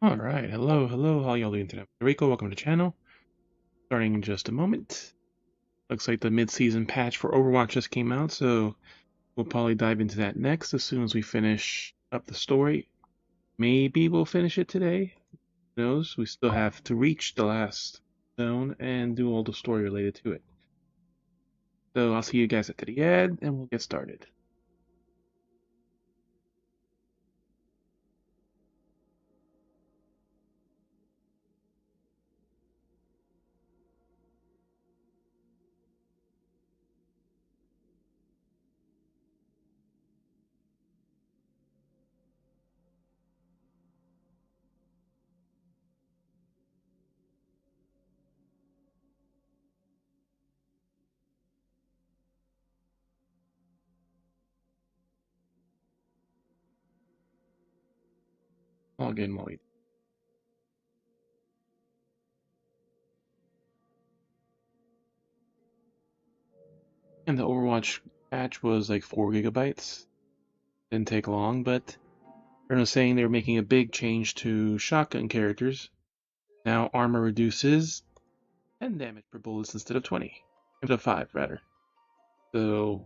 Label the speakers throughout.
Speaker 1: All right, hello, how y'all doing today? Rico, welcome to the channel. Starting in just a moment. Looks like the mid-season patch for Overwatch just came out, so we'll probably dive into that next as soon as we finish up the story. Maybe we'll finish it today. Who knows? We still have to reach the last zone and do all the story related to it. So I'll see you guys at the end, and we'll get started. Log in while we. And the Overwatch patch was like 4 gigabytes. Didn't take long, but they're saying they're making a big change to shotgun characters. Now armor reduces 10 damage per bullets instead of 20. Instead of 5, rather. So,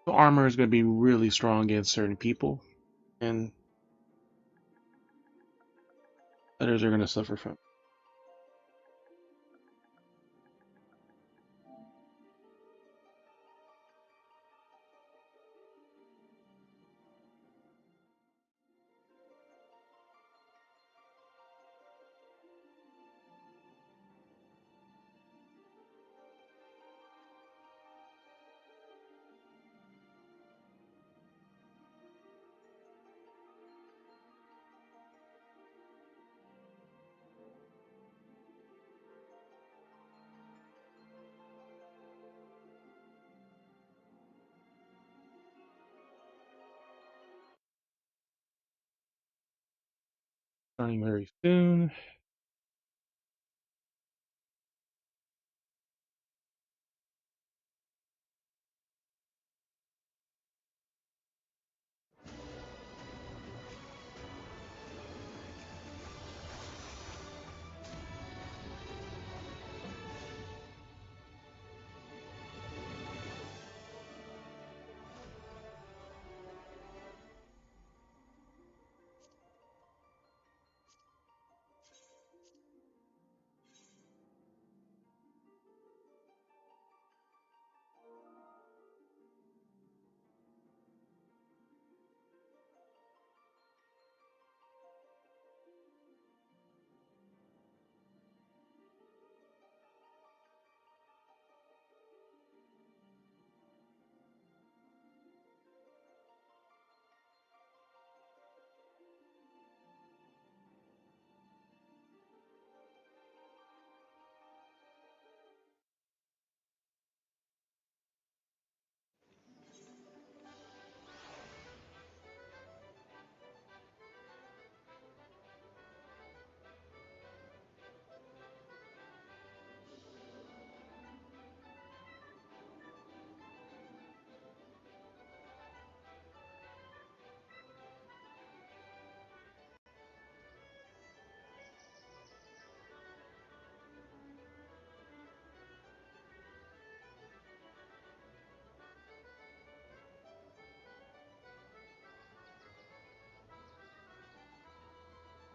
Speaker 1: the armor is going to be really strong against certain people, and others are going to suffer from. Starting very soon.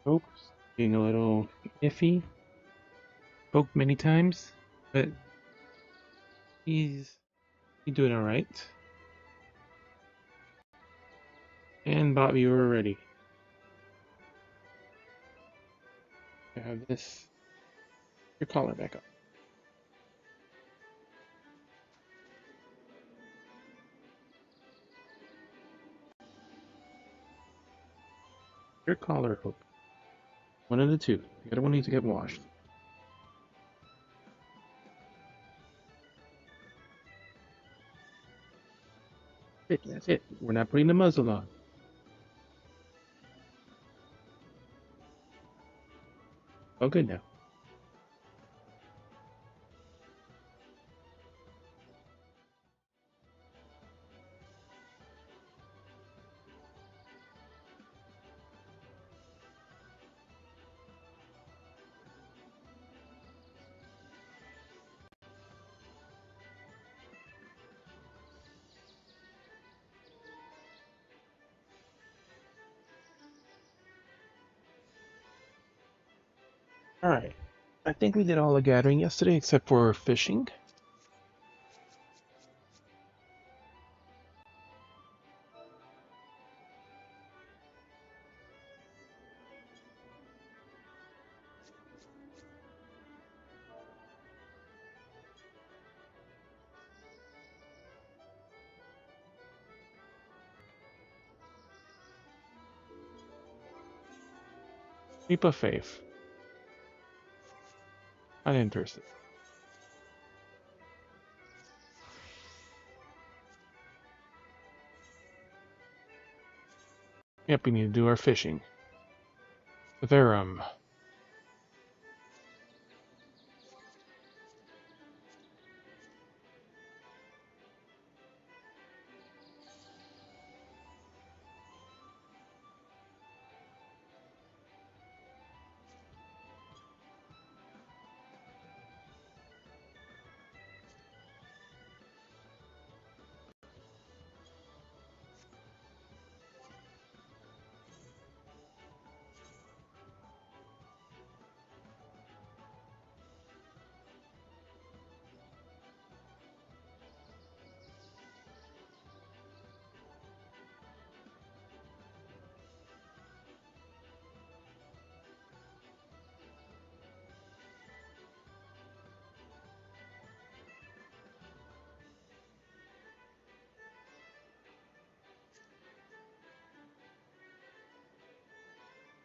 Speaker 1: Oops, being a little iffy. Spoke many times, but he's doing all right. And bot viewer ready. I have this. Your collar back up. Your collar hook. One of the two. The other one needs to get washed. That's it. We're not putting the muzzle on. Oh, good now. Alright. I think we did all the gathering yesterday except for fishing. Leap of faith. Uninterested. Yep, we need to do our fishing. Verum.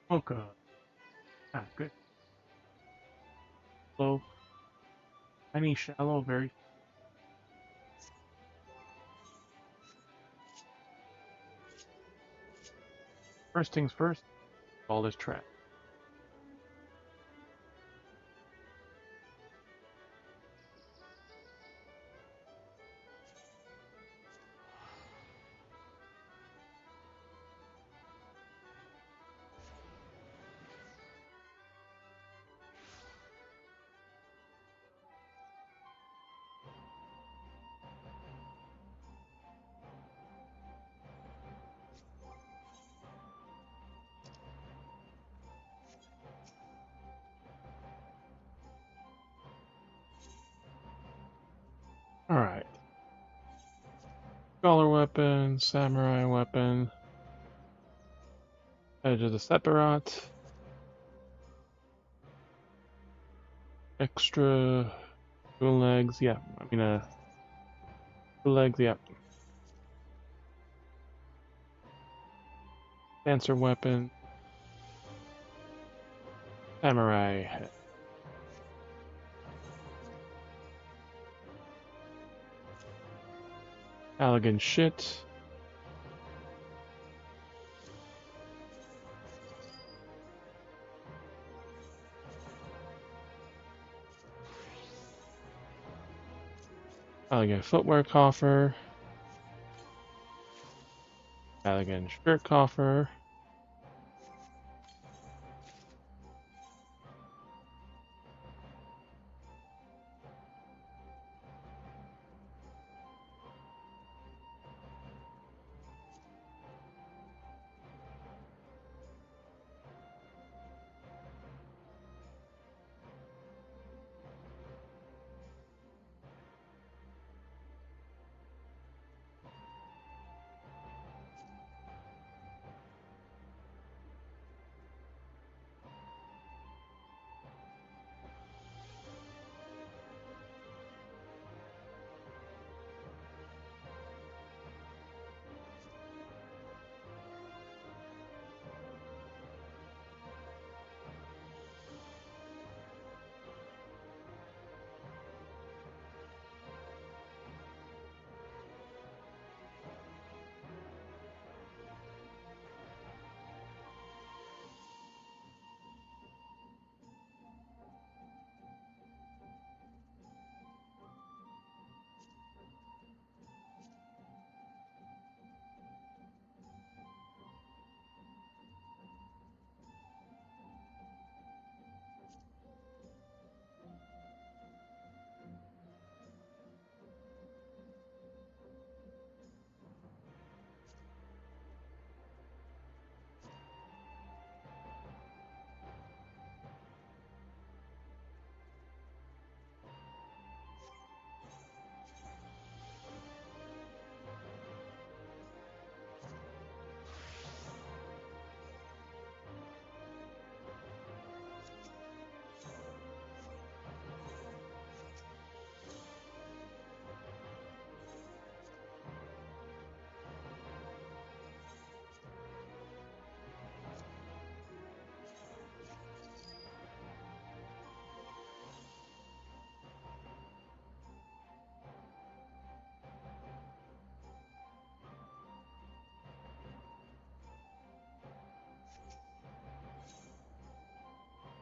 Speaker 1: Oh god. Ah, good. Slow. Tiny, shallow, very. First things first, all this trash. Alright. Scholar weapon, samurai weapon, edge of the separat, extra dual legs, yeah. Dual legs, yeah. Dancer weapon, samurai, elegant shit, elegant footwear coffer, elegant shirt coffer,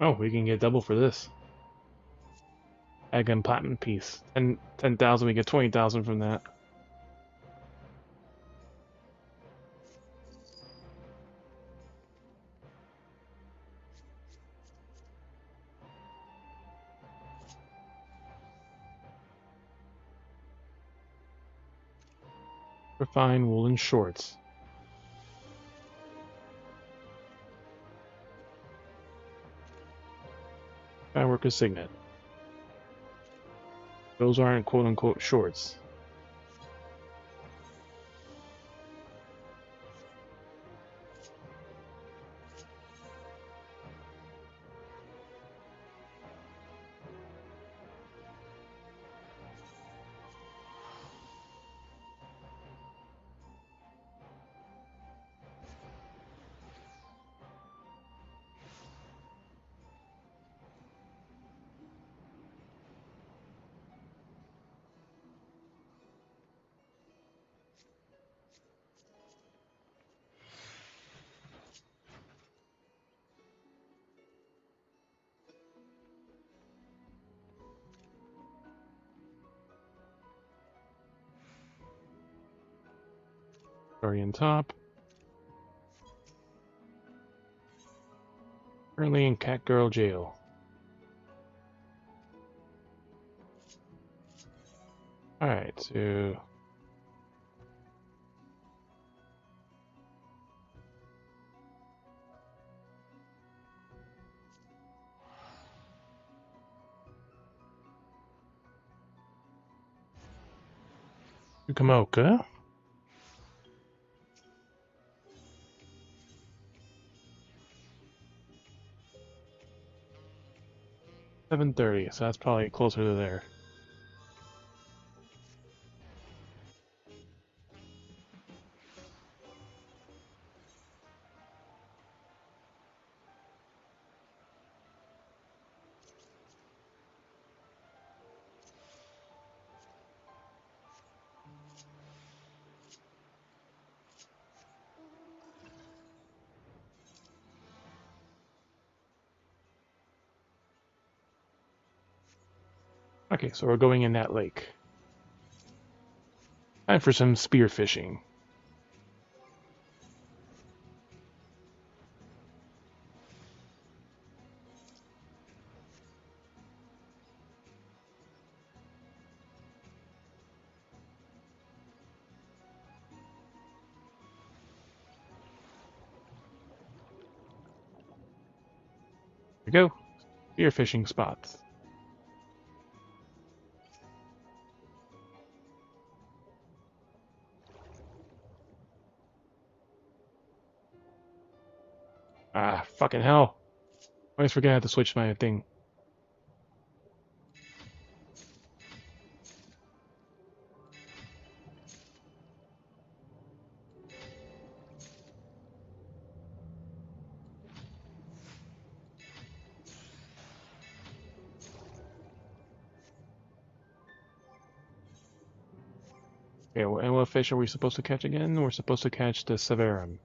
Speaker 1: Oh, we can get double for this. Egg and platinum piece. 10,000, we get 20,000 from that. Refined woolen shorts. Fireworker signet. Those aren't quote-unquote shorts. Guardian top. Currently in Catgirl jail. Alright, so... Yukamoka. $730, so that's probably closer to there. Okay, so we're going in that lake. Time for some spear fishing. Here we go. Spear fishing spots. Ah, fucking hell. I always forget I have to switch my thing. Okay, and what fish are we supposed to catch again? We're supposed to catch the Severum.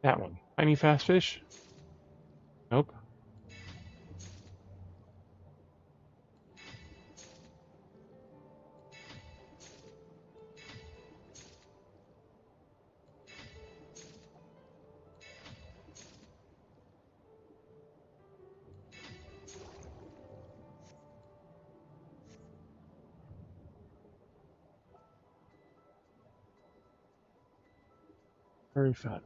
Speaker 1: That one. Tiny fast fish? Nope. Very fat.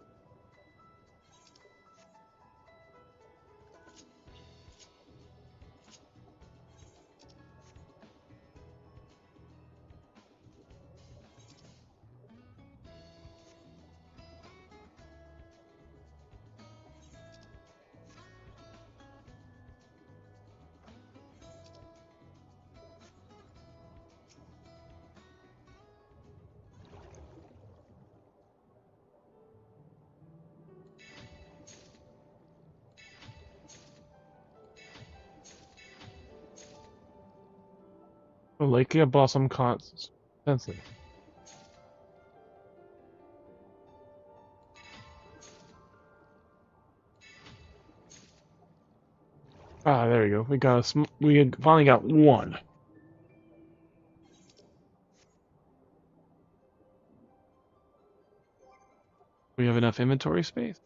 Speaker 1: Oh, Lake Blossom Cons. Sensitive. Ah, there we go. We finally got one. We have enough inventory space.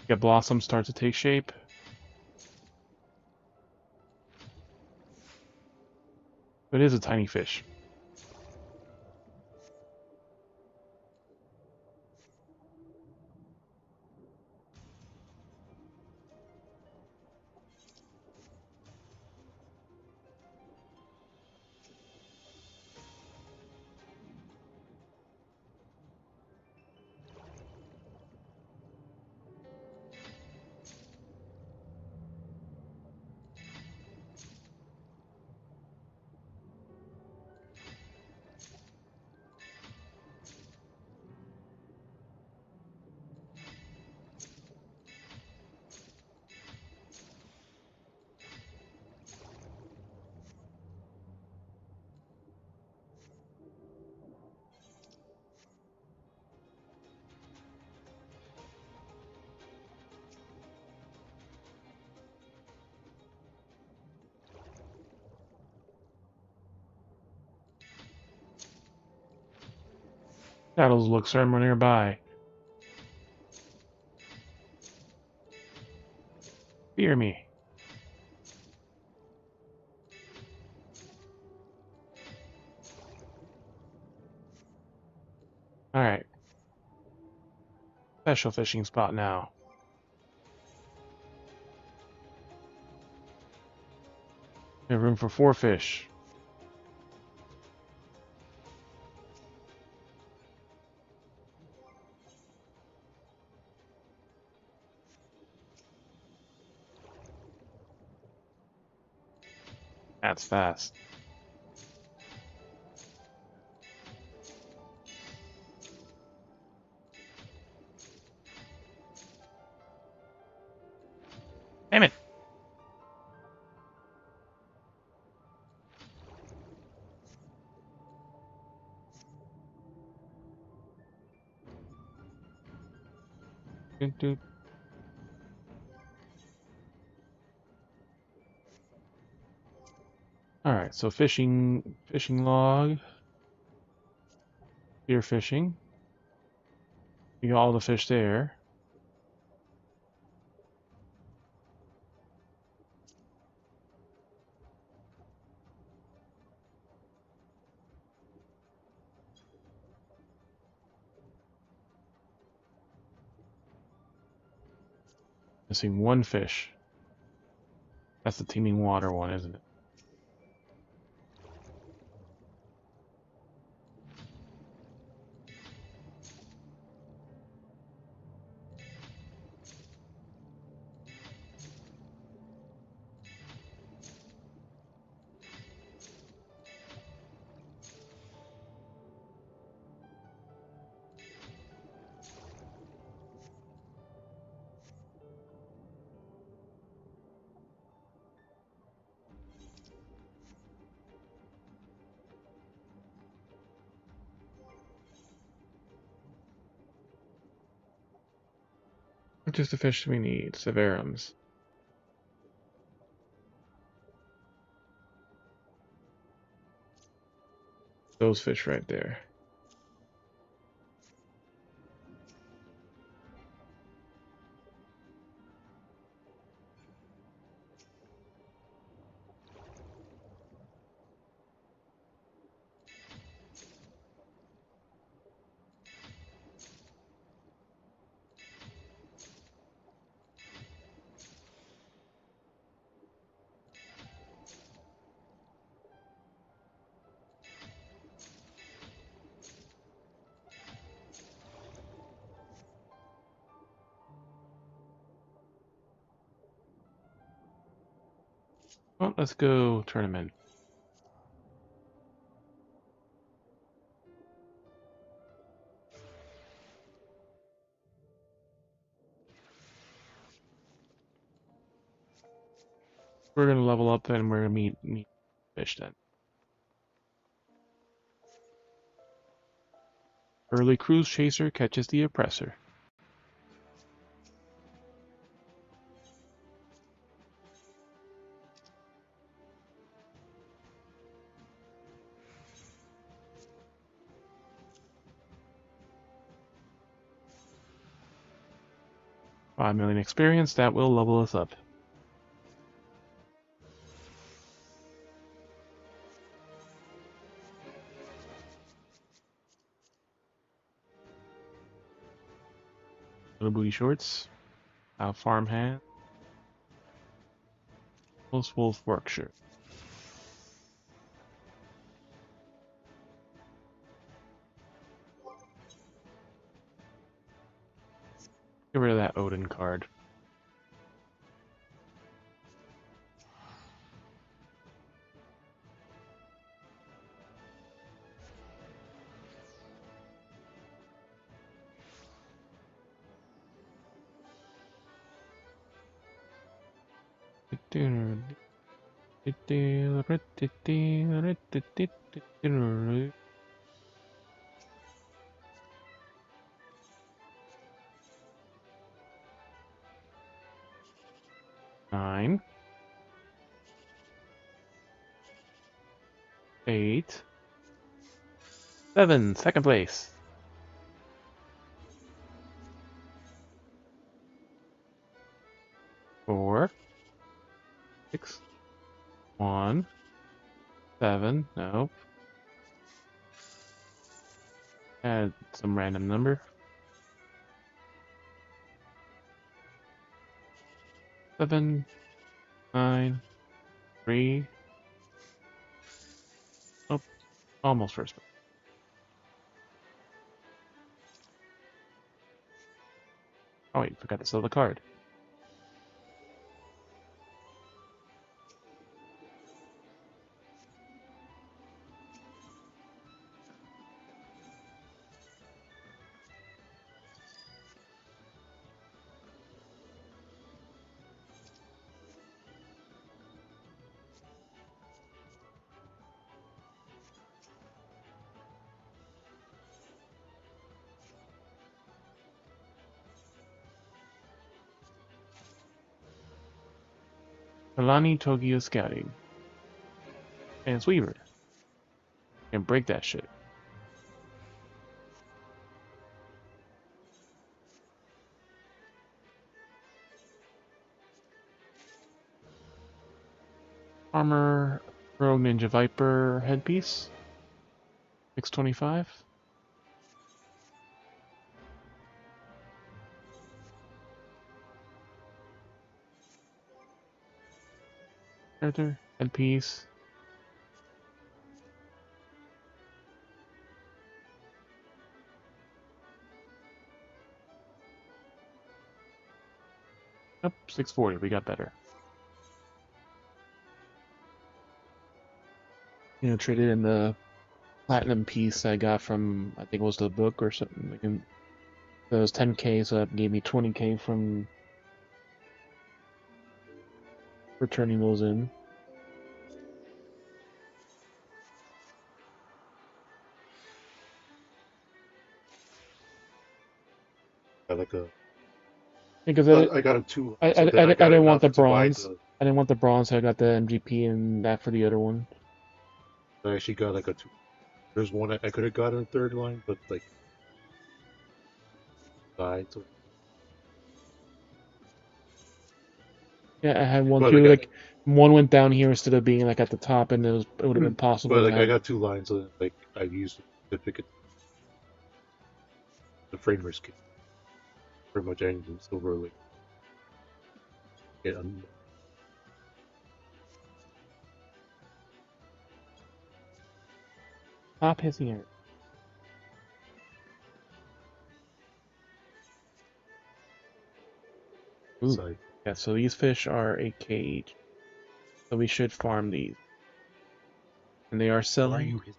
Speaker 1: Get blossoms start to take shape. It is a tiny fish. Shadows look somewhere nearby. Fear me. Alright. Special fishing spot now. We have room for 4 fish. That's fast. Damn it! Doot, doot. Alright, so fishing log. Spear fishing. You got all the fish there. Missing 1 fish. That's the teeming water one, isn't it? Which is the fish we need? Severums. Those fish right there. Well, let's go tournament. We're gonna level up and we're gonna meet fish then. Early cruise chaser catches the oppressor. $5 million experience, that will level us up. Little booty shorts. Farmhand. Wolf work shirt. Get rid of that Odin card. Nine. 8. 7. Second place. 4. 6. 1. 7. Nope. Add some random number. 7. 9. 3. Oh, almost first. Oh wait, forgot to sell the card. Kalani Tokyo Scouting. And Weaver. Can break that shit. Armor, Rogue Ninja Viper headpiece. 625. Character, headpiece. Up, 640. We got better. You know, traded in the platinum piece I got from, I think it was the book or something. Like that was 10k, so that gave me 20k from returning those in.
Speaker 2: Like a.
Speaker 1: Because
Speaker 2: I got a two.
Speaker 1: I
Speaker 2: So then I
Speaker 1: I
Speaker 2: got
Speaker 1: didn't want the
Speaker 2: enough to buy
Speaker 1: bronze.
Speaker 2: the.
Speaker 1: I didn't want the bronze, so I got the MGP and that for the other one.
Speaker 2: I actually got like a two. There's one I could have got in the third line, but like died. So,
Speaker 1: Yeah, I had one
Speaker 2: but
Speaker 1: too.
Speaker 2: like
Speaker 1: Like one went down here instead of being like at the top, and it would have been possible
Speaker 2: but
Speaker 1: to
Speaker 2: like I
Speaker 1: have.
Speaker 2: got two lines, so like I used the certificate, the frame risk, pretty much anything silver like get
Speaker 1: Top hissing area. Ooh.
Speaker 2: side.
Speaker 1: Yeah, so these fish are 8k each. So we should farm these. And they are
Speaker 2: Why are
Speaker 1: selling.
Speaker 2: you his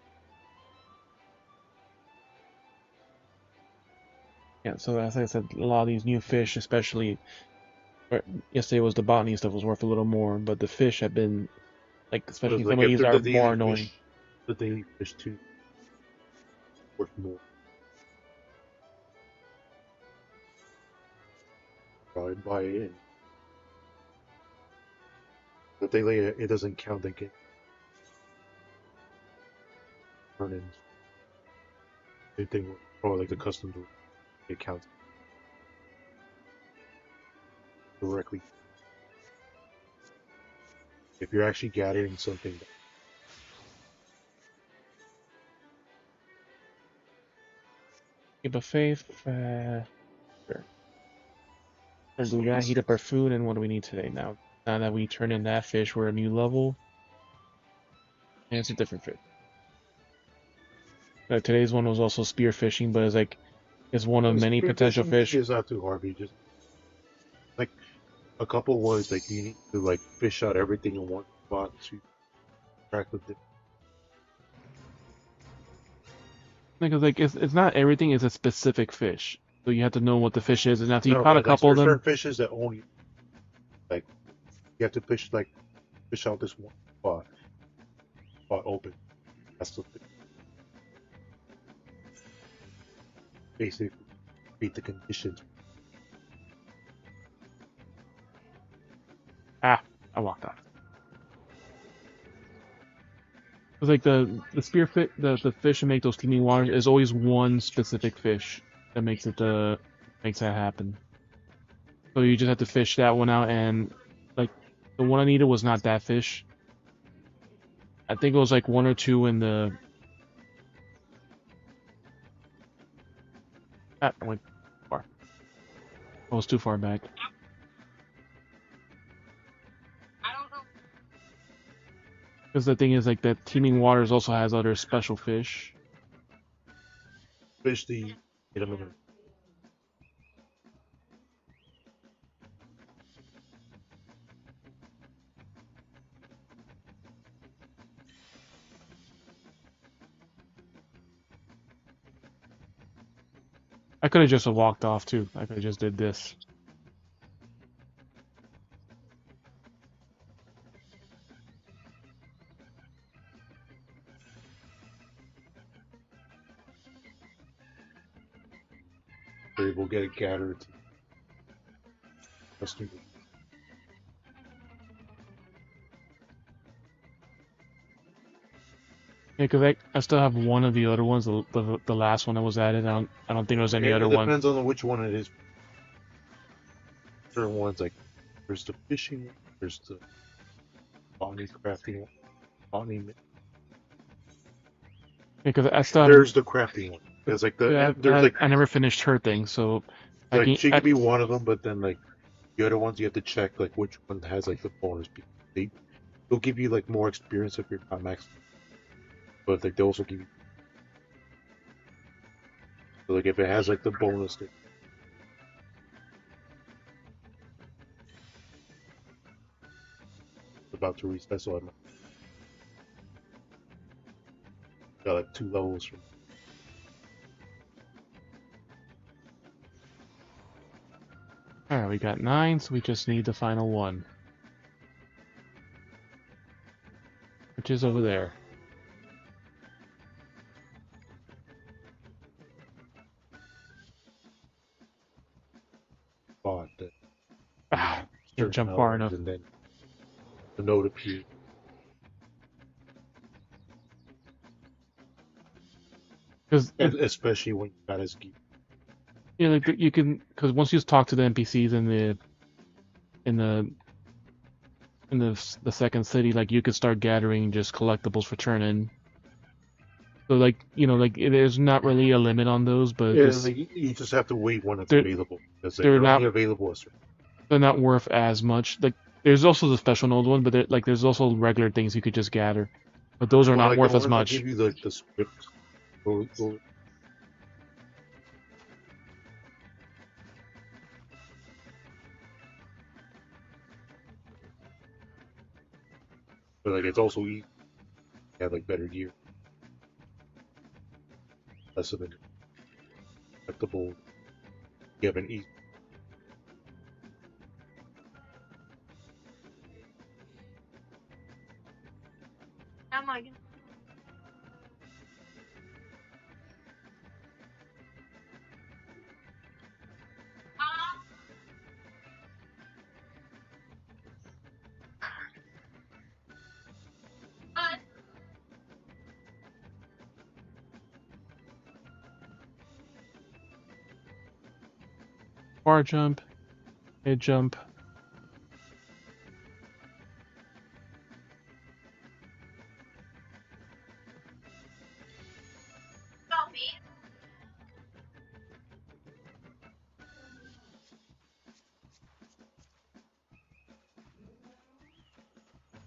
Speaker 1: Yeah, so as I said, a lot of these new fish, especially yesterday was the botany stuff was worth a little more, but the fish have been like, especially some
Speaker 2: like
Speaker 1: of these
Speaker 2: after
Speaker 1: are
Speaker 2: the
Speaker 1: more
Speaker 2: daily
Speaker 1: annoying.
Speaker 2: fish, the daily fish too worth more. Try and buy it in. The daily it doesn't count again. Turn-ins. Same thing with probably like the custom door. It counts directly. If you're actually gathering something,
Speaker 1: Keep a faith. Sure. Let's do that. Heat up our food, and what do we need today now? Now that we turn in that fish, we're a new level, and it's a different fish. Today's one was also spear fishing, but it's one of many potential
Speaker 2: spearfishing
Speaker 1: fish.
Speaker 2: is not too hard. You just like a couple ones like you need to like fish out everything in one spot to track with it.
Speaker 1: Because it's not everything is a specific fish, so you have to know what the fish is, and after you
Speaker 2: No,
Speaker 1: caught a
Speaker 2: like
Speaker 1: couple of
Speaker 2: there's certain
Speaker 1: them,
Speaker 2: fishes that only like you have to fish out this one spot open. That's the thing. Basically meet the conditions.
Speaker 1: I walked off. It's like the spearfish, the fish that make those teeming waters is always one specific fish that makes that happen. So you just have to fish that one out, and like the one I needed was not that fish. I think it was like one or two in the. I went far. I was too far back. Because the thing is, like, that teeming waters also has other special fish.
Speaker 2: Fish the get them in a
Speaker 1: I could have just walked off too. I could have just did this.
Speaker 2: or we'll get it gathered to custom.
Speaker 1: Yeah, because I still have one of the other ones, the last one that was added. I don't think there's any other
Speaker 2: It
Speaker 1: one.
Speaker 2: depends on which one it is. Certain ones like there's the fishing one, there's the botany crafting one, botany.
Speaker 1: Because I still haven't.
Speaker 2: There's the crafting one. There's like
Speaker 1: Yeah,
Speaker 2: there's like
Speaker 1: I never finished her thing, so I
Speaker 2: like
Speaker 1: can.
Speaker 2: she could be one of them, but then like the other ones you have to check like which one has like the bonus. They'll give you like more experience if you're not max, but like they also give you so, like if it has like the bonus. About to reset, so I'm got like 2 levels from.
Speaker 1: All right, we got 9, so we just need the final one, which is over there.
Speaker 2: Spot that
Speaker 1: Ah, can't
Speaker 2: certain
Speaker 1: jump
Speaker 2: amount of
Speaker 1: far
Speaker 2: ones,
Speaker 1: enough.
Speaker 2: and then the note appears.
Speaker 1: Because
Speaker 2: Especially when you got his gear.
Speaker 1: yeah, like you can, because once you talk to the NPCs in the the second city, like you could start gathering just collectibles for turn-in. So like there's not really a limit on those, but
Speaker 2: Yeah,
Speaker 1: just
Speaker 2: like you just have to wait when it's
Speaker 1: they're
Speaker 2: available because like,
Speaker 1: they're
Speaker 2: they're
Speaker 1: not
Speaker 2: only available at certain.
Speaker 1: they're not worth as much. Like there's also the special node one, but like there's also regular things you could just gather, but those are
Speaker 2: Well,
Speaker 1: not
Speaker 2: like the
Speaker 1: worth as
Speaker 2: ones that
Speaker 1: much.
Speaker 2: give you the script. Those, But like it's also easy to have like better gear, less of an acceptable. You have an easy.
Speaker 1: Bar jump, mid jump.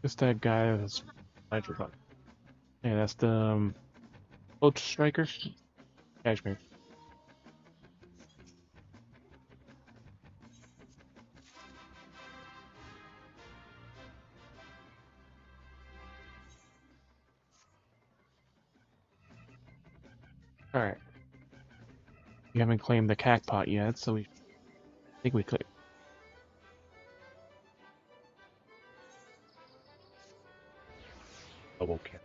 Speaker 1: Just that guy that's microphone. Yeah, that's the Ultra Striker. Cashmere. Alright. We haven't claimed the Cacpot yet, so we think we could.
Speaker 2: Double cap.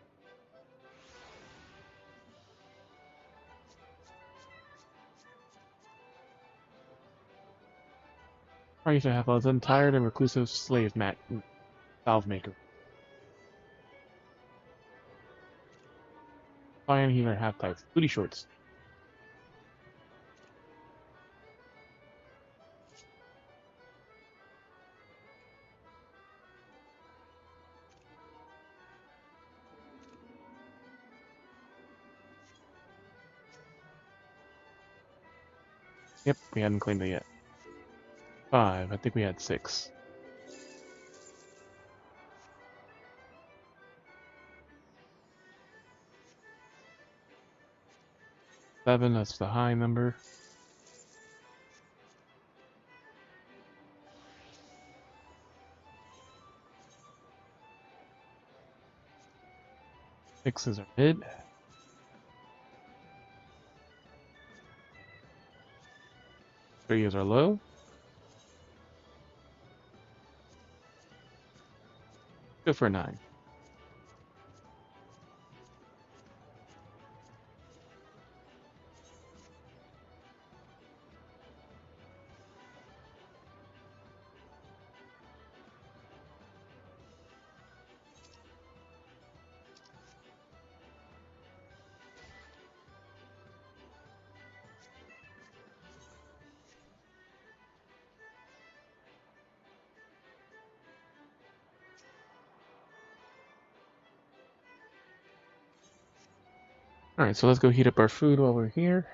Speaker 1: Probably should have an tired and reclusive slave mat valve maker. Fire healer half type. Booty shorts. Yep, we hadn't claimed it yet. 5. I think we had 6. 7, that's the high number. Six is our mid. 3 is our low. Go for a 9. Alright, so let's go heat up our food while we're here.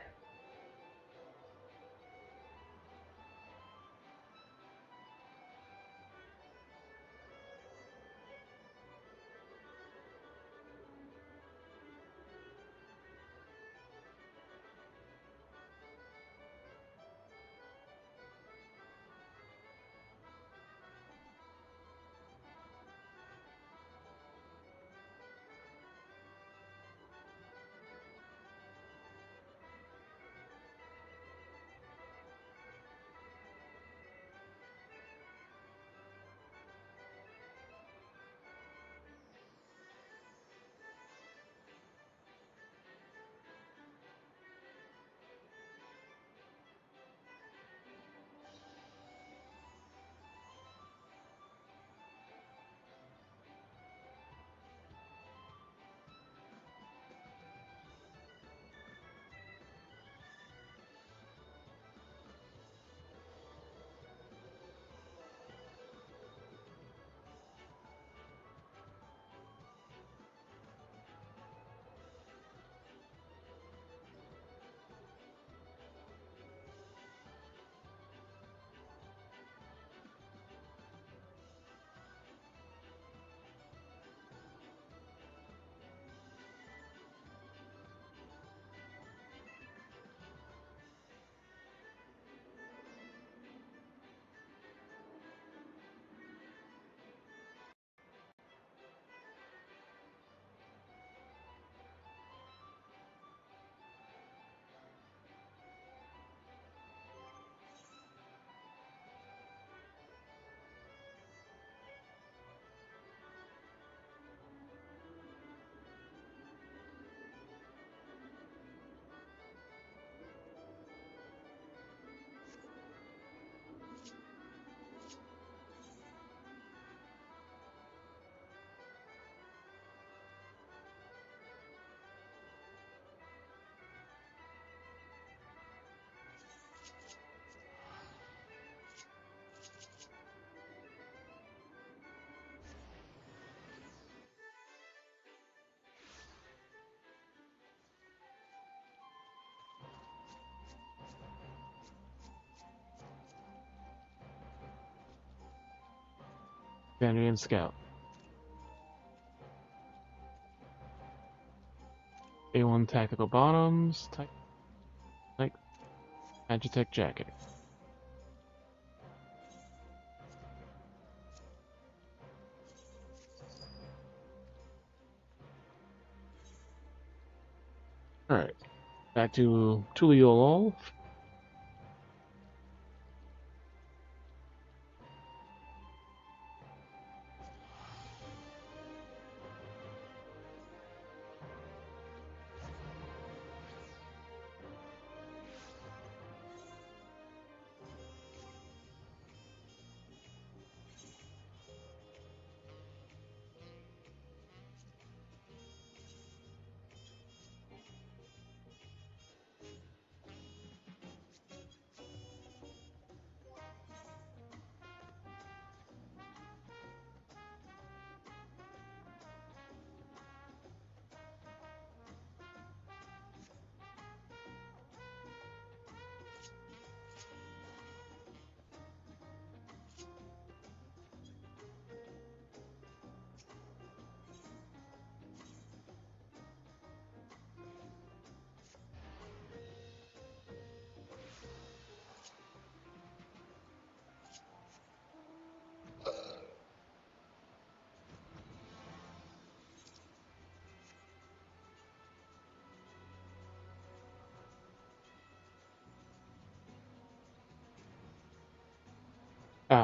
Speaker 1: Bandit Scout. A1 Tactical Bottoms. Like Agitech Jacket. Alright. Back to Tuliolol.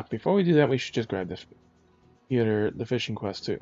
Speaker 1: Before we do that, we should just grab the fishing quest too.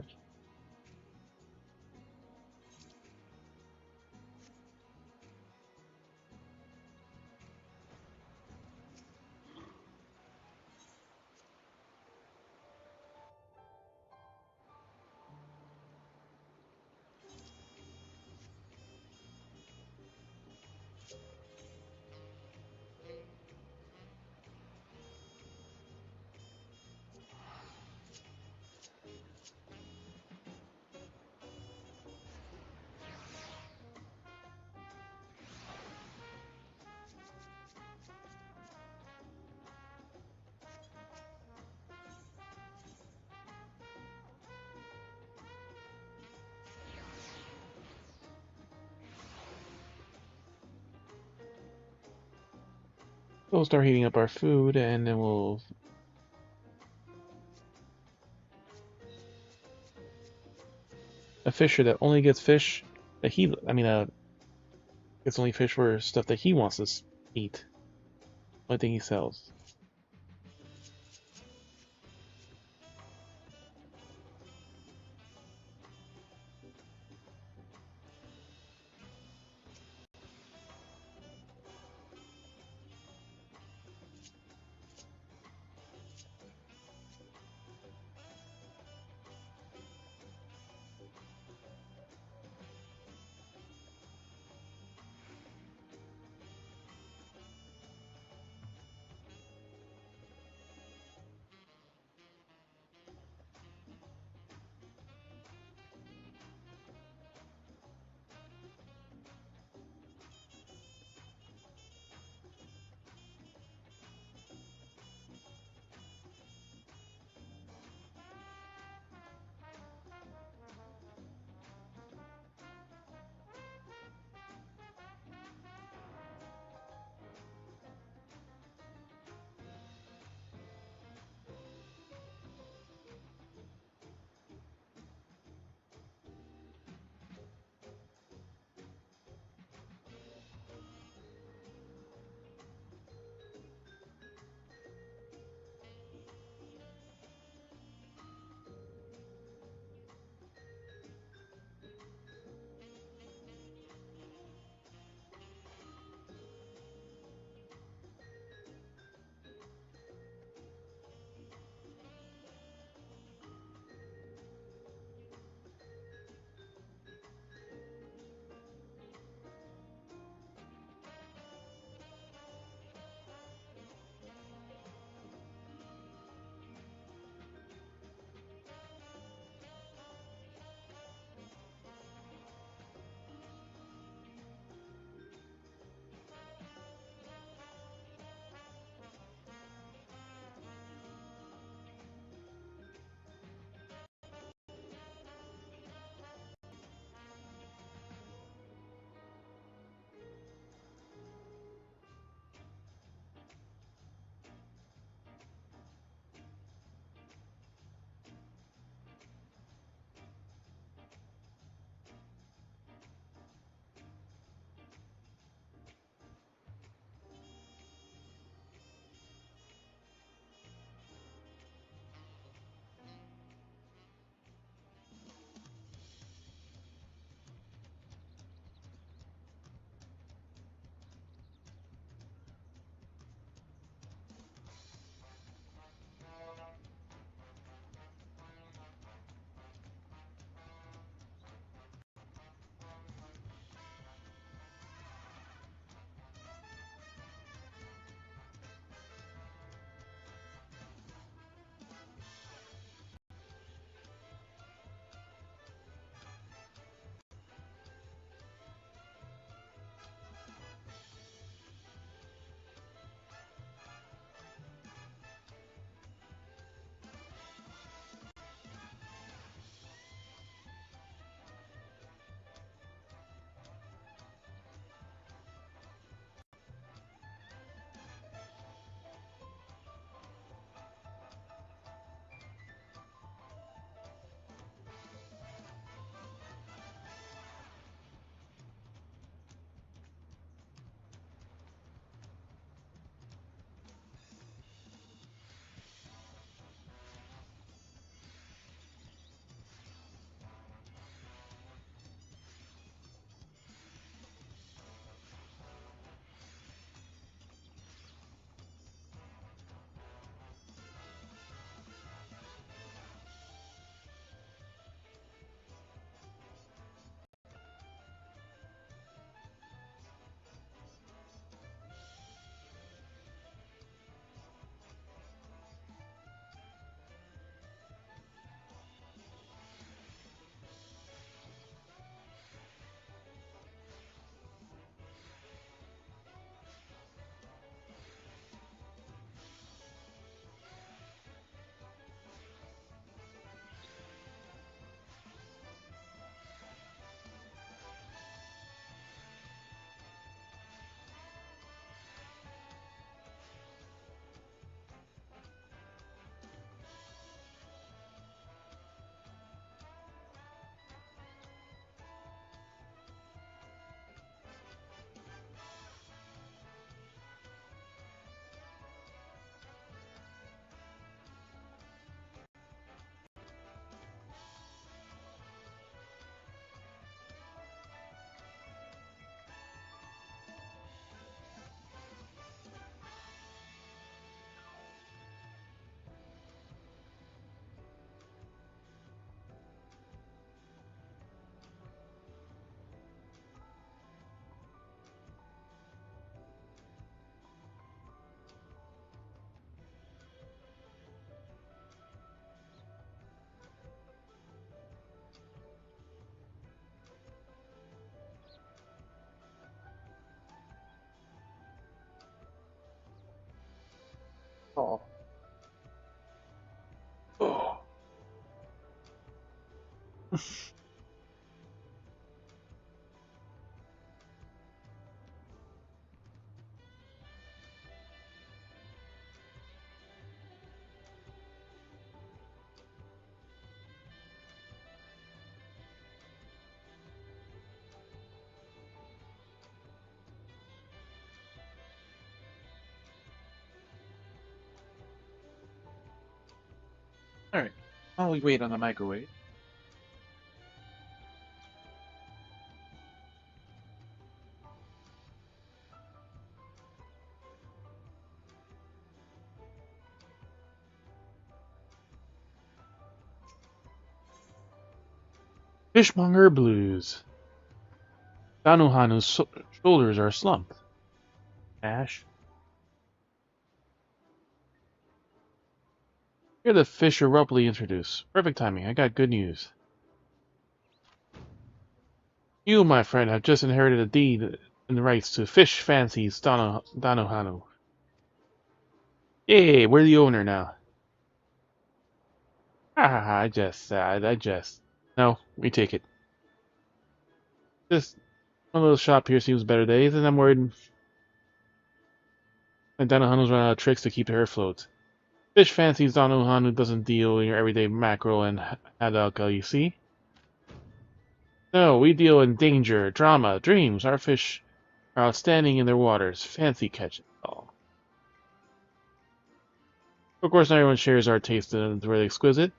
Speaker 1: We'll start heating up our food, and then we'll a fisher that only gets fish that gets only fish for stuff that he wants to eat. Only thing he sells. Alright, while we wait on the microwave. Fishmonger Blues. Danohanu's shoulders are slumped. Ash. Here the fish abruptly introduced. Perfect timing, I got good news. You, my friend, have just inherited a deed and the rights to Fish Fancy's Danohanu. Yay, we're the owner now. Ha ha ha, I jest. No, we take it. Just one little shop here seems better days, and I'm worried that Danohanu's run out of tricks to keep her afloat. Fish Fancy's Danohanu doesn't deal in your everyday mackerel and haddock, you see? No, we deal in danger, drama, dreams. Our fish are outstanding in their waters. Fancy catch it all. Of course, not everyone shares our taste and it's really exquisite.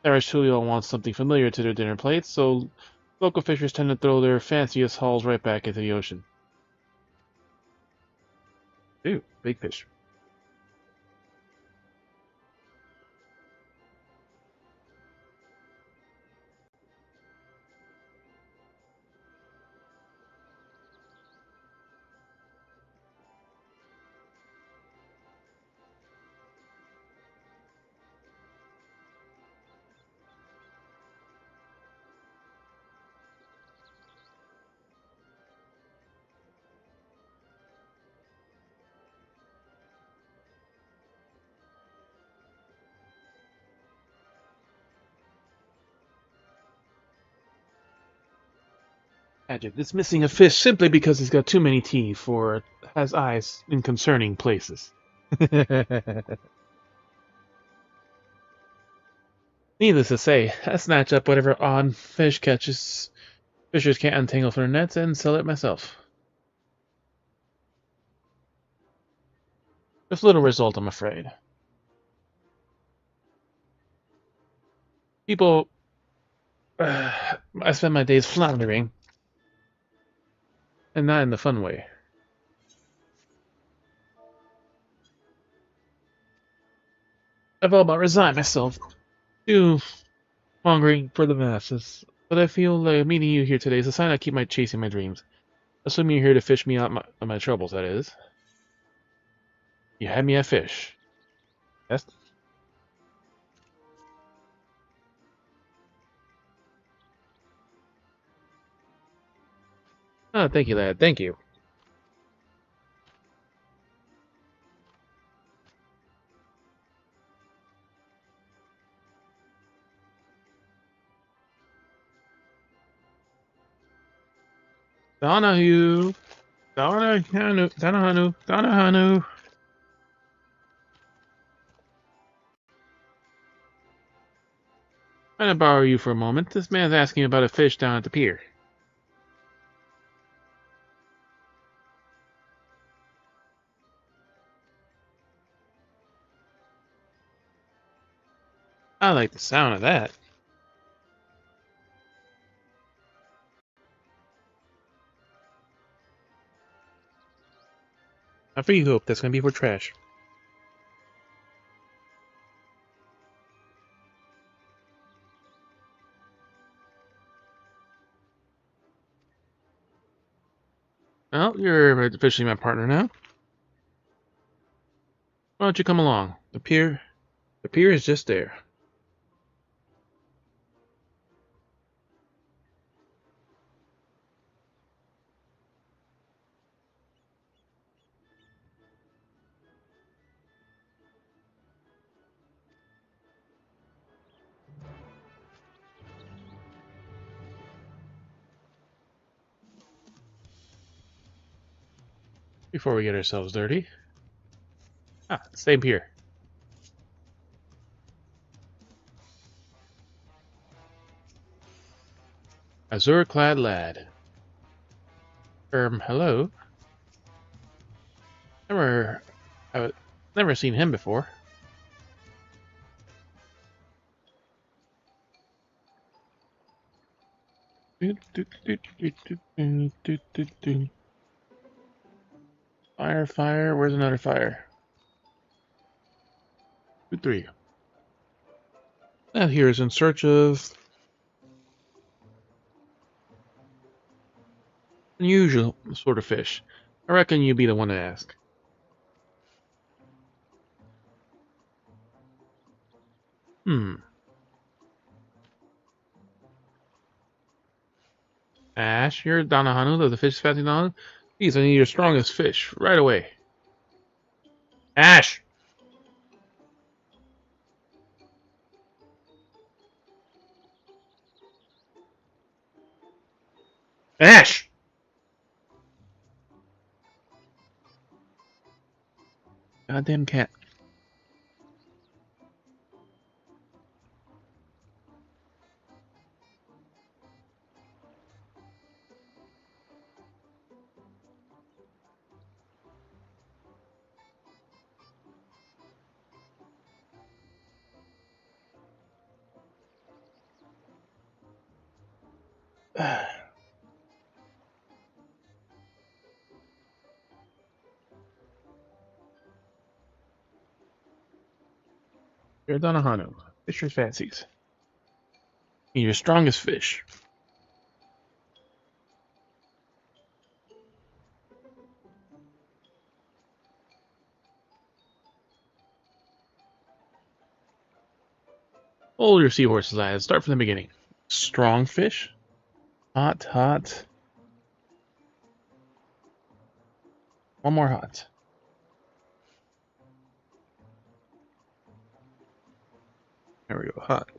Speaker 1: Irish truly all wants something familiar to their dinner plates, so local fishers tend to throw their fanciest hauls right back into the ocean. Ooh, big fish. Adjective. It's missing a fish simply because it's got too many teeth or has eyes in concerning places. Needless to say, I snatch up whatever odd fish catches fishers can't untangle from their nets and sell it myself. With little result, I'm afraid. People, I spend my days floundering, and not in the fun way. I've all but resigned myself to mongering for the masses, but I feel like meeting you here today is a sign I keep chasing my dreams. Assuming you're here to fish me out of my troubles, that is. You had me at fish. Yes? Oh, thank you, lad. Thank you. Donahue. Donahanu. Donahanu. Donahanu. I'm gonna borrow you for a moment. This man's asking about a fish down at the pier. I like the sound of that. I for you hope that's gonna be for trash. Well, you're officially my partner now. Why don't you come along? The pier is just there. before we get ourselves dirty. Ah, same here. Azure-clad lad. Hello. Never, I've never seen him before. Fire, fire. Where's another fire? 2, 3. Now here is in search of unusual sort of fish. I reckon you'd be the one to ask. Hmm. Ash, you're Donahanu of the fish fancy Donahanu? Please, I need your strongest fish right away. Ash! Ash! Goddamn cat. You're Donahanu. Fisher's fancies. Need your strongest fish. Hold your seahorses, lads. Start from the beginning. Strong fish? Hot, hot. One more hot. There we go, hot.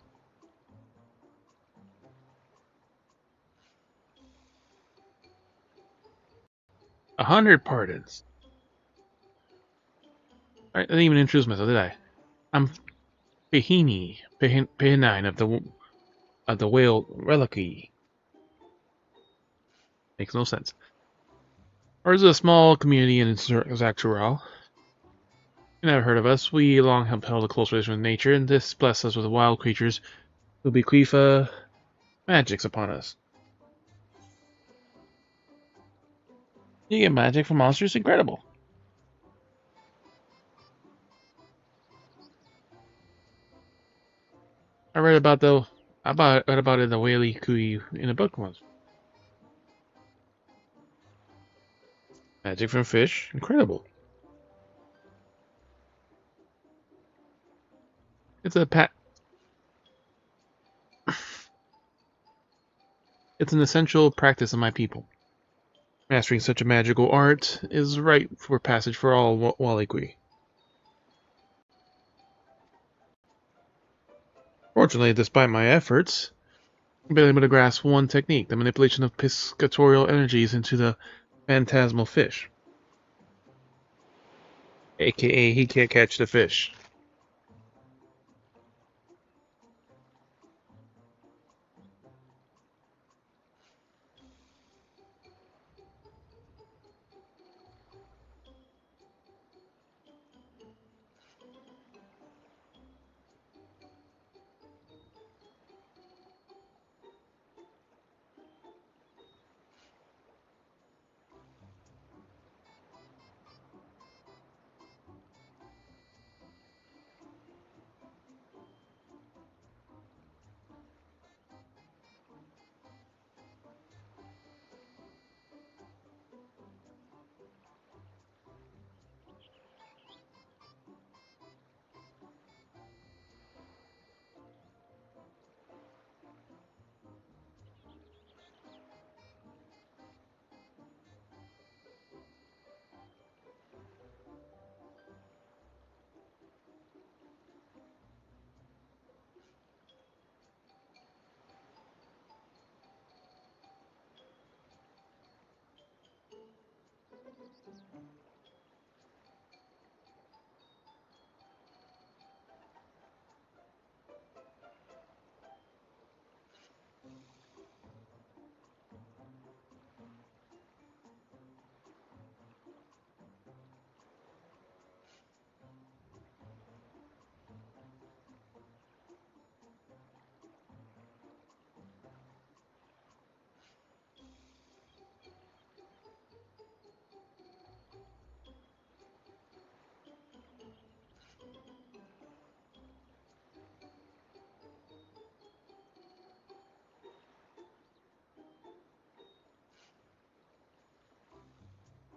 Speaker 1: 100 pardons. I didn't even introduce myself, did I? I'm Pehinine of the whale reliquy. Makes no sense. Ours is a small community in Zaxural. You never heard of us. We long have held a close relation with nature, and this blesses us with wild creatures who bequeath magics upon us. You get magic from monsters? Incredible. I read about it in the Whaley Kui in a book once. Magic from fish? Incredible. It's a pat. It's an essential practice of my people. Mastering such a magical art is right for passage for all Walikwi. Fortunately, despite my efforts, I've been able to grasp one technique, the manipulation of piscatorial energies into the phantasmal fish. AKA, he can't catch the fish.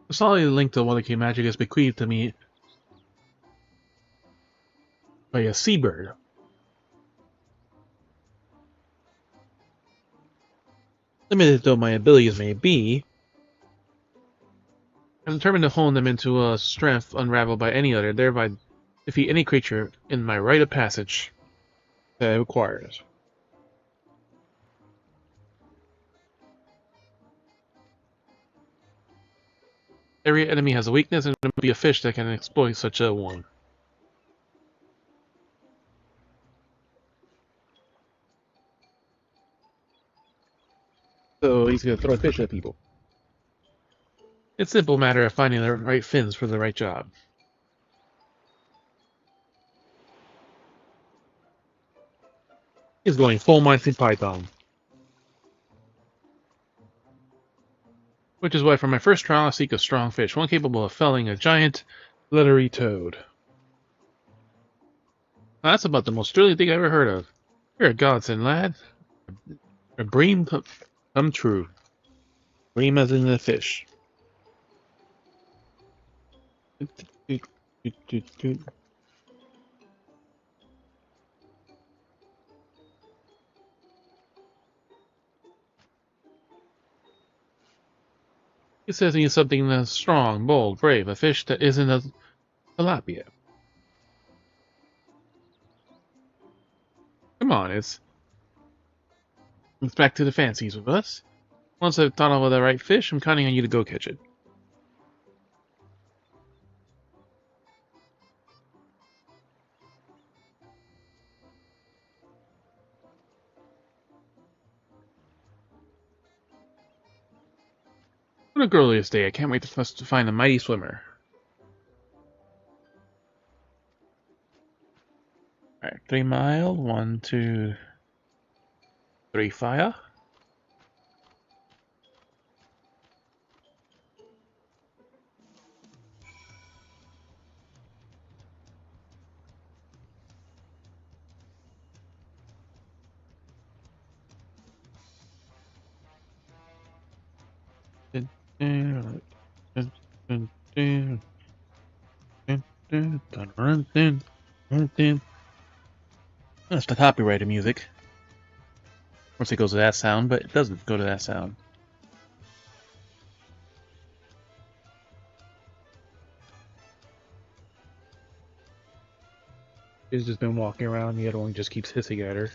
Speaker 1: A solid link to Wonder King magic is bequeathed to me by a seabird. Limited though my abilities may be, I'm determined to hone them into a strength unraveled by any other, thereby defeat any creature in my rite of passage that it requires. Every enemy has a weakness, and there must be a fish that can exploit such a one. So he's gonna throw a fish at people. It's a simple matter of finding the right fins for the right job. He's going full Monty Python. Which is why for my first trial I seek a strong fish, one capable of felling a giant, leathery toad. Now, that's about the most thrilling thing I ever heard of. You're a godsend, lad. A dream come true. Dream as in the fish. It says he is something that's strong, bold, brave, a fish that isn't a tilapia. Come on, it's back to the fancies with us. Once I've thought of the right fish, I'm counting on you to go catch it. What a glorious day. I can't wait for us to find a mighty swimmer. Alright, 3 mile, 1, 2, 3 fire. That's the copyrighted music. Of course it goes to that sound, but it doesn't go to that sound. She's just been walking around, the other one just keeps hissing at her.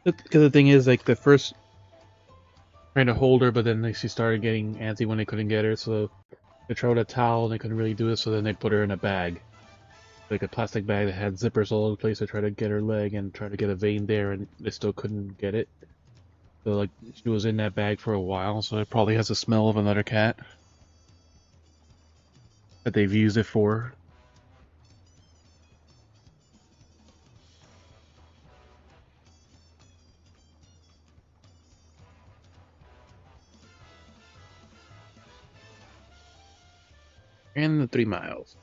Speaker 1: Because the thing is, like, the first trying to hold her, but then she started getting antsy when they couldn't get her, so they throw a towel and they couldn't really do it, so then they put her in a bag. Like a plastic bag that had zippers all over the place to try to get her leg and try to get a vein there, and they still couldn't get it. So, like, she was in that bag for a while, so it probably has the smell of another cat that they've used it for. And the 3 miles.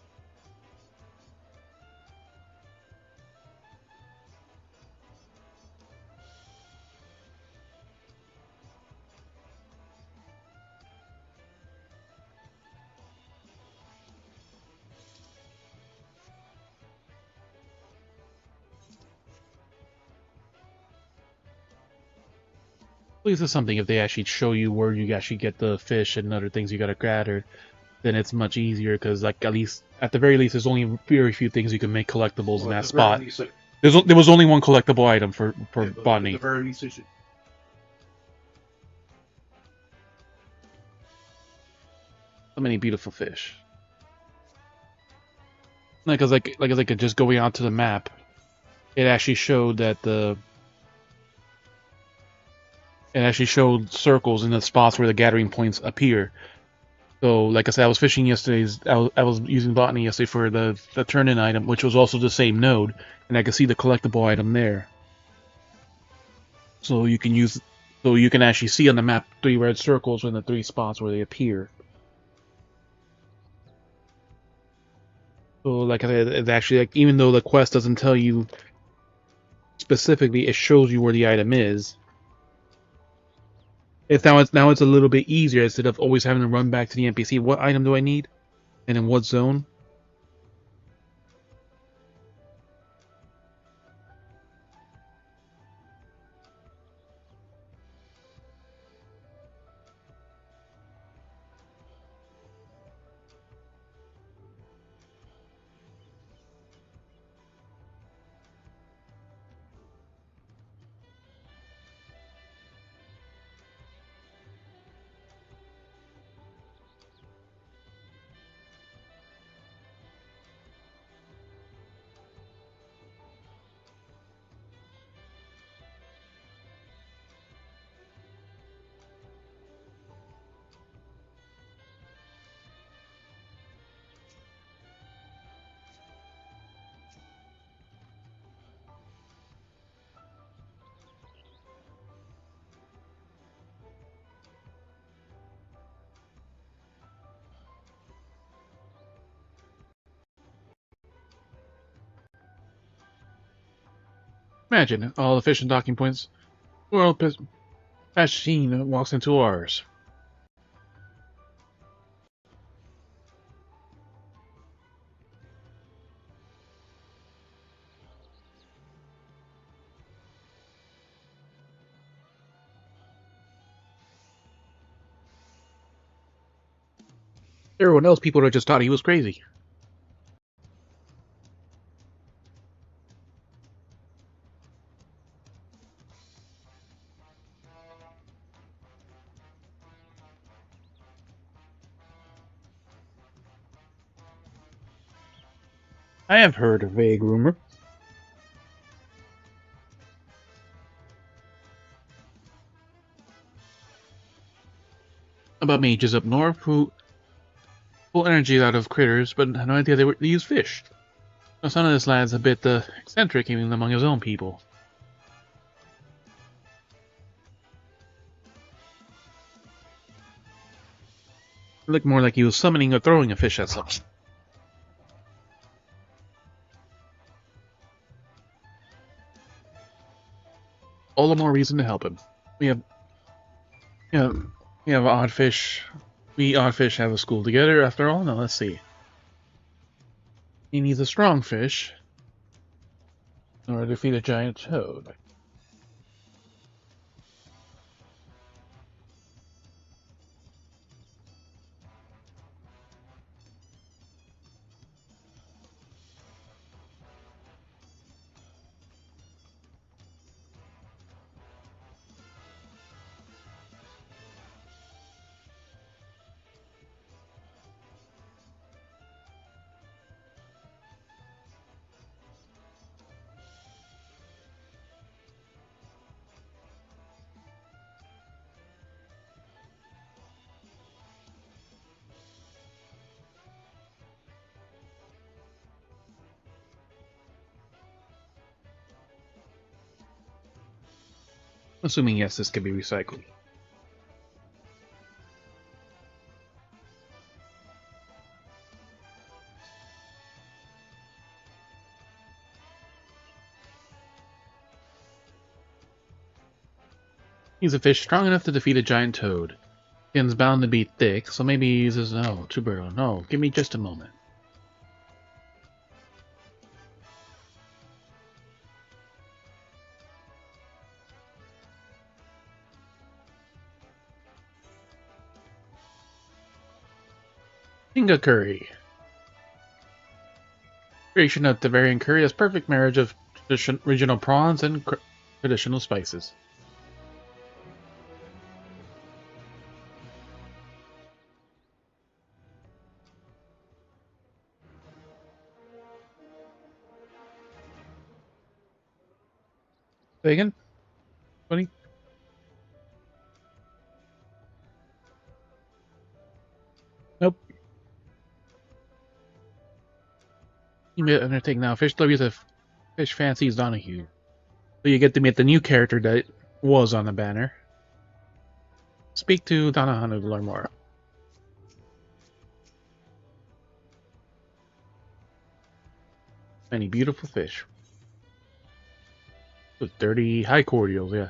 Speaker 1: At least it's something if they actually show you where you actually get the fish and other things you gotta gather, then it's much easier because, like, at the very least, there's only very few things you can make collectibles in that spot. Least, like, there was only one collectible item for botany. At the very least, so many beautiful fish. Like, as like just going onto the map, it actually showed that it actually showed circles in the spots where the gathering points appear. So, like I said, I was fishing yesterday. I was using botany yesterday for the turn-in item, which was also the same node, and I could see the collectible item there. So you can actually see on the map 3 red circles in the 3 spots where they appear. So, like I said, it's actually like even though the quest doesn't tell you specifically, it shows you where the item is. It's a little bit easier instead of always having to run back to the NPC. What item do I need, and in what zone? Imagine all the fish and docking points. World machine walks into ours. Everyone else, people would have just thought he was crazy. I have heard a vague rumor about mages up north who pull energy out of critters, but had no idea they use fish. Now, some of this lad's a bit eccentric even among his own people. It looked more like he was summoning or throwing a fish at something. All the more reason to help him. We have, you know, we have odd fish. We odd fish have a school together. After all, now let's see. He needs a strong fish in order to defeat a giant toad. Assuming yes, this can be recycled. He's a fish strong enough to defeat a giant toad. Skin's bound to be thick, so maybe he uses tuber. No, give me just a moment. Inga curry. Creation of the variant curry is perfect marriage of regional prawns and traditional spices. Say again? Buddy? Nope. You may undertake now. Fish W's a fish fancies Donahue. So you get to meet the new character that was on the banner. Speak to Donahue to learn more. Many beautiful fish. With dirty high cordials, yeah.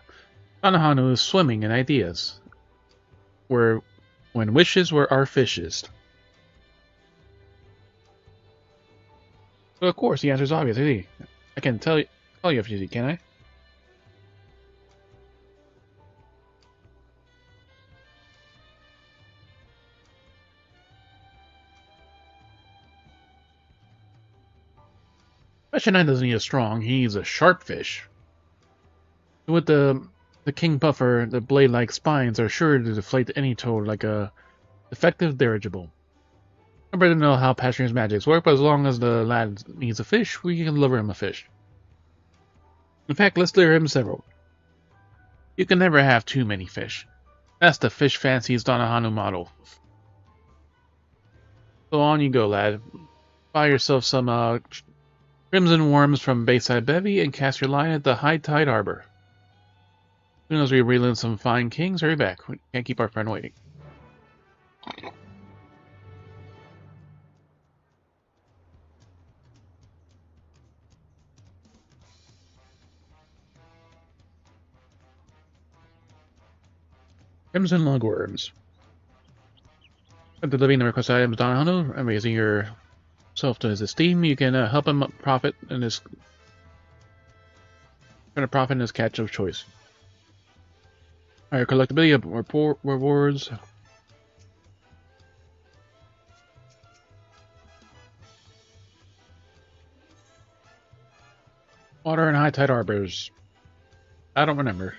Speaker 1: Anohanu is swimming in ideas. Where when wishes were our fishes. But of course, the answer is obvious. I can tell you if you see, can I? Question 9 doesn't need a strong, he needs a sharp fish. With the king puffer, the blade-like spines are sure to deflate any toad like a effective dirigible. I better know how Passion's magics work, but as long as the lad needs a fish, we can deliver him a fish. In fact, let's deliver him several. You can never have too many fish. That's the fish fancy's Donahanu model. So on you go, lad. Buy yourself some crimson worms from Bayside Bevy and cast your line at the High Tide Harbor. As soon as we reel in some fine kings, hurry back. We can't keep our friend waiting. Crimson lugworms. After delivering the requested items, Donahanu, and raising yourself to his esteem, you can help him profit in his catch of choice. Higher collectability of rewards. Water and high tide harbors. I don't remember.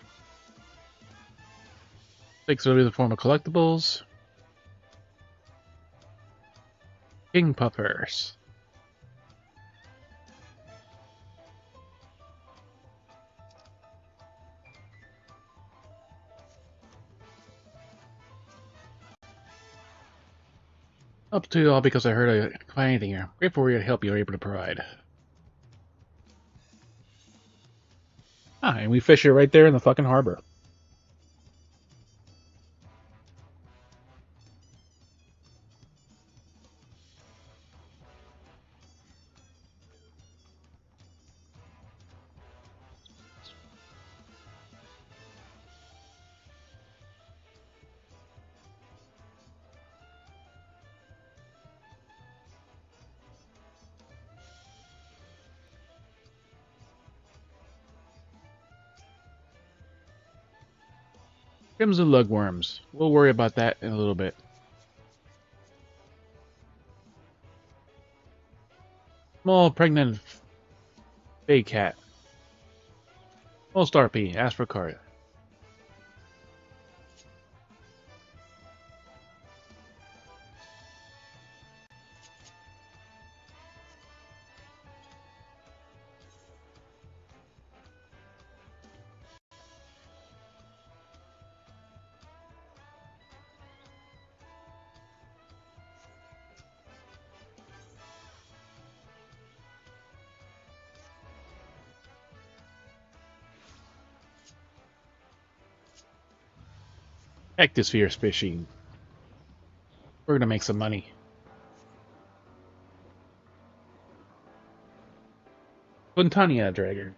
Speaker 1: Takes will be the form of collectibles. King puffers. Up to you all because I heard I could find anything here. Grateful for your help you're able to provide. Ah, and we fish it right there in the fucking harbor. Crimson lugworms. We'll worry about that in a little bit. Small pregnant bay cat. Most RP. Ask for card. Ectosphere fishing. We're gonna make some money. Quintania Dragger.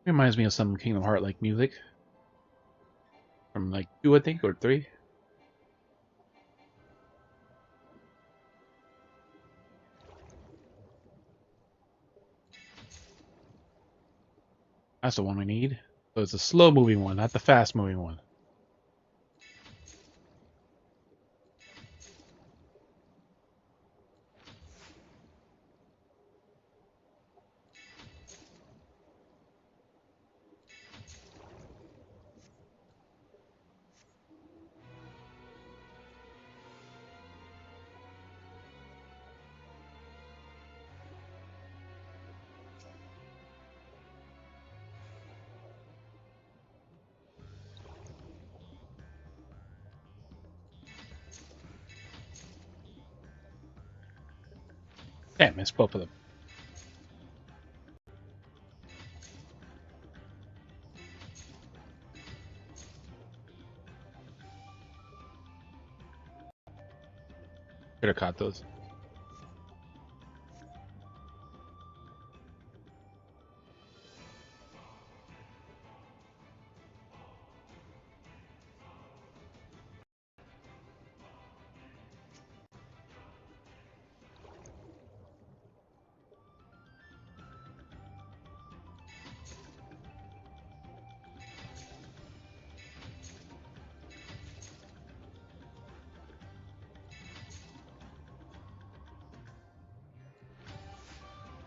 Speaker 1: Reminds me of some Kingdom Heart like music from like 2, I think, or 3. That's the one we need. So it's a slow moving one, not the fast moving one. Damn, missed both of them. Could have caught those.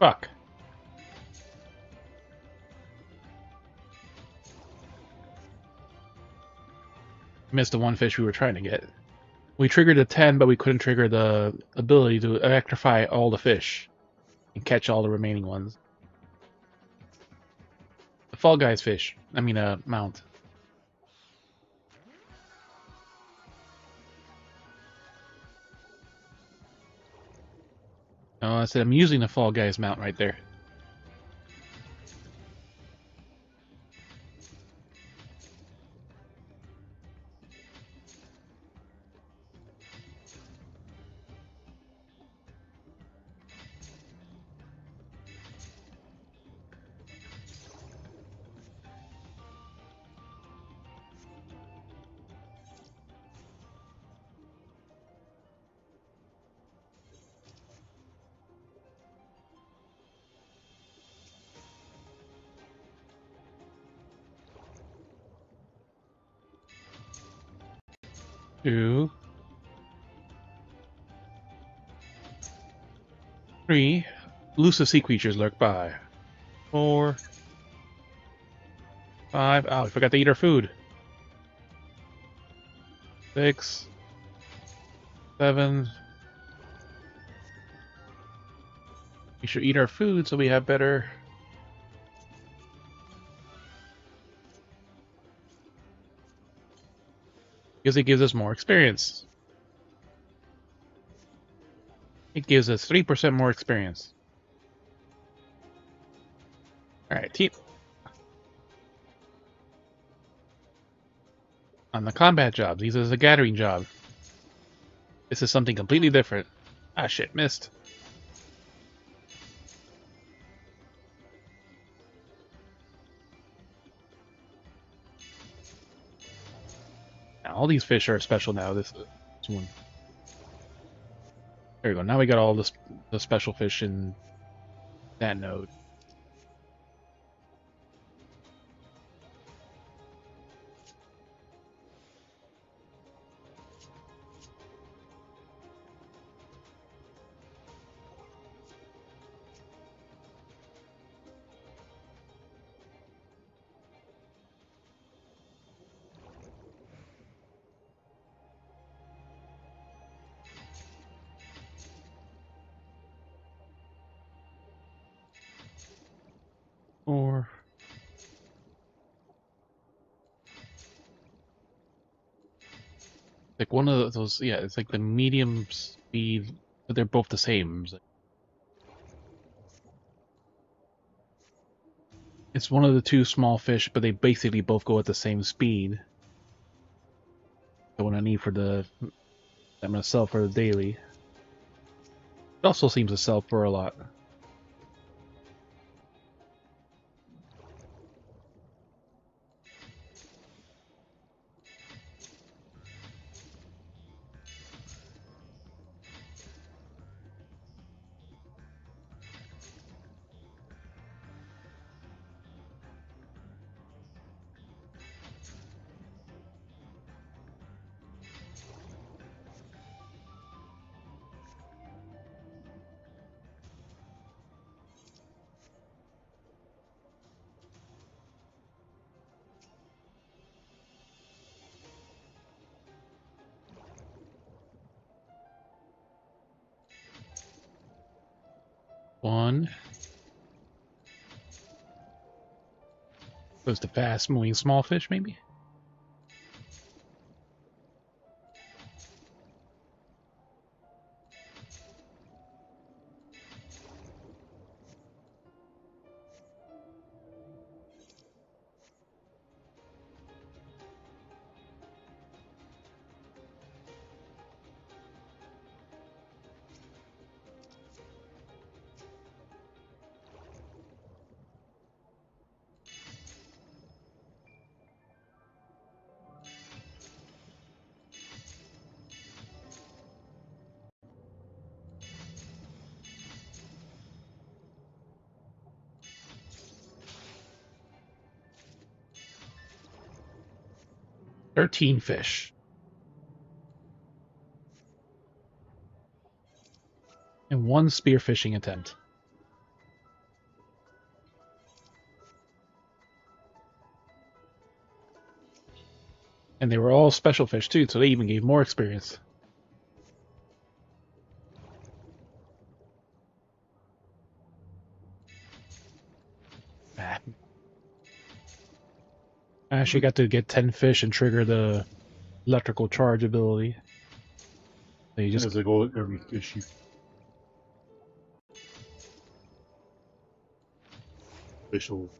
Speaker 1: Fuck. Missed the one fish we were trying to get. We triggered a 10, but we couldn't trigger the ability to electrify all the fish and catch all the remaining ones. The Fall Guys fish. I mean, mount. No, I said I'm using the Fall Guys mount right there. Two, three. Elusive sea creatures lurk by. 4, 5. Oh, we forgot to eat our food. 6, 7. We should eat our food so we have better. Because it gives us more experience. It gives us 3% more experience. Alright, team. On the combat job, these are the gathering job. This is something completely different. Ah shit, missed. Now, all these fish are special now. This one. There we go. Now we got all the special fish in that node. Or like one of those, yeah, it's like the medium speed, but they're both the same. It's one of the two small fish, but they basically both go at the same speed. The one I need for I'm gonna sell for the daily. It also seems to sell for a lot. One. Goes to fast moving small fish, maybe? $13 fish. And one spearfishing attempt. And they were all special fish too, so they even gave more experience. Ah. I actually got to get 10 fish and trigger the electrical charge ability. So you just
Speaker 2: As like all every fish you official.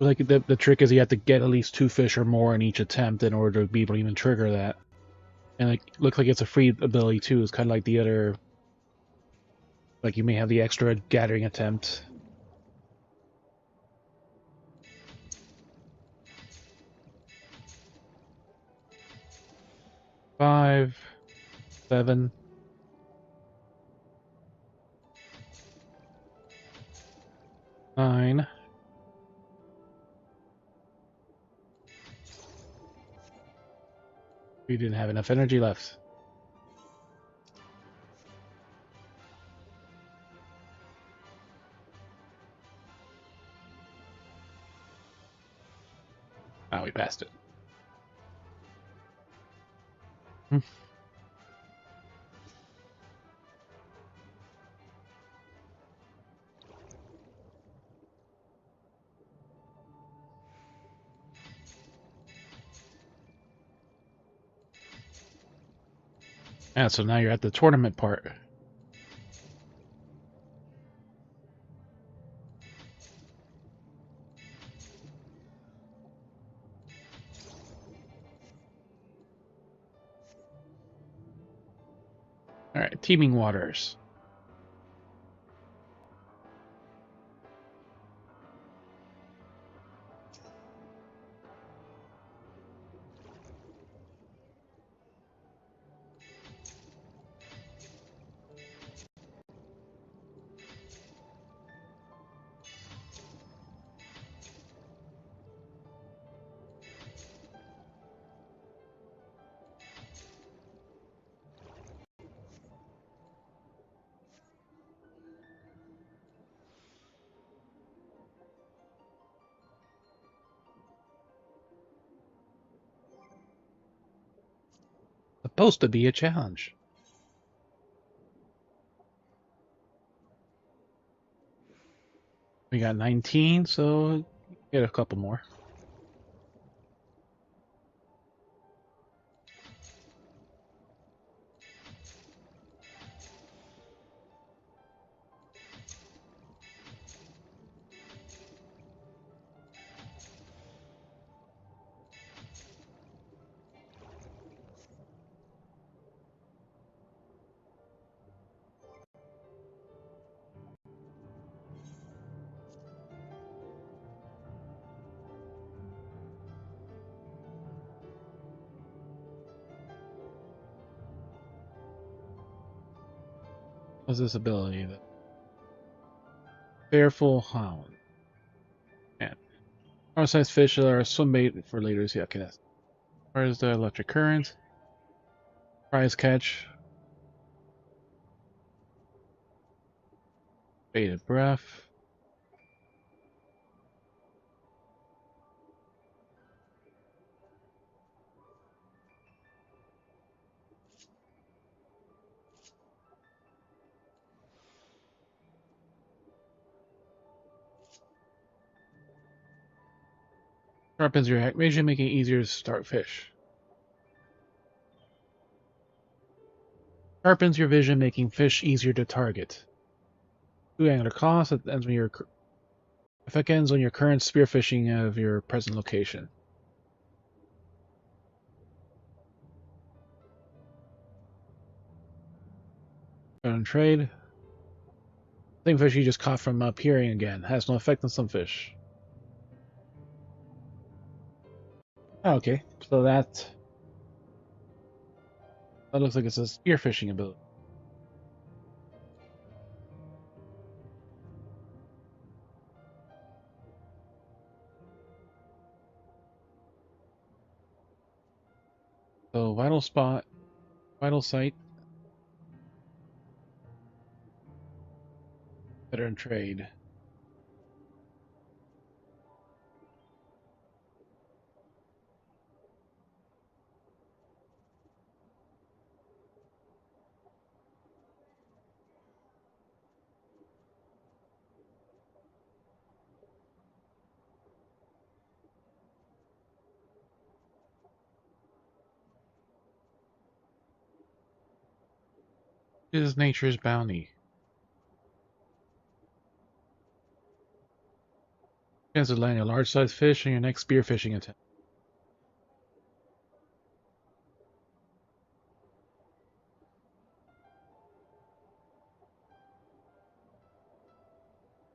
Speaker 1: like the trick is you have to get at least 2 fish or more in each attempt in order to be able to even trigger that. And it looks like it's a free ability too. It's kind of like the other, like you may have the extra gathering attempt. Five, 7, 9. We didn't have enough energy left. Ah, we passed it. Hmm. Yeah, so now you're at the tournament part. All right, teeming waters. Supposed to be a challenge. We got 19, so get a couple more. What's this ability? The Fearful Hound. Man. Our sized fish are a swim bait for leaders. Yeah, okay, that's. Where's the electric current? Prize catch. Bated breath. Sharpens your vision, making it easier to start fish. Sharpens your vision, making fish easier to target. 2 angular cost. It ends when your effect ends on your current spearfishing of your present location. On trade. Same fish you just caught from appearing again. Has no effect on some fish. Okay, so that looks like it's a spearfishing ability. So vital spot, vital sight, veteran trade. This is nature's bounty. Chance of landing a large-sized fish in your next spearfishing attempt.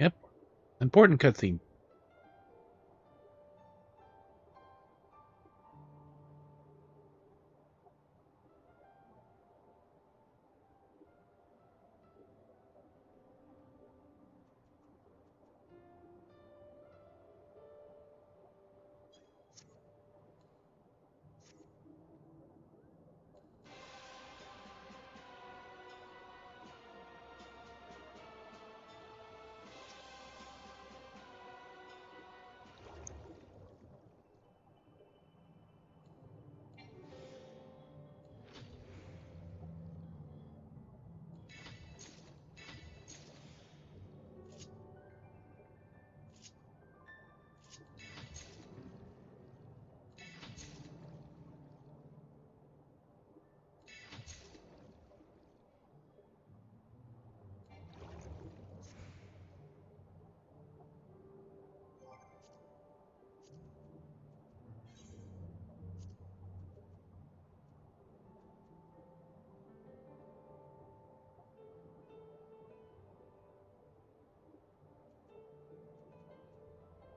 Speaker 1: Yep, important cutscene.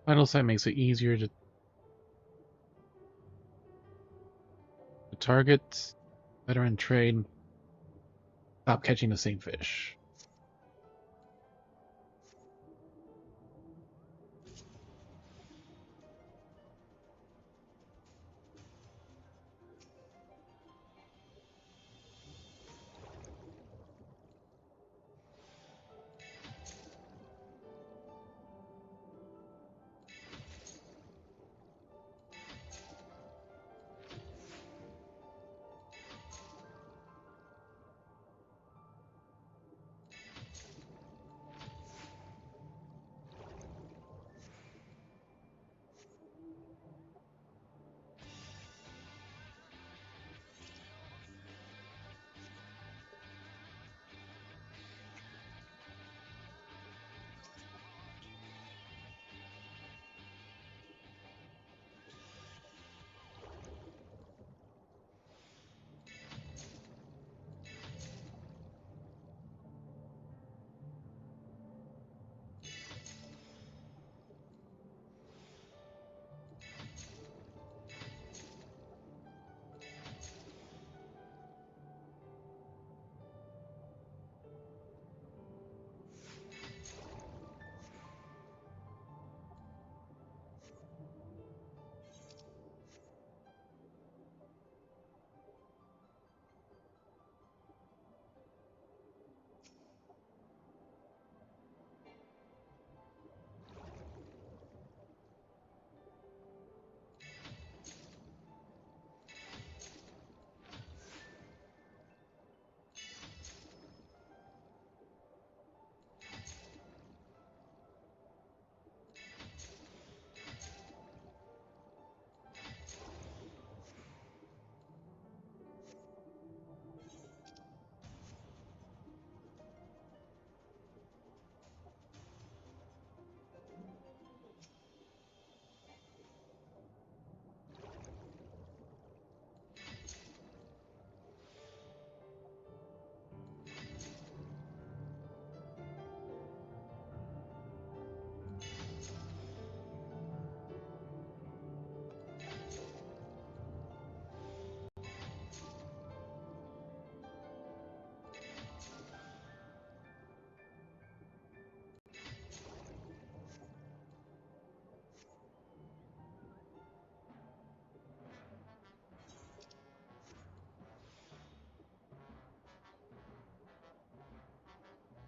Speaker 1: Vital sight makes it easier to target. Veteran trade. Stop catching the same fish.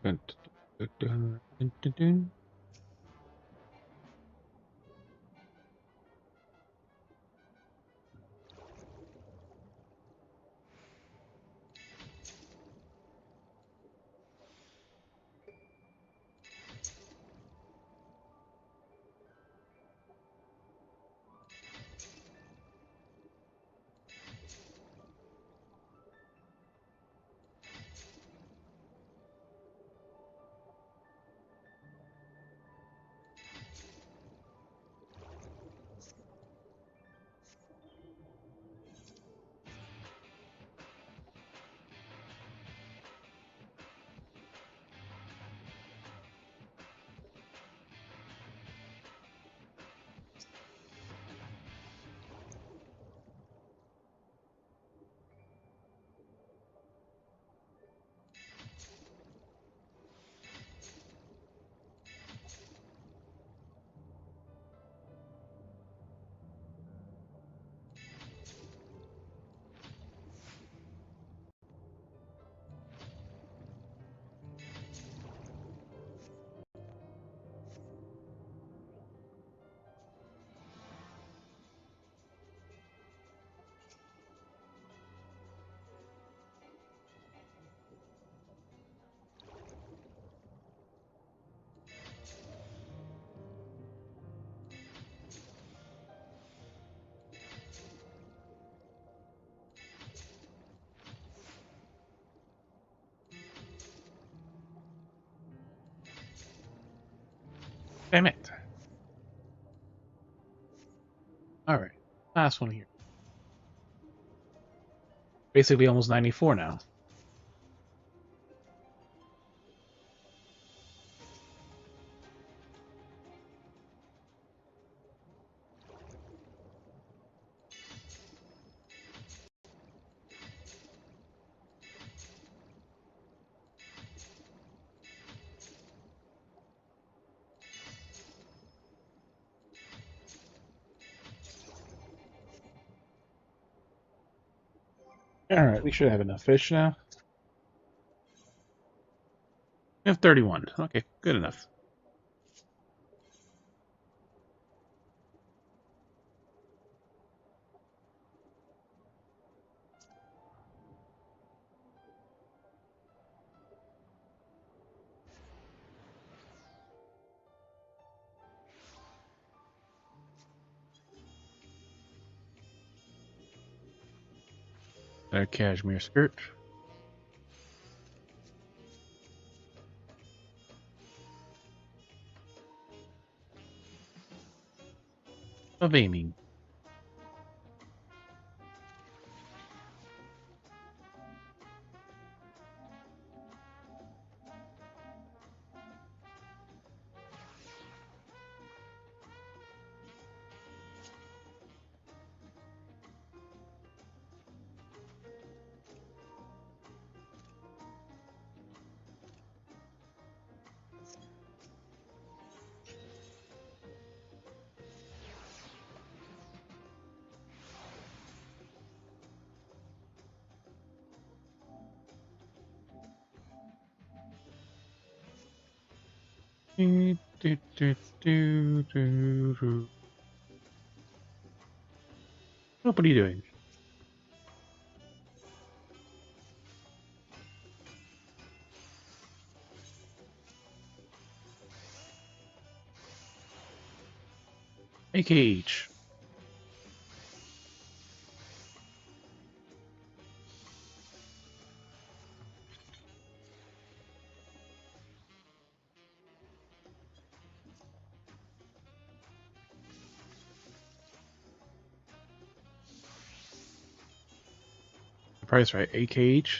Speaker 1: Dun, dun, dun, dun, dun, dun. Damn it. Alright. Last one here. Basically almost 94 now. Alright, we should have enough fish now. We have 31. Okay, good enough. Our cashmere skirt. Of aiming. Do, do, do, do, do, do. What are you doing? AKH. Price right. AKH.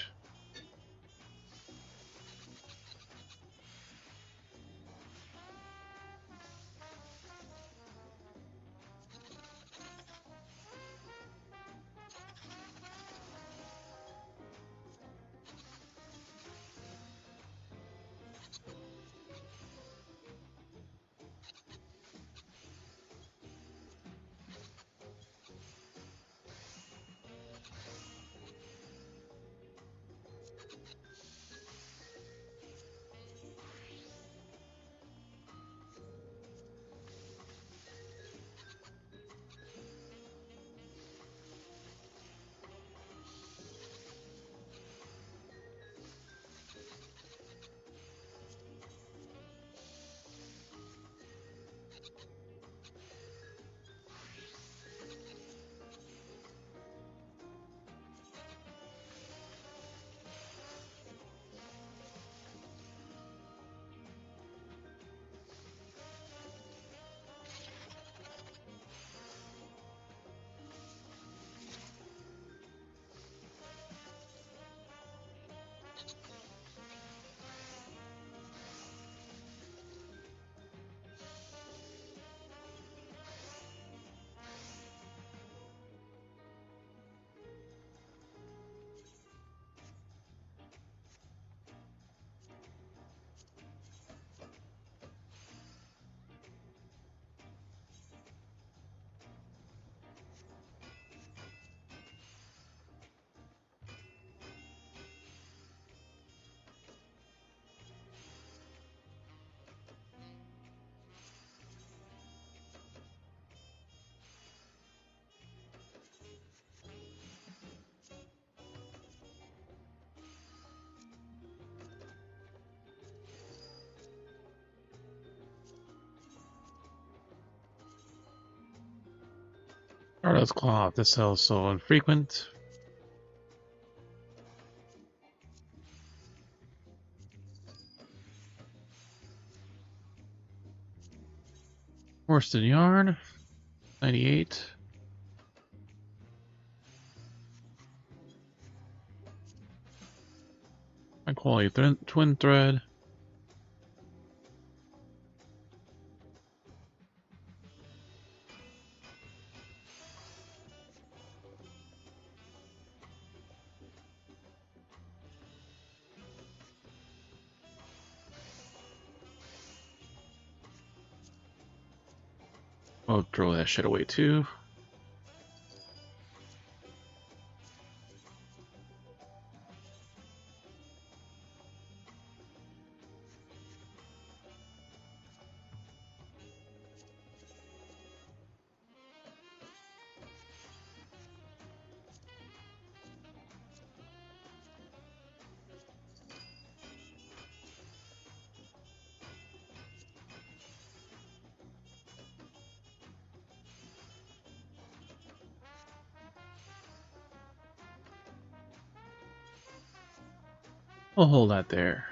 Speaker 1: Artist cloth. This sells so infrequent. Worsted yarn. 98. High quality twin thread. I'll throw that shit away too. I'll hold that there.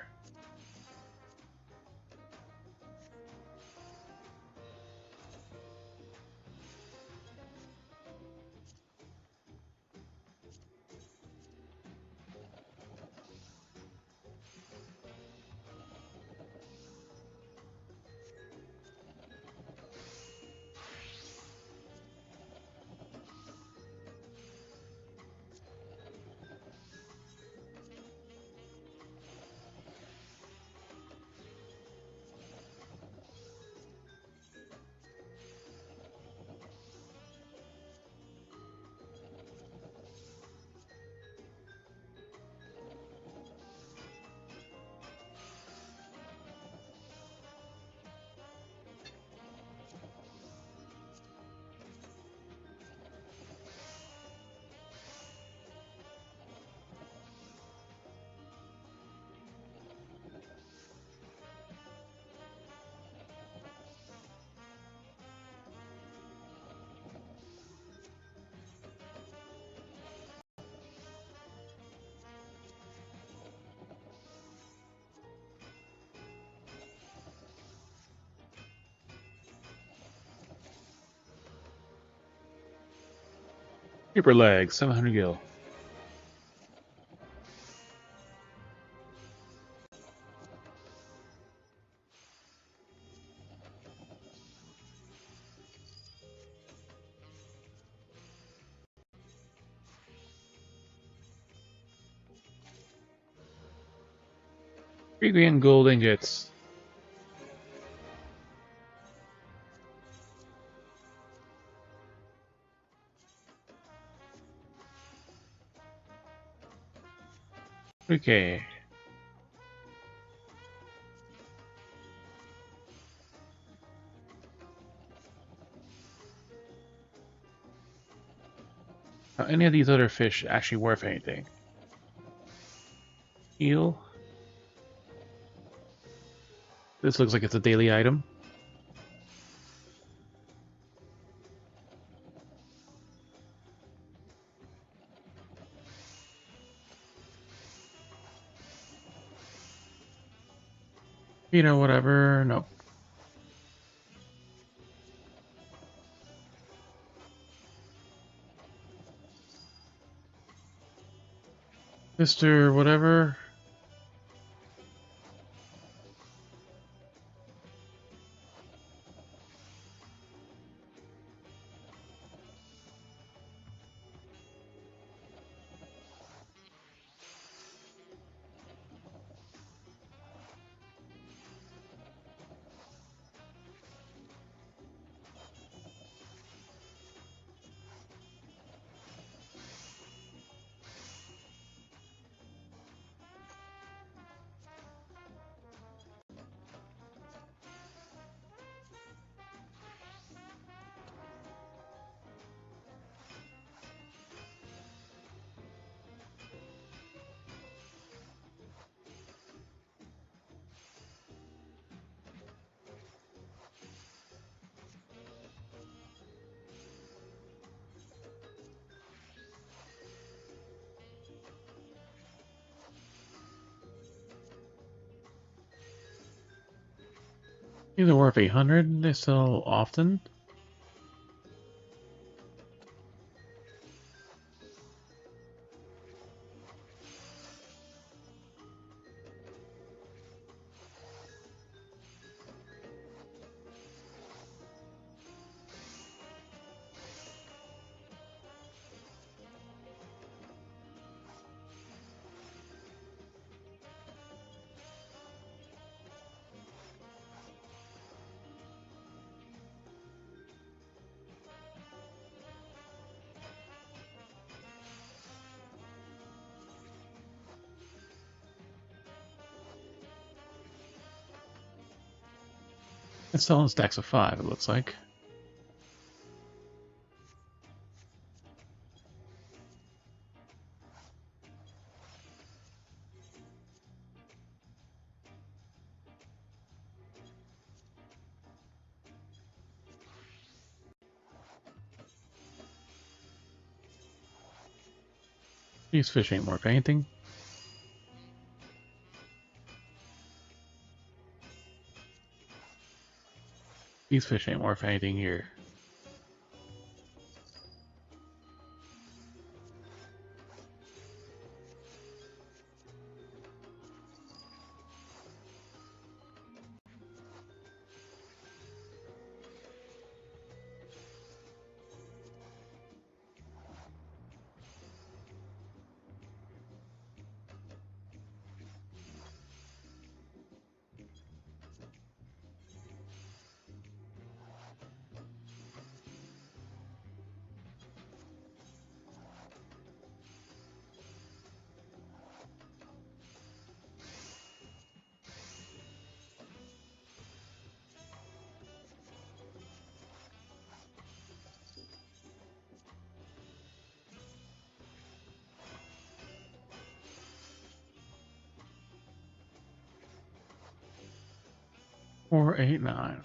Speaker 1: Paper leg, 700 gil. Three grand gold ingots. Okay. Are any of these other fish actually worth anything? Eel. This looks like it's a daily item. You know, whatever. No. Mr. Whatever. These are worth 800. They sell often. It's selling stacks of 5, it looks like. These fish ain't worth anything. These fish ain't worth anything here. Four, eight, nine.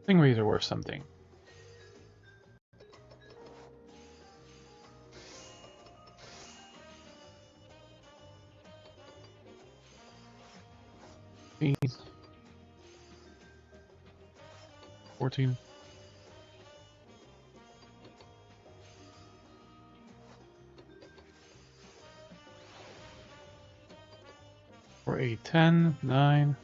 Speaker 1: Stingrays are worth something. These 14. Or 8, 10, 9.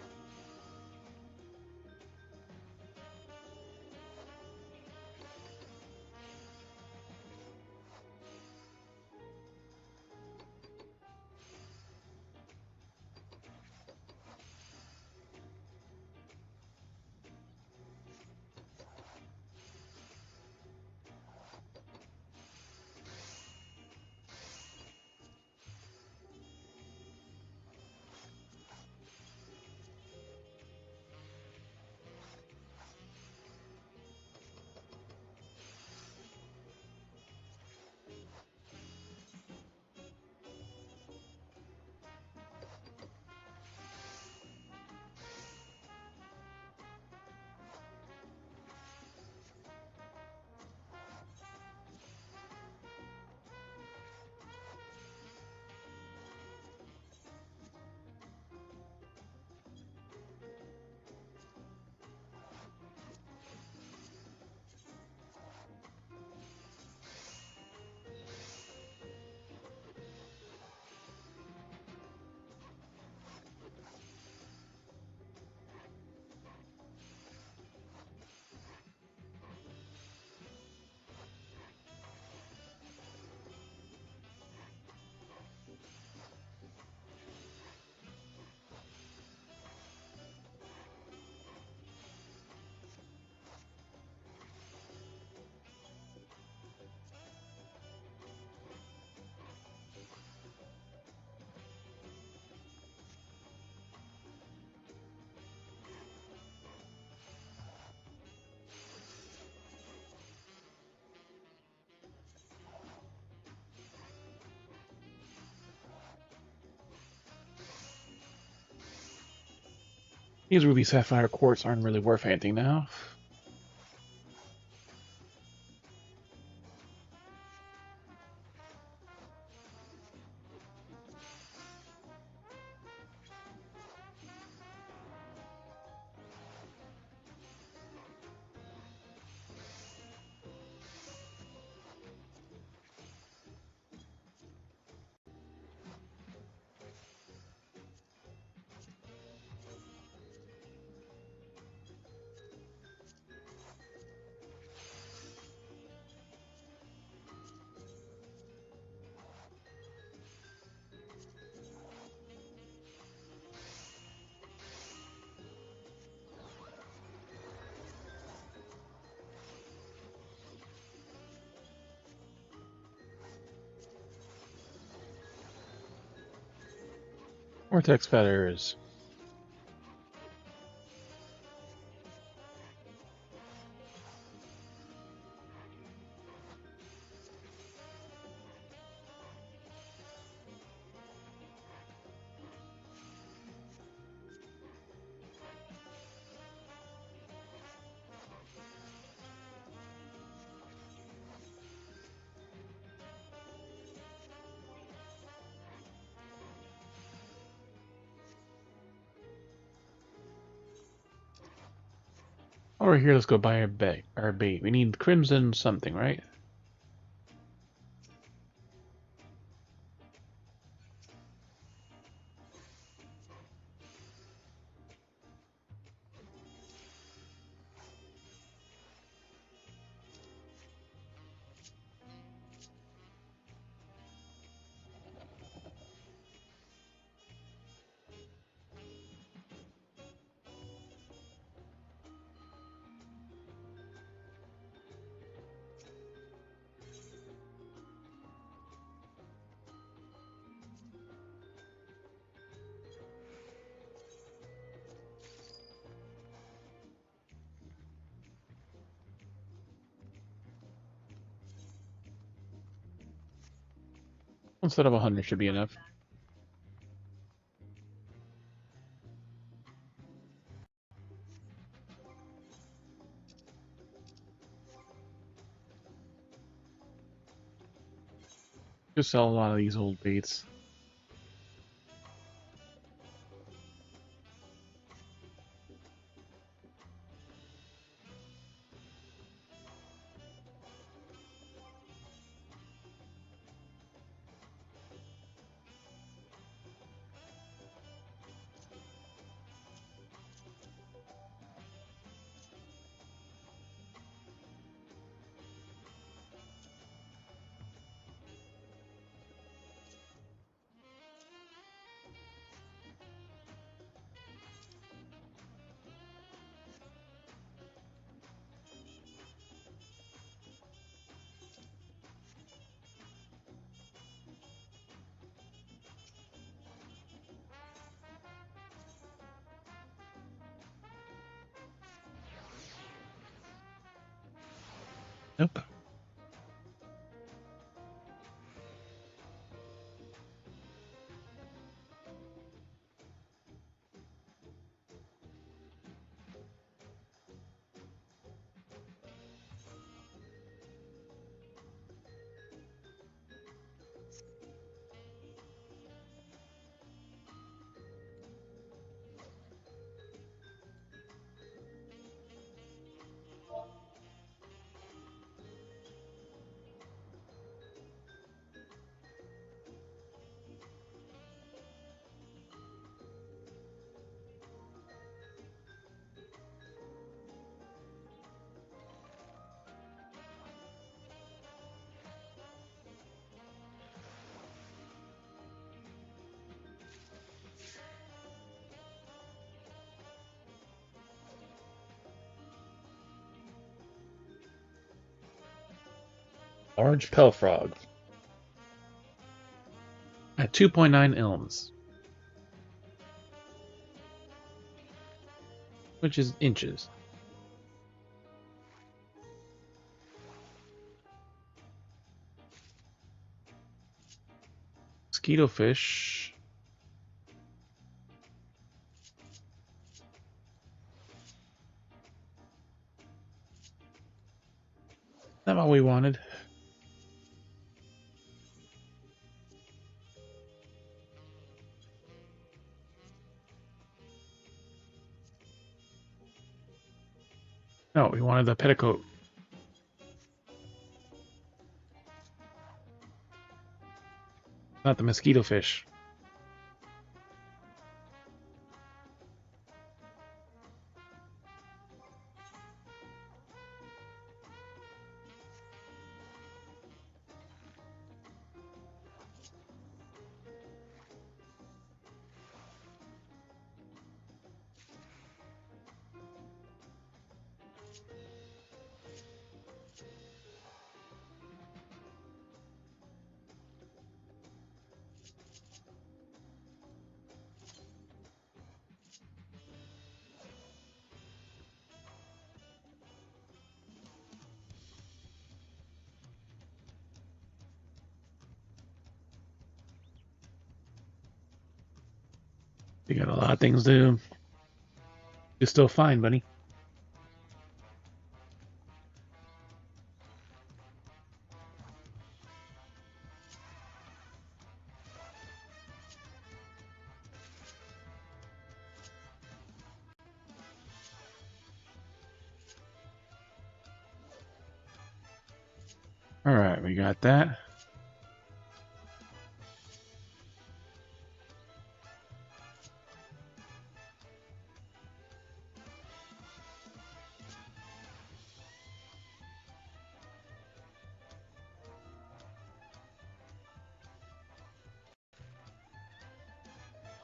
Speaker 1: These ruby sapphire quartz aren't really worth anything now. Vortex feathers. Over here, let's go buy our bait. Our bait. We need crimson something, right? Instead of 100 should be enough. Just sell a lot of these old baits. Nope. Large pell frog at 2.9 ilms, which is inches. Mosquito fish. wanted. No, we wanted the petticoat. Not the mosquito fish. You got a lot of things to do. You're still fine, buddy. Alright, we got that.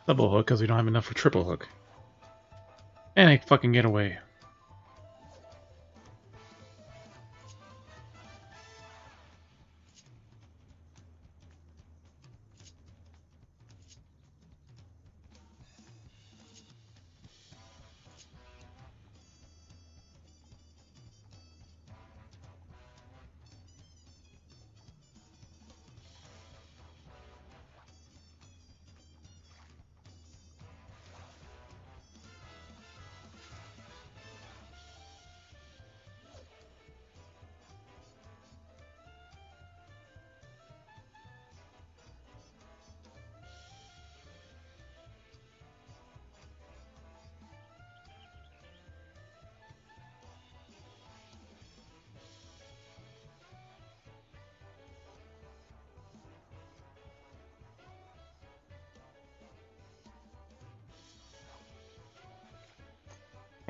Speaker 1: Double hook because we don't have enough for triple hook. And I fucking get away.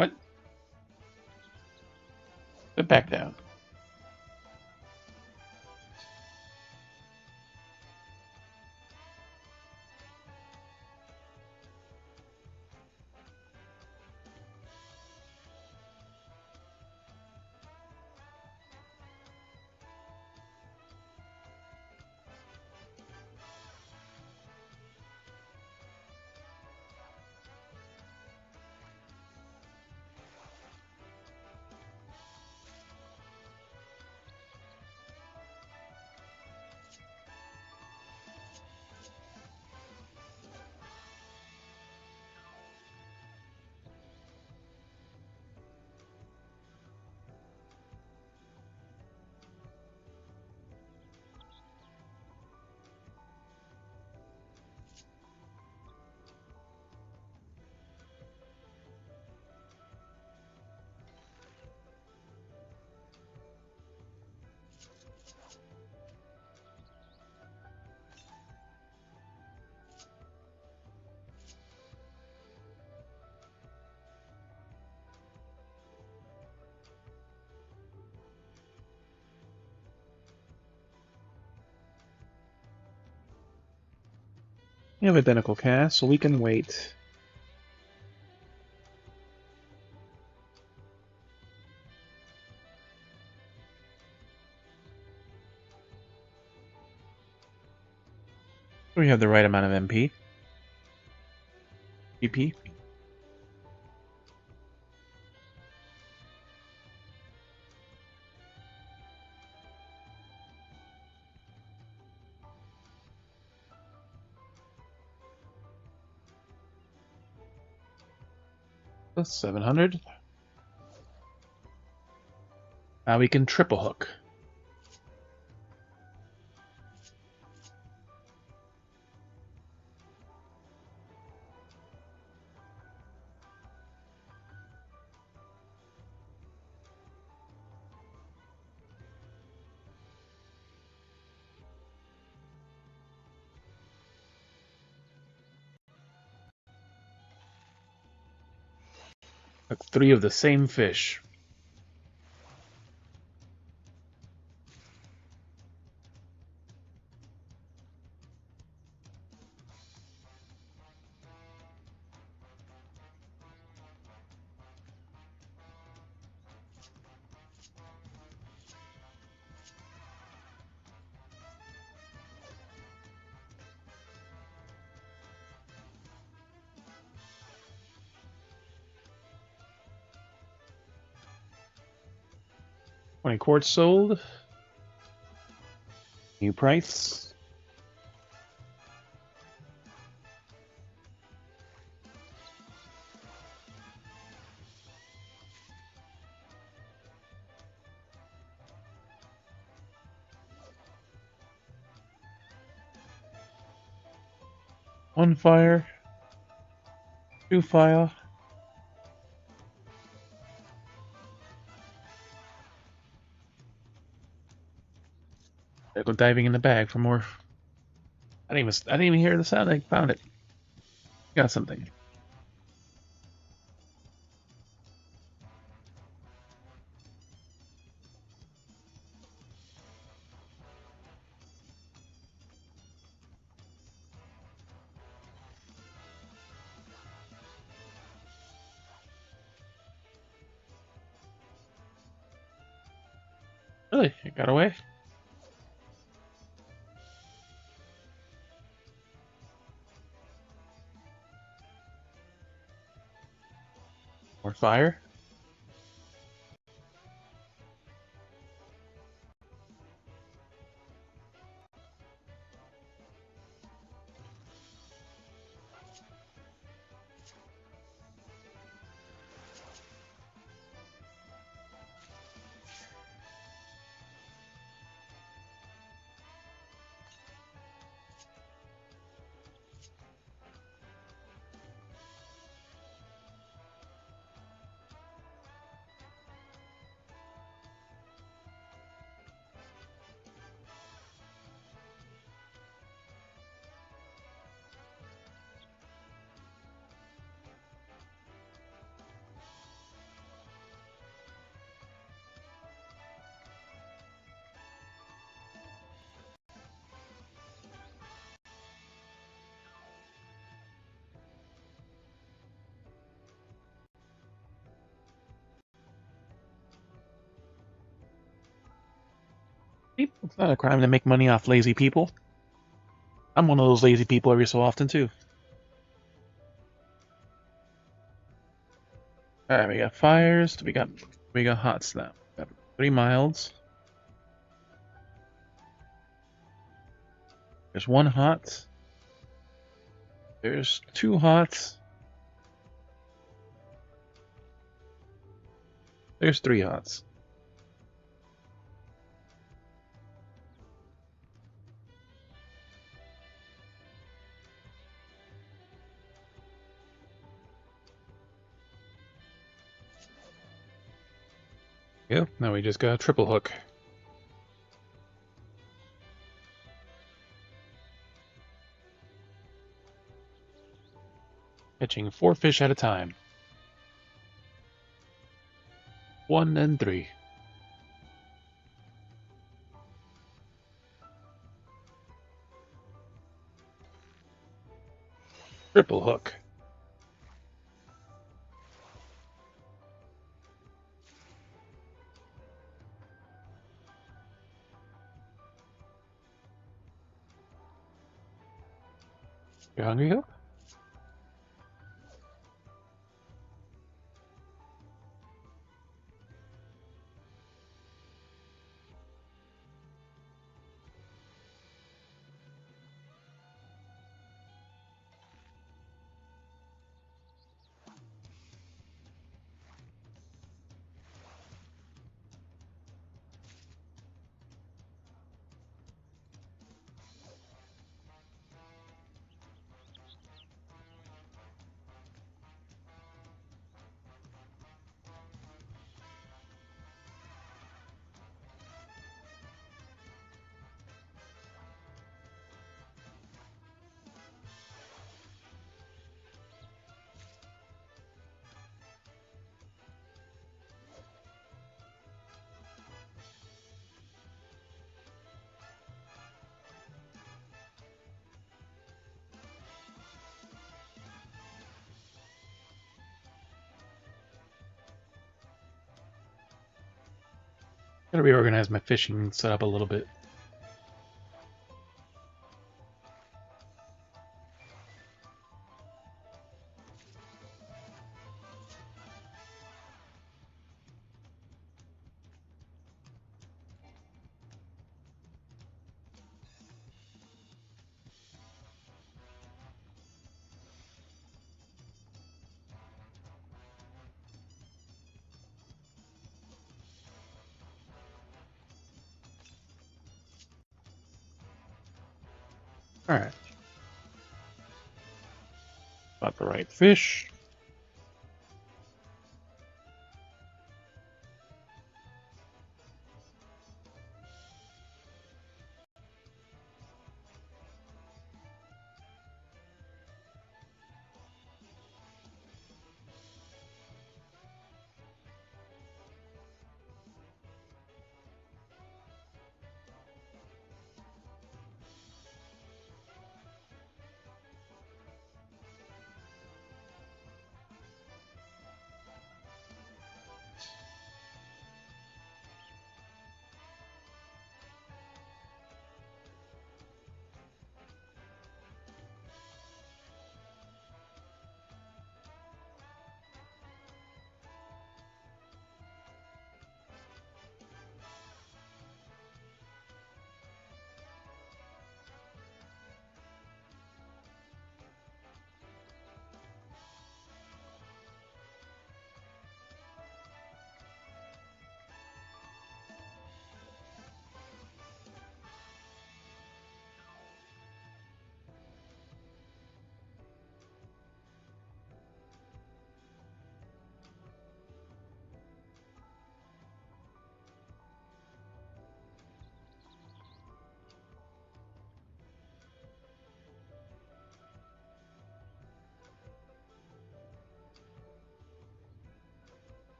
Speaker 1: What? Sit back down. You have identical cast, so we can wait. We have the right amount of MP. EP. Plus 700. Now we can triple hook. Like 3 of the same fish. $20 quartz sold. New price. One fire. 2 fire. Gotta go diving in the bag for more. I didn't even hear the sound. I found it. Got something. Really? It got away? More fire? It's not a crime to make money off lazy people. I'm one of those lazy people every so often, too. Alright, we got fires. We got hots now. Got 3 milds. There's 1 hot. There's 2 hots. There's 3 hots. Yep, now we just got a triple hook. Catching 4 fish at a time. 1 and 3. Triple hook. You hungry, Hope? Gotta reorganize my fishing setup a little bit. Alright. Got the right fish.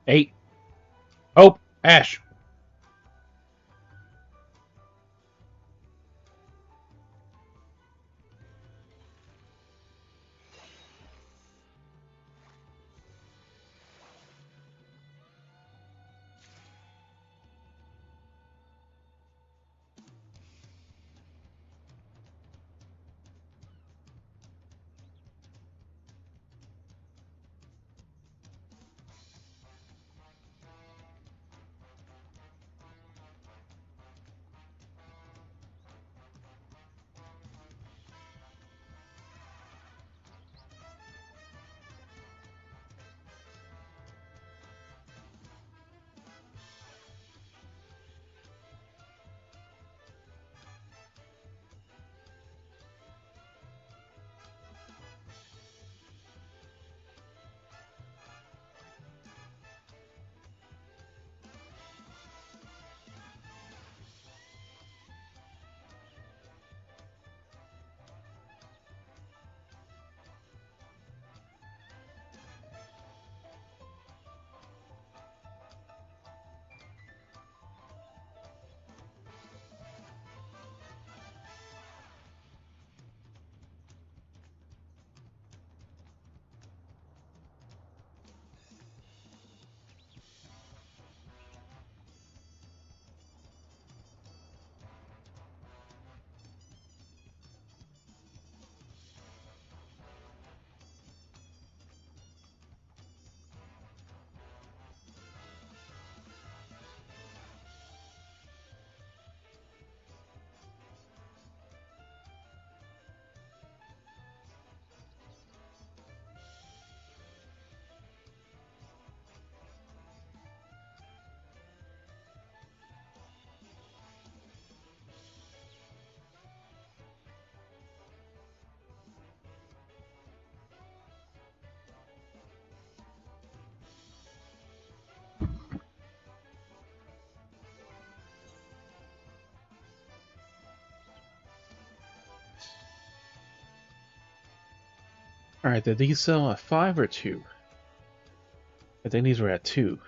Speaker 1: Eight. Hope. Ash. Alright, did these sell at 5 or 2? I think these were at 2.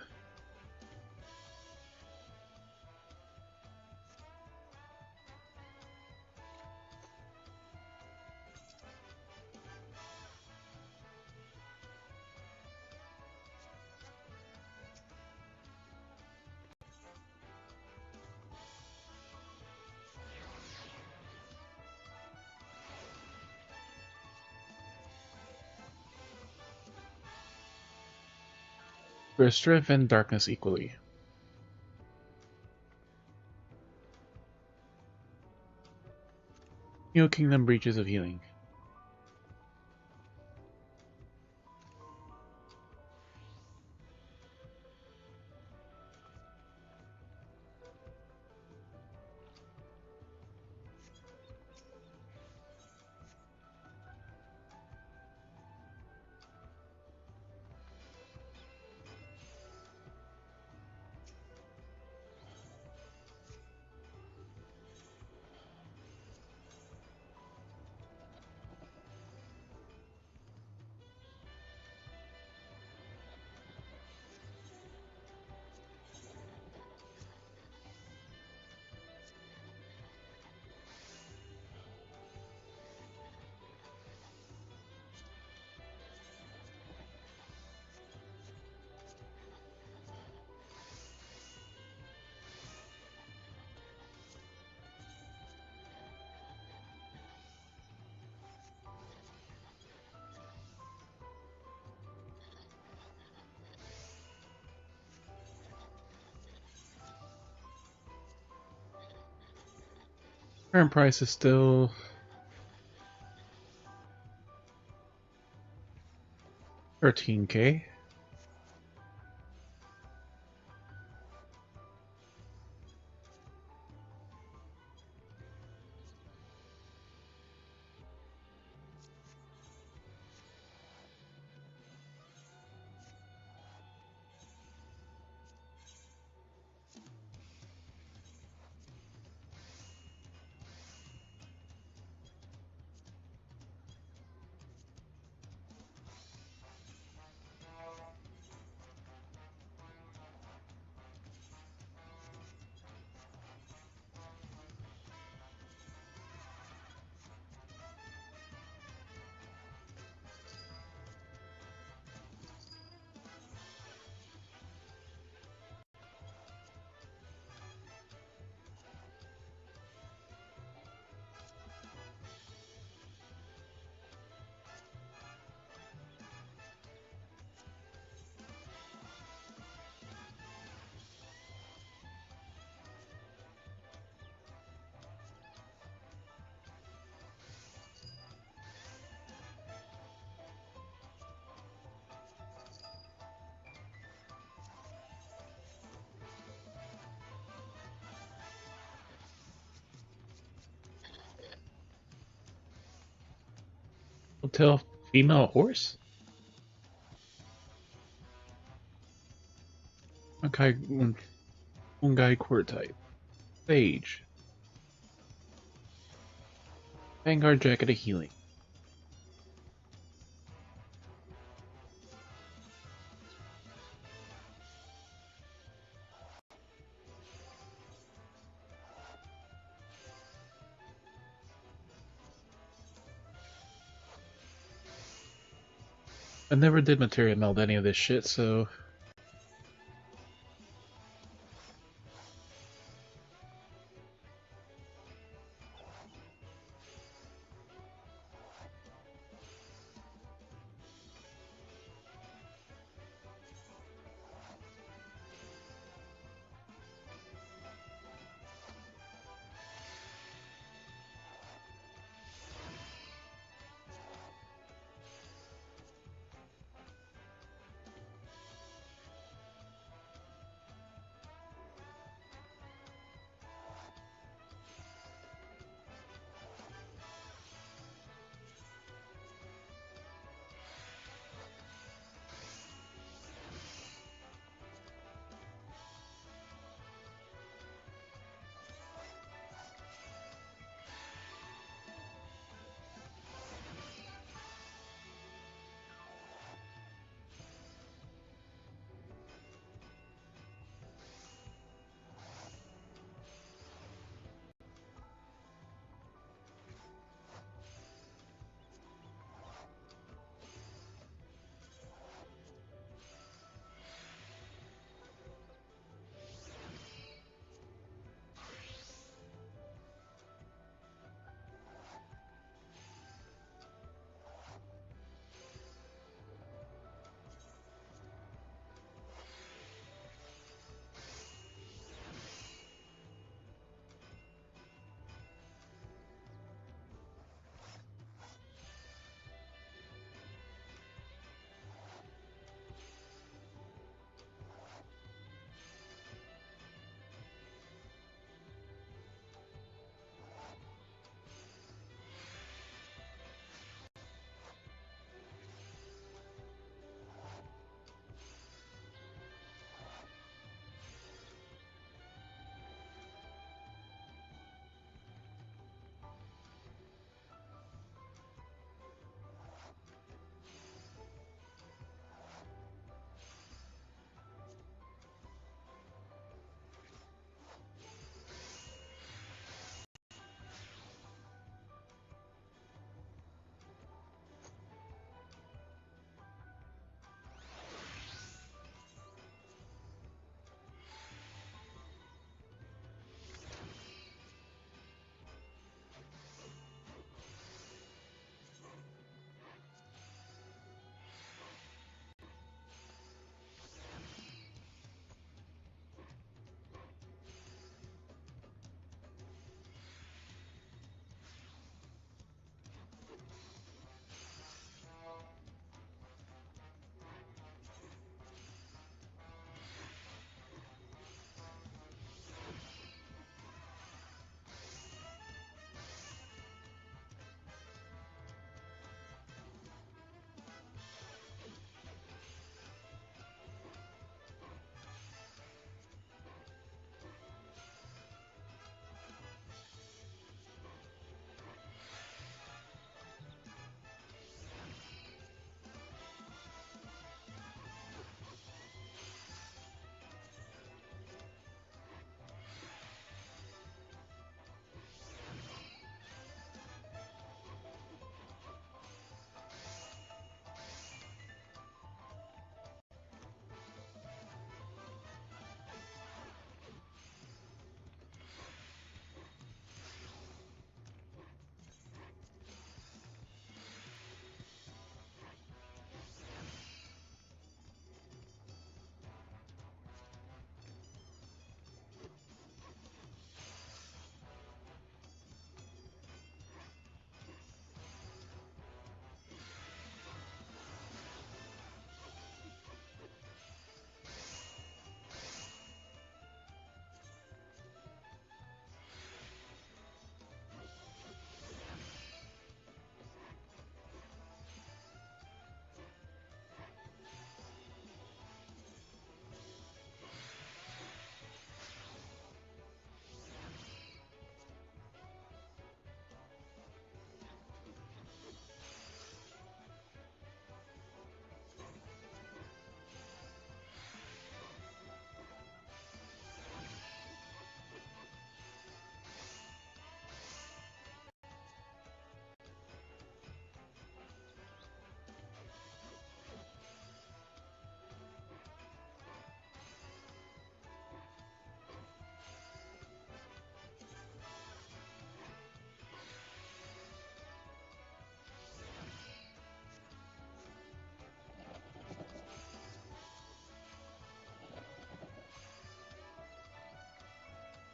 Speaker 1: For strength and darkness equally. Heal Kingdom breaches of healing. Current price is still 13K. Hotel female horse? Okay, one guy core type. Sage. Vanguard jacket of healing. I never did material meld any of this shit, so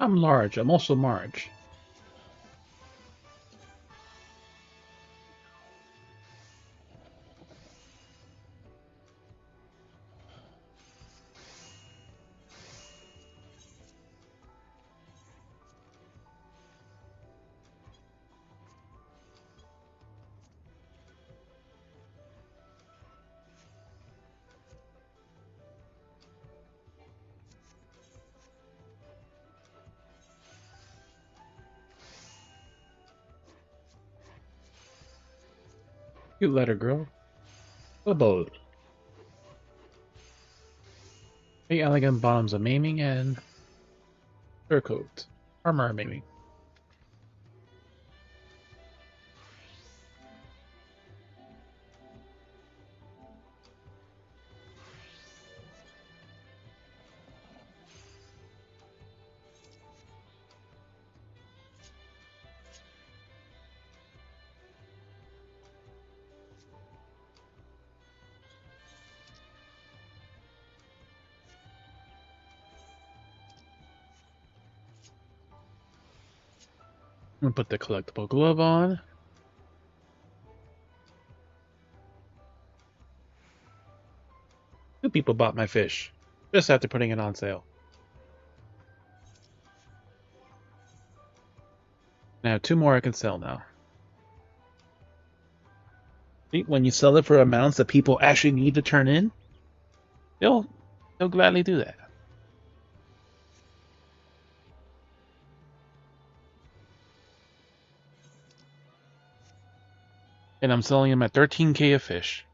Speaker 1: I'm large. I'm also Marge. You let her, girl. What about the elegant bottoms of maiming and fur coat. Armor maiming. I'm gonna put the collectible glove on. Two people bought my fish just after putting it on sale. I have two more I can sell now. See, when you sell it for amounts that people actually need to turn in, they'll gladly do that. And I'm selling them at 13k a fish,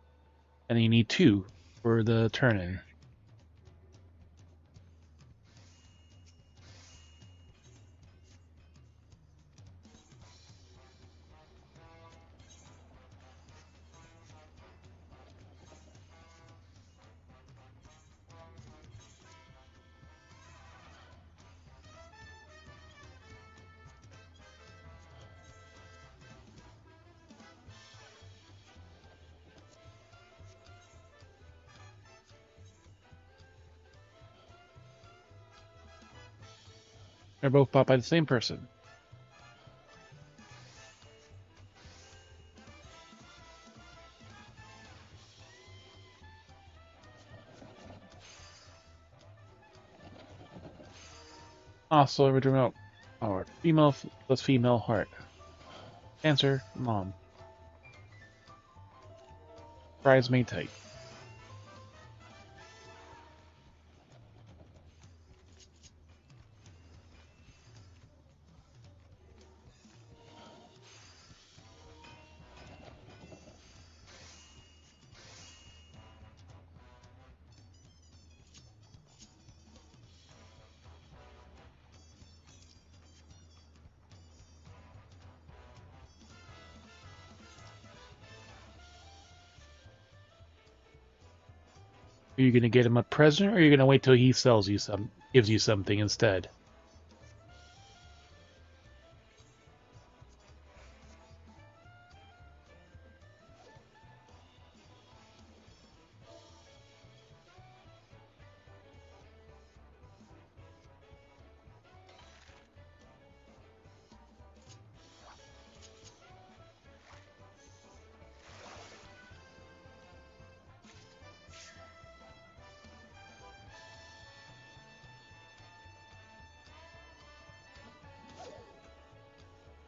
Speaker 1: and you need two for the turn in. They're both bought by the same person. Also, original heart. Female plus female heart. Answer, mom. Bridesmaid type. Are you gonna get him a present, or are you gonna wait till he sells you some, gives you something instead?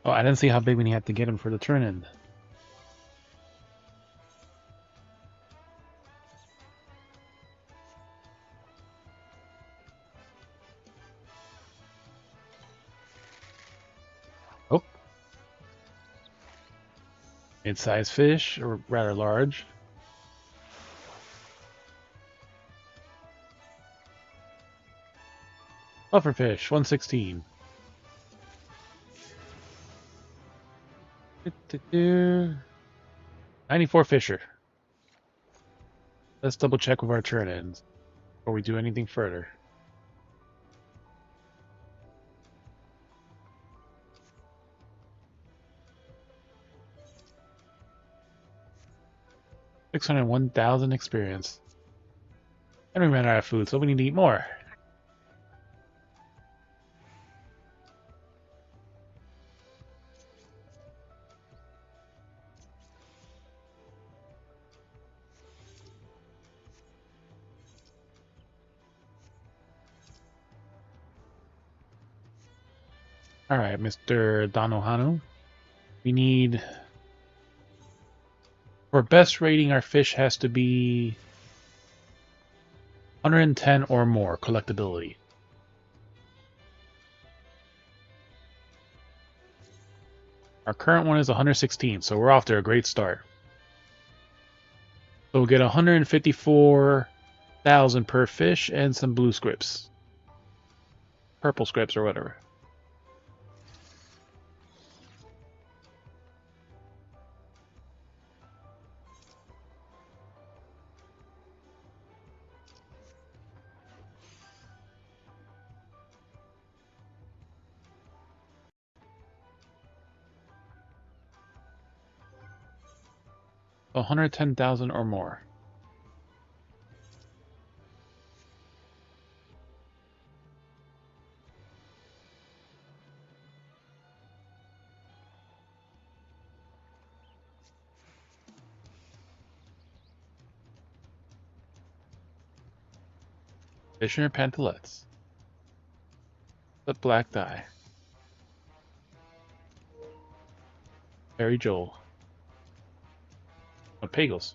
Speaker 1: Oh, I didn't see how big we had to get him for the turn-in. Oh, mid-sized fish, or rather large. Pufferfish, 116. 94 Fisher. Let's double check with our turn-ins before we do anything further. $601,000 experience. And we ran out of food, so we need to eat more. All right, Mr. Danohanu. We need, for best rating, our fish has to be 110 or more collectability. Our current one is 116, so we're off to a great start. So we'll get 154,000 per fish and some blue scripts. Purple scripts or whatever. So 110,000 or more. Fisher pantalettes. The black die. Harry Joel. Oh, Pagels.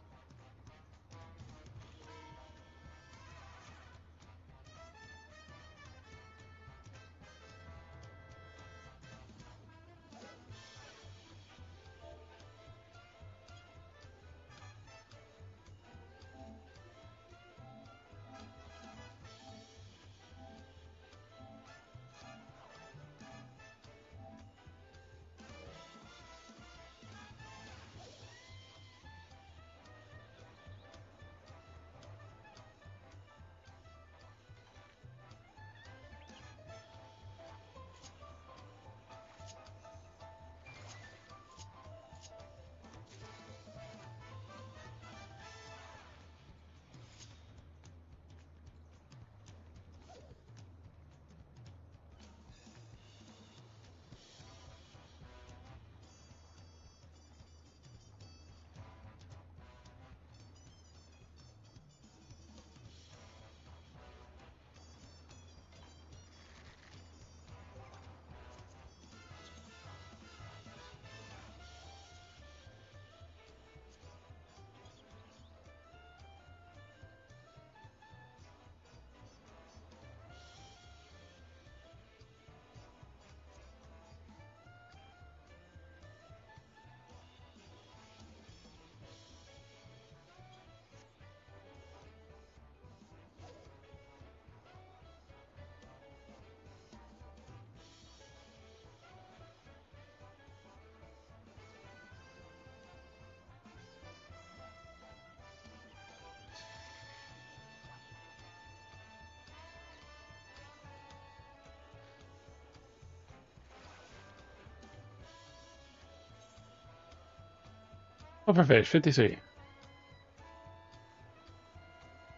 Speaker 1: Upper fish, 53.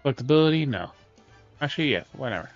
Speaker 1: Collectability, no. Actually, yeah, whatever.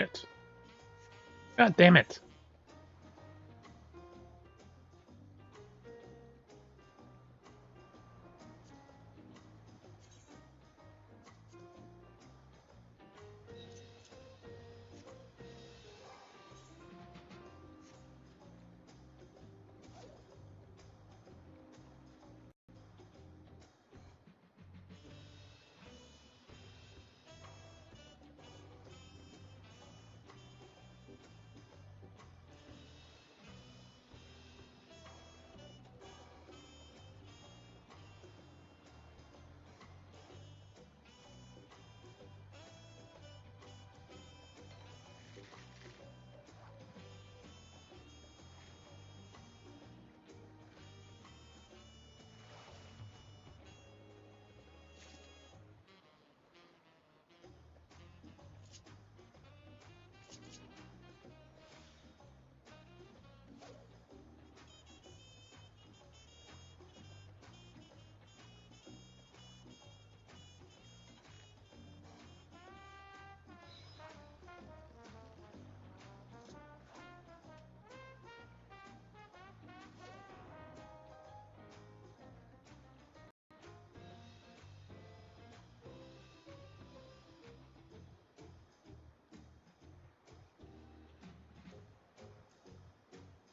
Speaker 1: Shit. God damn it.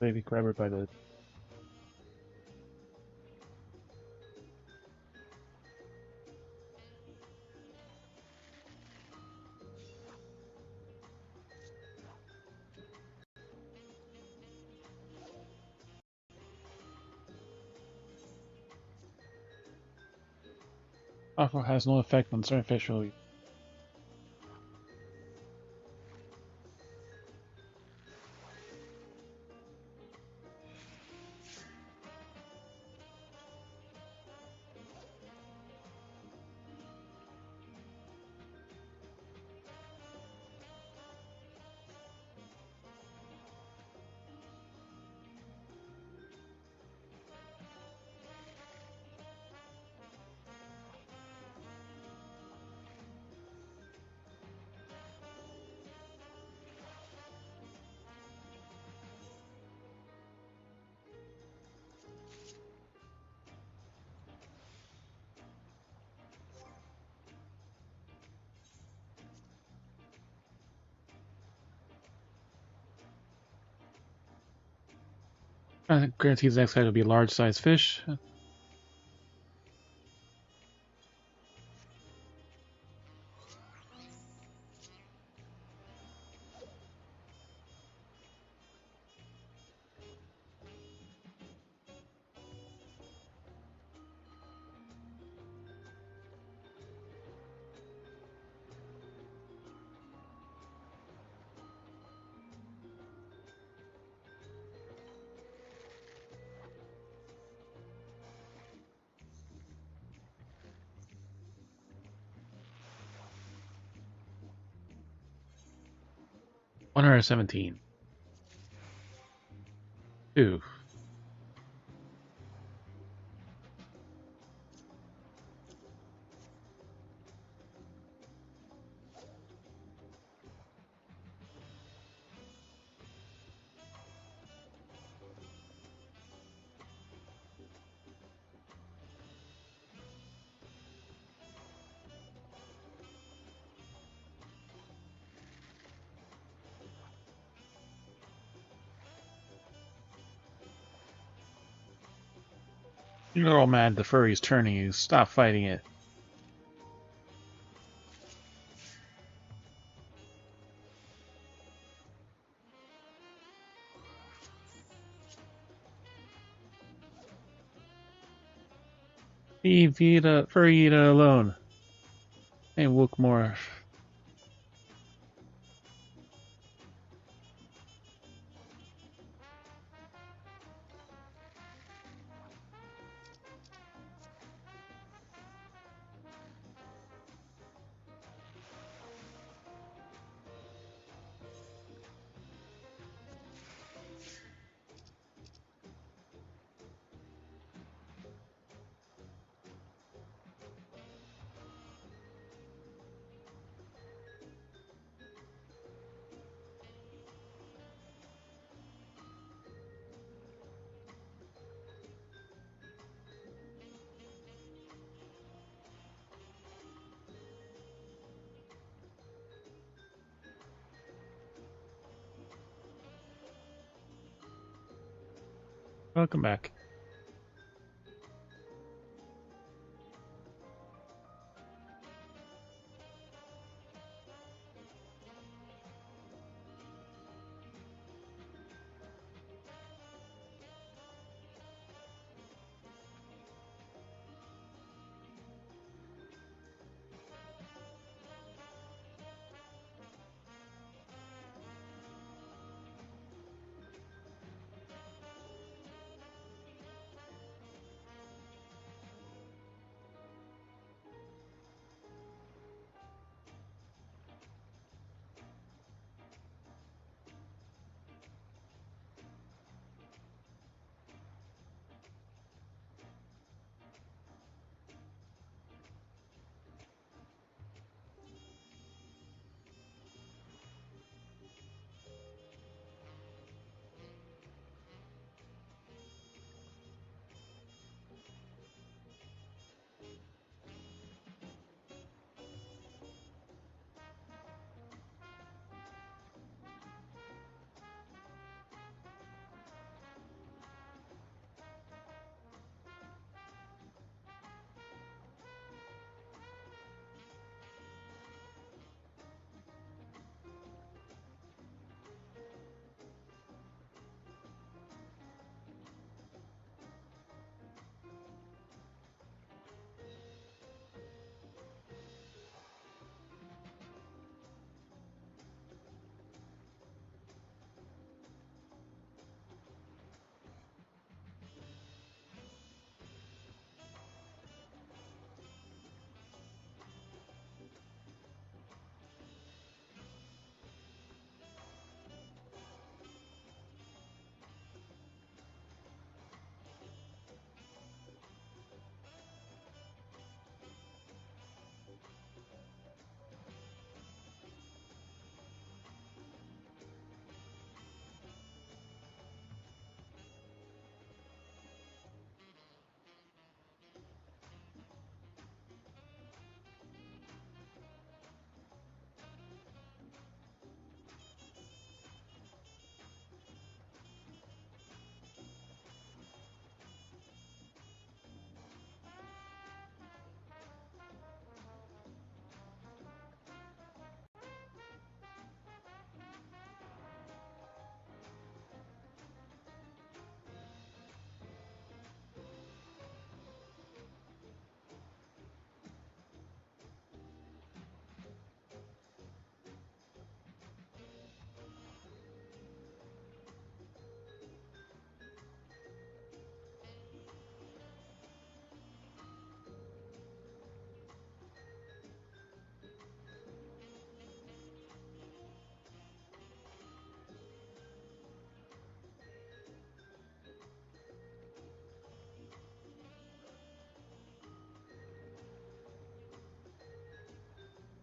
Speaker 1: Maybe grab her by the... Offer has no effect on surfacial. 'Guarantees the next guy will be a large-sized fish. 117. 2. You're all mad the furry's turning you. Stop fighting it. Leave Vita, furry Ida alone. Hey, Wookmore. Welcome back.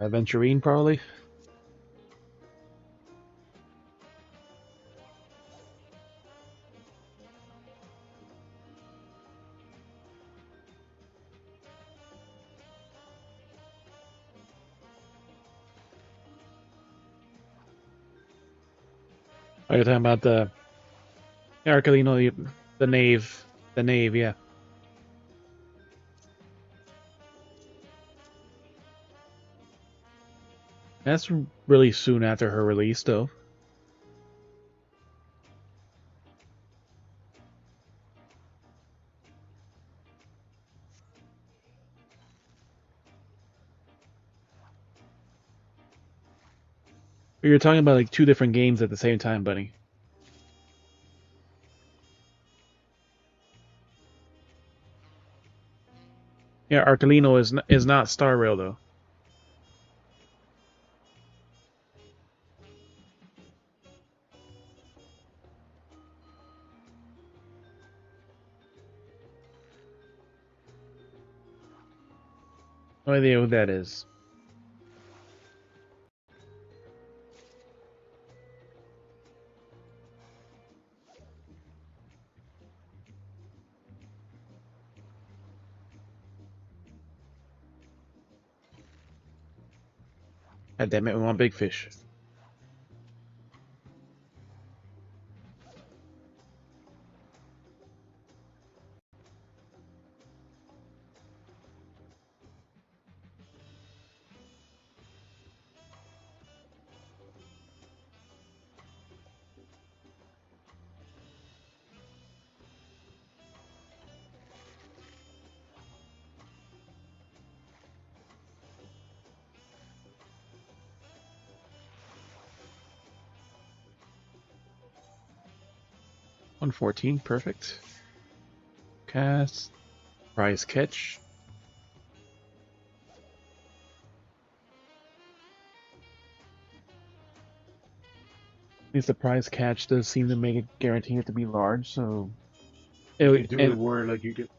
Speaker 1: Aventurine, probably. Oh, you're talking about the Arcolino, the knave. The knave, yeah. That's really soon after her release, though. You're talking about like two different games at the same time, buddy. Yeah, Arcolino is not Star Rail though. No idea who that is. God damn it, we want big fish. 114, perfect. Cast. Prize catch. At least the prize catch does seem to make it guarantee it to be large, so
Speaker 2: You can
Speaker 1: it,
Speaker 2: do it
Speaker 1: and
Speaker 2: where like you get.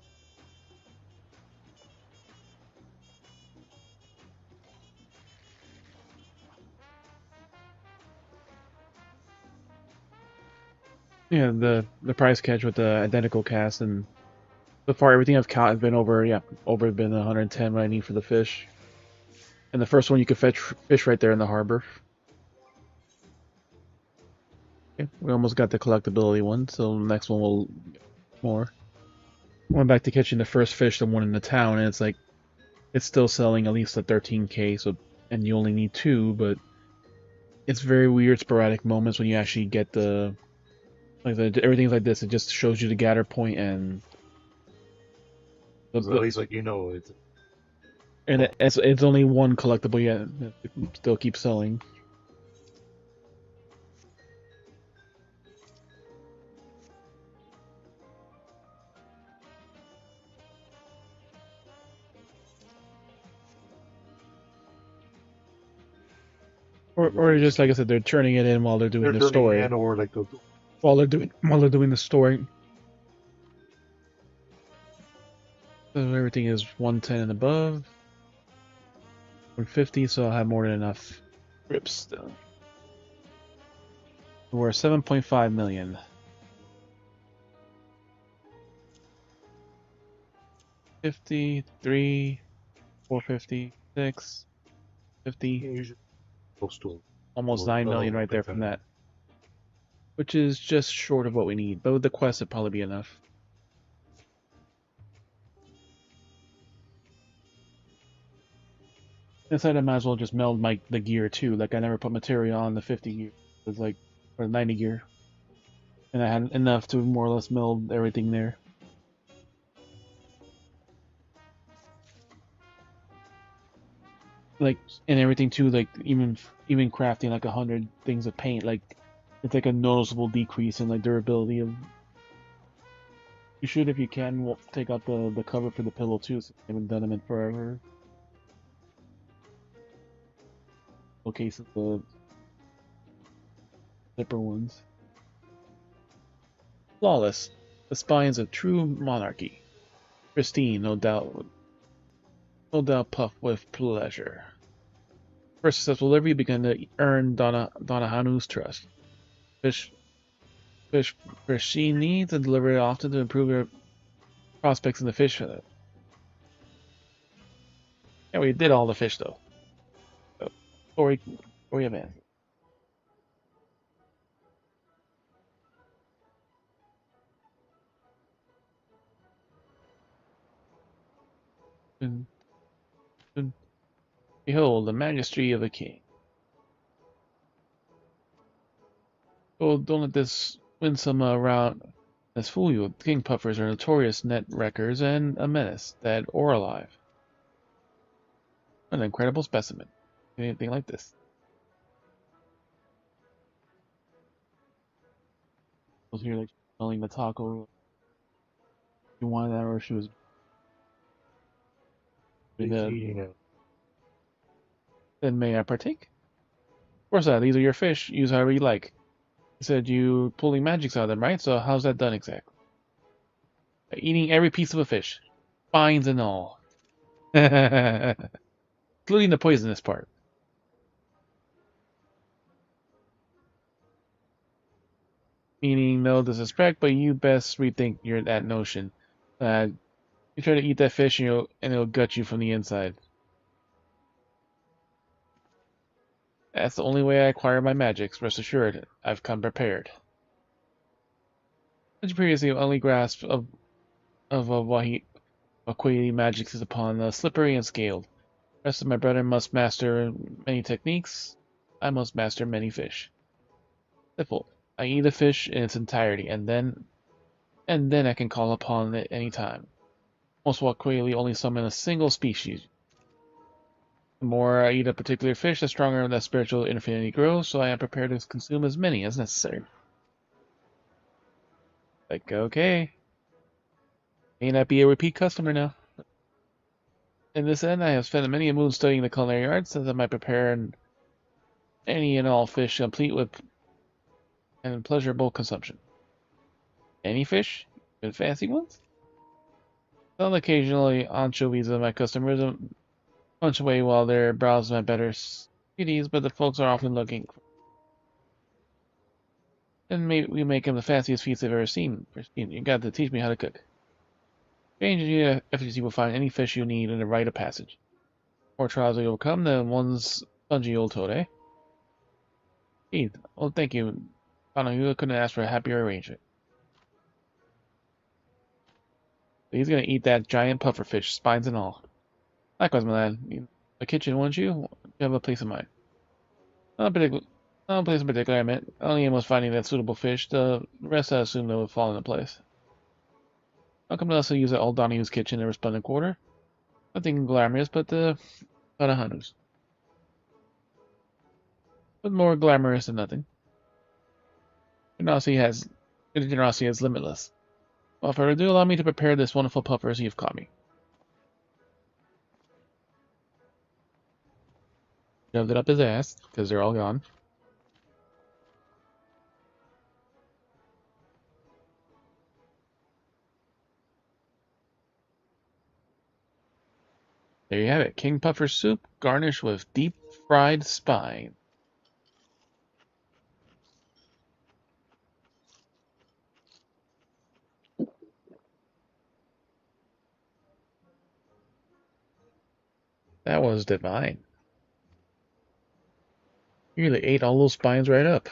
Speaker 1: yeah, the prize catch with the identical cast, and so far everything I've caught has been over been 110 what I need for the fish. And the first one you could fetch fish right there in the harbor. Okay, we almost got the collectability one, so the next one will get more. Went back to catching the first fish, the one in the town, and it's like it's still selling at least at 13K. So, and you only need two, but it's very weird, sporadic moments when you actually get everything's like this. It just shows you the gather point and the,
Speaker 2: At
Speaker 1: the
Speaker 2: least like you know it's.
Speaker 1: and
Speaker 2: Oh,
Speaker 1: it's only one collectible yet. It still keeps selling. Or just like I said, they're turning it in while they're doing
Speaker 2: they're
Speaker 1: the
Speaker 2: turning
Speaker 1: story.
Speaker 2: in or like they'll
Speaker 1: While they're doing the story. So everything is 110 and above. 150, so I'll have more than enough grips still. We're 7.5 million. 53, 450, 50,
Speaker 2: usually close to
Speaker 1: almost 9 million right there
Speaker 2: like
Speaker 1: from
Speaker 2: that.
Speaker 1: that. Which is just short of what we need, but with the quest it'd probably be enough. Inside I might as well just meld the gear too, like I never put material on the 50 gear. It was like, or 90 gear. And I had enough to more or less meld everything there. Like, and everything too, like even crafting like 100 things of paint, like it's like a noticeable decrease in like durability of. You should, if you can, take out the cover for the pillow too. So I haven't done them in forever. In case of the zipper ones. Flawless. The spines of true monarchy. Pristine, no doubt. No doubt puffed with pleasure. First successful delivery began to earn Donahanu's trust. Fish, fish she needs and deliver it often to improve her prospects in the fish. Yeah, we did all the fish though. So, story advances. Dun, dun. Behold, the majesty of a king. Oh, don't let this winsome round as fool you. King puffers are notorious net wreckers and a menace, dead or alive. An incredible specimen. Anything like this. Was here like smelling the taco. She wanted that, or she was doing
Speaker 2: It's
Speaker 1: the.
Speaker 2: eating it.
Speaker 1: Then may I partake? Of course, these are your fish. Use however you like. You said you pulling magics out of them, right? So how's that done exactly? Eating every piece of a fish, spines and all, including the poisonous part. Meaning no disrespect, but you best rethink that notion. You try to eat that fish and it'll gut you from the inside. That's the only way I acquire my magics. Rest assured, I've come prepared. As you previously only grasp of Wahi magics is upon slippery and scaled. Rest of my brethren must master many techniques. I must master many fish. Simple. I eat a fish in its entirety, and then I can call upon it any time. Most Wakwali only summon a single species. The more I eat a particular fish, the stronger that spiritual infinity grows, so I am prepared to consume as many as necessary. Like, okay, may not be a repeat customer now. In this end, I have spent many a moon studying the culinary arts, since I might prepare any and all fish complete with and pleasurable consumption. Any fish? Even fancy ones? Some occasionally anchovies of my customers punch away while they're browsing my better CDs, but the folks are often looking. And we make them the fanciest feast they've ever seen. You got to teach me how to cook. Strange if you will find any fish you need in a rite of passage. More trials will come than one's spongy old toad, eh? Keith, well, thank you. You couldn't ask for a happier arrangement. He's gonna eat that giant pufferfish, spines and all. Likewise, my lad. A kitchen, won't you? You have a place in mind. Not particular. Not a place in particular, I meant. Only aim was finding that suitable fish. The rest I assumed they would fall into place. I'll come to also use old Donahue's kitchen in resplendent quarter. Nothing glamorous, but lot of hunters. But more glamorous than nothing. Generosity has generosity is limitless. Well, further ado, allow me to prepare this wonderful puffer as you've caught me. Shoved it up his ass, because they're all gone. There you have it. King Puffer soup, garnished with deep fried spine. That was divine. You really ate all those spines right up.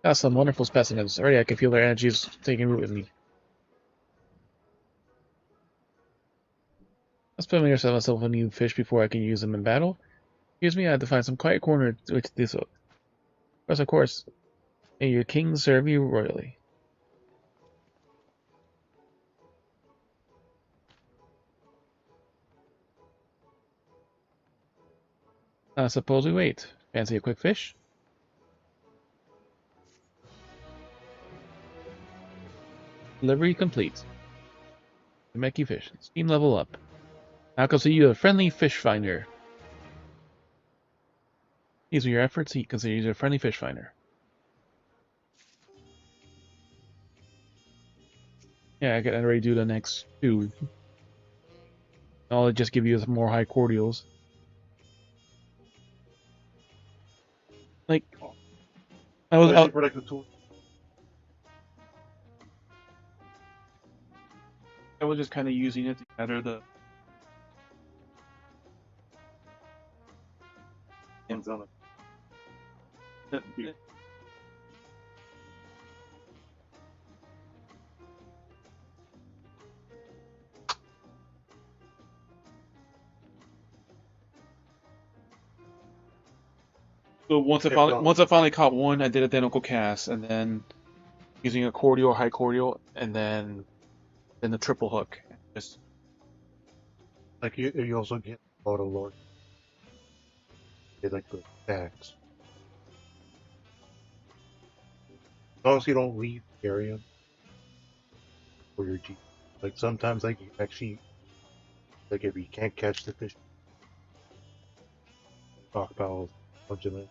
Speaker 1: Got some wonderful specimens. Already I can feel their energies taking root with me. Let's put myself a new fish before I can use them in battle. Excuse me, I have to find some quiet corner to which this up. Of course, may your king serve you royally. I suppose we wait. Fancy a quick fish? Delivery complete. Meki fish. Steam level up. Now consider you a friendly fish finder. These are your efforts. He considers you a friendly fish finder. Yeah, I can already do the next two. I'll just give you some more high cordials. Like, I was out. I was just kind of using it to gather the. So once I finally caught one, I did identical cast, and then using a cordial, high cordial, and then the triple hook. Just
Speaker 2: Like you also get auto lord. They like the stacks. As long as you don't leave the area for your G. Like sometimes like you actually like if you can't catch the fish, stockpiles, bunch of it,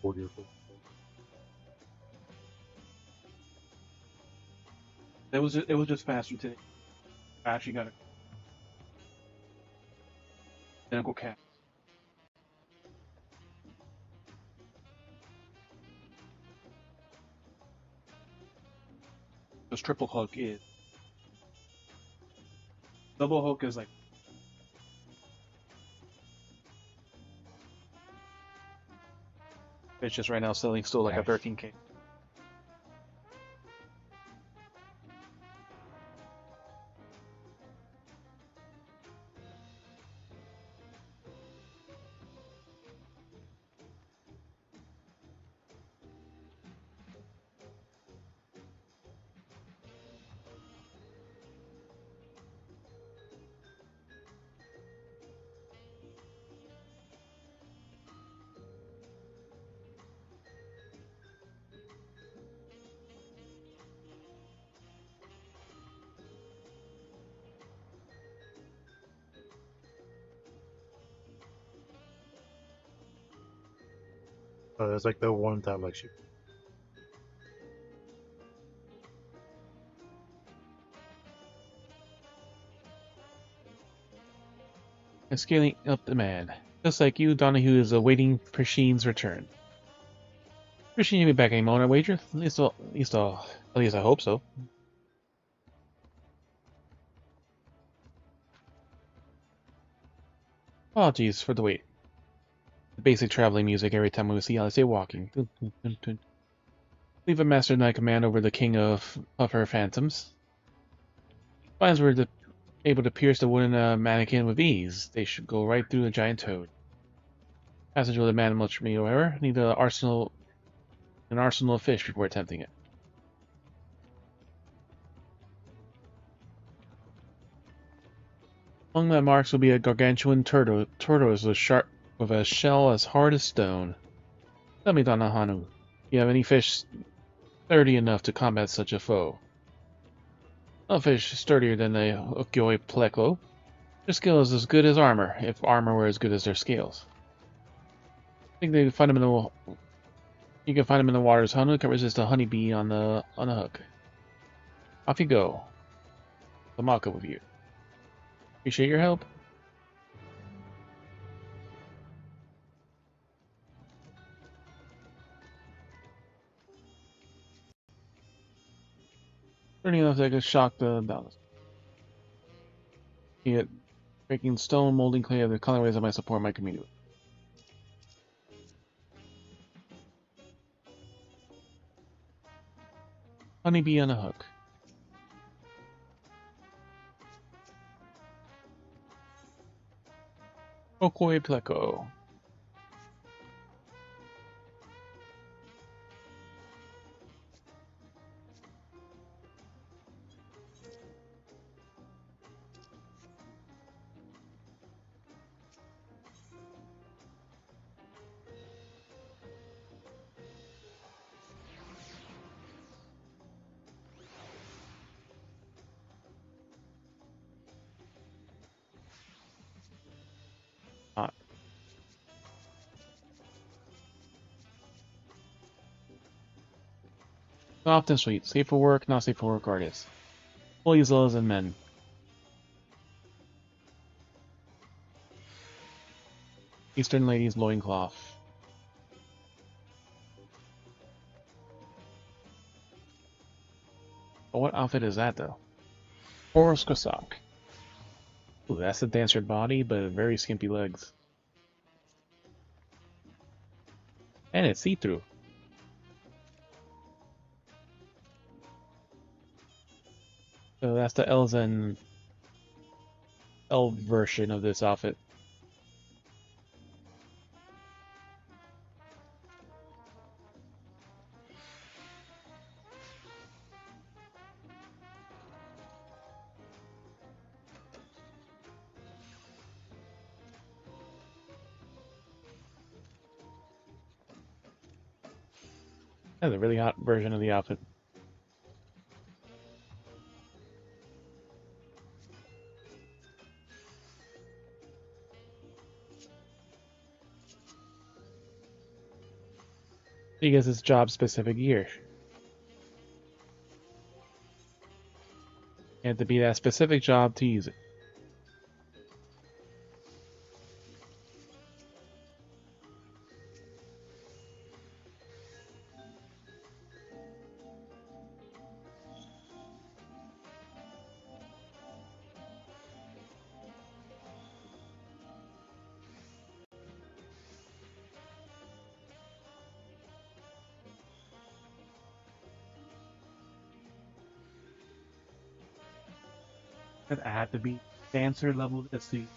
Speaker 2: order your food.
Speaker 1: it was just faster today. I actually got a identical cast. Because triple hook is double hook is like it's just right now selling still like a 13K.
Speaker 2: It's like the one time like she.
Speaker 1: And scaling up demand. Just like you, Donahue is awaiting Prasheen's return. Prasheen will be back any moment, I wager. At least I hope so. Apologies for the wait. The basic traveling music every time we see Alice walking. Dun, dun, dun, dun. Leave a master knight command over the king of her phantoms. Spines were able to pierce the wooden mannequin with ease. They should go right through the giant toad. Passage will demand much from me, however. Need an arsenal of fish before attempting it. Among my marks will be a gargantuan tortoise with a shell as hard as stone. Tell me, Donahanu, do you have any fish sturdy enough to combat such a foe? No fish sturdier than the Ukioi Pleko. Their skill is as good as armor, if armor were as good as their scales. I think you can find them in the waters. Hanu can resist a honeybee on the hook. Off you go. Lamaka with you. Appreciate your help. Turning enough that I could shock the balance. Be it breaking stone, molding clay, of the colorways I might support my community. Honeybee on a hook. Okoi Pleko. Hot. Soft and sweet. Safe for work, not safe for work artists. Fully as well as in men. Eastern ladies loincloth. But what outfit is that though? Horoskosak. Ooh, that's a dancer body, but very skimpy legs. And it's see-through. So that's the Elzen elf version of this outfit. That's a really hot version of the outfit. He gets his job specific gear. You have to be that specific job to use it. I have to be dancer level to see.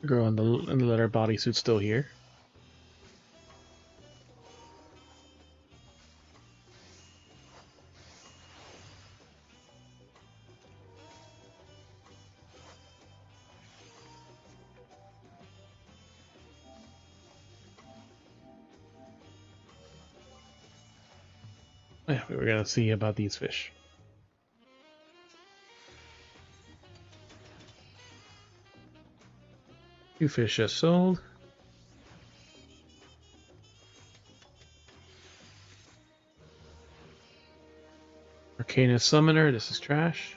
Speaker 1: Girl in the leather bodysuit still here. Yeah, we're gonna see about these fish. Two fish just sold. Arcana Summoner, this is trash.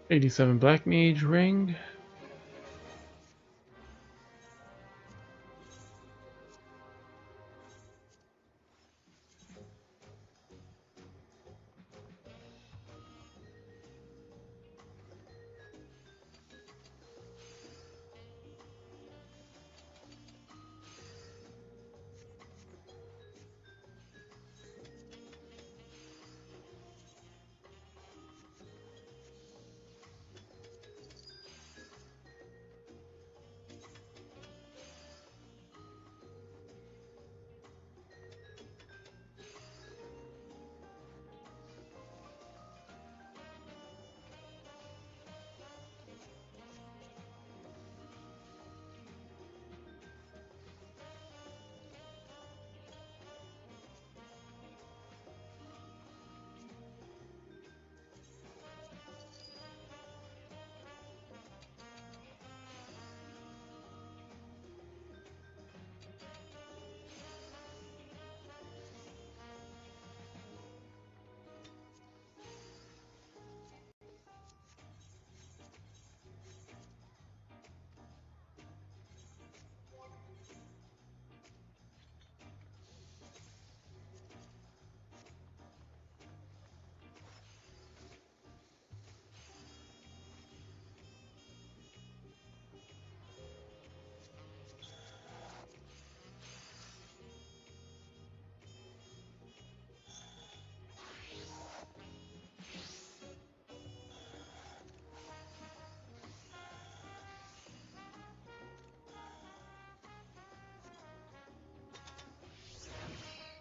Speaker 1: '87 Black Mage Ring.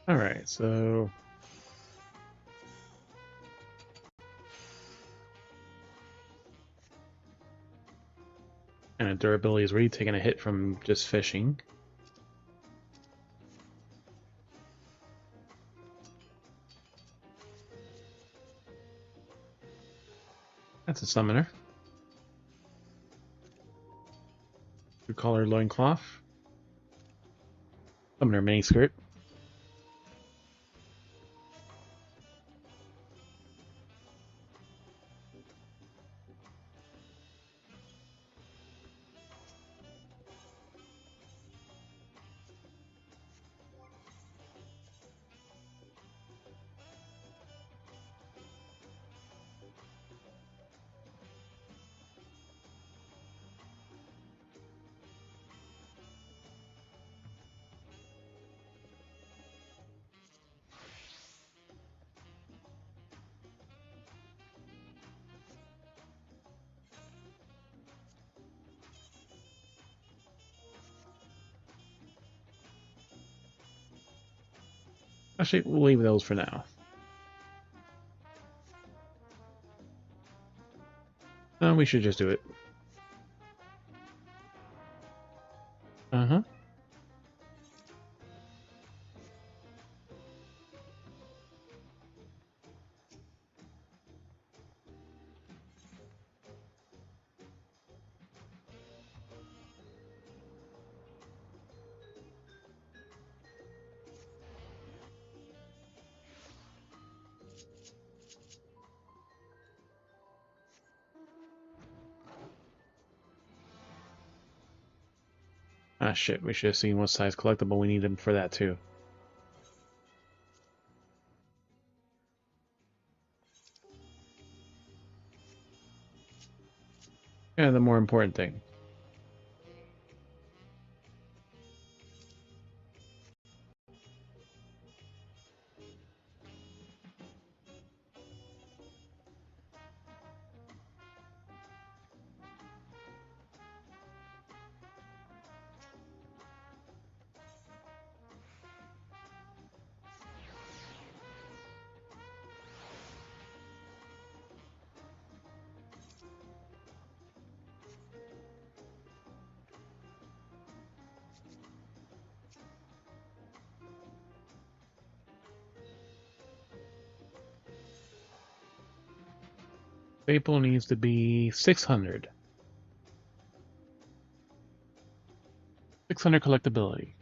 Speaker 1: Alright, so and durability is really taking a hit from just fishing. That's a summoner. True collar loincloth. Summoner miniskirt. Actually, we'll leave those for now. No, we should just do it. Uh-huh. Ah, shit, we should have seen what size collectible we need them for that, too. Yeah, the more important thing. Staple needs to be 600. 600 collectability.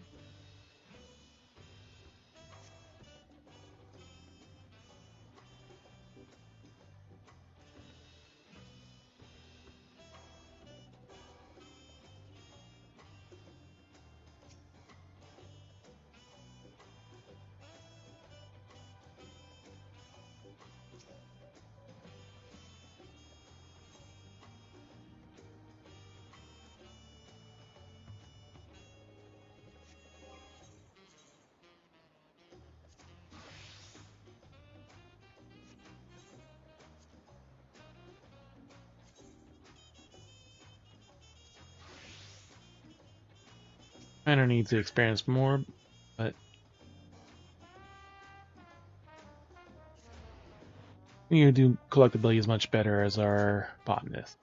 Speaker 1: Kinda needs to experience more, but we need to do collectability as much better as our botanist.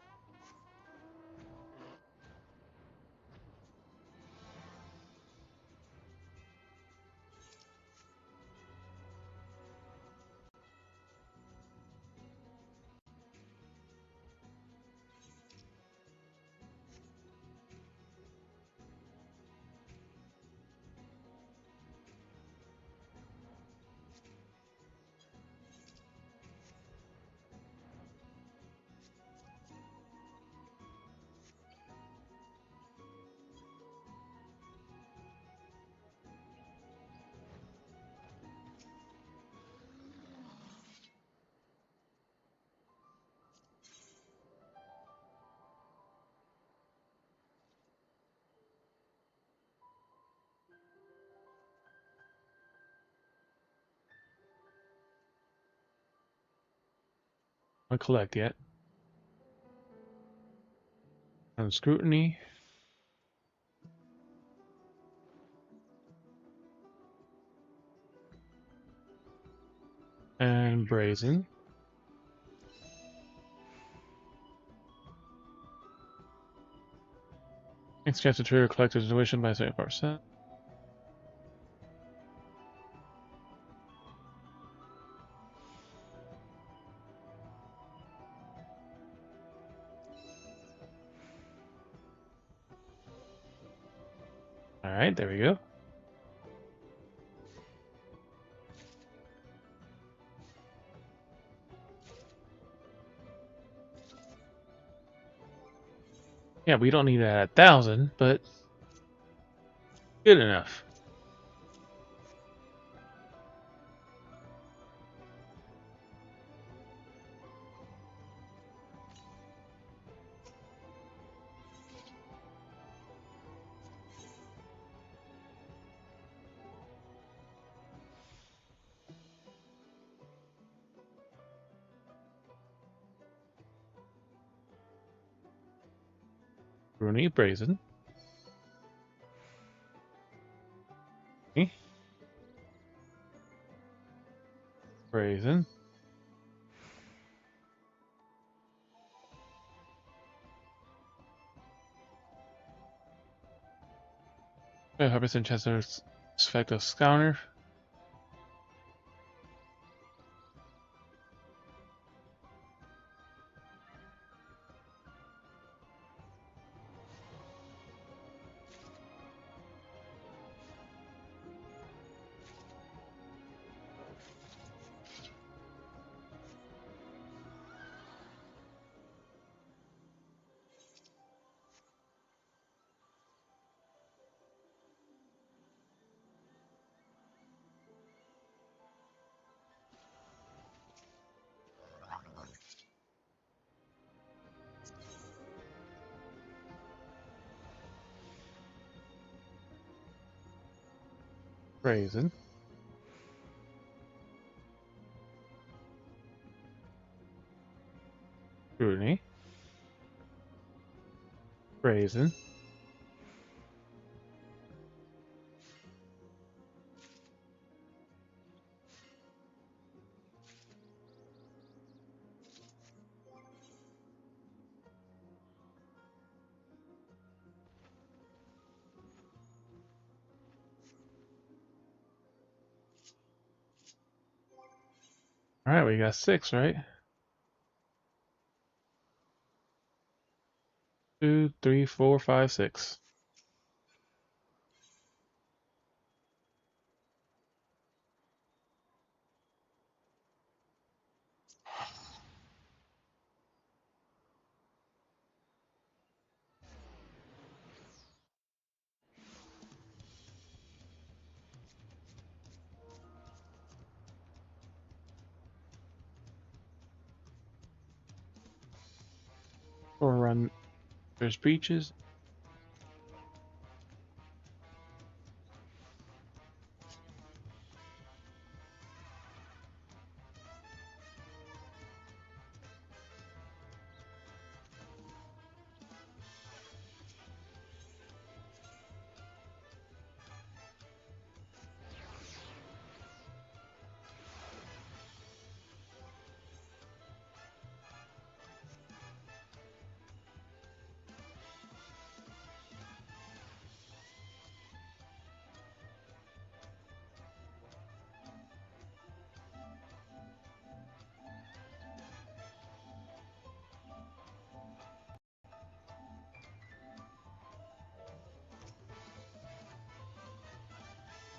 Speaker 1: Don't collect yet. And scrutiny. And brazen. Next chance to trigger collector's intuition by 74%. Alright, there we go. Yeah, we don't need that at 1,000, but good enough. Rooney, brazen. Okay. Brazen. Okay, 100% chance to suspect a scouter. Brazen. Rooney. Brazen. Alright, we got 6, right? 2, 3, 4, 5, 6. Or run. There's breaches.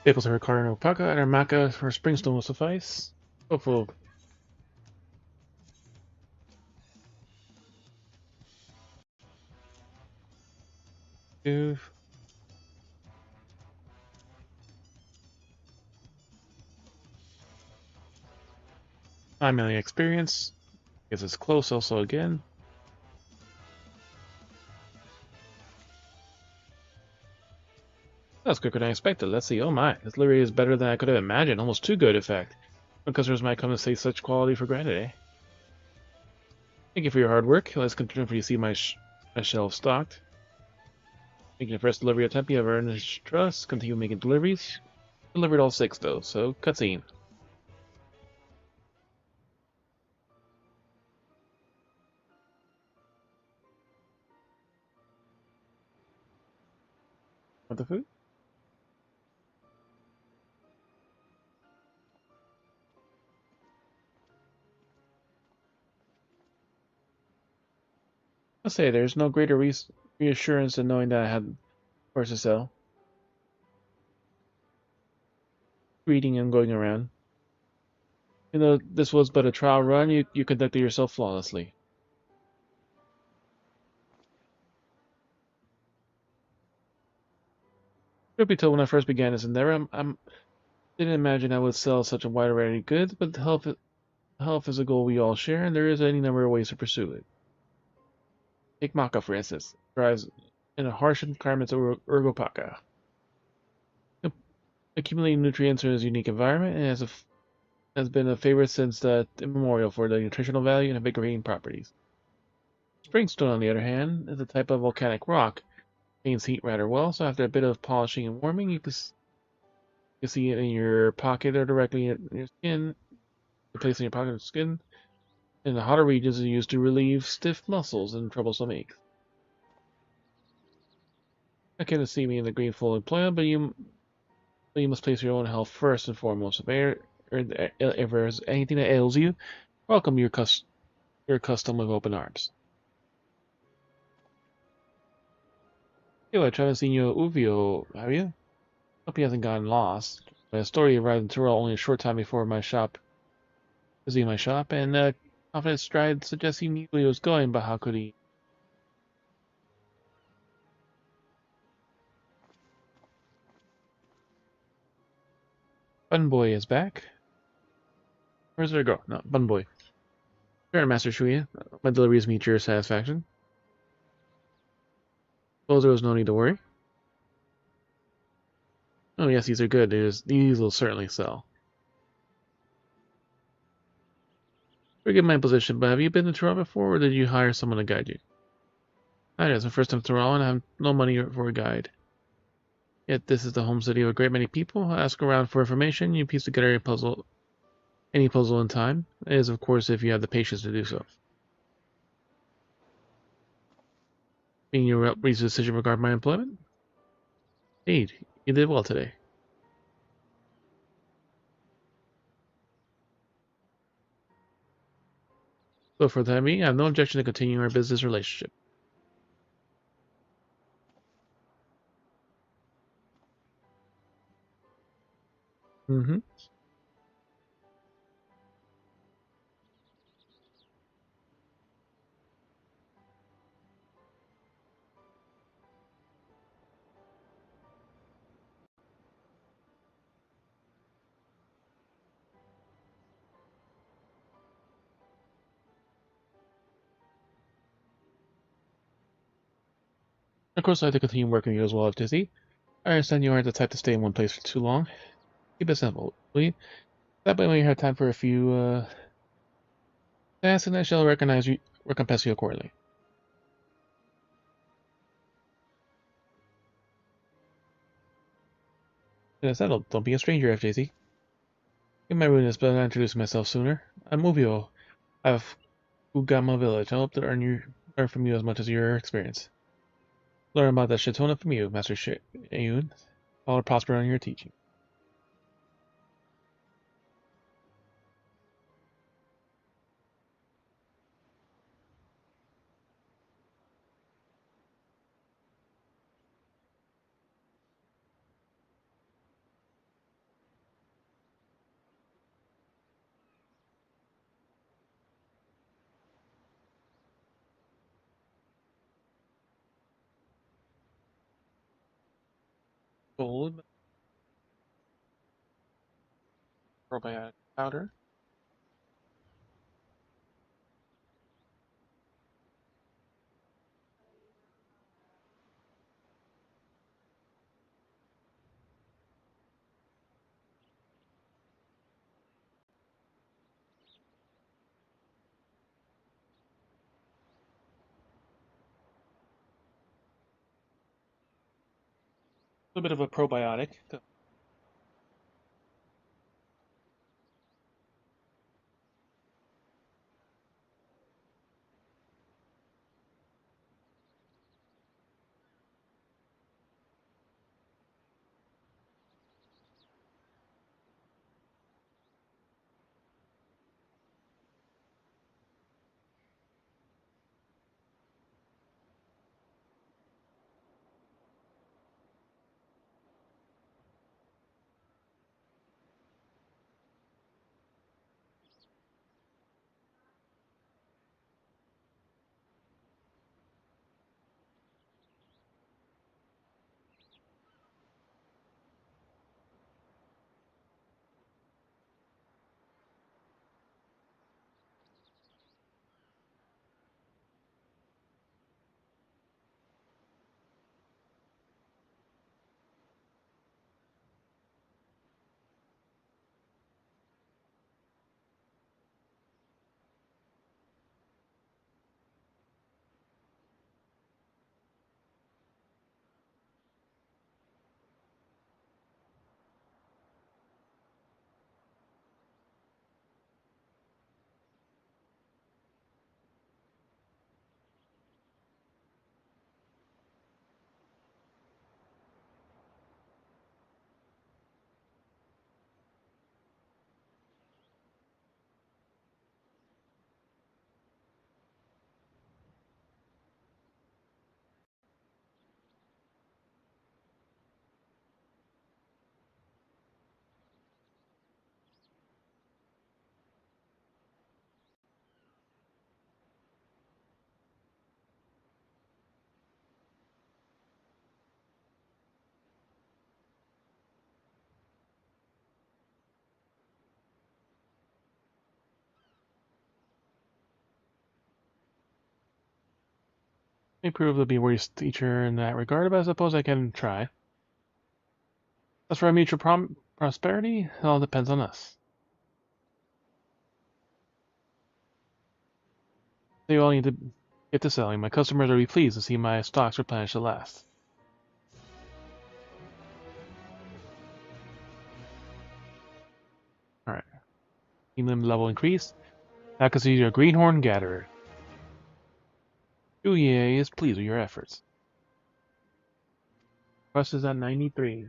Speaker 1: Vehicles are required in Opaka and Armaka for Springstone will suffice. Hopeful. 2. 9 million experience. Guess it's close also again. That's quicker than I expected. Let's see. Oh my, this livery is better than I could have imagined. Almost too good, in fact. Some customers might come to take such quality for granted, eh? Thank you for your hard work. Let's continue for you see my shelf stocked. Making the first delivery attempt, you have earned his trust. Continue making deliveries. Delivered all 6 though, so cutscene. Want the food? I'll say there's no greater reassurance than knowing that I had horse to sell. Reading and going around. You know, this was but a trial run, you conducted yourself flawlessly. Truth be told, when I first began this endeavor, didn't imagine I would sell such a wide variety of goods, but health is a goal we all share, and there is any number of ways to pursue it. Take Maka, for instance. It thrives in a harsh environment of Urgopaka. Accumulating nutrients in its unique environment and has been a favorite since immemorial for the nutritional value and invigorating properties. Springstone, on the other hand, is a type of volcanic rock. Retains heat rather well, so after a bit of polishing and warming, you can see it in your pocket or directly in your skin. You place it in your pocket or skin. In the hotter regions, it's used to relieve stiff muscles and troublesome aches. I can see me in the green full employment, but you must place your own health first and foremost. If there's anything that ails you, welcome your custom with open arms. Yo, I tried to see you Uvio, have you? Hope he hasn't gotten lost. My story arrived in Tyrrell only a short time before visiting my shop, and confident stride suggests he knew where he was going, but how could he? Bun Boy is back. Where's there go? No, Bun Boy. Fair, Master Shuya. My deliveries meet your satisfaction. Suppose there was no need to worry. Oh yes, these are good. These will certainly sell. Forgive my position, but have you been to Toronto before, or did you hire someone to guide you? That is my first time to Toronto, and I have no money for a guide. Yet this is the home city of a great many people. Ask around for information. You piece together any puzzle in time. It is, of course, if you have the patience to do so. Being you reached a decision regarding my employment? Indeed, you did well today. So for the time being, I have no objection to continuing our business relationship. Mm-hmm. Of course, I'd like to continue working with you as well, Dizzy. I understand you aren't the type to stay in one place for too long. Keep it simple, will you? That way when you have time for a few, tasks, and I shall recompense you accordingly. That's settled. Don't be a stranger, FJZ. You might ruin this, but I'll introduce myself sooner. I'm Movio. I've Ugama Village. I hope to learn from you as much as your experience. Learn about the Shatona from you, Master Ayun. All prosper on your teaching. Gold, probiotic powder. A little bit of a probiotic. May prove to be a worse teacher in that regard, but I suppose I can try. As for our mutual prosperity, it all depends on us. They all need to get to selling. My customers will be pleased to see my stocks replenished at last. Alright. Kingdom level increased. Now consider you a greenhorn gatherer. Juye is pleased with your efforts. Quest is at 93.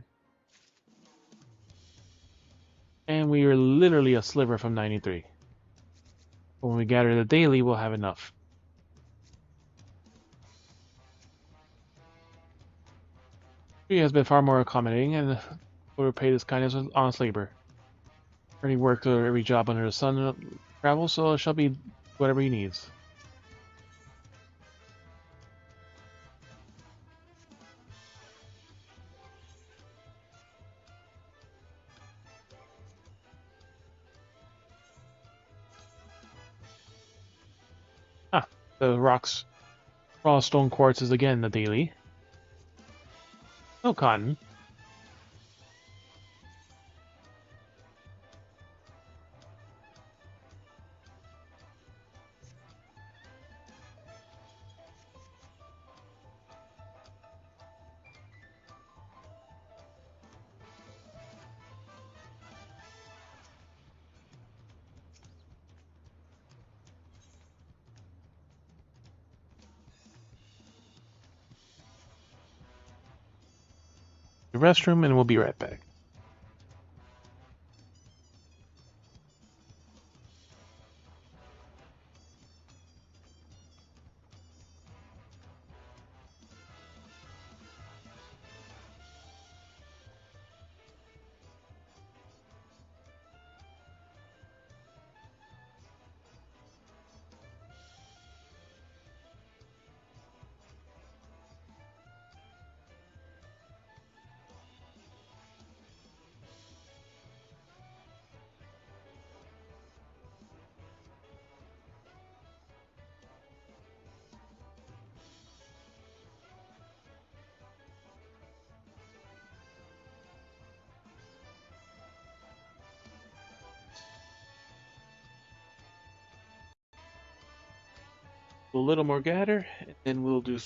Speaker 1: And we are literally a sliver from 93. But when we gather the daily, we'll have enough. He has been far more accommodating and will repay this kindness with honest labor. Every work or every job under the sun travels, so it shall be whatever he needs. Ah, the rocks, raw stone quartz is again the daily. No cotton. The restroom, and we'll be right back. A little more gather, and then we'll do.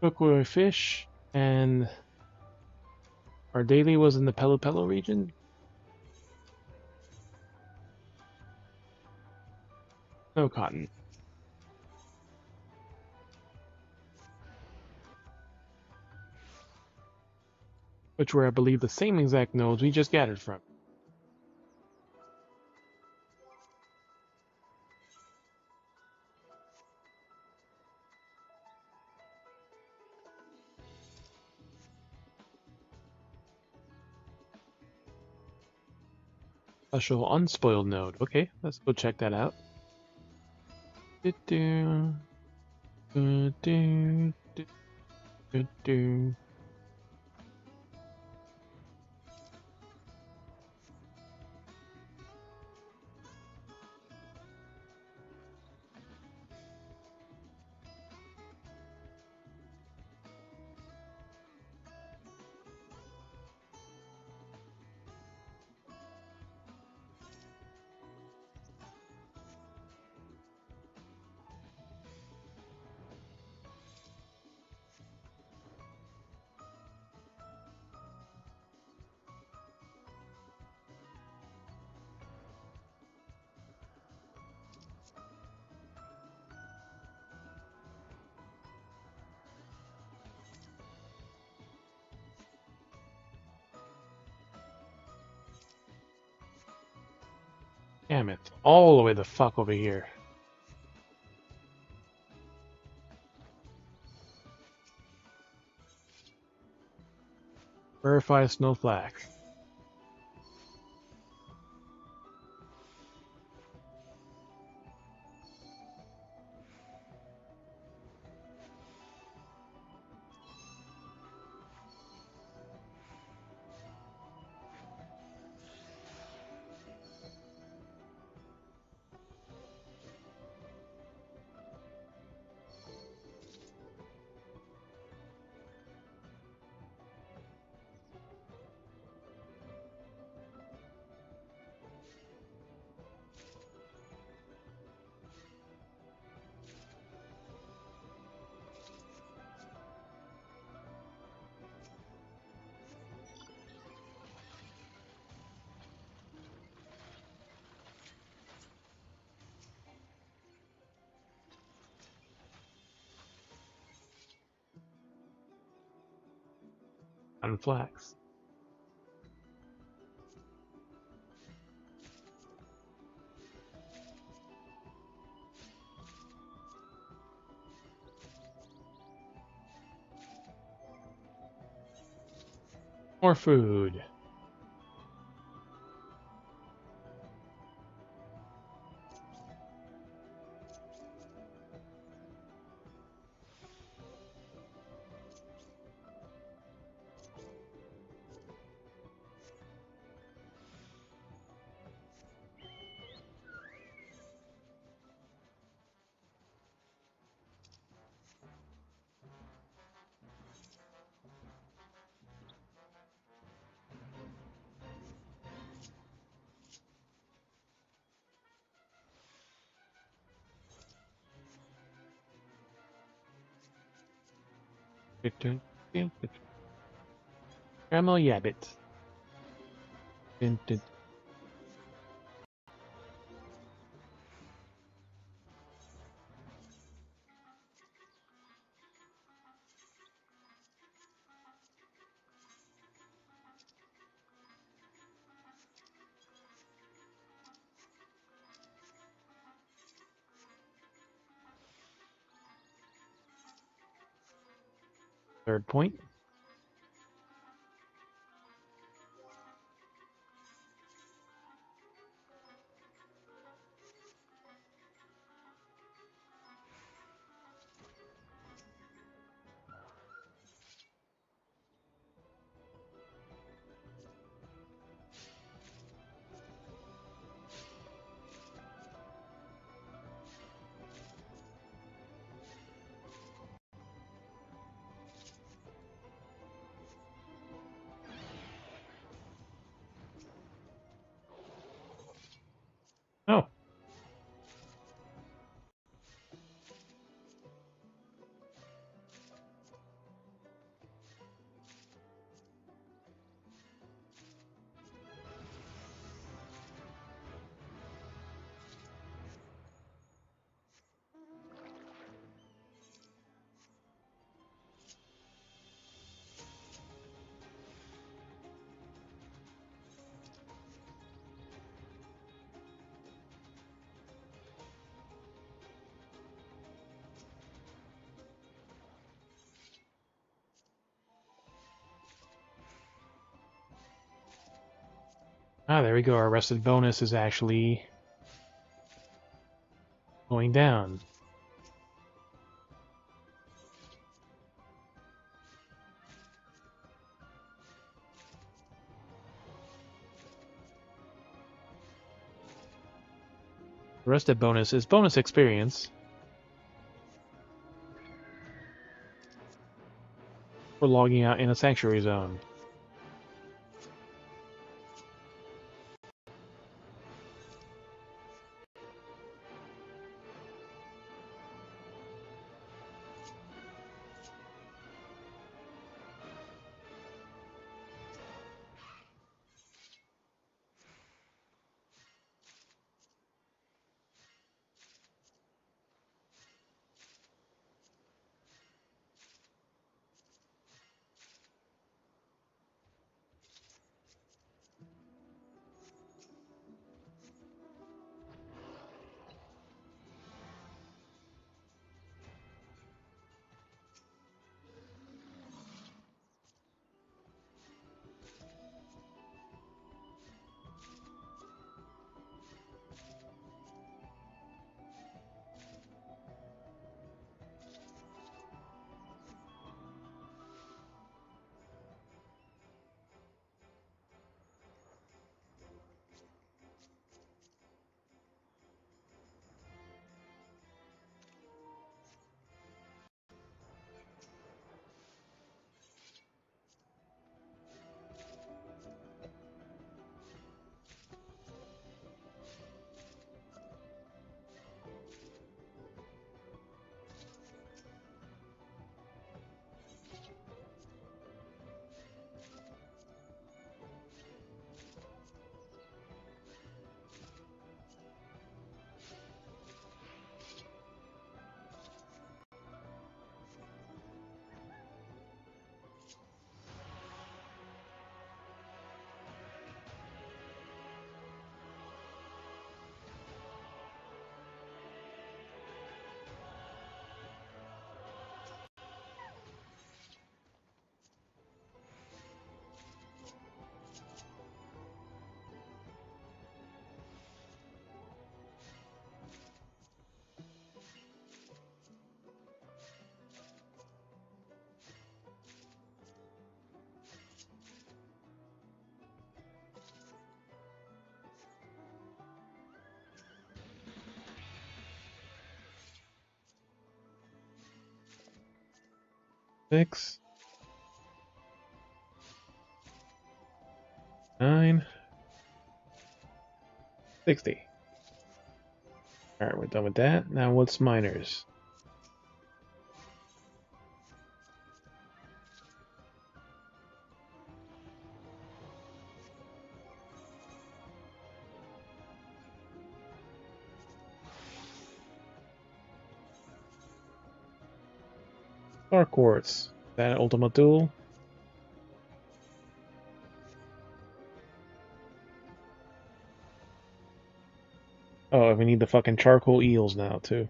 Speaker 1: Kokoi fish, and our daily was in the Pelu Pelu region. No cotton. Which were, I believe, the same exact nodes we just gathered from. Special unspoiled node. Okay, let's go check that out. Do-do, do-do, do-do. Damn it. All the way the fuck over here. Verify snow flag. On flags. More food. Caramel Yabbit. Dun, dun. Third point. Ah, there we go. Our arrested bonus is actually going down. Arrested bonus is bonus experience for logging out in a sanctuary zone. Six, 9, 60. Alright, we're done with that. Now what's miners? Star quartz. That ultimate duel? Oh, we need the fucking charcoal eels now, too.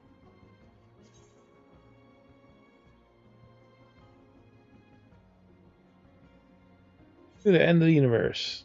Speaker 1: To the end of the universe.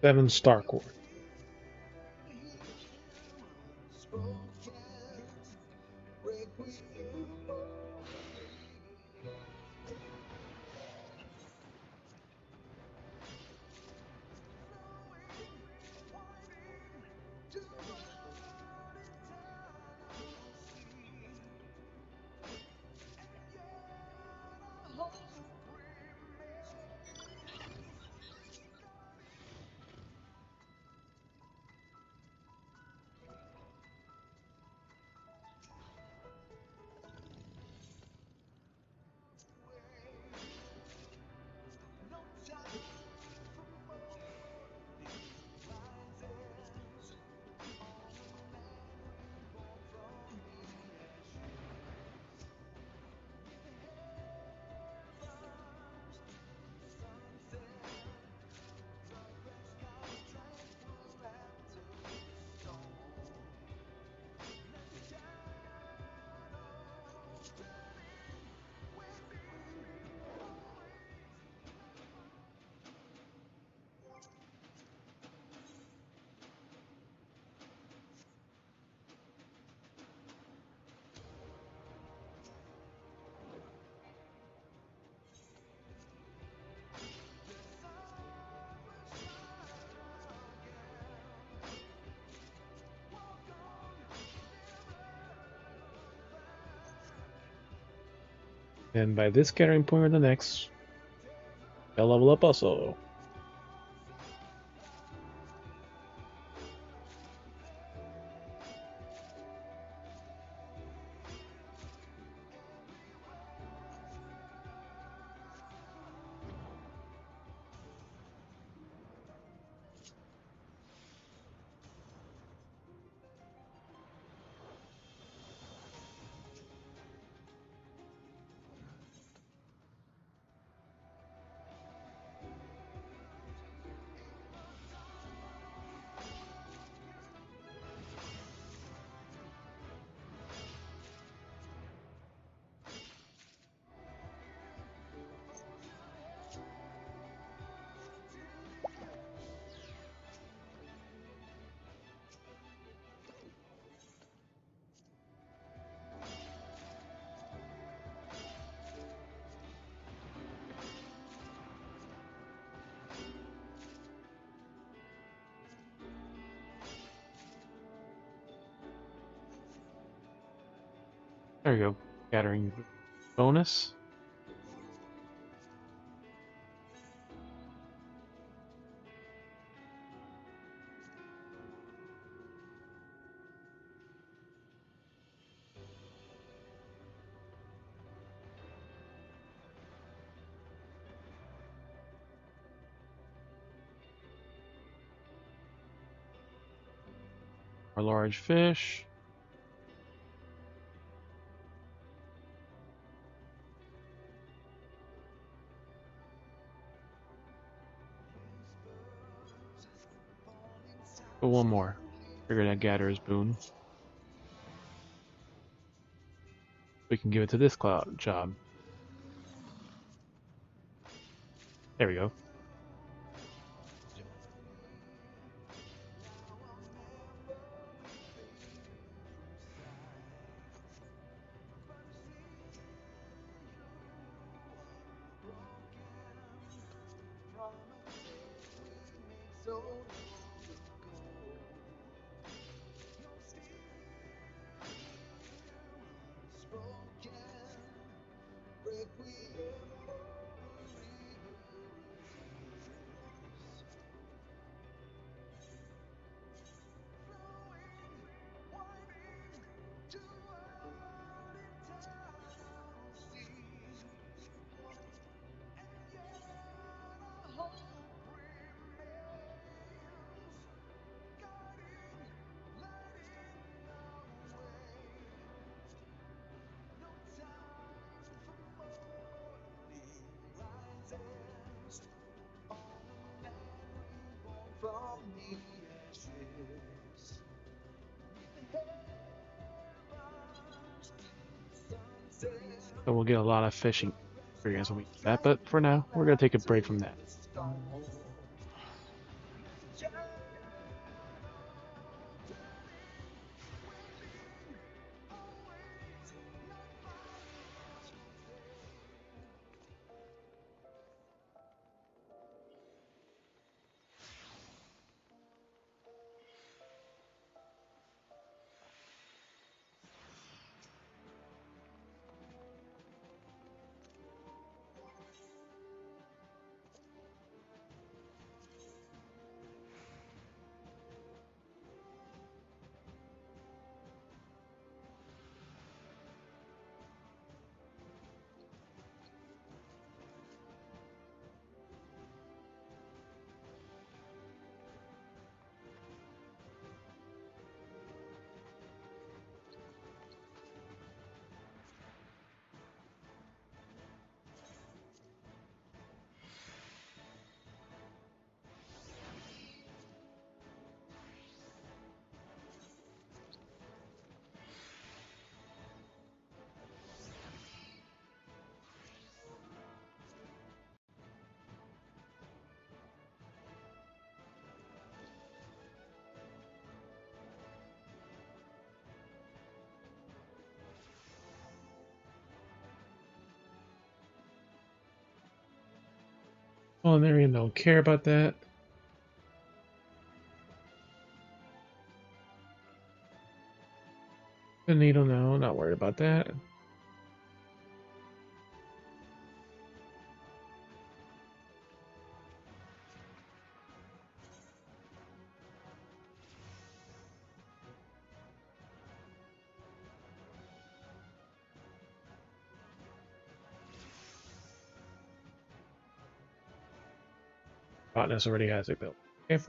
Speaker 2: Seven Star Core. And by this scattering point or the next, they'll level up also. There you go. Scattering bonus. Our large fish. But one more. Figure that Gatherer's boon. We can give it to this cloud job. There we go. So we'll get a lot of fishing
Speaker 1: experience when we do that. But for now, we're gonna take a break from that. Well, Marion don't care about that. The needle, no, not worried about that. Botanist already has it built. Okay.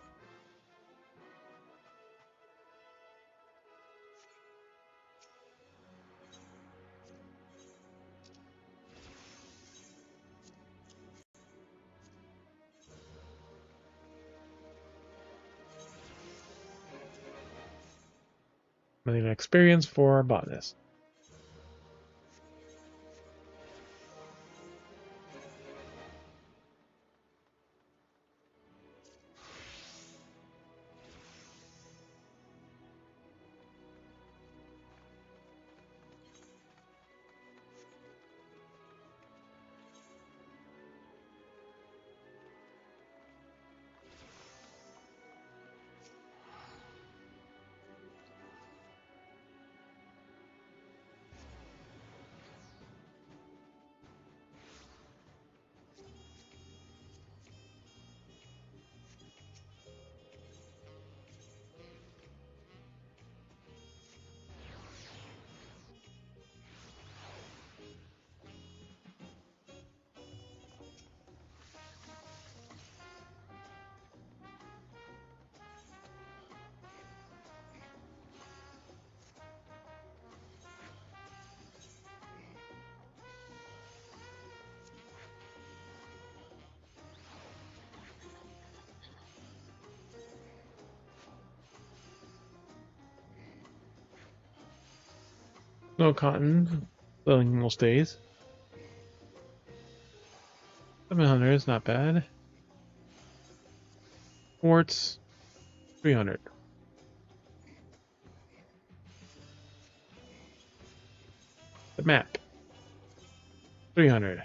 Speaker 1: I need an experience for botanist. No cotton, selling most days. 700 is not bad. Quartz, 300. The map, 300.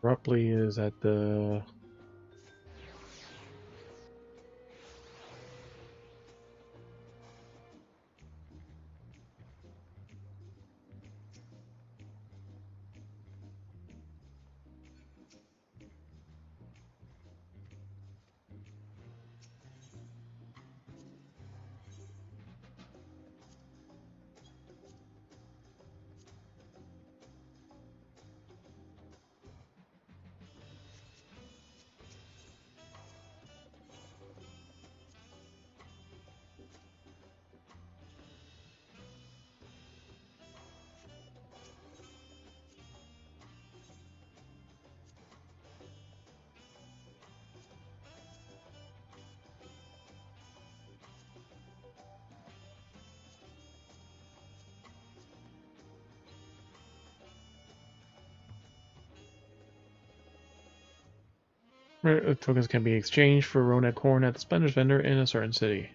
Speaker 1: Abruptly is at the... Tokens can be exchanged for Ronek Horn at the Splendor's vendor in a certain city.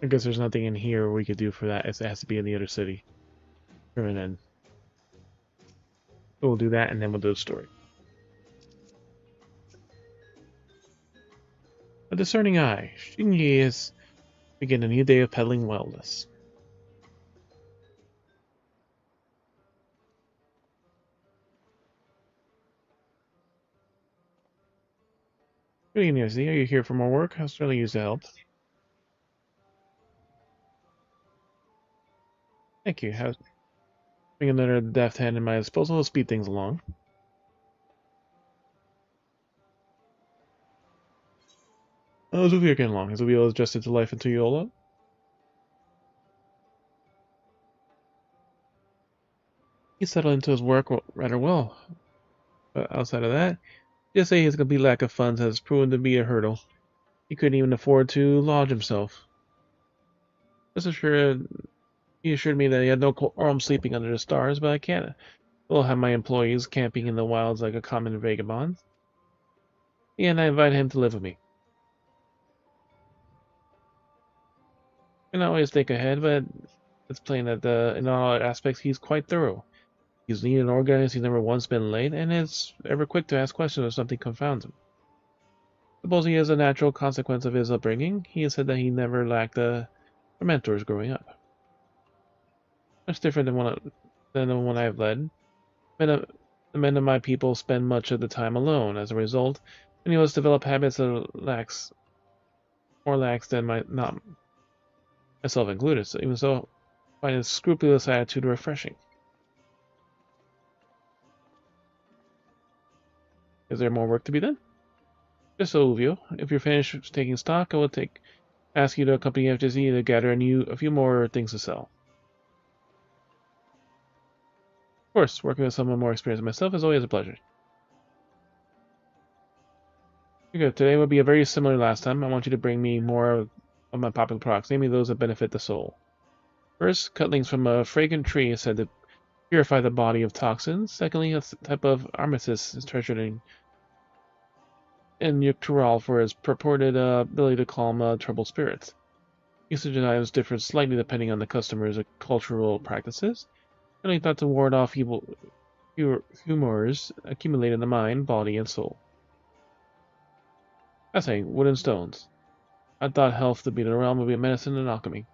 Speaker 1: I guess there's nothing in here we could do for that. It has to be in the other city. And then we'll do that, and then we'll do the story. A discerning eye. Shinji is begin a new day of peddling wellness. Good evening, Izzy. Are you here for more work? I'll certainly use the help. Thank you. Having another deft hand in my disposal will speed things along. How's Uvio getting along? Has Uvio adjusted to life into Yola? He settled into his work rather well. But outside of that, just say his complete lack of funds has proven to be a hurdle. He couldn't even afford to lodge himself. He assured me that he had no qualm sleeping under the stars, but I can't. We'll have my employees camping in the wilds like a common vagabond. And I invited him to live with me. I can always think ahead, but it's plain that in all aspects he's quite thorough. He's neat and organized, he's never once been late, and is ever quick to ask questions if something confounds him. Supposing he is a natural consequence of his upbringing, he has said that he never lacked mentors growing up. Much different than the one I have led. The men of my people spend much of the time alone. As a result, many of us develop habits that more lax than not myself included. So even so, I find his scrupulous attitude refreshing. Is there more work to be done? Just so, Uvio, if you're finished taking stock, I will ask you to accompany FJZ to gather a few more things to sell. Of course, working with someone more experienced than myself is always a pleasure. Good. Today will be a very similar last time. I want you to bring me more of my popular products, namely those that benefit the soul. First, cutlings from a fragrant tree is said to purify the body of toxins. Secondly, a type of amethyst is treasured in Yuktural for its purported ability to calm troubled spirits. Usage of items differs slightly depending on the customer's cultural practices. Only thought to ward off evil humors accumulated in the mind, body, and soul. Fascinating. Wood and stones. I thought health to be the realm of medicine and alchemy.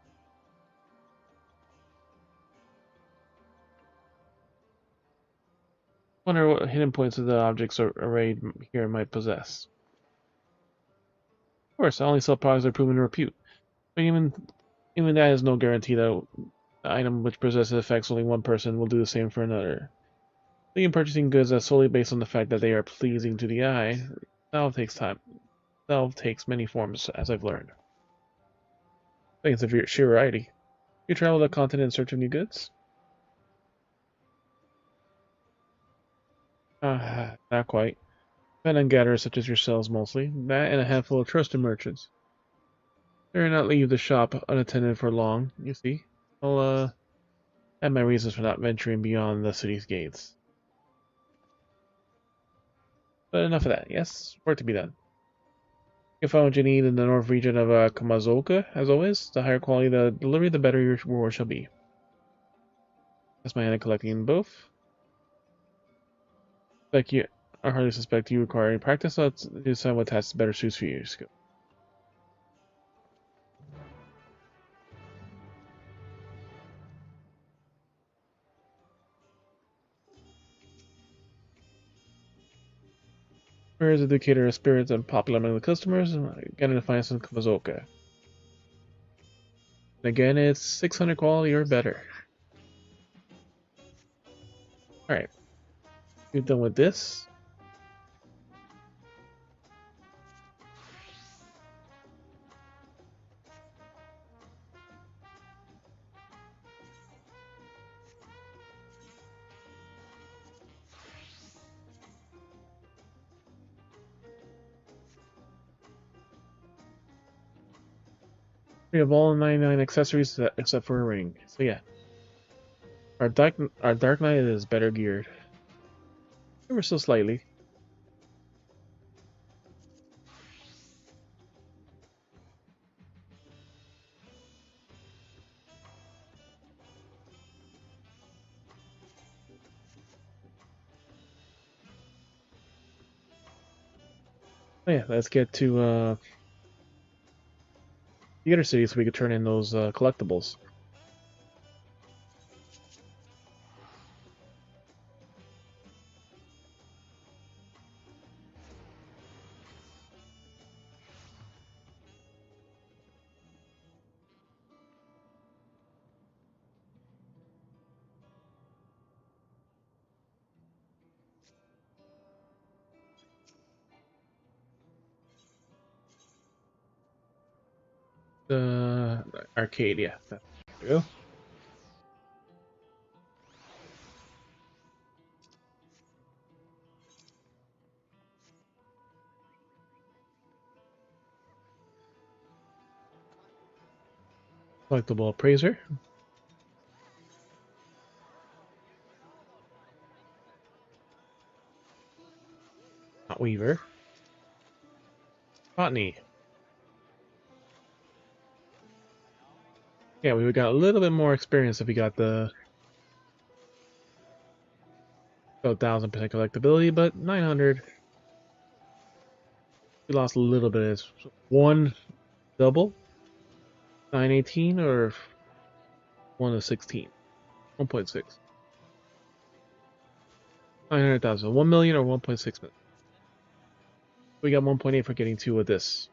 Speaker 1: Wonder what hidden points of the objects arrayed here might possess. Of course, I only sell products that are proven repute. But even that is no guarantee that the item which possesses effects only one person will do the same for another. Even purchasing goods that's solely based on the fact that they are pleasing to the eye, that takes time. That takes many forms, as I've learned. Thanks of your sheer variety. You travel the continent in search of new goods? Not quite. Men and gatherers such as yourselves mostly, that and a handful of trusted merchants. Dare not leave the shop unattended for long, you see. I'll have my reasons for not venturing beyond the city's gates. But enough of that, yes? Work to be done. You find what you need in the north region of Kamazoka, as always. The higher quality the delivery, the better your reward shall be. That's my end of collecting both. Like you, I hardly suspect you require any practice, so let's decide what task better suits for you. Where is indicator of spirits and popular among the customers? Again, to find some Kamazoka. And again, it's 600 quality or better. Alright, you're done with this. We have all 99 accessories except for a ring. So yeah, our Dark Knight is better geared. Ever so slightly. Oh yeah, let's get to the other city so we could turn in those collectibles. The arcade, yeah. There we go. Collectible appraiser. Not Weaver. Botany. Yeah, we got a little bit more experience if we got the 1000% collectability, but 900. We lost a little bit. It's one double, 918, or 1 to 16, 1.6. 900,000, 1 million or 1.6 million. We got 1.8 for getting 2 with this.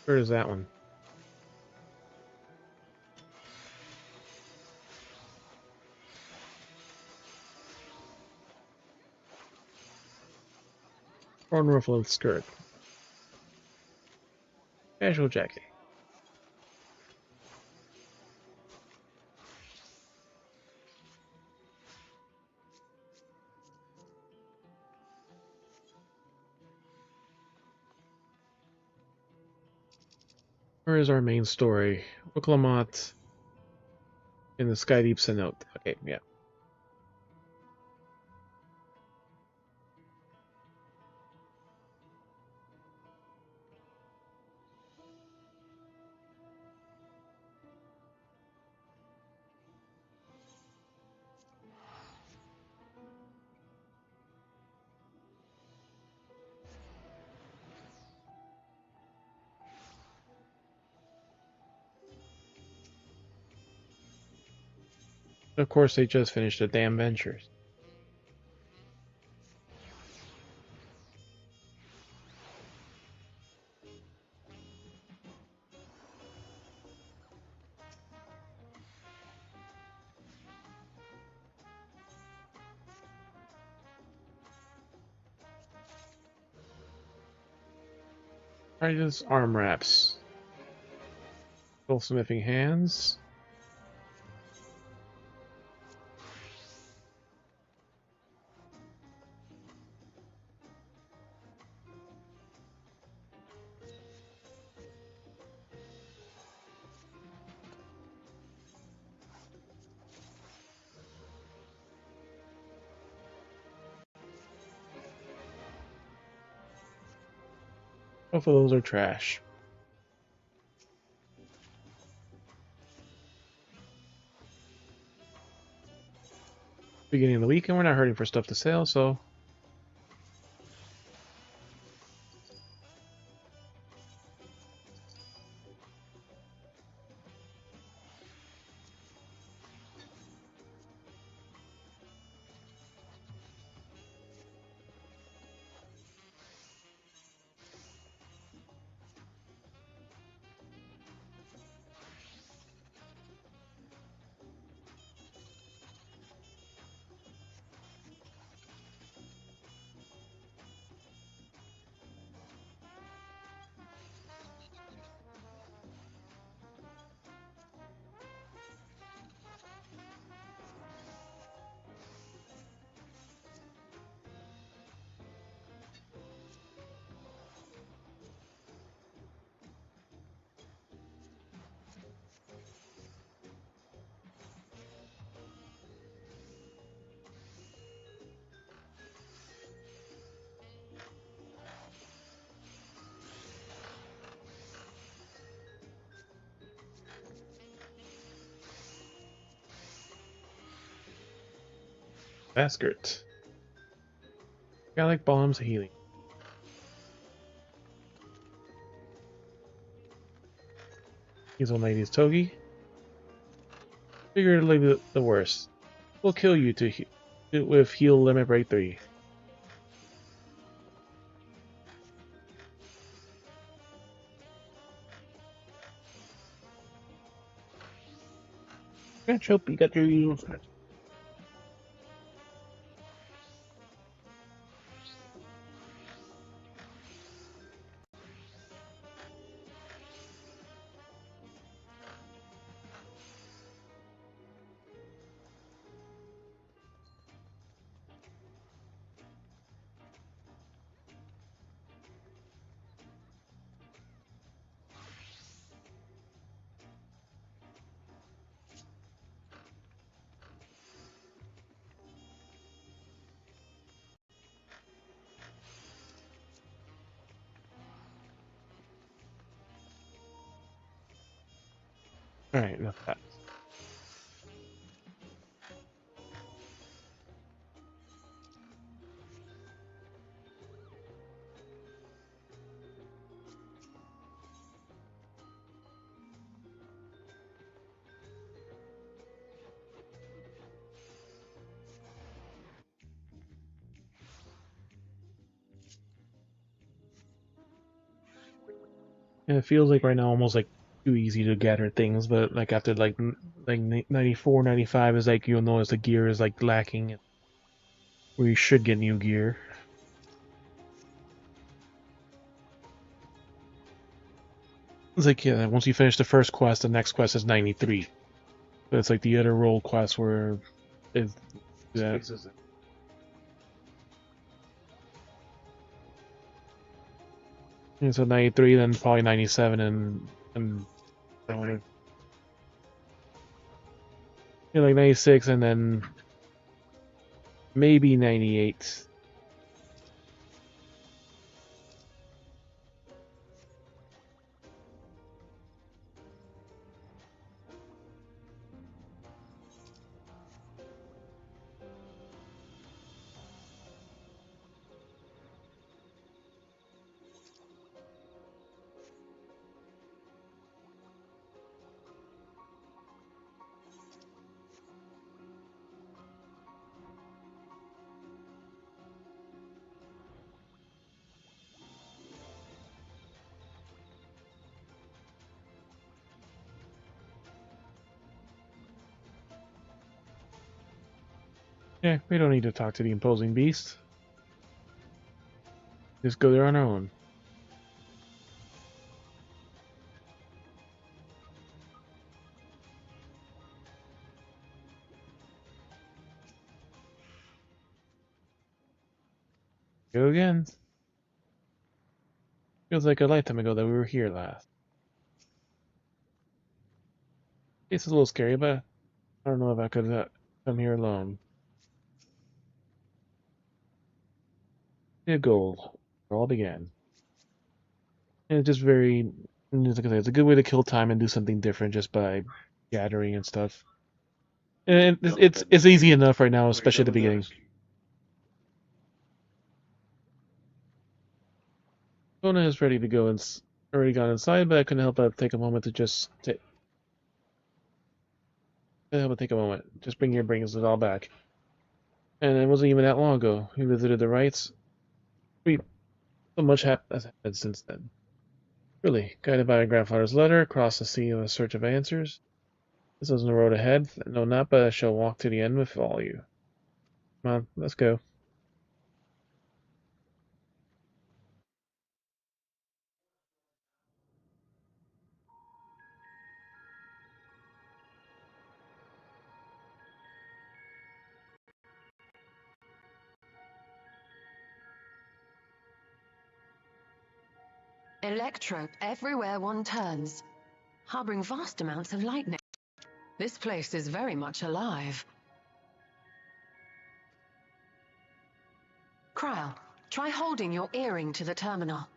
Speaker 1: Where is that one? Torn ruffled skirt. Casual jacket. Where is our main story? Oklamat in the Sky Deep Cenote. Okay, yeah. Of course, they just finished the damn ventures. Alright, this arm wraps. Goldsmithing hands. Both of those are trash. Beginning of the weekend, we're not hurting for stuff to sell, so basket. I like bombs healing. He's on Lady's Togi. Figuratively the worst. We'll kill you with heal limit break 3. Scratch up, you got your usual scratch. Alright, enough of that. And it feels like right now almost like too easy to gather things, but like after like 94, 95 is like you'll notice the gear is like lacking where you should get new gear. It's like yeah, once you finish the first quest, the next quest is 93. But it's like the other role quest where it's yeah. And so 93, then probably 97, and yeah, like 96, and then maybe 98. Yeah, we don't need to talk to the imposing beast. Just go there on our own. Go again. Feels like a lifetime ago that we were here last. It's a little scary, but I don't know if I could come here alone. The gold. Where all began. And it's just very, like I said, it's a good way to kill time and do something different just by gathering and stuff. And it's easy enough right now, especially at the beginning. Kona is ready to go and already gone inside, but I couldn't help but take a moment to just take a moment. Just brings it all back. And it wasn't even that long ago. We visited the rites. We so much has happened since then. Really, guided by my grandfather's letter, across the sea in search of answers. This isn't the road ahead. No, not, but I shall walk to the end with all of you. Come on, let's go.
Speaker 3: Electro everywhere one turns, harboring vast amounts of lightning. This place is very much alive. Kryle, try holding your earring to the terminal.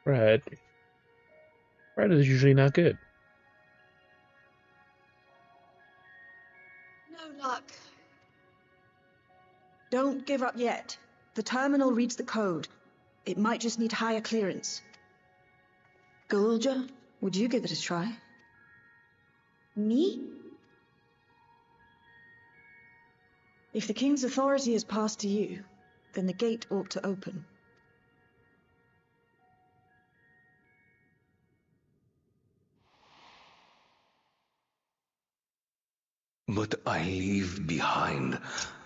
Speaker 1: Red. Red is usually not good.
Speaker 4: No luck. Don't give up yet. The terminal reads the code. It might just need higher clearance. Gulja, would you give it a try? Me? If the king's authority is passed to you, then the gate ought to open.
Speaker 5: But I leave behind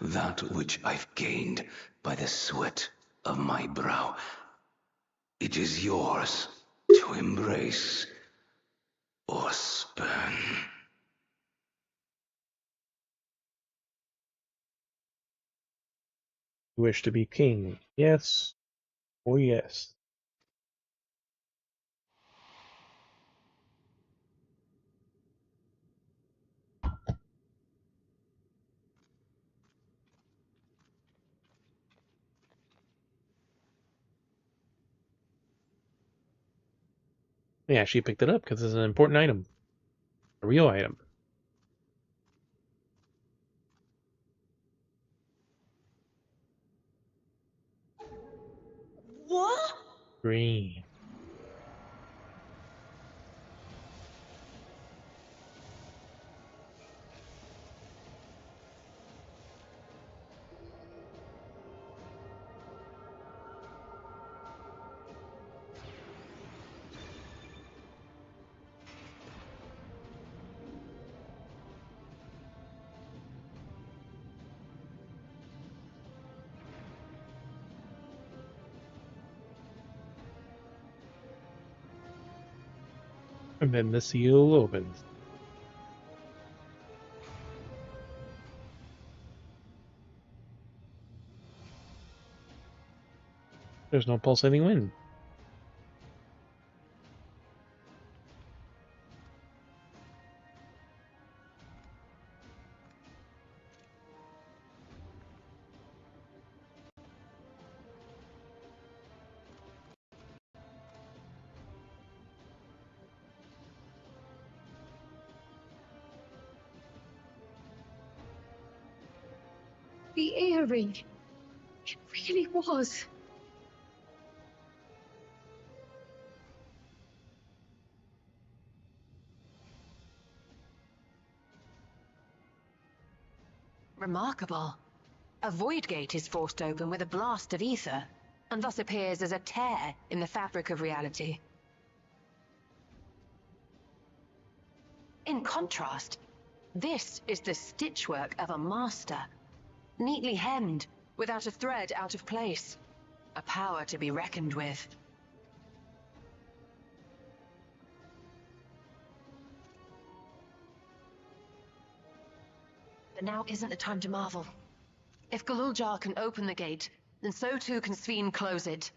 Speaker 5: that which I've gained by the sweat of my brow. It is yours to embrace or spurn.
Speaker 1: You wish to be king? Yes. Oh yes. Yeah, she picked it up because it's an important item. A real item.
Speaker 4: What?
Speaker 1: Green. And then the seal opens. There's no pulsating wind.
Speaker 6: The earring. It really was.
Speaker 3: Remarkable. A void gate is forced open with a blast of ether, and thus appears as a tear in the fabric of reality. In contrast, This is the stitchwork of a master. Neatly hemmed, without a thread out of place. A power to be reckoned with. But now isn't the time to marvel. If Galuljar can open the gate, then so too can Sveen close it.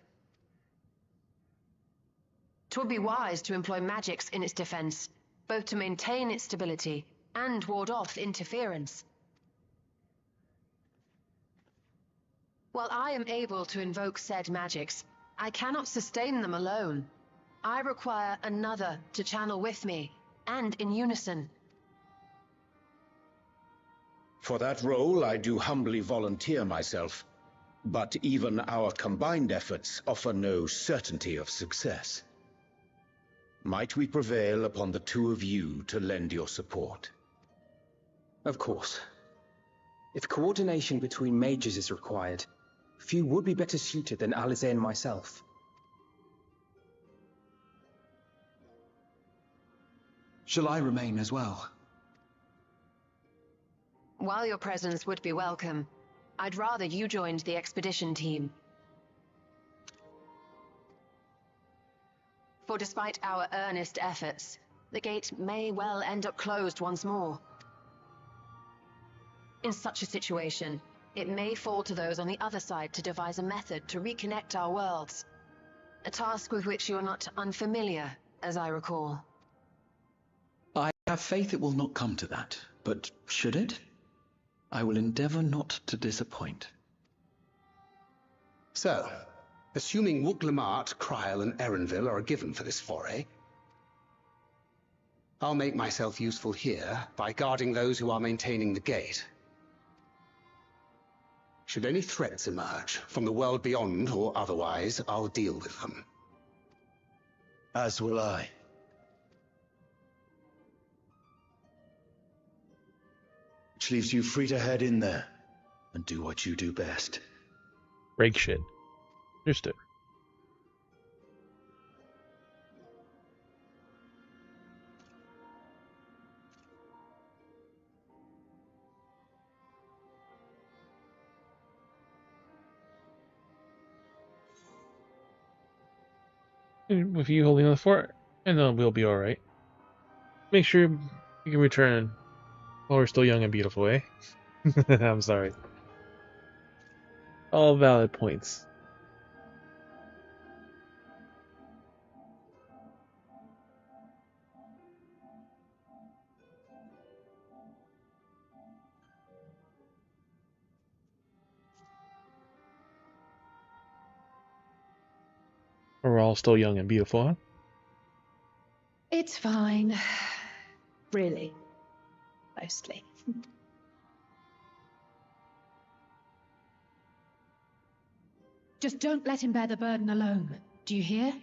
Speaker 3: 'Twould be wise to employ magics in its defense, both to maintain its stability and ward off interference. While I am able to invoke said magics, I cannot sustain them alone. I require another to channel with me, and in unison.
Speaker 7: For that role, I do humbly volunteer myself. But even our combined efforts offer no certainty of success. Might we prevail upon the two of you to lend your support?
Speaker 8: Of course. If coordination between mages is required, few would be better suited than Alize and myself.
Speaker 9: Shall I remain as well?
Speaker 3: While your presence would be welcome, I'd rather you joined the expedition team. For despite our earnest efforts, the gate may well end up closed once more. In such a situation, it may fall to those on the other side to devise a method to reconnect our worlds. A task with which you are not unfamiliar, as I recall.
Speaker 9: I have faith it will not come to that, but should it? I will endeavor not to disappoint.
Speaker 10: So, assuming Wooklamart, Kryl, and Erenville are a given for this foray, I'll make myself useful here by guarding those who are maintaining the gate. Should any threats emerge, from the world beyond or otherwise, I'll deal with them.
Speaker 11: As will I. Which leaves you free to head in there and do what you do best.
Speaker 1: Break shit. Understood. With you holding on the fort, and then we'll be alright. Make sure you can return while we're still young and beautiful, eh? I'm sorry. All valid points. We're all still young and beautiful, huh?
Speaker 6: It's fine. Really. Mostly. Just don't let him bear the burden alone. Do you hear?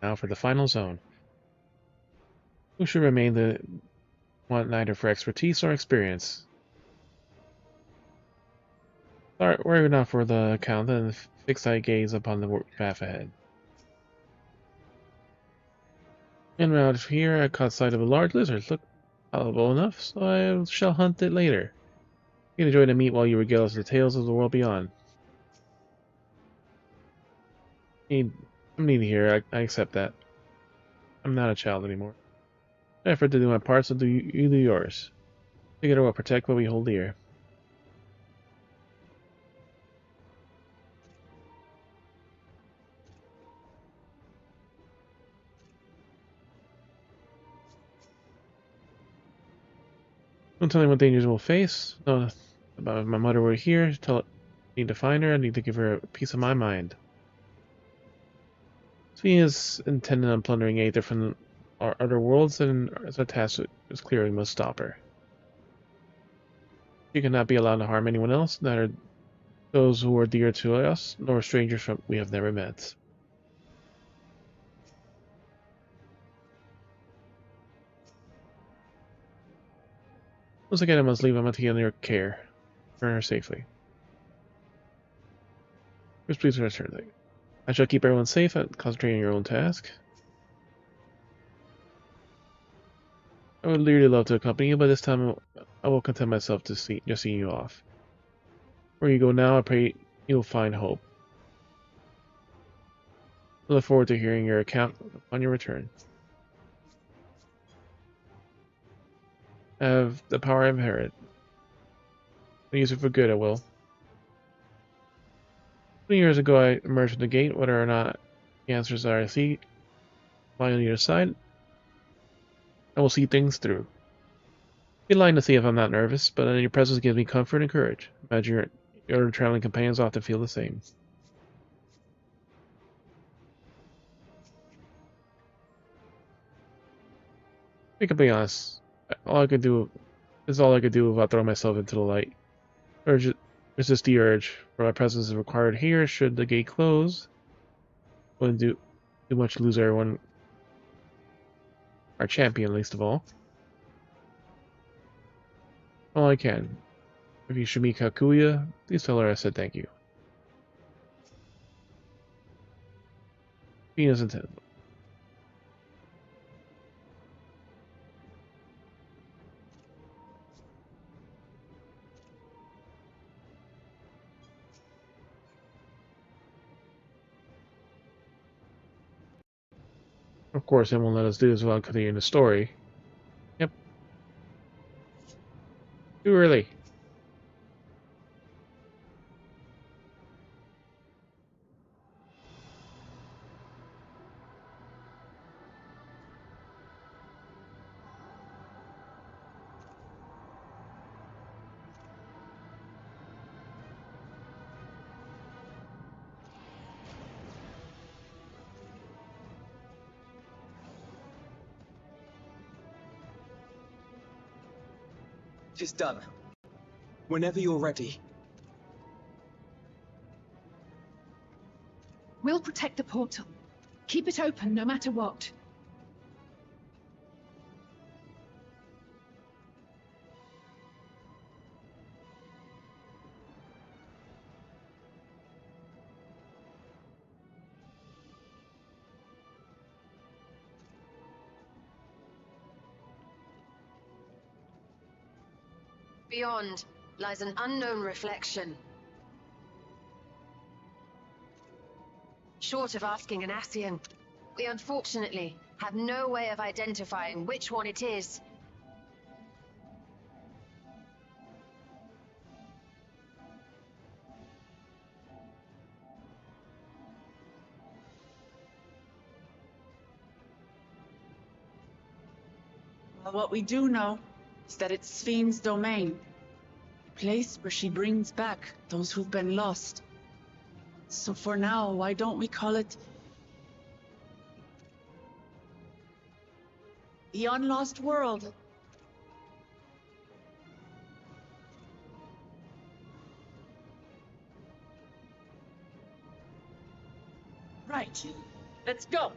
Speaker 1: Now for the final zone. Who should remain the one neither for expertise or experience? Start worrying enough for the count and fix thy gaze upon the path ahead. En route here, I caught sight of a large lizard. Looked palatable enough, so I shall hunt it later. You enjoy the meat while you regale us the tales of the world beyond. I'm needy here. I accept that. I'm not a child anymore. I effort to do my part, so you do yours. Together we'll protect what we hold dear. Don't tell me what dangers we'll face. No, about if my mother were here, tell it I need to find her. I need to give her a piece of my mind. Sveen is intended on plundering Aether from our other worlds, and as our task is clear, we must stop her. She cannot be allowed to harm anyone else, neither those who are dear to us, nor strangers we have never met. Once again, I must leave Amati in your care. Return her safely. First, please return. I shall keep everyone safe and concentrate on your own task. I would really love to accompany you, but this time I will content myself to just seeing you off. Where you go now, I pray you'll find hope. I look forward to hearing your account upon your return. I have the power I inherit. I'll use it for good, I will. 20 years ago, I emerged from the gate. Whether or not the answers are I see lying on either side, I will see things through. Be lying to see if I'm not nervous, but your presence gives me comfort and courage. Imagine your traveling companions often feel the same. I can be honest. All I could do is all I could do without throwing myself into the light. Resist the urge, for my presence is required here. Should the gate close, wouldn't do too much to lose everyone. Our champion, least of all. All I can. If you should meet Kakuya, please tell her I said thank you. Venus intended. Of course, it won't let us do this without continuing the story. Yep. Too early.
Speaker 8: It is done. Whenever you're ready.
Speaker 6: We'll protect the portal. Keep it open no matter what.
Speaker 3: Beyond lies an unknown reflection. Short of asking an Ascian, we unfortunately have no way of identifying which one it is.
Speaker 12: Well, what we do know is that it's Sphne's domain. A place where she brings back those who've been lost. So for now, why don't we call it the Unlost World? Right. Let's go.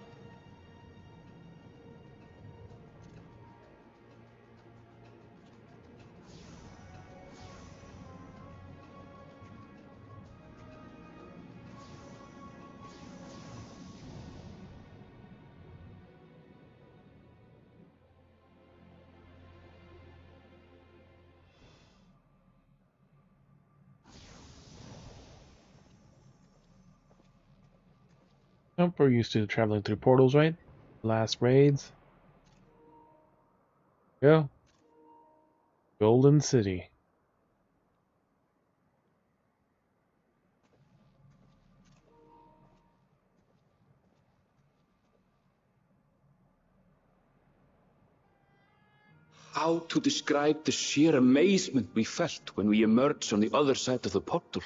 Speaker 1: Nope, we're used to traveling through portals, right? Last raids. Go. Golden City.
Speaker 5: How to describe the sheer amazement we felt when we emerged on the other side of the portal?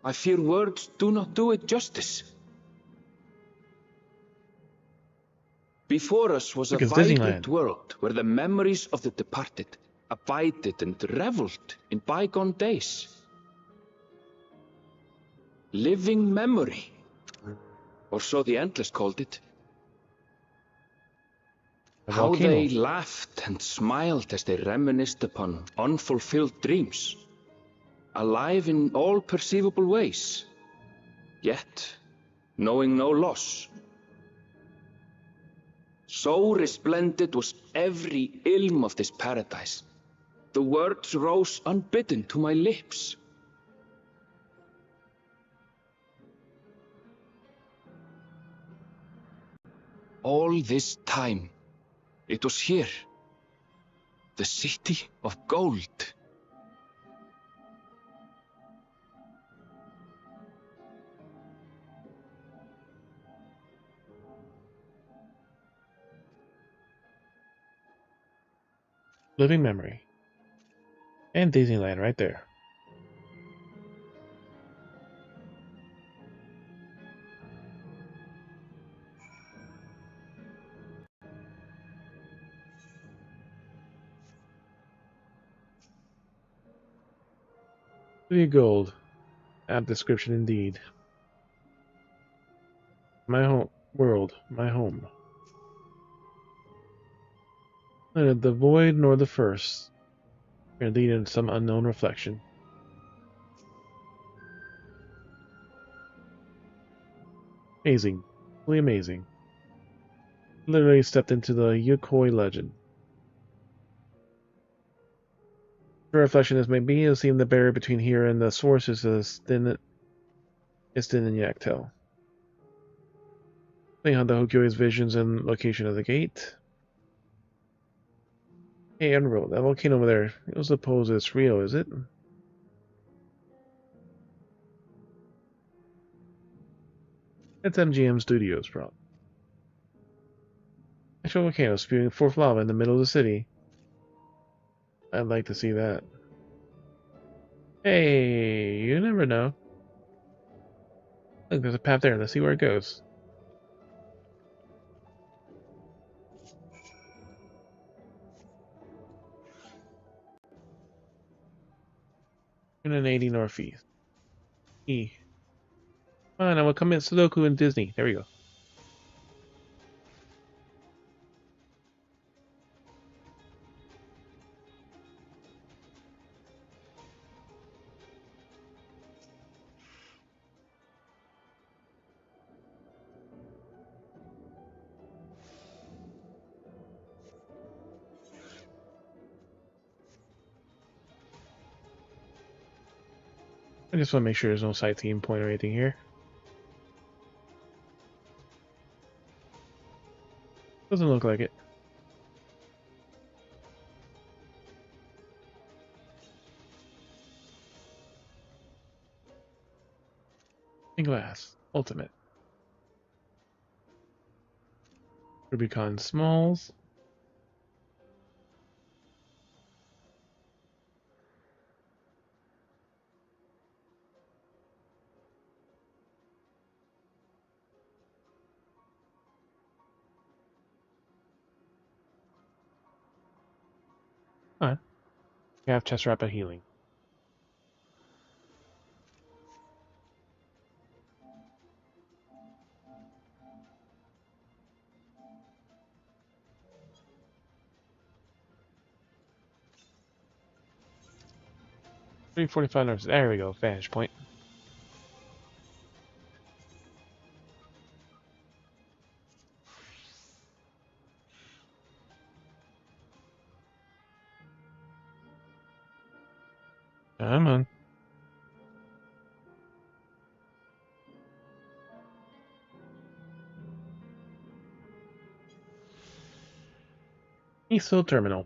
Speaker 5: I fear words do not do it justice. Before us was a vibrant world where the memories of the departed abided and reveled in bygone days. Living memory, or so the Endless called it.
Speaker 8: How
Speaker 1: volcano.
Speaker 8: they laughed and smiled as they reminisced upon unfulfilled dreams, alive in all perceivable ways, yet knowing no loss. So resplendent was every ilm of this paradise. The words rose unbidden to my lips. All this time, it was here, the city of gold.
Speaker 1: Living memory. And Disneyland right there. City of Gold. App description indeed. My home world, my home. Neither the void nor the first can lead into some unknown reflection. Amazing. Really amazing. Literally stepped into the Yukoi legend. The reflection as may be, it seems the barrier between here and the source is as thin as thin and yet tell. Playing on the Hokyoi's visions and location of the gate. Hey, Emerald, that volcano over there, you don't suppose it's real, is it? That's MGM Studios, bro. Actual volcano spewing forth lava in the middle of the city. I'd like to see that. Hey, you never know. Look, there's a path there. Let's see where it goes. In an 80 northeast. E. Fine, I will commit Sudoku in Disney. There we go. I just want to make sure there's no sightseeing point or anything here. Doesn't look like it. In glass. Ultimate. Rubicon Smalls. Fine. We have chest rapid healing. $345. There we go. Vantage point. Come on. Eastville Terminal.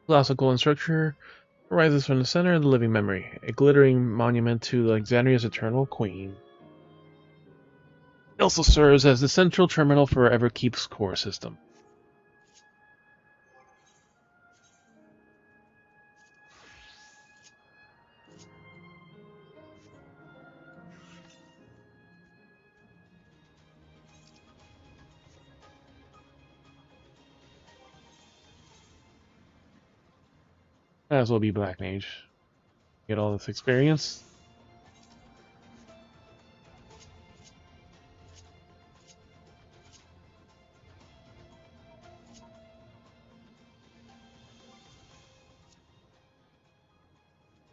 Speaker 1: Colossal golden structure arises from the center of the living memory, a glittering monument to Alexandria's eternal queen. It also serves as the central terminal for Everkeep's core system. Might as well be Black Mage. Get all this experience.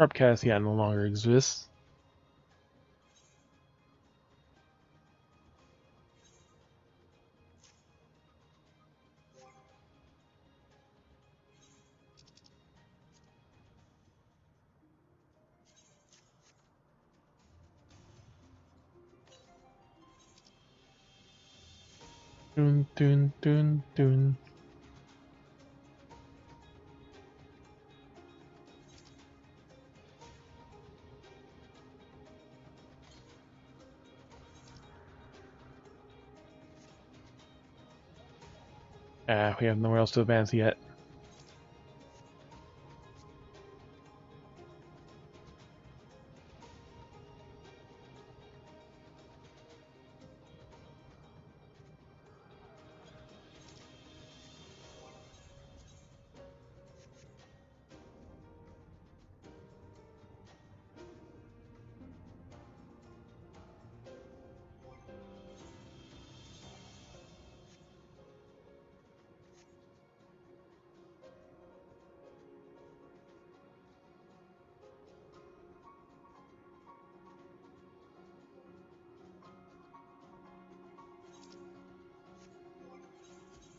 Speaker 1: Harpcast, yeah, no longer exists. Dun, dun, dun, dun. We have nowhere else to advance yet.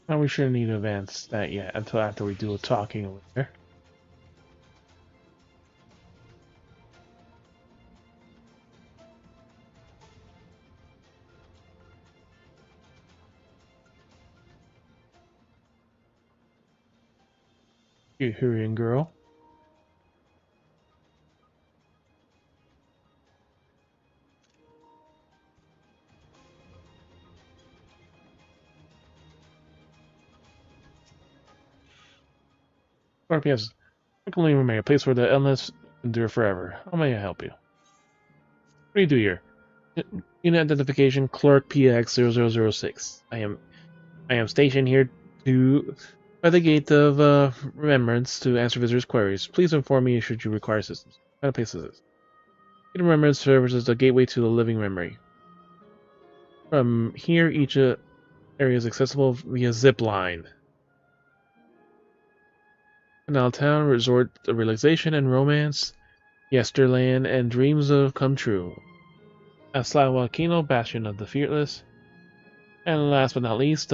Speaker 1: Now we shouldn't need to advance that yet until after we do a talking over there. You Hurrian girl. RPS, frequently remain a place where the endless endure forever. How may I help you? What do you do here? Unit identification clerk PX0006. I am stationed here to by the gate of remembrance to answer visitors' queries. Please inform me should you require assistance. What kind of place is this? Gate of Remembrance serves as the gateway to the living memory. From here, each area is accessible via zip line. Canal Town, resort of realization and romance, Yesterland, and dreams of come true. Aslawakino, bastion of the fearless, and last but not least,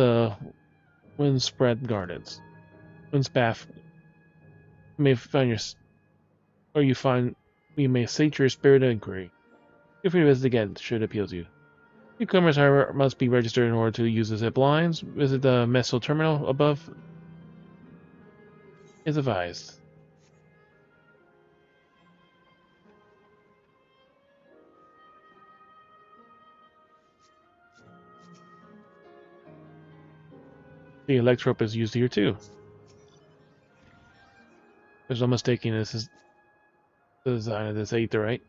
Speaker 1: Windspread Gardens. Windspath. You may find your, or you may sate your spirit of inquiry. Feel free to visit again should it appeal to you. Newcomers, however, must be registered in order to use the zip lines. Visit the Meso terminal above is advised. The electrope is used here too. There's no mistaking this is the design of this aetherite.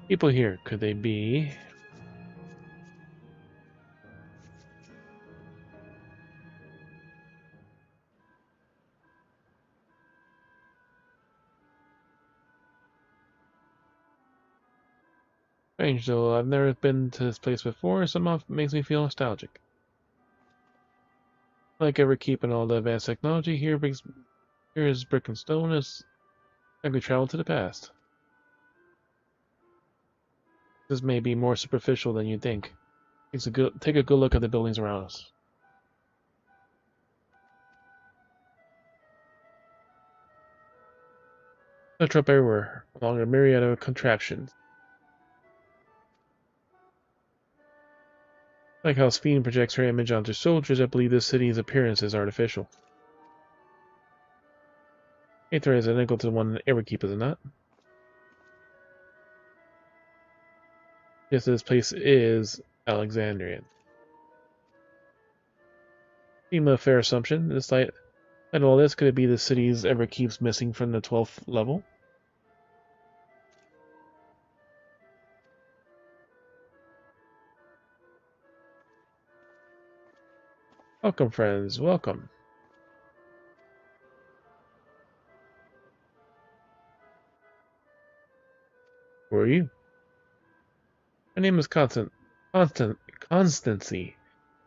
Speaker 1: People here, could they be? Strange though, I've never been to this place before, somehow it makes me feel nostalgic. Like Everkeep and all the advanced technology, here is brick and stone as I could travel to the past. This may be more superficial than you think. Take a good look at the buildings around us. A trap everywhere, along a myriad of contraptions. Like how Sphene projects her image onto soldiers, I believe this city's appearance is artificial. Aether is identical to the one in Everkeep, is it not? Yes, this place is Alexandrian. Seem a fair assumption. Despite all this, could it be the city's Everkeep's missing from the 12th level? Welcome, friends. Welcome. Who are you? My name is Constancy.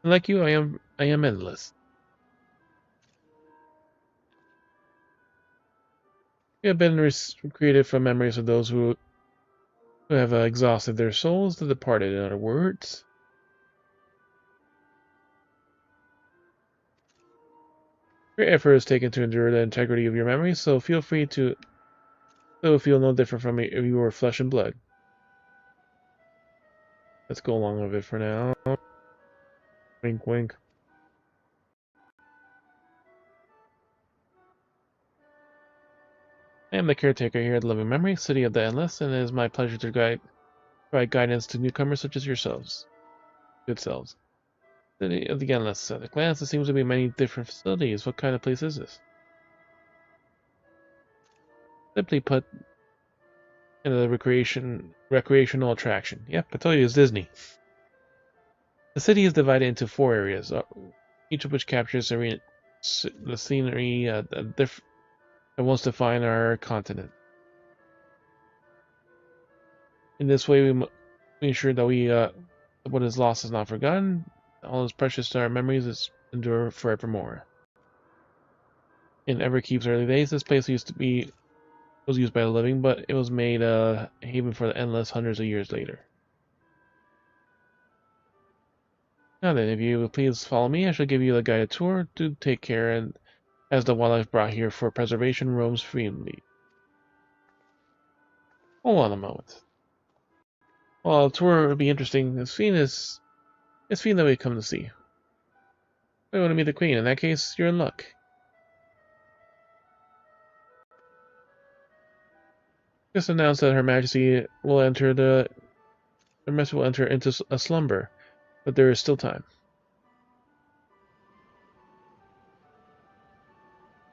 Speaker 1: And like you, I am endless. We have been created from memories of those who have exhausted their souls, the departed, in other words. Great effort is taken to endure the integrity of your memories, so feel free to feel no different from your flesh and blood. Let's go along with it for now. Wink, wink. I am the caretaker here at Living Memory, City of the Endless, and it is my pleasure to provide guidance to newcomers such as yourselves. Good selves. City of the Endless. At a glance, there seems to be many different facilities. What kind of place is this? Simply put, a recreational attraction. Yep, I told you it's Disney. The city is divided into 4 areas, each of which captures the scenery that once defined our continent. In this way, we ensure that what is lost is not forgotten. All is precious to our memories is endure forevermore. In Everkeep's early days, this place was used by the living, but it was made a haven for the endless hundreds of years later. Now then, if you will please follow me, I shall give you a guided tour. Do take care, and as the wildlife brought here for preservation roams freely. Hold on a moment. Well, a tour would be interesting. It's Fiend that we come to see. We want to meet the Queen. In that case, you're in luck. Just announced that Her Majesty will enter into a slumber, but there is still time.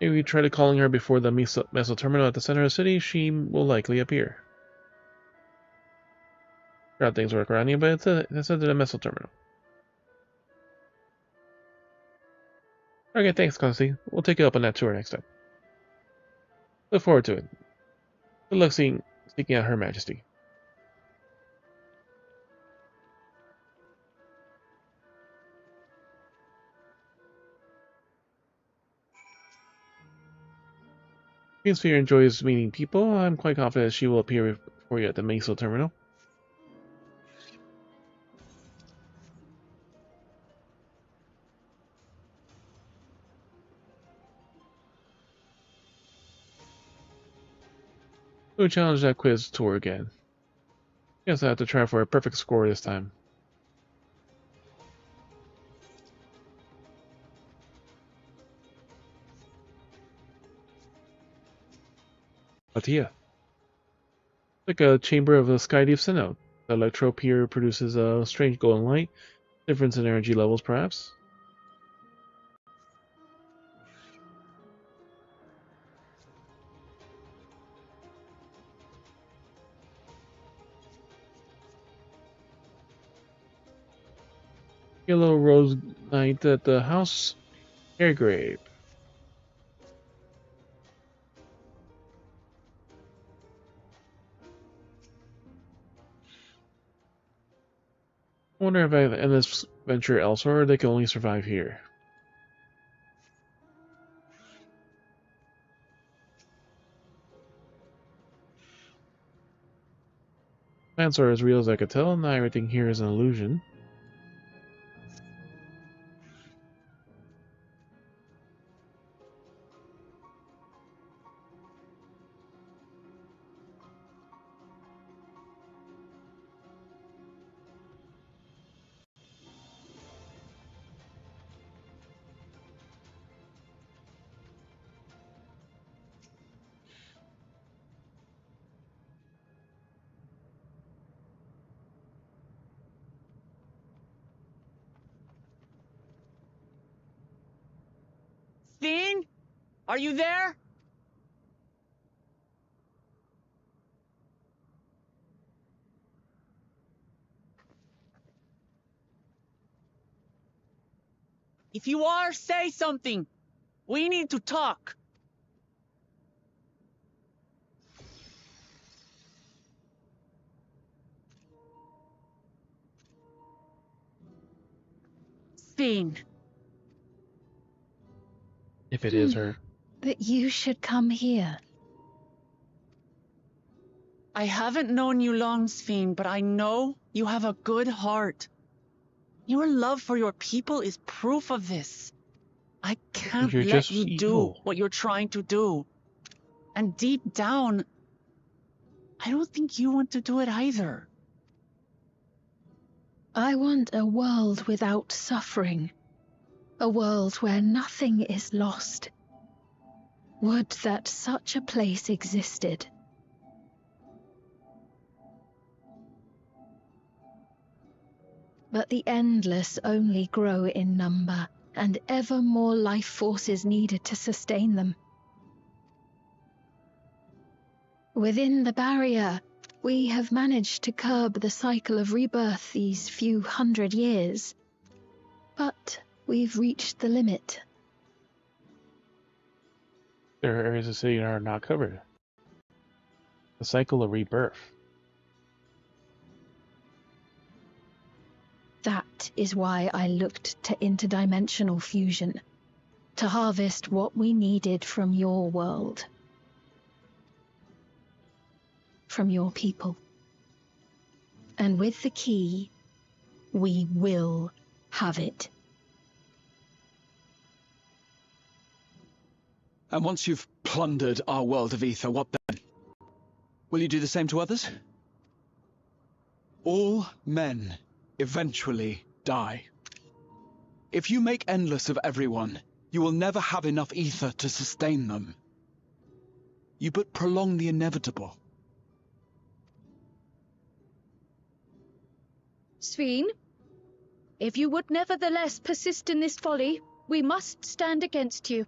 Speaker 1: If you try to calling her before the Meso terminal at the center of the city, she will likely appear. How things work around you, but it's at the Meso terminal. Okay, thanks, Constantine. We'll take you up on that tour next time. Look forward to it. Good luck seeking out Her Majesty. Queen Sphere enjoys meeting people. I'm quite confident she will appear for you at the Meso terminal. We'll challenge that quiz tour again. Guess I have to try for a perfect score this time. Batia. Like a chamber of the Sky Deep Synod. The electrope here produces a strange golden light. Difference in energy levels, perhaps. Yellow Rose Knight at the House Airgrave. I wonder if I end this venture elsewhere, or they can only survive here. Plants are as real as I could tell, not everything here is an illusion.
Speaker 12: Fiend? Are you there? If you are, say something. We need to talk. Fiend.
Speaker 1: If it is her.
Speaker 6: But you should come here.
Speaker 12: I haven't known you long, Sphene, but I know you have a good heart. Your love for your people is proof of this. I can't
Speaker 1: You're
Speaker 12: let
Speaker 1: just
Speaker 12: you do
Speaker 1: evil.
Speaker 12: what you're trying to do. And deep down, I don't think you want to do it either.
Speaker 6: I want a world without suffering. A world where nothing is lost. Would that such a place existed. But the endless only grow in number, and ever more life force is needed to sustain them. Within the barrier, we have managed to curb the cycle of rebirth these few hundred years. But we've reached the limit.
Speaker 1: There are areas of the city that are not covered. The cycle of rebirth.
Speaker 6: That is why I looked to interdimensional fusion, to harvest what we needed from your world. From your people. And with the key, we will have it.
Speaker 9: And once you've plundered our world of ether, what then? Will you do the same to others? All men eventually die. If you make endless of everyone, you will never have enough ether to sustain them. You but prolong the inevitable.
Speaker 13: Sphene, if you would nevertheless persist in this folly, we must stand against you.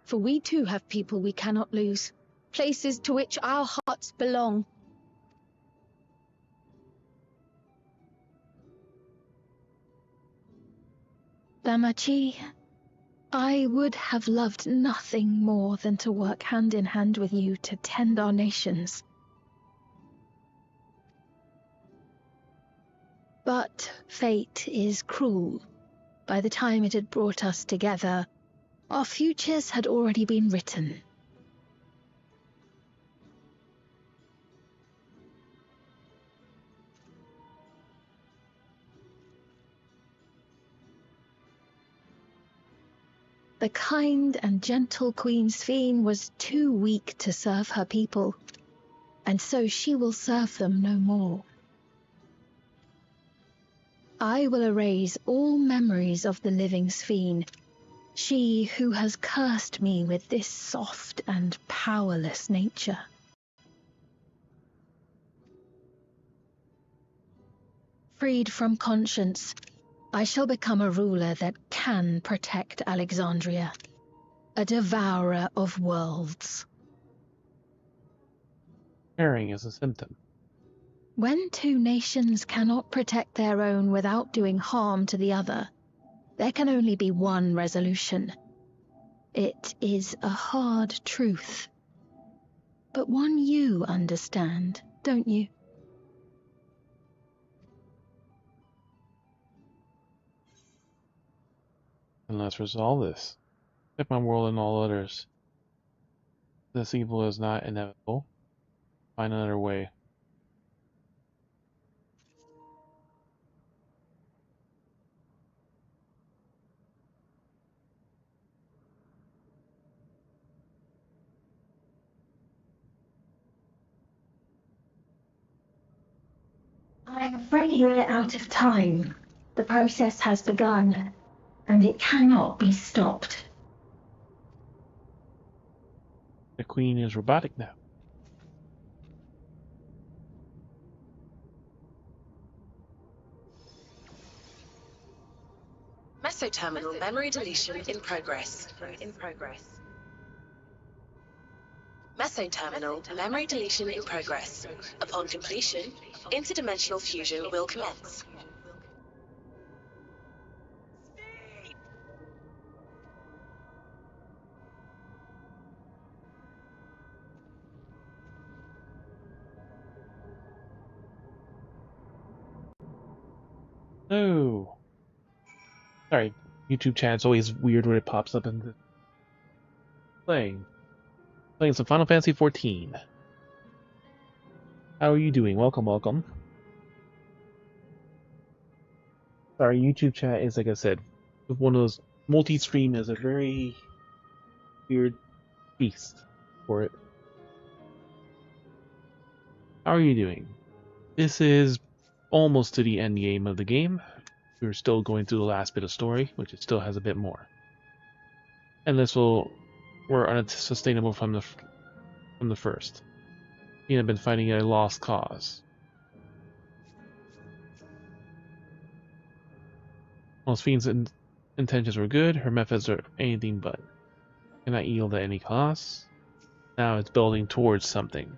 Speaker 13: For we too have people we cannot lose, places to which our hearts belong.
Speaker 6: Damachi, I would have loved nothing more than to work hand in hand with you to tend our nations. But fate is cruel. By the time it had brought us together, our futures had already been written. The kind and gentle Queen Sphene was too weak to serve her people, and so she will serve them no more. I will erase all memories of the living Sphene, she who has cursed me with this soft and powerless nature. Freed from conscience, I shall become a ruler that can protect Alexandria, a devourer of worlds.
Speaker 1: Caring is a symptom.
Speaker 6: When two nations cannot protect their own without doing harm to the other, there can only be one resolution. It is a hard truth, but one you understand, don't you?
Speaker 1: And let's resolve this. Accept my world and all others. This evil is not inevitable. Find another way.
Speaker 6: I'm afraid we're out of time. The process has begun, and it cannot be stopped.
Speaker 1: The queen is robotic now.
Speaker 14: Mesoterminal memory deletion in progress. Mesoterminal memory deletion in progress. Upon completion, interdimensional fusion will commence.
Speaker 1: No. Sorry, YouTube chat's always weird when it pops up in the playing some Final Fantasy XIV. How are you doing? Welcome, welcome. Sorry, YouTube chat is, like I said, one of those multi-stream is a very weird beast for it. How are you doing? This is almost to the end game of the game. We're still going through the last bit of story, which it still has a bit more. And we're unsustainable from the first. Tina had been fighting a lost cause. While Fiend's intentions were good, her methods are anything but. Cannot yield at any cost. Now it's building towards something.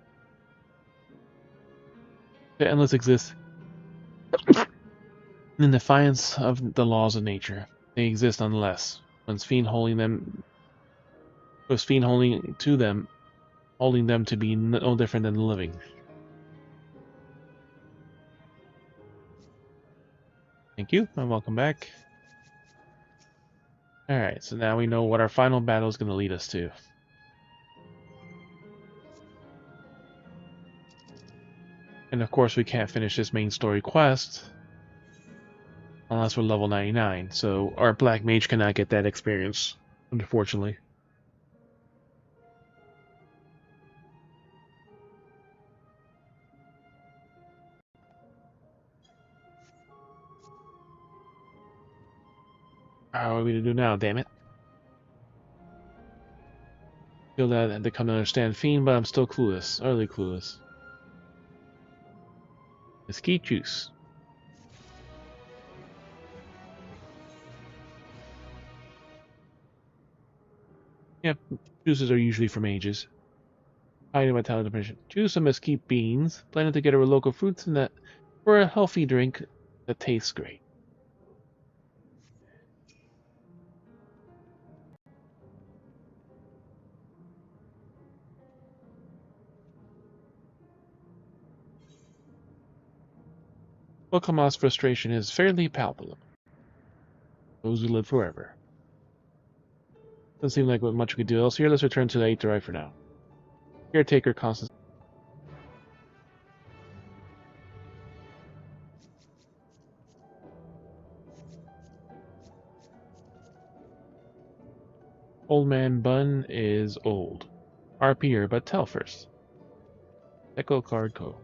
Speaker 1: The endless exists in defiance of the laws of nature. They exist unless, with Fiend holding them to be no different than the living. Thank you, and welcome back. Alright, so now we know what our final battle is going to lead us to. And of course we can't finish this main story quest unless we're level 99, so our Black Mage cannot get that experience, unfortunately. How are we to do now, damn it? Feel that I had to come to understand Fiend, but I'm still clueless, utterly clueless. Mesquite juice. Yep, juices are usually for mages. Hiding my talent depression. Juice of mesquite beans, blended together with local fruits and that for a healthy drink that tastes great. Wilkama's frustration is fairly palpable. Those who live forever. Doesn't seem like much we could do else here. Let's return to the 8th Drive for now. Caretaker Constance. Old Man Bun is old. RPer, but tell first. Echo Card Co.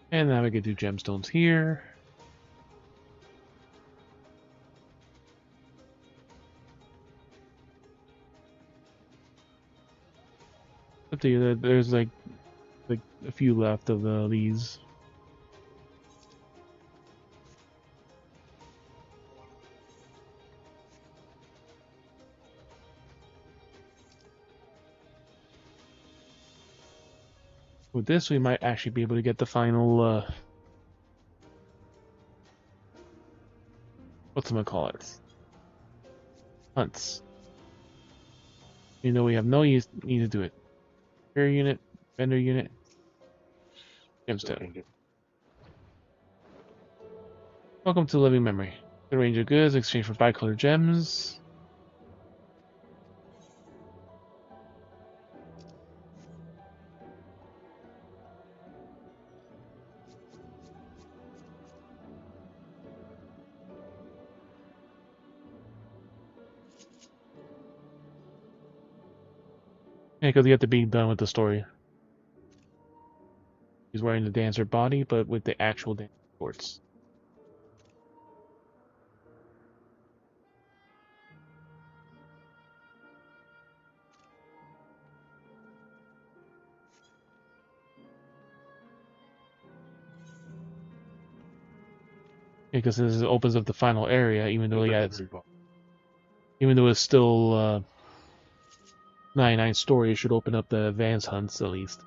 Speaker 1: And now we can do gemstones here. Up to you, there's like a few left of these. With this, we might actually be able to get the final, whatchamacallit? Hunts. You know we have no need to do it. Repair unit, vendor unit, gemstone. Welcome to Living Memory. The range of goods, exchange for bicolor gems. Yeah, because you have to be done with the story. He's wearing the dancer body, but with the actual dance shorts. Because this opens up the final area, even though it's still 99 story, it should open up the advanced hunts at least.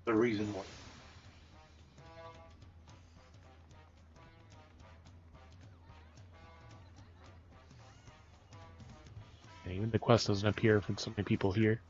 Speaker 2: The reason why
Speaker 1: Even the quest doesn't appear for so many people here.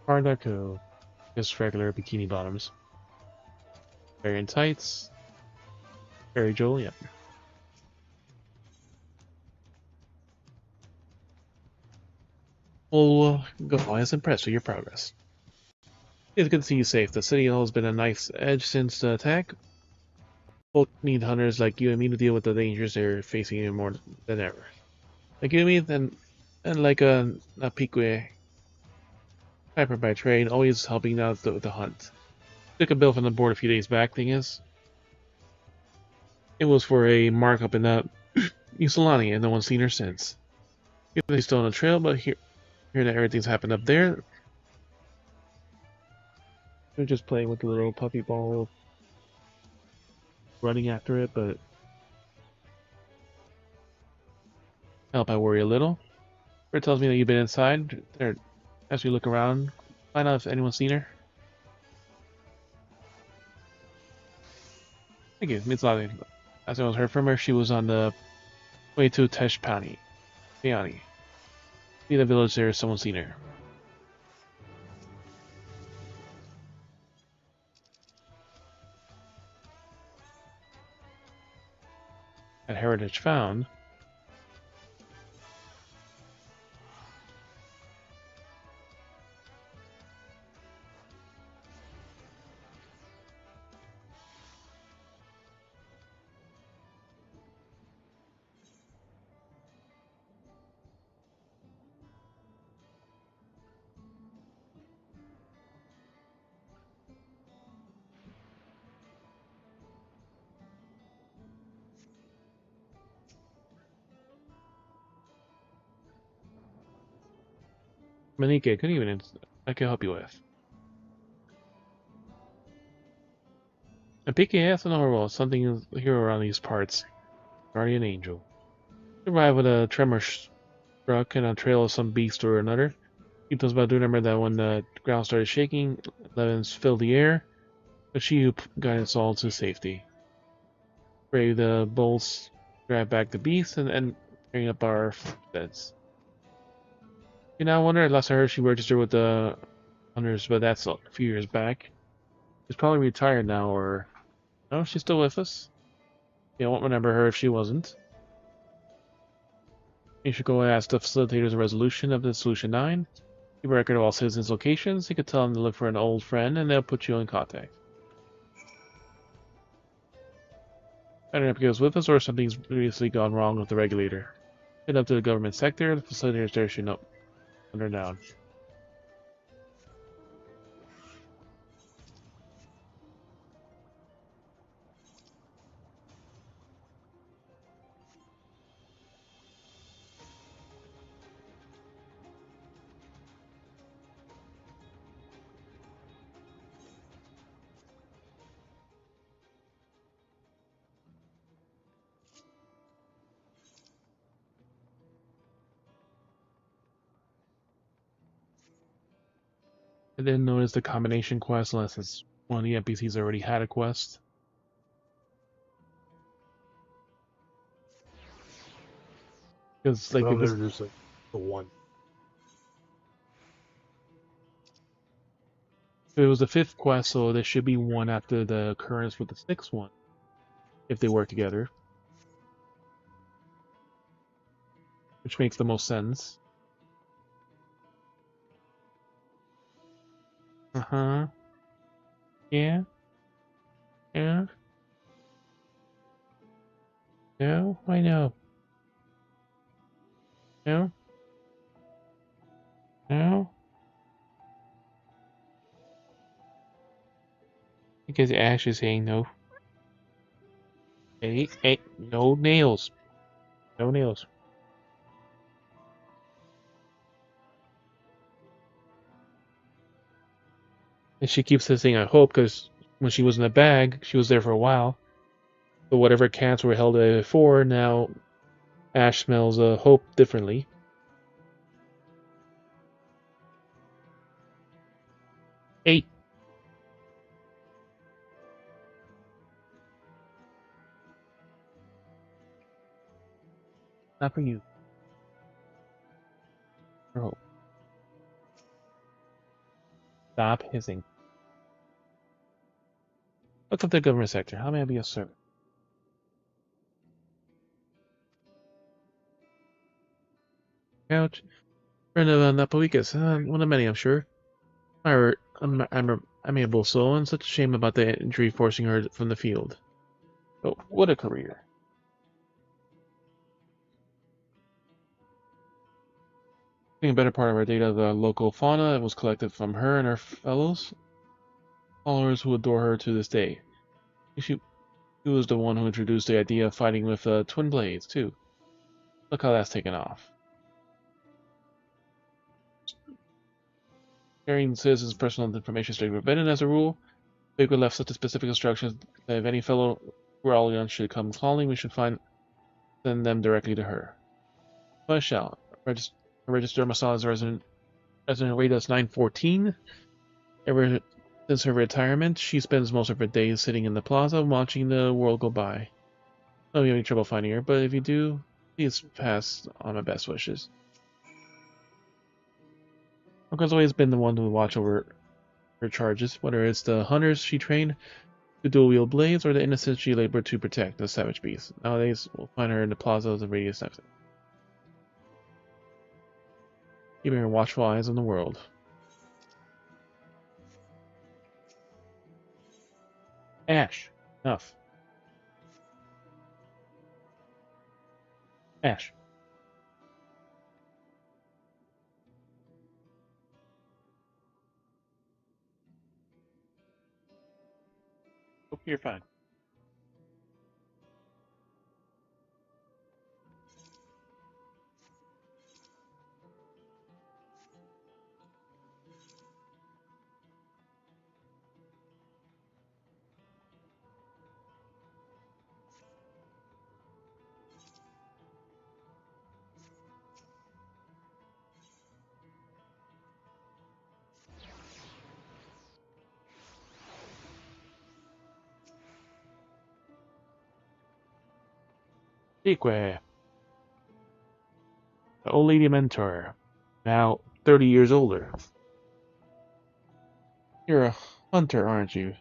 Speaker 1: Hard just regular bikini bottoms. Very in tights. Very Julian. Well, go on, as impressed with your progress. It's good to see you safe. The city has been a nice edge since the attack. Both need hunters like you and me to deal with the dangers they're facing even more than ever. Like you and me, and like a Pique Piper by trade, always helping out with the hunt. Took a bill from the board a few days back. Thing is, it was for a markup in Usolani, and no one's seen her since. She's still on the trail, but hear that everything's happened up there. They're just playing with the little puppy ball, running after it, but help I worry a little. Bert tells me that you've been inside. There, as we look around, find out if anyone's seen her. Thank you. Means nothing. As I was heard from her, she was on the way to Teshpani. Piani. In the village there, someone's seen her. At Heritage found. Manike, good evening. I can help you with. A PKS and overall, something is here around these parts. Guardian Angel. Arrived with a tremor struck and a trail of some beast or another. Keep us about to remember that when the ground started shaking, levins filled the air, but she who guided us all to safety. Pray the bolts drive back the beast and bring up our beds. You now wonder, last I heard she registered with the hunters, but that's a few years back. She's probably retired now, or no, she's still with us. Yeah, I won't remember her if she wasn't. You should go ask the facilitators a resolution of the Solution 9. Keep a record of all citizens' locations. You could tell them to look for an old friend, and they'll put you in contact. I don't know if he goes with us or something's previously gone wrong with the regulator. Head up to the government sector. The facilitators there should know. Under down. I didn't notice the combination quest unless it's one of the NPCs already had a quest. Because like
Speaker 2: they're just like the one.
Speaker 1: It was the 5th quest, so there should be one after the occurrence with the 6th one, if they work together. Which makes the most sense. Uh-huh. Yeah. Yeah. No, I know. No. No. Because Ash is saying no. Hey, no nails. Nobody else. And she keeps saying, I hope, because when she was in the bag, she was there for a while. So whatever cats were held there before, now Ash smells hope differently. Eight. Not for you. For hope. Stop hissing. Look up the government sector. How may I be of service? Couch. Friend of Napoleon. One of many, I'm sure. I'm amiable soul, and such a shame about the injury forcing her from the field. But what a career. Being a better part of our data, the local fauna was collected from her and her fellows, followers who adore her to this day. She was the one who introduced the idea of fighting with twin blades, too. Look how that's taken off. Sharing citizens' personal information is strictly forbidden as a rule. Baker left such specific instructions that if any fellow Rallian should come calling, we should send them directly to her. So I shall. Register Masala as resident Radius 914. Ever since her retirement, she spends most of her days sitting in the plaza watching the world go by. Don't have any trouble finding her, but if you do, please pass on my best wishes. Uncle's always been the one to watch over her charges, whether it's the hunters she trained to dual-wield blades or the innocents she labored to protect, the savage beasts. Nowadays, we'll find her in the plaza of the Radius Nexus, keeping her watchful eyes on the world. Ash, enough. Ash. Hope you're fine. Sequel. The old lady mentor, now 30 years older. You're a hunter, aren't you?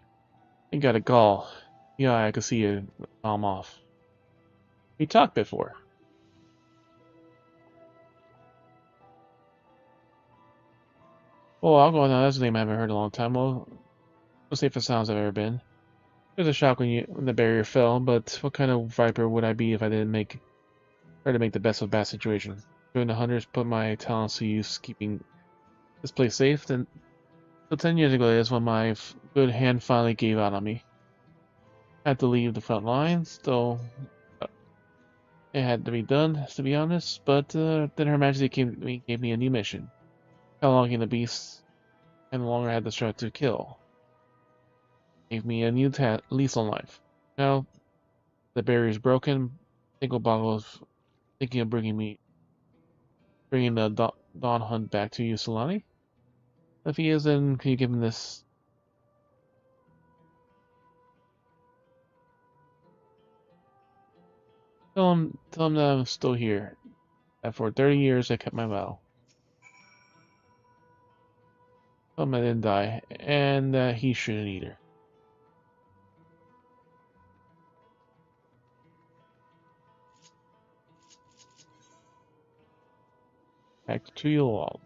Speaker 1: You got a gall. Yeah, I could see you palm off. We talked before. Well, I'll go on now. That's a name I haven't heard in a long time. Well, the safest sounds I've ever been. There's a shock when the barrier fell, but what kind of viper would I be if I didn't try to make the best of a bad situation? Join the hunters, put my talents to use, keeping this place safe. Then, so 10 years ago, that's when my good hand finally gave out on me. I had to leave the front lines, though it had to be done, to be honest. But then Her Majesty gave me a new mission. Cataloging the beasts, I no longer had the strength to kill. Gave me a new lease on life. Now the barrier is broken. Single Boggle is thinking of bringing the Dawn Hunt back to you, Solani. If he is, then can you give him this? Tell him that I'm still here. That for 30 years I kept my vow. Tell him I didn't die, and that he shouldn't either. Back to you all.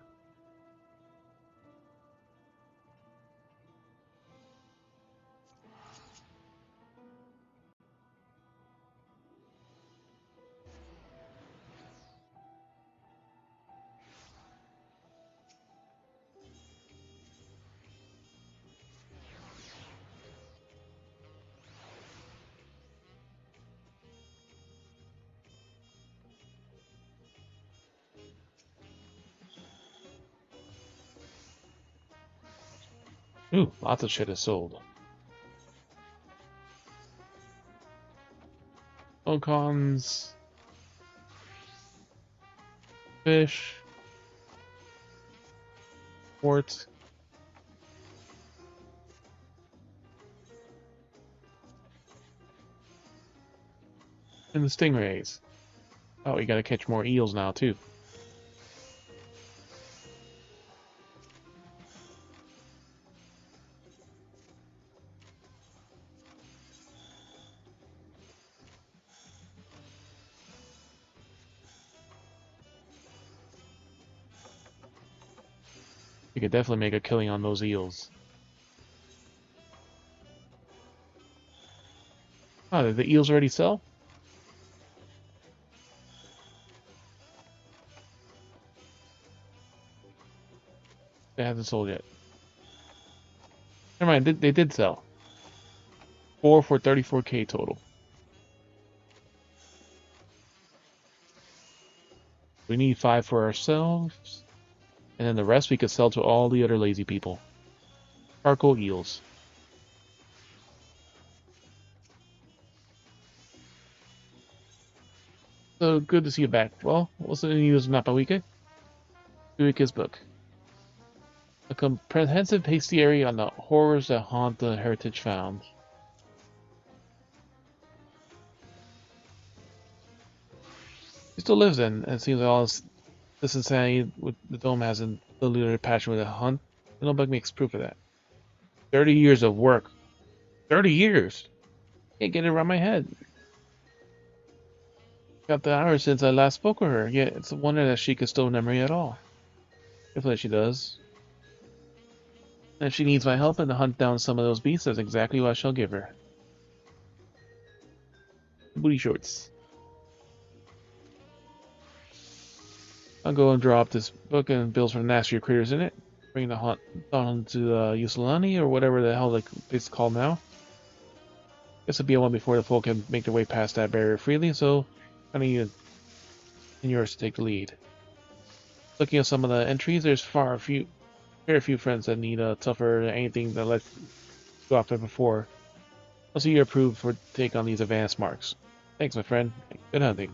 Speaker 1: Ooh, lots of shit is sold. Icons, fish, quartz, and the stingrays. Oh, we gotta catch more eels now too. We could definitely make a killing on those eels. Oh, did the eels already sell? They haven't sold yet. Never mind, they did sell. 4 for 34k total. We need 5 for ourselves, and then the rest we could sell to all the other lazy people. Charcoal eels. So good to see you back. Well, what's the news in Napawike? Uike's book. A comprehensive bestiary on the horrors that haunt the heritage found. He still lives in, and it seems that all this insanity with the dome hasn't diluted her passion with a hunt. And no bug makes proof of that. 30 years of work. 30 years! Can't get it around my head. Got the hours since I last spoke with her, yet it's a wonder that she could store memory at all. If that she does. And if she needs my help in to hunt down some of those beasts, that's exactly what I shall give her. Booty shorts. I'll go and draw up this book and bills for nastier critters in it. Bring the hunt down to Usulani or whatever the hell it's called now. Guess it'll be a one before the folk can make their way past that barrier freely, so I need yours to take the lead. Looking at some of the entries, there's very few friends that need a tougher anything that lets go after before. I'll see you're approved for take on these advanced marks. Thanks, my friend. Good hunting.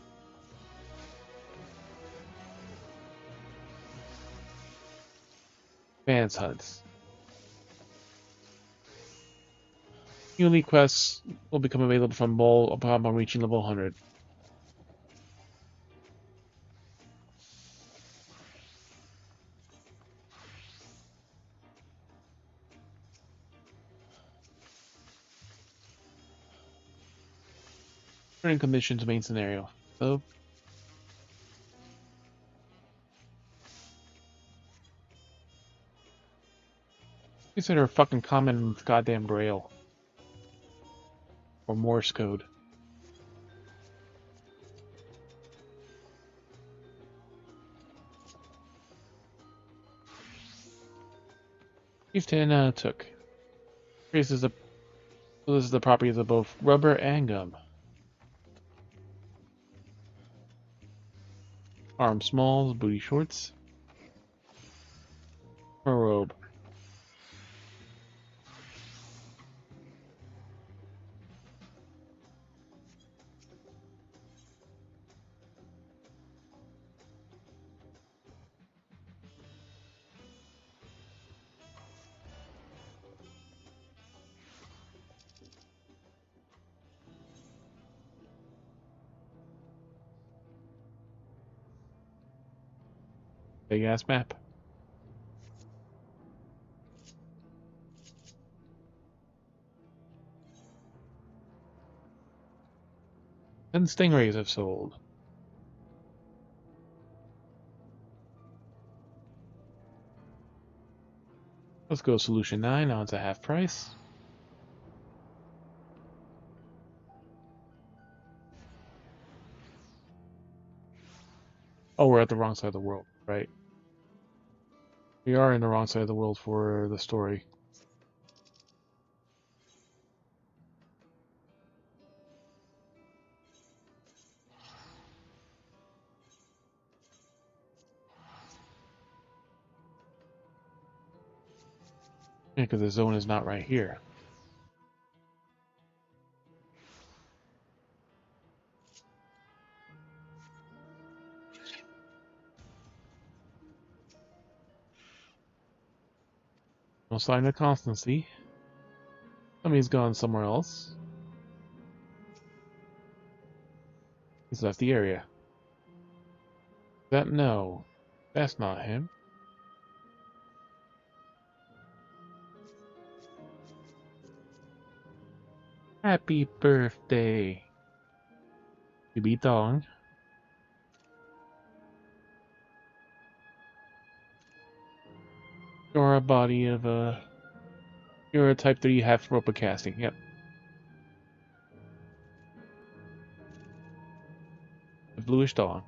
Speaker 1: Advanced hunts. New elite quests will become available from Mole upon reaching level 100. Turning commission to main scenario. So consider a fucking common goddamn braille. Or Morse code. Chieftain took. This is the properties of both rubber and gum. Arm smalls, booty shorts. Or robe. Big ass map. And stingrays have sold. Let's go solution 9, now it's a half price. Oh, we're at the wrong side of the world, right? We are in the wrong side of the world for the story. Yeah, because the zone is not right here. No sign of constancy. Somebody's gone somewhere else. He's left the area. That no. That's not him. Happy birthday. You be dong. You're a body of a... You're a type 3 half rope casting. Yep. The bluish dong.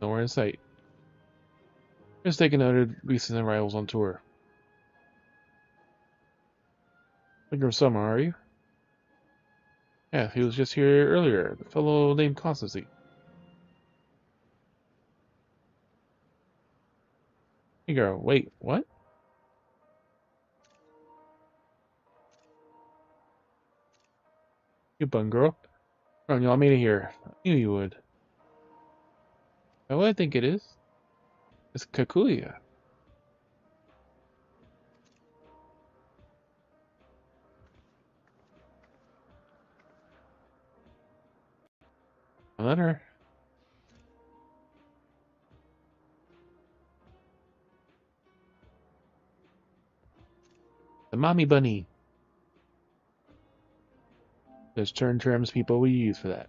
Speaker 1: Nowhere in sight. Just taking other recent arrivals on tour. Looking for summer, are you? Yeah, he was just here earlier. The fellow named Constancy. Hey girl, wait, what? You bun girl. Oh, y'all made it here. I knew you would. Now what I think it is? It's Kakuya. Let her. The mommy bunny. There's turn terms people we use for that.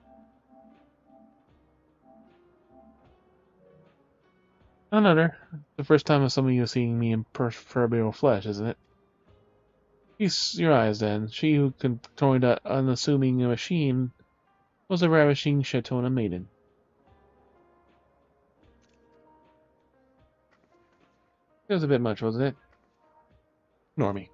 Speaker 1: Another. The first time of some of you seeing me in proverbial flesh, isn't it? Feast your eyes then. She who controlled that unassuming machine was a ravishing Shatona maiden. It was a bit much, wasn't it? Ignore me.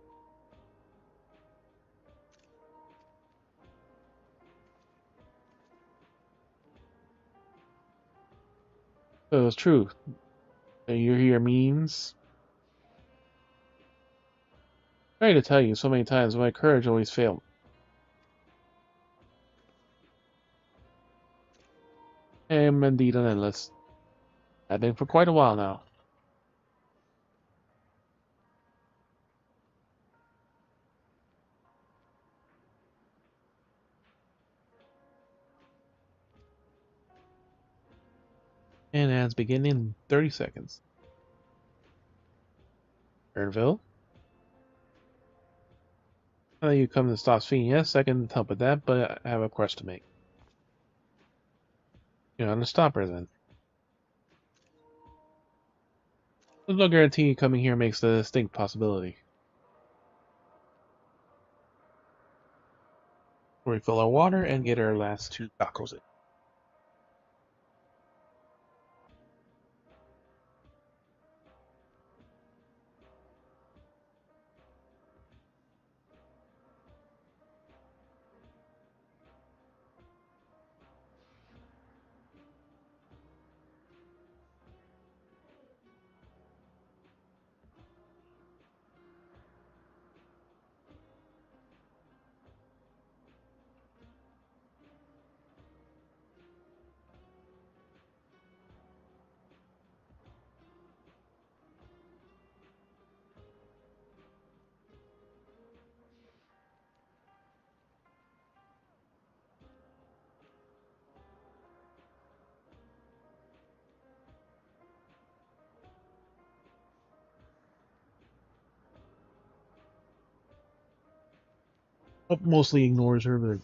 Speaker 1: So it's true. That you're here means... Sorry to tell you so many times, my courage always failed. I am indeed an endless. I've been for quite a while now. And ads begin in 30 seconds. Ernville? I know you come to stop speaking. Yes, I can help with that, but I have a request to make. You're not a stopper then. There's no guarantee coming here makes a distinct possibility. We refill our water and get our last 2 tacos in. Mostly ignores her, but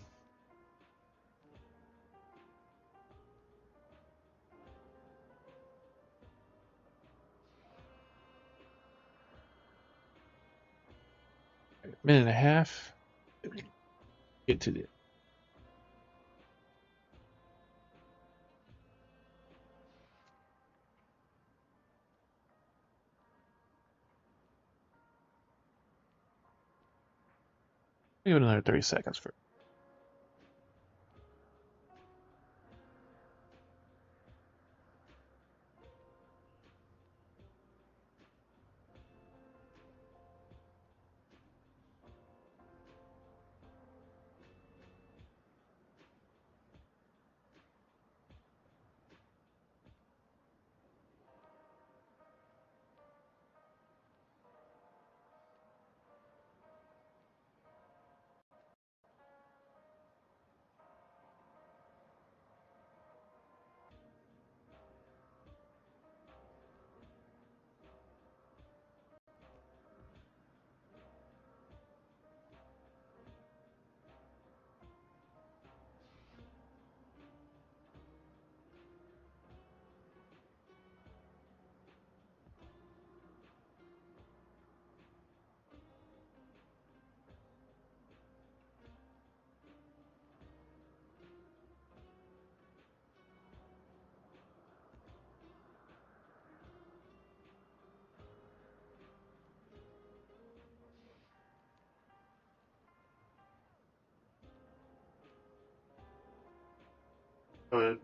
Speaker 1: minute and a half. Get to it. Give it another 30 seconds for.
Speaker 2: Go ahead.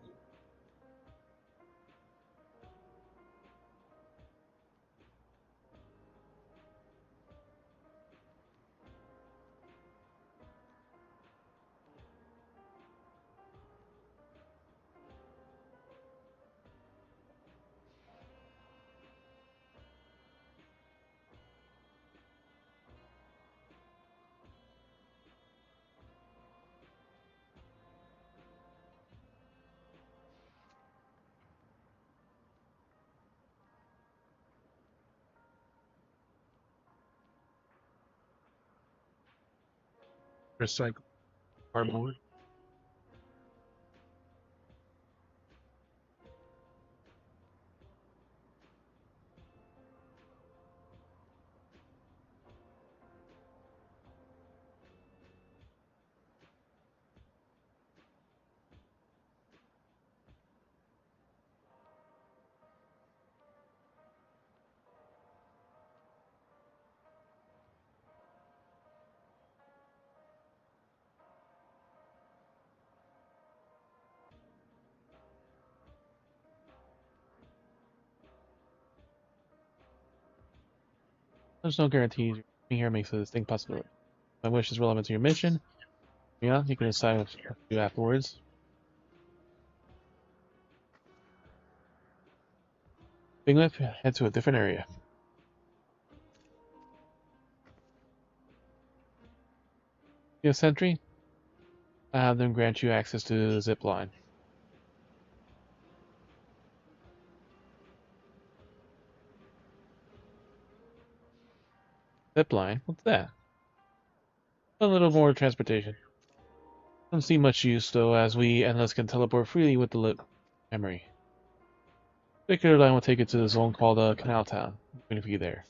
Speaker 1: Recycle cardboard. There's no guarantees. Being here makes a distinct possibility. My wish is relevant to your mission. Yeah, you can decide what to do afterwards. Big Lip, head to a different area. You have sentry? I have them grant you access to the zip line. Zip line? What's that? A little more transportation. Don't see much use though, as we endless can teleport freely with the lip memory. Particular line will take you to the zone called Canal Town. Waiting for you there.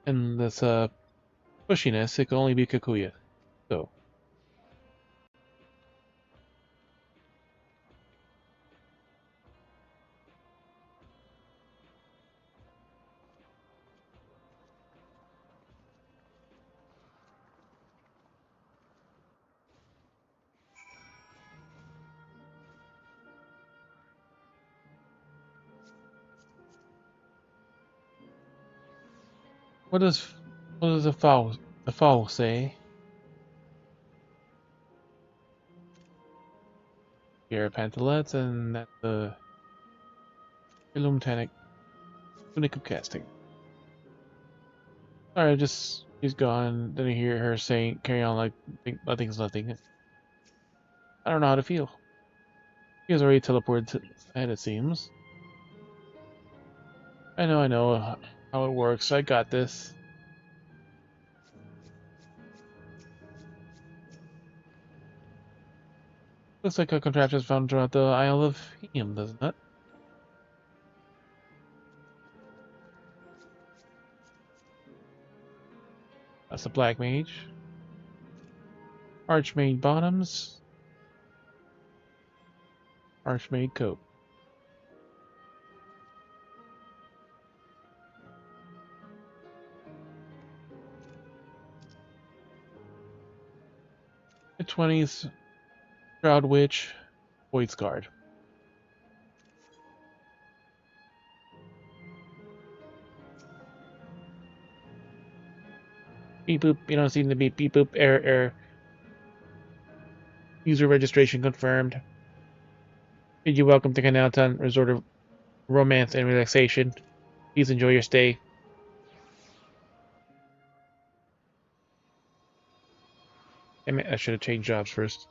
Speaker 1: And this pushiness, it can only be Kikuya. So what does the fowl say? Here are pantalettes and that's the Illumtanic tunic of casting. Alright, just she's gone. Then I hear her saying carry on like nothing's nothing. I don't know how to feel. He has already teleported ahead, it seems. I know how it works. I got this. Looks like a contraption is found throughout the Isle of Helium, doesn't it? That's the Black Mage. Archmage bottoms. Archmage coat. Mid-20s, Shroud Witch, Void's Guard. Beep boop, you don't seem to be beep boop, error, error. User registration confirmed. Bid you welcome to Canaltown, resort of romance and relaxation. Please enjoy your stay. Damn it, I should have changed jobs first.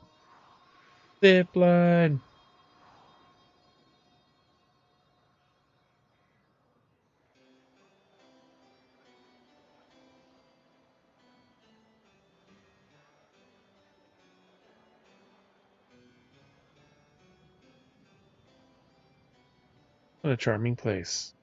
Speaker 1: Zipline! What a charming place.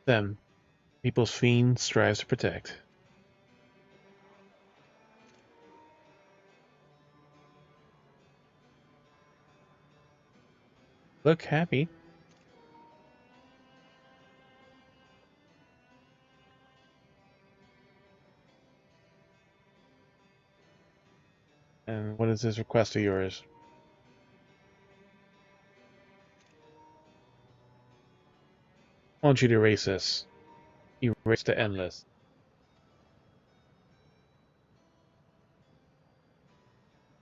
Speaker 1: Them, people's fiend strives to protect. Look happy. And what is this request of yours? I want you to erase this. Erase the endless.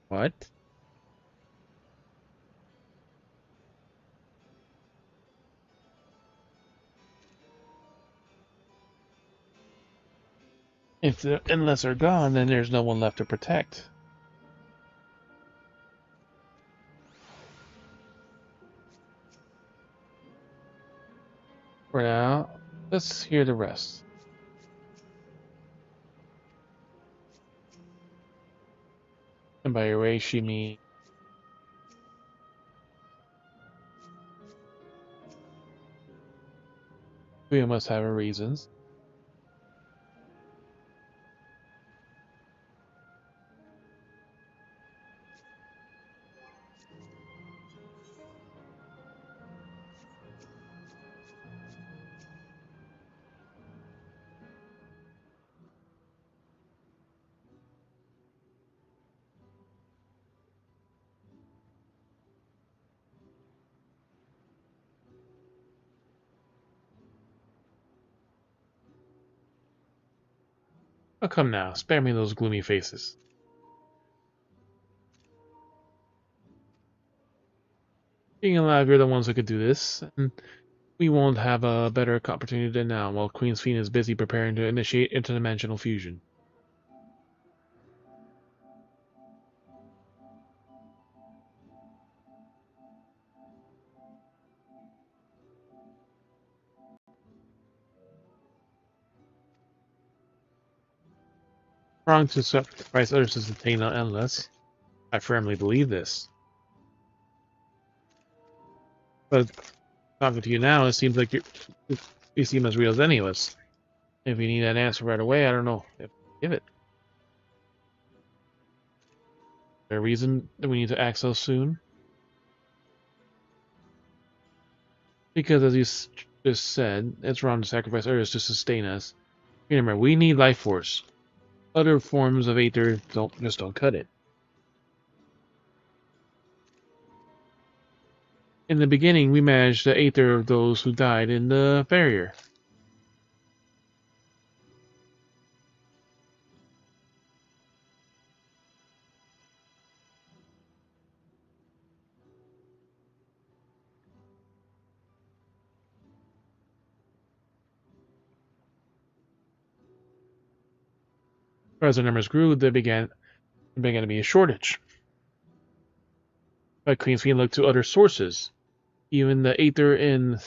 Speaker 1: What? If the endless are gone, then there's no one left to protect. For now, let's hear the rest. And by erase, she means we must have our reasons. Oh, come now, spare me those gloomy faces. Being alive, you're the ones who could do this, and we won't have a better opportunity than now, while Queen's Fiend is busy preparing to initiate interdimensional fusion. Wrong to sacrifice others to sustain the endless. I firmly believe this. But talking to you now, it seems like you seem as real as any of us. If you need an answer right away, I don't know if give it. Is there a reason that we need to act so soon? Because as you just said, it's wrong to sacrifice others to sustain us. Remember, we need life force. Other forms of Aether don't cut it. In the beginning, we managed the Aether of those who died in the barrier. As the numbers grew, there began to be a shortage. But Queen's Fiend looked to other sources. Even the Aether in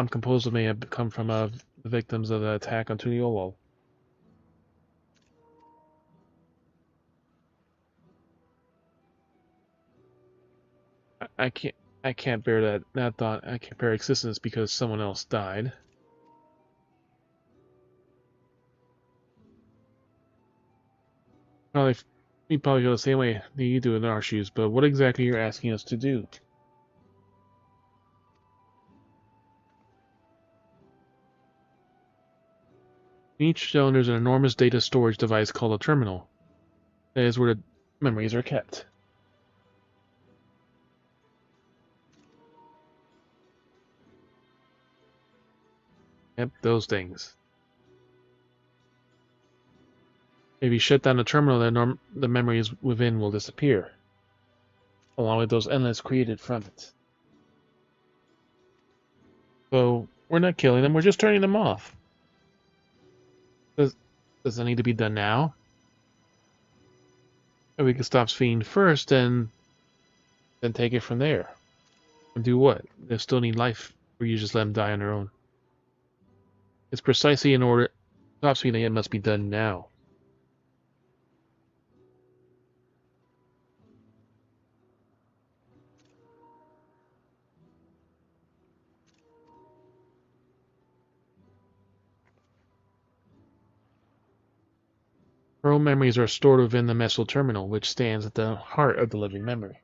Speaker 1: Composed may have come from the victims of the attack on Tuniolo. I can't bear that thought. I can't bear existence because someone else died. We probably feel the same way that you do in our shoes, but what exactly you're asking us to do? In each zone, there's an enormous data storage device called a terminal. That is where the memories are kept. Yep, those things. If you shut down the terminal, then the memories within will disappear, along with those endless created from it. So, we're not killing them, we're just turning them off. Does that need to be done now? Or we can stop Fiend first, and then take it from there. And do what? They still need life, or you just let them die on their own. It's precisely in order to stop Fiend that it must be done now. Pearl memories are stored within the meso terminal, which stands at the heart of the living memory.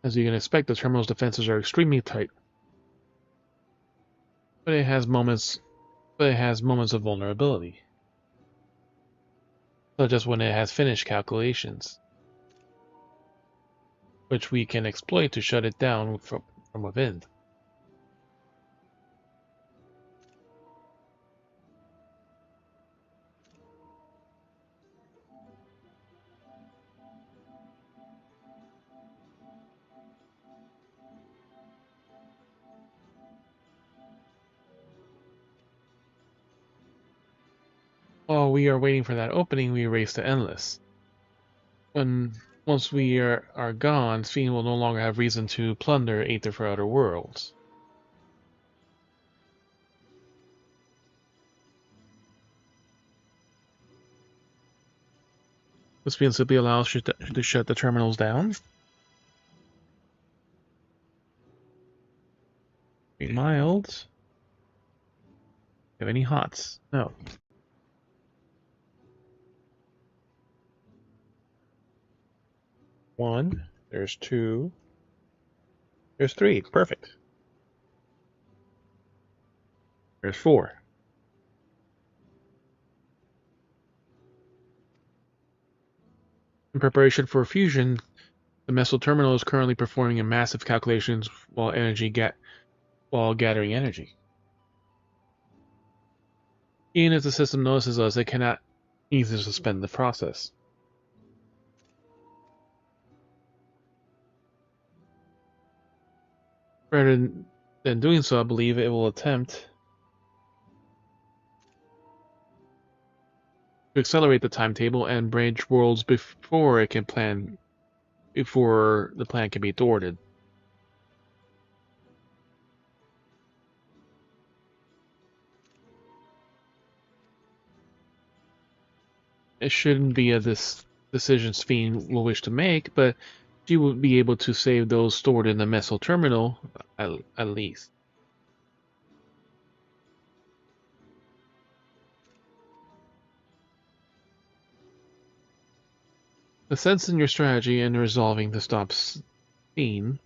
Speaker 1: As you can expect, the terminal's defenses are extremely tight. But it has moments of vulnerability. Such as when it has finished calculations, which we can exploit to shut it down from within. While we are waiting for that opening, we erase the endless. Once we are gone, Fiend will no longer have reason to plunder Aether for other worlds. This Fiend simply allows to shut the terminals down. 3 mild. Have any hots? No. One. There's 2. There's 3. Perfect. There's 4. In preparation for fusion, the meso terminal is currently performing a massive calculations while gathering energy. Even as the system notices us, it cannot easily suspend the process. Rather than doing so, I believe it will attempt to accelerate the timetable and bridge worlds before the plan can be thwarted. It shouldn't be a decision Fiend will wish to make, but she will be able to save those stored in the meso terminal at least. The sense in your strategy in resolving to stop Fiend,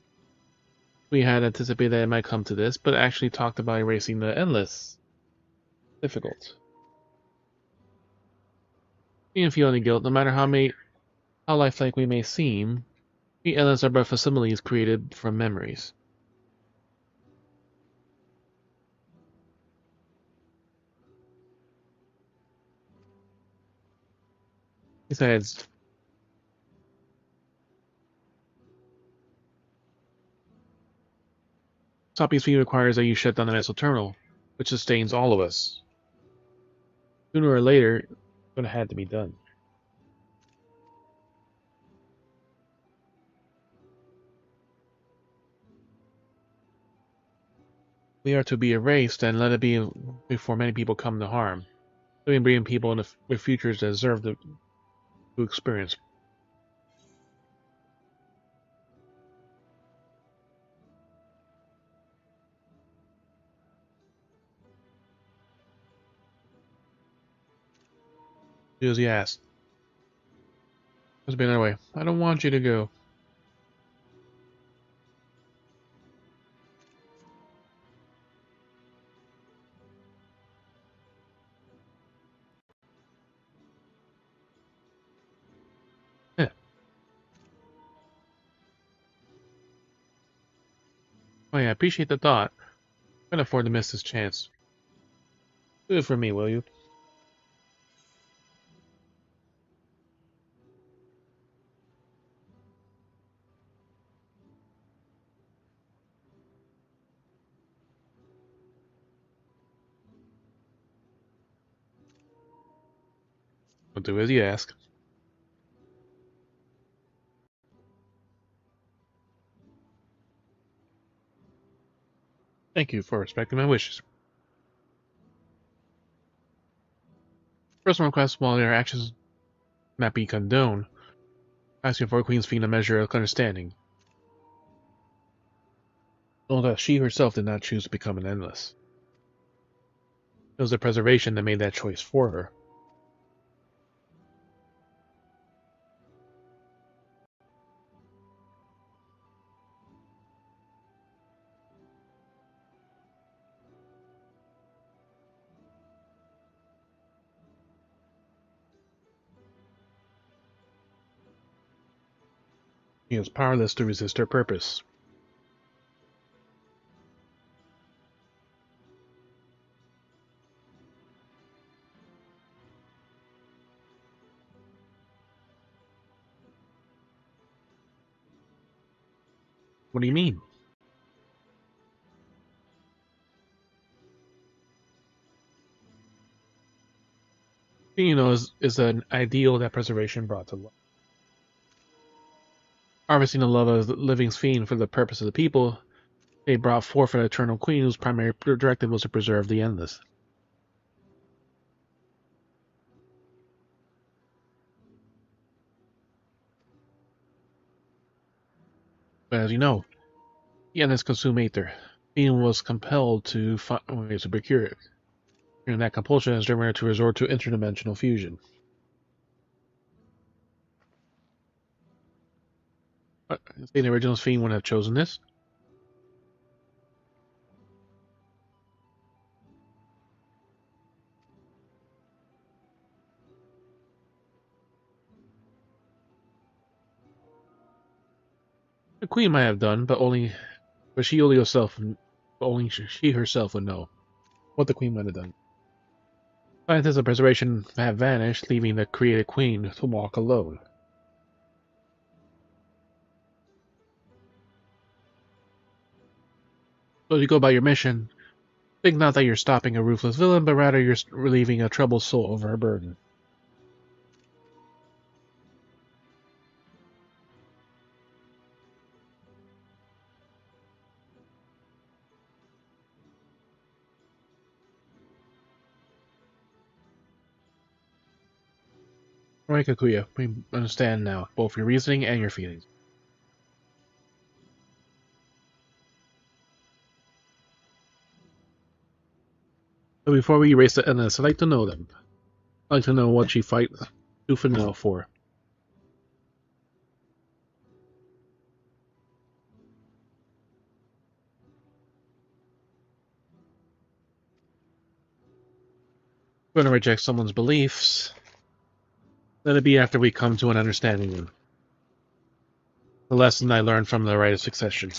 Speaker 1: we had anticipated that it might come to this, but actually talked about erasing the endless. Difficult. We didn't feel any guilt, no matter how lifelike we may seem. The endless are but facilities created from memories. Besides, stopping Fiend requires that you shut down the meso terminal, which sustains all of us. Sooner or later, it's going to have to be done. We are to be erased and let it be before many people come to harm. So we bring people in the futures that deserve to experience. Do as he asked. There's been another way. I don't want you to go. Yeah. Oh yeah, I appreciate the thought. I can't afford to miss this chance. Do it for me, will you? I'll do as you ask. Thank you for respecting my wishes. Personal request, while their actions not be condoned, asking for Queen's Fiend a measure of understanding. Know that she herself did not choose to become an endless. It was the preservation that made that choice for her. He was powerless to resist her purpose. What do you mean? Is an ideal that preservation brought to life. Harvesting the love of the living fiend for the purpose of the people, they brought forth an eternal queen whose primary directive was to preserve the endless. But as you know, the endless consume Aether. Fiend was compelled to find ways to procure it. And that compulsion has driven her to resort to interdimensional fusion. The original Fiend wouldn't have chosen this. The Queen might have done, but she herself would know what the Queen might have done. Scientists of preservation have vanished, leaving the created Queen to walk alone. So as you go about your mission, think not that you're stopping a ruthless villain, but rather you're relieving a troubled soul of her burden. Alright, Kakuya, we understand now, both your reasoning and your feelings. But before we erase the endless, I'd like to know them. I'd like to know what she fight tooth and nail for. If we're going to reject someone's beliefs, let it be after we come to an understanding of them. The lesson I learned from the Rite of Succession.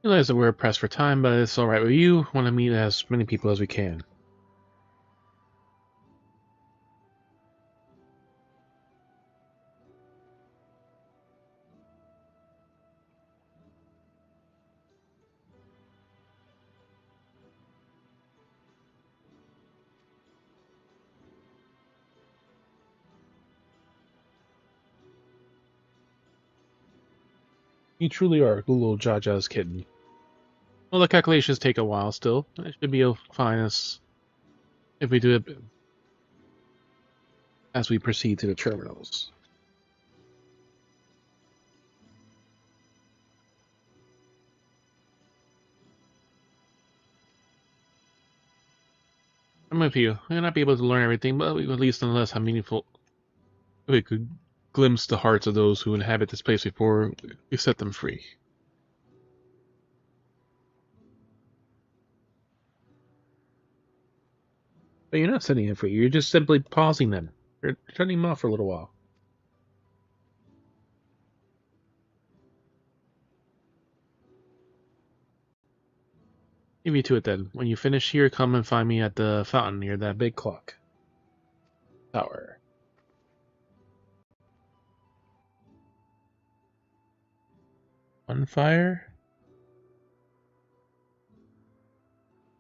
Speaker 1: I realize that we're pressed for time, but it's alright with you. Want to meet as many people as we can. You truly are Google Jaja's kitten. Well, the calculations take a while still. It should be fine as if we do it as we proceed to the terminals. I'm with you. We may not be able to learn everything, but we at least nonetheless have meaningful. We could glimpse the hearts of those who inhabit this place before we set them free. But you're not setting them free. You're just simply pausing them. You're shutting them off for a little while. Leave you to it then. When you finish here, come and find me at the fountain near that big clock tower. One fire?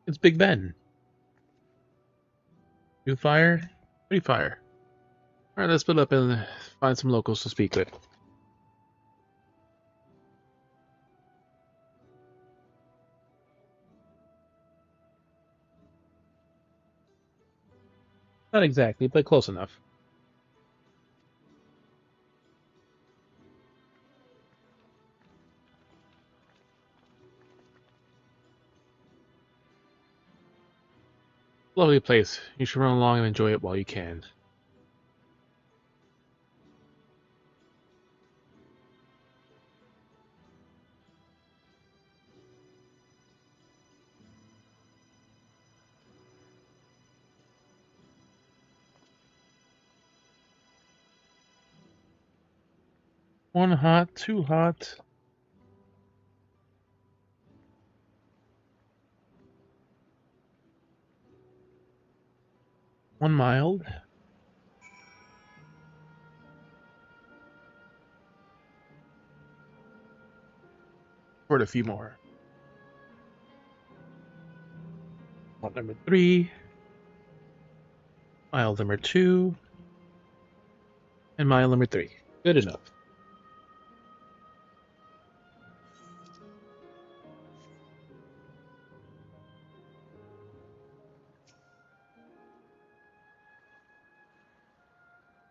Speaker 1: It's Big Ben. Two fire? Three fire. Alright, let's split up and find some locals to speak with. Not exactly, but close enough. Lovely place. You should run along and enjoy it while you can. One hot, two hot. One mild. Poured a few more. Mild number 3. Mild number 2. And mild number 3. Good enough.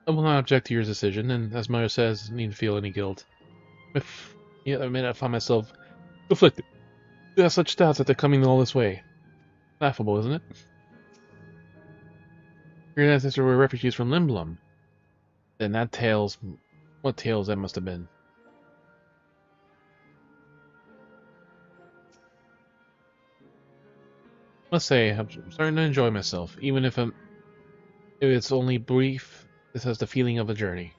Speaker 1: I will not object to your decision, and as Mother says, need to feel any guilt. If yet I may not find myself conflicted. You have such doubts after coming all this way. Laughable, isn't it? Your ancestors were refugees from Limblum. Then that tales... What tales that must have been. Must say, I'm starting to enjoy myself, even if it's only brief. This has the feeling of a journey.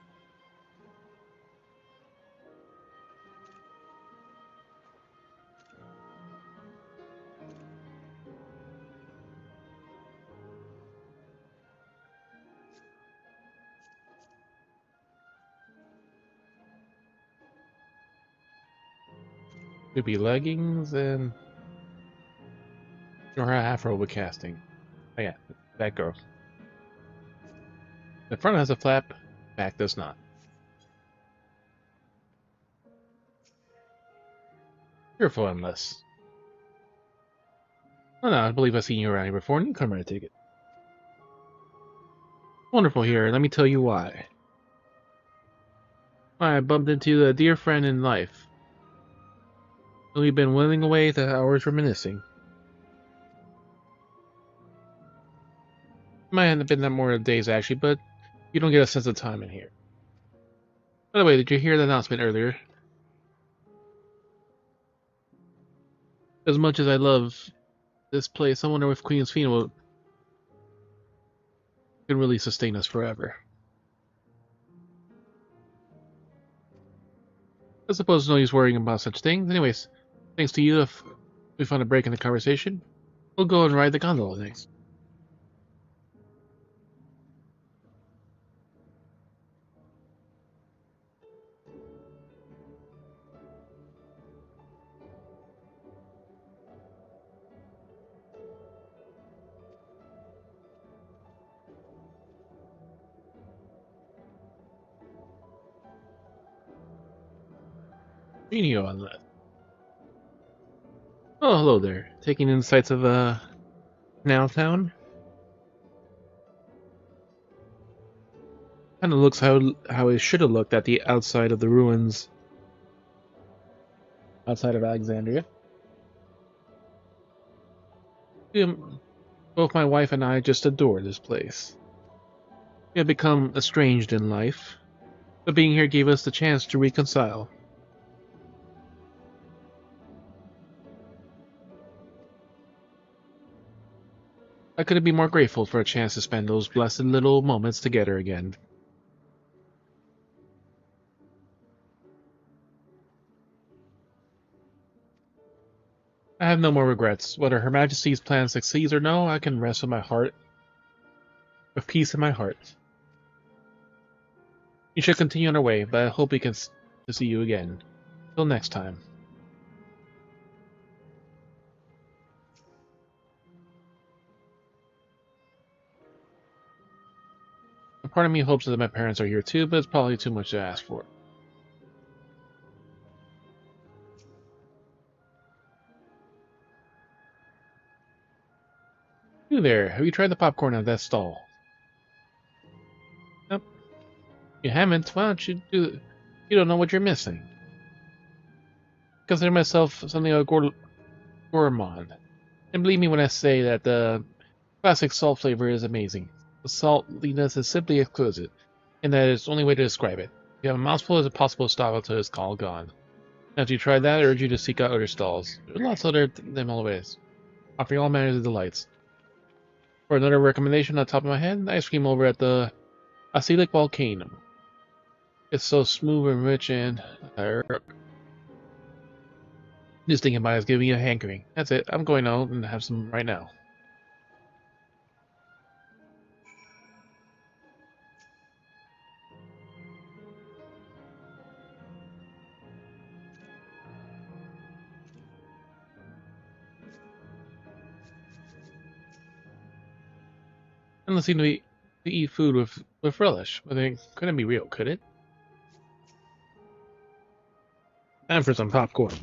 Speaker 1: Could be leggings and or her afro with casting. Oh yeah, that girl. The front has a flap, back does not. Fearful unless. Oh no, I believe I've seen you around here before. Newcomer, I take it. Wonderful here, let me tell you why. I bumped into a dear friend in life. We've been whittling away the hours reminiscing. Might have been that more days actually, but you don't get a sense of time in here. By the way, did you hear the announcement earlier? As much as I love this place, I wonder if Queen's Fiend can really sustain us forever. I suppose no use worrying about such things. Anyways, thanks to you, if we find a break in the conversation, we'll go and ride the gondola next. Genio on that. Oh, hello there. Taking in sights of Now Town? Kind of looks how it should have looked at the outside of the ruins outside of Alexandria. Both my wife and I just adore this place. We have become estranged in life, but being here gave us the chance to reconcile. I couldn't be more grateful for a chance to spend those blessed little moments together again. I have no more regrets. Whether Her Majesty's plan succeeds or no, I can rest with peace in my heart. We should continue on our way, but I hope we can to see you again. Till next time. A part of me hopes that my parents are here too, but it's probably too much to ask for. You there, have you tried the popcorn at that stall? Nope. You haven't? Why don't you do it? You don't know what you're missing. I consider myself something of a gourmand. And believe me when I say that the classic salt flavor is amazing. The saltiness is simply exquisite, and that is the only way to describe it. If you have a mouthful, it's impossible to stop until it's all gone. After you try that, I urge you to seek out other stalls. There are lots other them always, offering all manners of delights. For another recommendation on top of my head, ice cream over at the Acelic Volcano. It's so smooth and rich and just thinking about it is giving me a hankering. That's it. I'm going out and have some right now. Doesn't seem to eat food with relish. But it couldn't be real, could it? Time for some popcorn.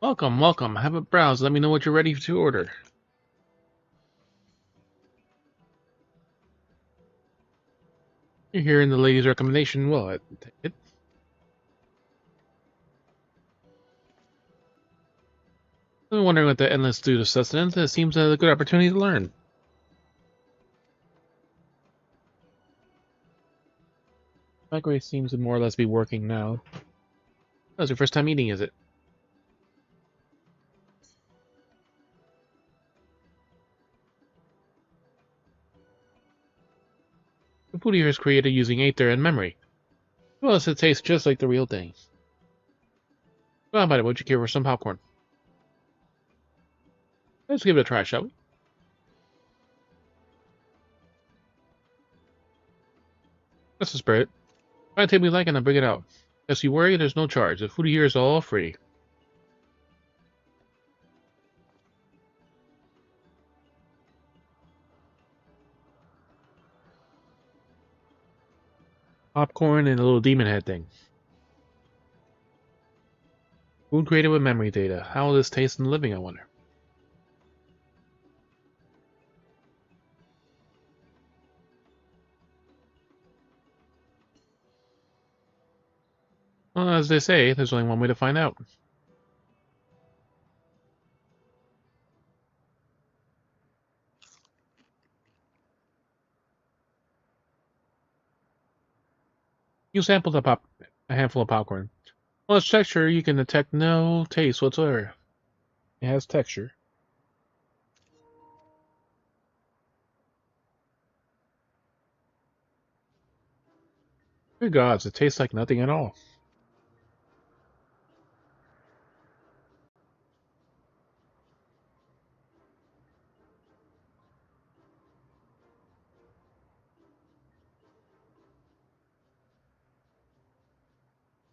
Speaker 1: Welcome, welcome. Have a browse. Let me know what you're ready to order. You're hearing the lady's recommendation. Well, I take it. I'm wondering what the endless dude of sustenance. It seems a good opportunity to learn. My grace seems to more or less be working now. That was your first time eating, is it? The food here is created using Aether and memory. Well, it tastes just like the real thing. Well, how about it? What'd you care for some popcorn? Let's give it a try, shall we? That's the spirit. Find a table you like and I'll bring it out. As you worry, there's no charge. The food here is all free. Popcorn and a little demon head thing. Food created with memory data. How will this taste in the living, I wonder? Well, as they say, there's only one way to find out. You sampled a handful of popcorn. Well, its texture, you can detect no taste whatsoever. It has texture. Good gods, it tastes like nothing at all.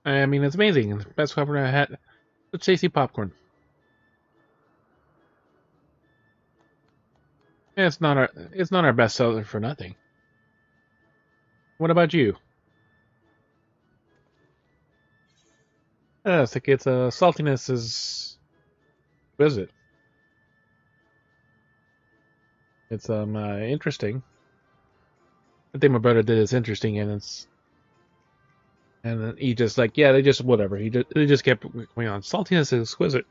Speaker 1: I mean, it's amazing. It's the best popcorn I had. It's tasty popcorn. Yeah, it's not our best seller for nothing. What about you? I think its saltiness is. What is it? It's interesting. I think my brother did is interesting, and then he just like, yeah, they just whatever. They just kept going on. Saltiness is exquisite.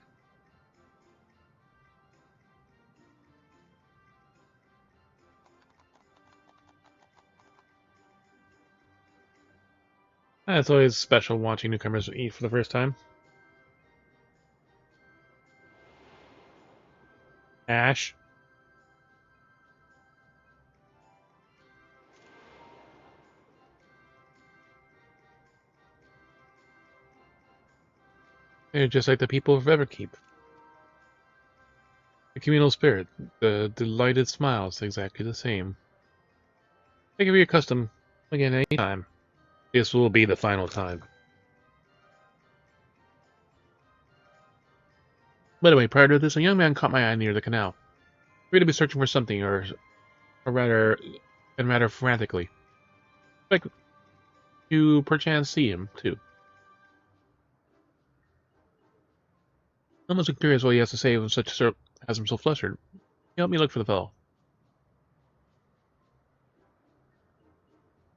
Speaker 1: It's always special watching newcomers eat for the first time. Ash. They're just like the people of Everkeep. The communal spirit, the delighted smiles, exactly the same. They can be accustomed again anytime. This will be the final time. By the way, prior to this, a young man caught my eye near the canal. Appeared to be searching for something, or rather frantically. Like you perchance see him too. I'm almost curious what he has to say when has him so flustered. Help me look for the fellow.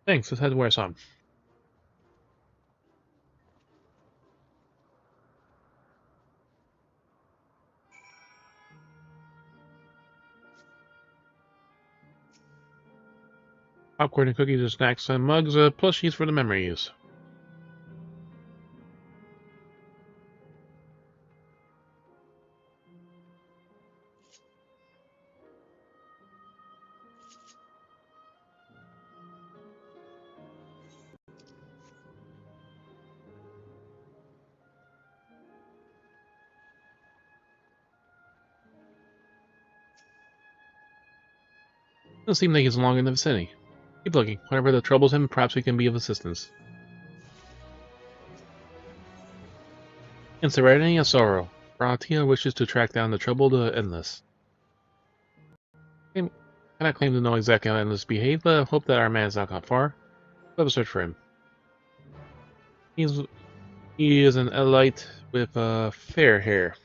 Speaker 1: Thanks, let's head to where I saw him. Popcorn and cookies and snacks and mugs, plushies for the memories. Doesn't seem like he's long in the vicinity. Keep looking. Whatever that troubles him, perhaps we can be of assistance. In serenity and sorrow, Ratia wishes to track down the troubled Endless. I cannot claim to know exactly how Endless behaved, but I hope that our man has not gone far. We'll have a search for him. He is an elite with fair hair.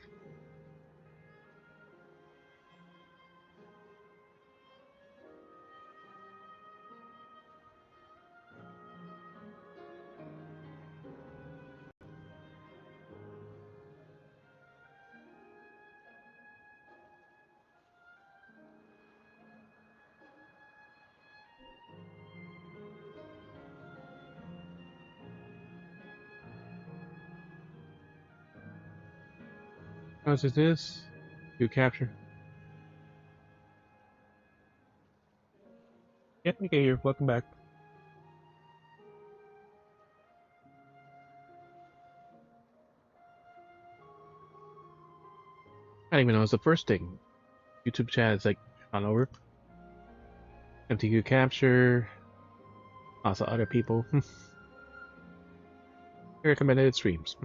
Speaker 1: How much is this? You capture. Yep, okay, you're welcome back. I don't even know it's the first thing. YouTube chat is like on over. MTQ capture. Also other people. Recommended streams.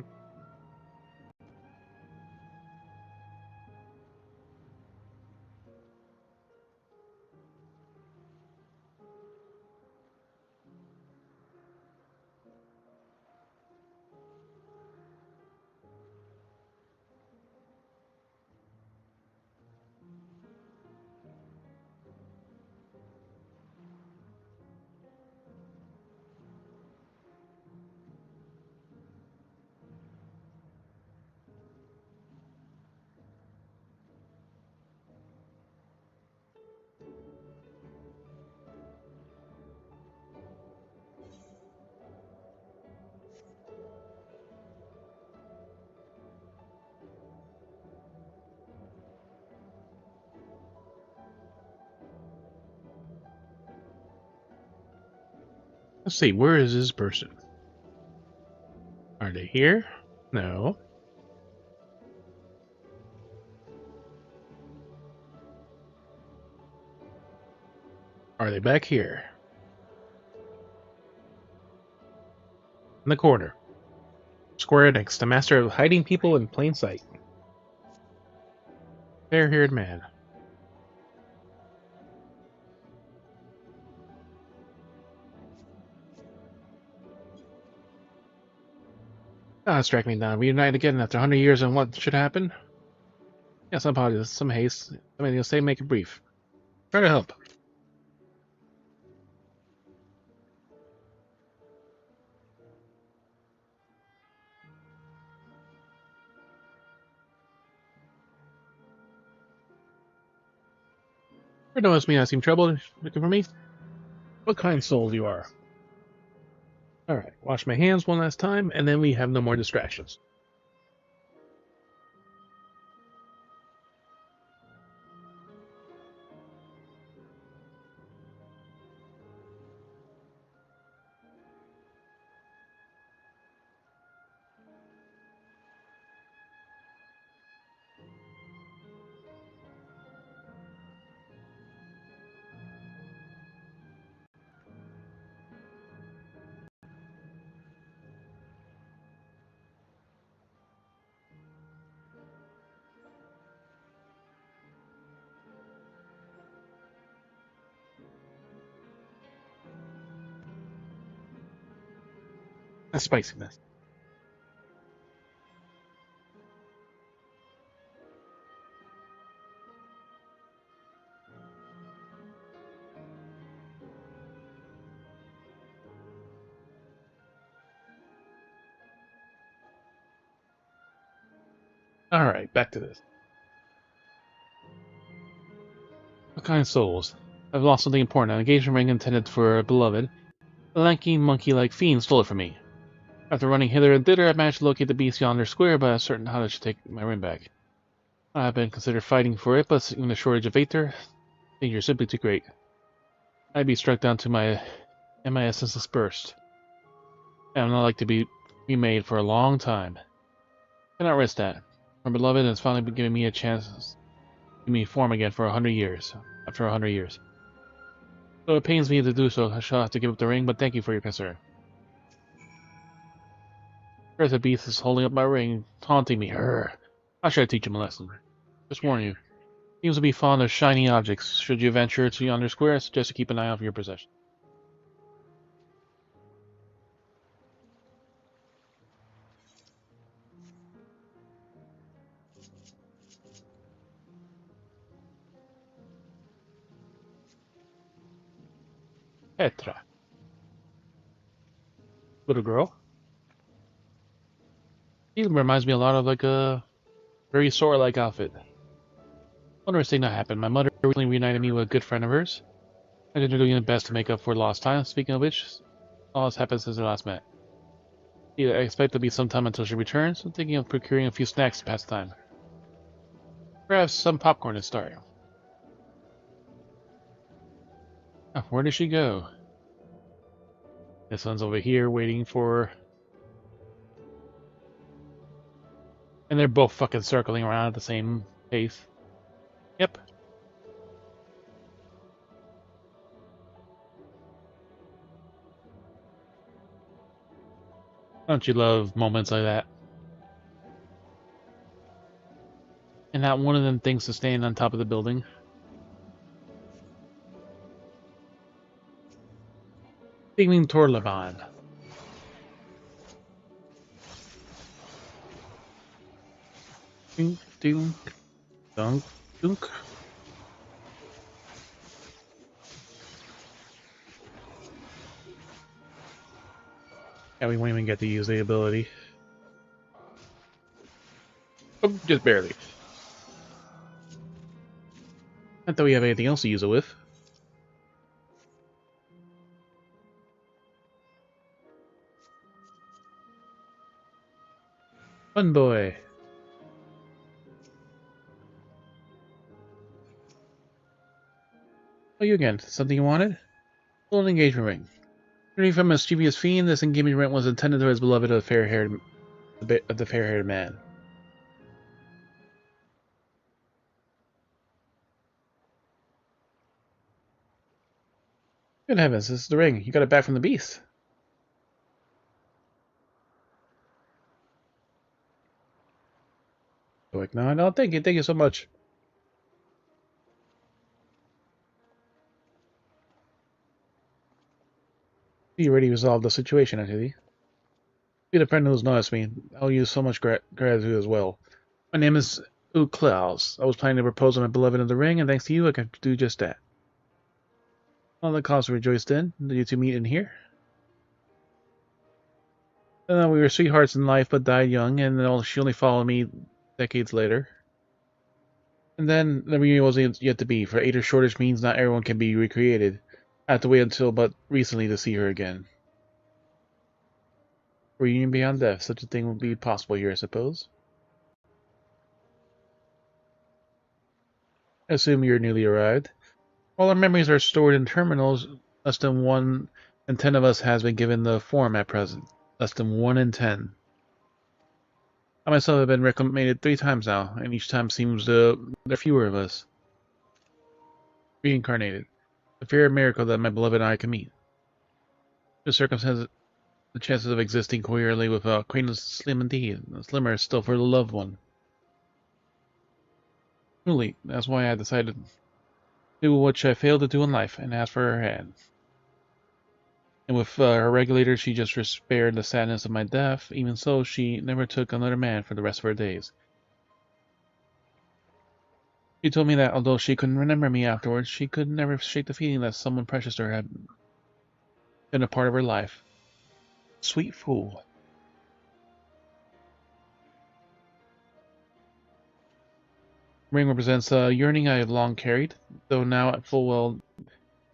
Speaker 1: Let's see, where is this person? Are they here? No. Are they back here? In the corner. Square next, the master of hiding people in plain sight. Fair-haired man. Ah, strike me down. Reunited again after 100 years, and what should happen? Yeah, some apologies, some haste. I mean, you'll say make it brief. Try to help. You notice me asking trouble looking for me? What kind soul you are? Alright, wash my hands one last time, and then we have no more distractions. The spiciness. Alright, back to this. What kind of souls? I've lost something important. An engagement ring intended for a beloved. A lanky, monkey-like fiend stole it from me. After running hither and thither, I managed to locate the beast yonder square, but I'm certain how I should take my ring back. I have been considered fighting for it, but in the shortage of Aether, danger is simply too great. I'd be struck down to my essence dispersed. I am not like to be remade for a long time. I cannot risk that. My beloved has finally been giving me a chance to give me form again for 100 years. After 100 years. So it pains me to do so. I shall have to give up the ring, but thank you for your concern. There's a beast is holding up my ring, taunting me. How should I teach him a lesson? Just warn you. Seems to be fond of shiny objects. Should you venture to yonder square, I suggest to keep an eye out for your possession. Petra. Little girl. He reminds me a lot of like a very Sora-like outfit. Wondrous thing that happened. My mother recently reunited me with a good friend of hers. I did doing the best to make up for lost time. Speaking of which, all this happened since we last met. I expect it'll be some time until she returns. I'm thinking of procuring a few snacks to pass the time. Perhaps some popcorn to start. Oh, where did she go? This one's over here waiting for... And they're both fucking circling around at the same pace. Yep. Don't you love moments like that? And not one of them thinks of staying on top of the building. Tingling Torlaban. Dunk, dunk, dunk, dunk. Yeah, we won't even get to use the ability. Oh, just barely. Not that we have anything else to use it with. Fun boy. Oh, you again. Something you wanted? Golden engagement ring. Returning from a mischievous fiend, this engagement ring was intended to his beloved of the fair-haired man. Good heavens, this is the ring. You got it back from the beast. Like, no, thank you so much. You already resolved the situation, Anthony. Be the friend who's noticed me. I'll use so much gratitude as well. My name is Klaus. I was planning to propose to my beloved in the ring, and thanks to you, I can do just that. All the cause rejoiced in. Did you two meet in here? We were sweethearts in life, but died young, and she only followed me decades later. And then the reunion wasn't yet to be. For age or shortage means not everyone can be recreated. I had to wait until but recently to see her again. Reunion beyond death. Such a thing would be possible here, I suppose. I assume you're newly arrived. While our memories are stored in terminals, less than 1 in 10 of us has been given the form at present. Less than 1 in 10. I myself have been reclamated 3 times now, and each time seems there are fewer of us. Reincarnated. A fair miracle that my beloved and I can meet. The circumstances, the chances of existing coherently with a acquaintance slim indeed. Slimmer still for the loved one. Truly, that's why I decided to do what I failed to do in life, and ask for her hand. And with her regulator, she just spared the sadness of my death. Even so, she never took another man for the rest of her days. She told me that although she couldn't remember me afterwards, she could never shake the feeling that someone precious to her had been a part of her life. Sweet fool. Ring represents a yearning I have long carried, though now at full well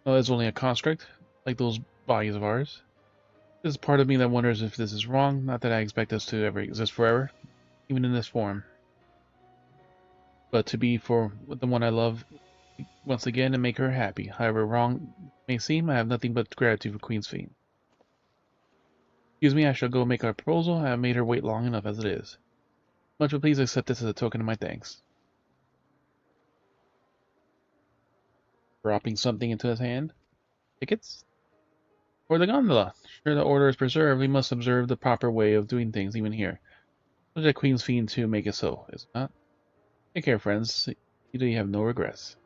Speaker 1: is only a construct, like those bodies of ours. There's a part of me that wonders if this is wrong, not that I expect us to ever exist forever, even in this form. But to be for the one I love once again and make her happy. However wrong it may seem, I have nothing but gratitude for Queen's Fiend. Excuse me, I shall go make our proposal. I have made her wait long enough as it is. Much but please accept this as a token of my thanks. Dropping something into his hand. Tickets? For the gondola. Sure the order is preserved, we must observe the proper way of doing things even here. Let the Queen's Fiend too make it so, is it not? Take care, friends. You have no regrets.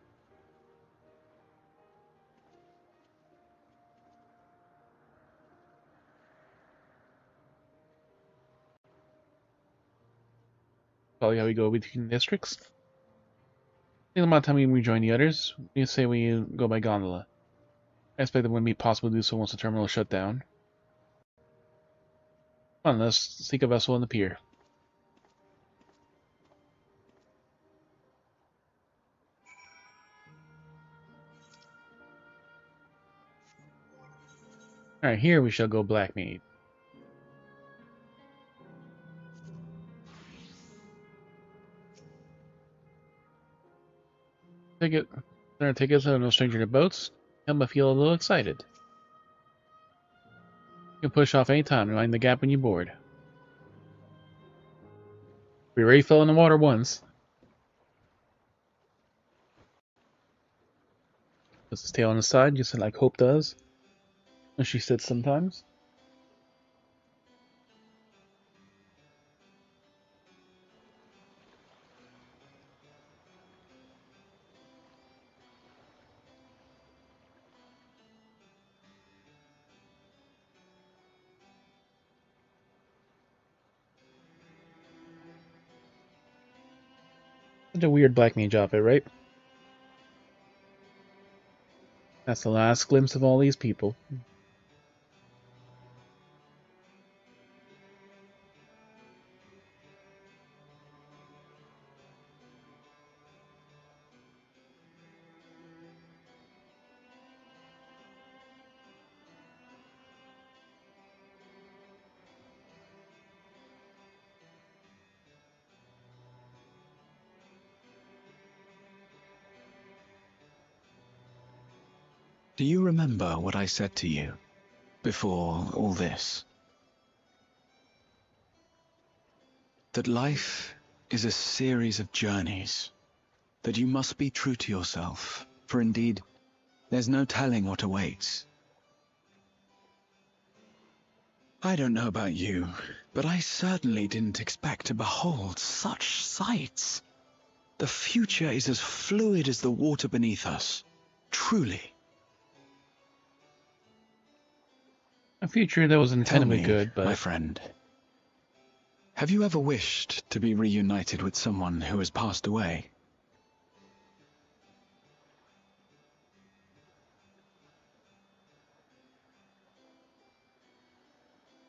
Speaker 1: Probably how we go between districts. Think about time we rejoin the others. You say we go by gondola. I expect it wouldn't be possible to do so once the terminal is shut down. Come on, let's seek a vessel on the pier. Alright, here we shall go Black Maid. Tickets are no stranger to boats. Help me feel a little excited. You can push off any time, mind the gap when you board. We already fell in the water once. Puts his tail on the side, just like Hope does. When she sits sometimes. Such a weird Black Mage outfit, right? That's the last glimpse of all these people.
Speaker 9: Do you remember what I said to you before all this? That life is a series of journeys, that you must be true to yourself, for indeed, there's no telling what awaits. I don't know about you, but I certainly didn't expect to behold such sights. The future is as fluid as the water beneath us, truly.
Speaker 1: A future that was intended to be
Speaker 9: Tell me,
Speaker 1: good, but...
Speaker 9: my friend, have you ever wished to be reunited with someone who has passed away?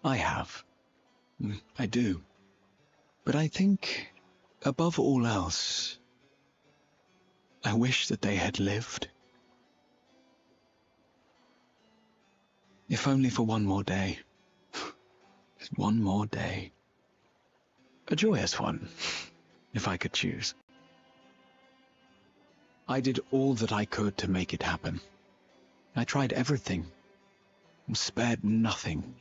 Speaker 9: I have. I do. But I think, above all else, I wish that they had lived. If only for one more day. Just one more day. A joyous one, if I could choose. I did all that I could to make it happen. I tried everything, and spared nothing.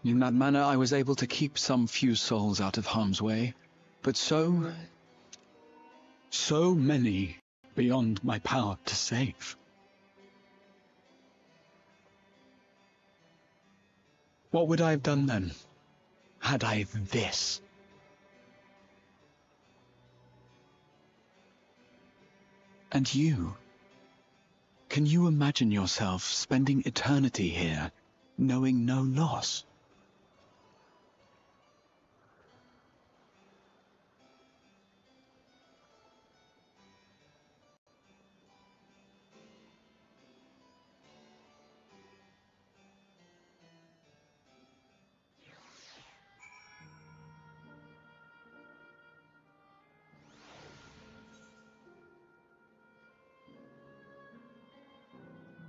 Speaker 9: In that manner, I was able to keep some few souls out of harm's way, but so many beyond my power to save. What would I have done then, had I this? And you? Can you imagine yourself spending eternity here, knowing no loss?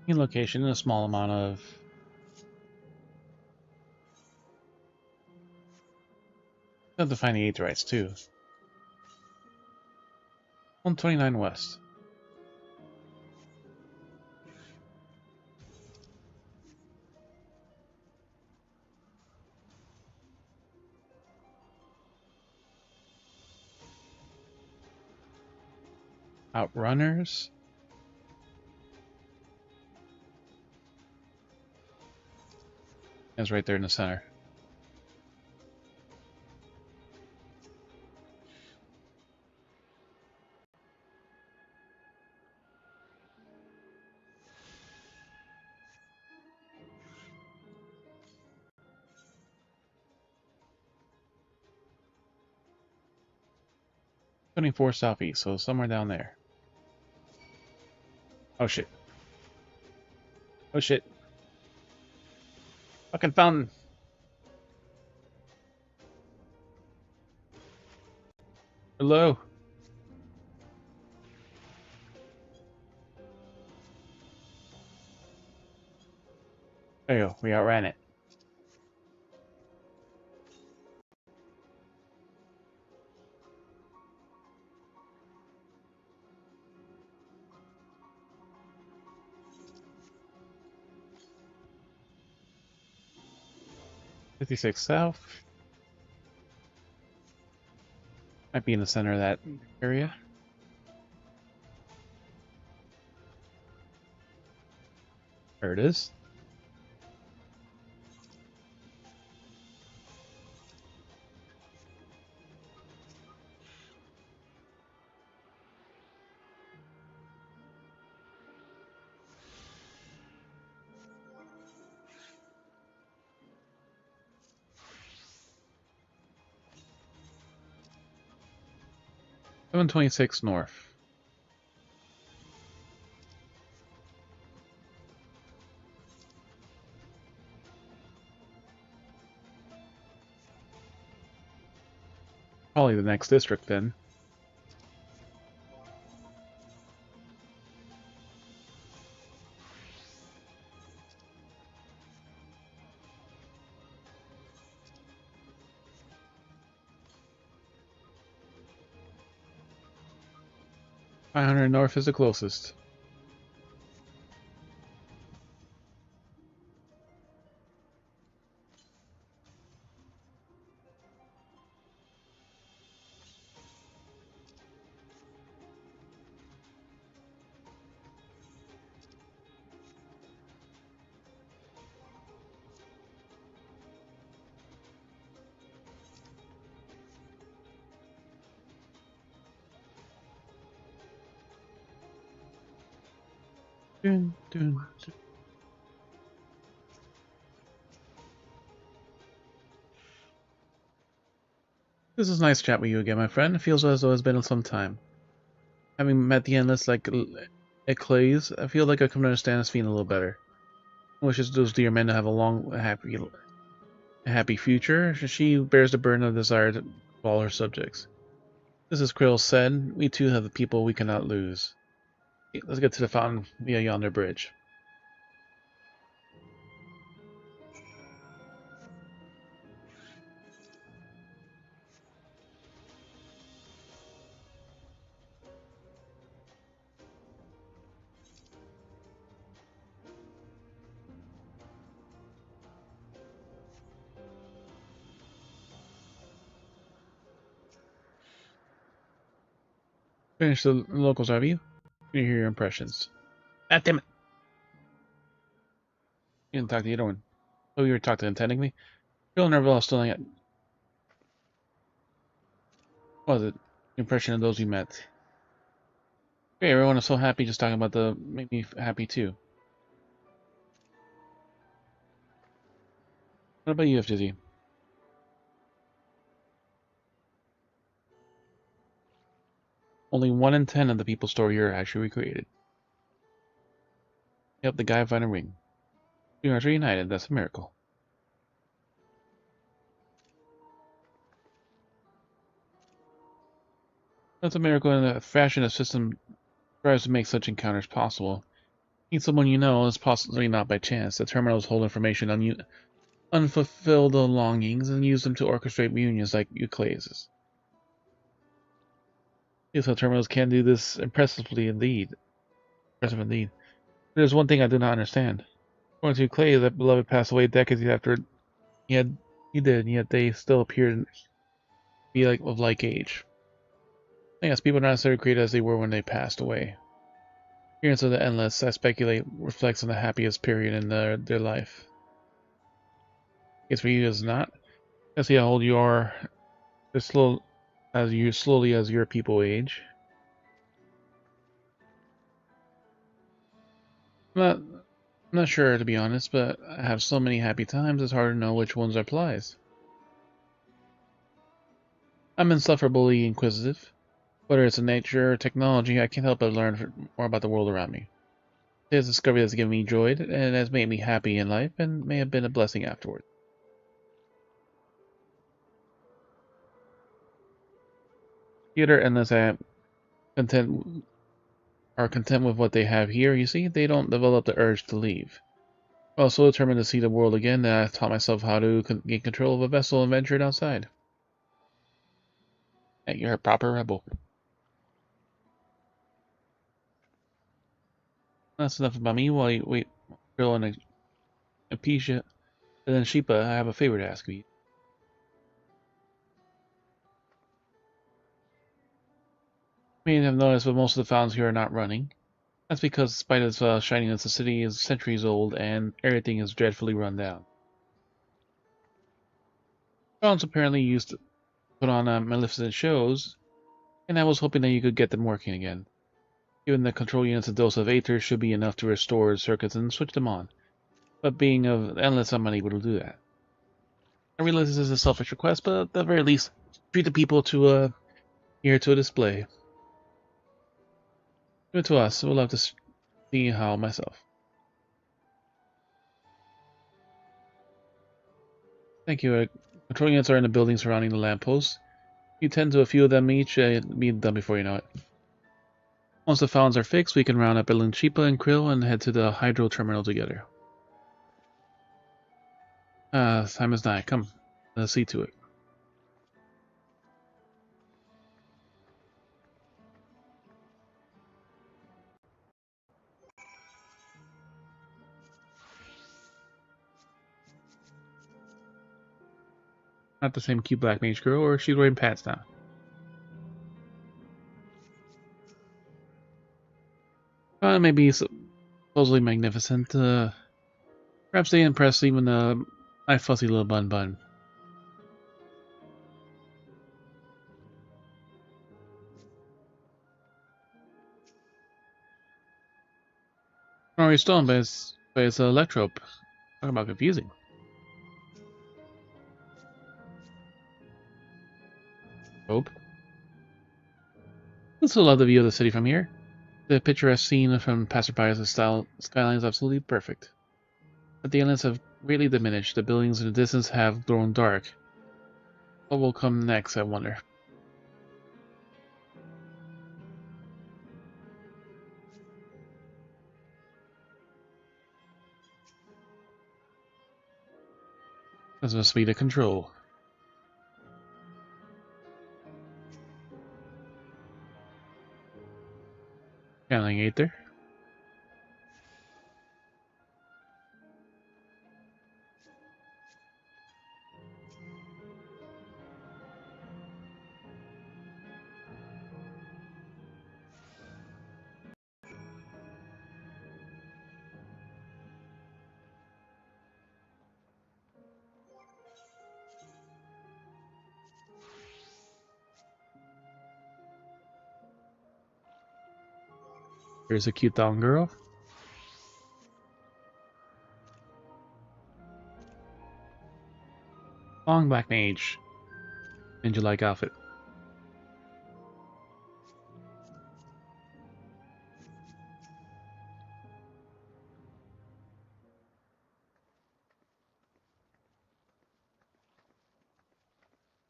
Speaker 1: New location, a small amount of... have to find the Aetherites too. 129 west. Outrunners. It's right there in the center. '24 southeast, so somewhere down there. Oh shit. Oh shit. Fucking fountain. Hello. There you go. We outran it. '56 south. Might be in the center of that area. There it is. $726 north. Probably the next district then. $500 north is the closest. Dun, dun, dun. This is nice chat with you again, my friend. It feels as though it's been some time. Having met the It clays. I feel like I come to understand this feeling a little better. I wish those dear men to have a long, happy future. She bears the burden of desire to all her subjects. This is Krill said. We too have the people we cannot lose. Let's get to the fountain via yonder bridge. Finish the locals, have you? Can you hear your impressions? Ah, damn it! You didn't talk to the other one. Oh, you were talking to him, technically? Phil and Nerville still not yet. What was it? Impression of those you met. Okay, everyone is so happy just talking about the... Make me happy too. What about you, FTZ? Only 1 in 10 of the people stored here are actually recreated. Yep, the guy found a ring. You are reunited, that's a miracle. That's a miracle in the fashion a system tries to make such encounters possible. Meet someone you know is possibly not by chance. The terminals hold information on unfulfilled longings and use them to orchestrate reunions like Euclides. Yes, the terminals can do this impressively indeed. Impressive indeed. There's one thing I do not understand. According to Euclides, that beloved passed away decades after he did, yet they still appeared to be of like age. Yes, people are not necessarily created as they were when they passed away. Appearance of the endless, I speculate, reflects on the happiest period in their life. Guess for you is not. I see how old you are slowly as your people age. I'm not sure to be honest, but I have so many happy times it's hard to know which ones applies. I'm insufferably inquisitive. Whether it's in nature or technology, I can't help but learn more about the world around me. This discovery has given me joy and has made me happy in life and may have been a blessing afterward. Theater, unless I am content with what they have here, you see, they don't develop the urge to leave. I was so determined to see the world again that I taught myself how to gain control of a vessel and ventured outside. Hey, you're a proper rebel. That's enough about me. While you wait, Girl and Apisha, and then Sheepa, I have a favor to ask of you. You may have noticed, but most of the fountains here are not running. That's because, despite its shininess, the city is centuries old and everything is dreadfully run down. Fountains apparently used to put on magnificent shows, and I was hoping that you could get them working again. Given the control units, a dose of Aether should be enough to restore circuits and switch them on. But being of endless, I'm unable to do that. I realize this is a selfish request, but at the very least, treat the people to here to a display. Give it to us. We'll love to see how myself. Thank you. Control units are in the building surrounding the lampposts. You tend to a few of them each, be done before you know it. Once the fountains are fixed, we can round up Sheepa and Krill and head to the hydro terminal together. Time is nigh. Come, let's see to it. Not the same cute black mage girl, or she's wearing pants now. Maybe supposedly magnificent. Perhaps they impress even my fussy little bun bun. Already stolen by its electrope. Talk about confusing. Hope. I still love the view of the city from here. The picturesque scene from passerby's skyline is absolutely perfect. But the islands have greatly diminished. The buildings in the distance have grown dark. What will come next, I wonder? This must be the control. Channeling Aether. Here's a cute down girl. Long black mage. Ninja-like outfit.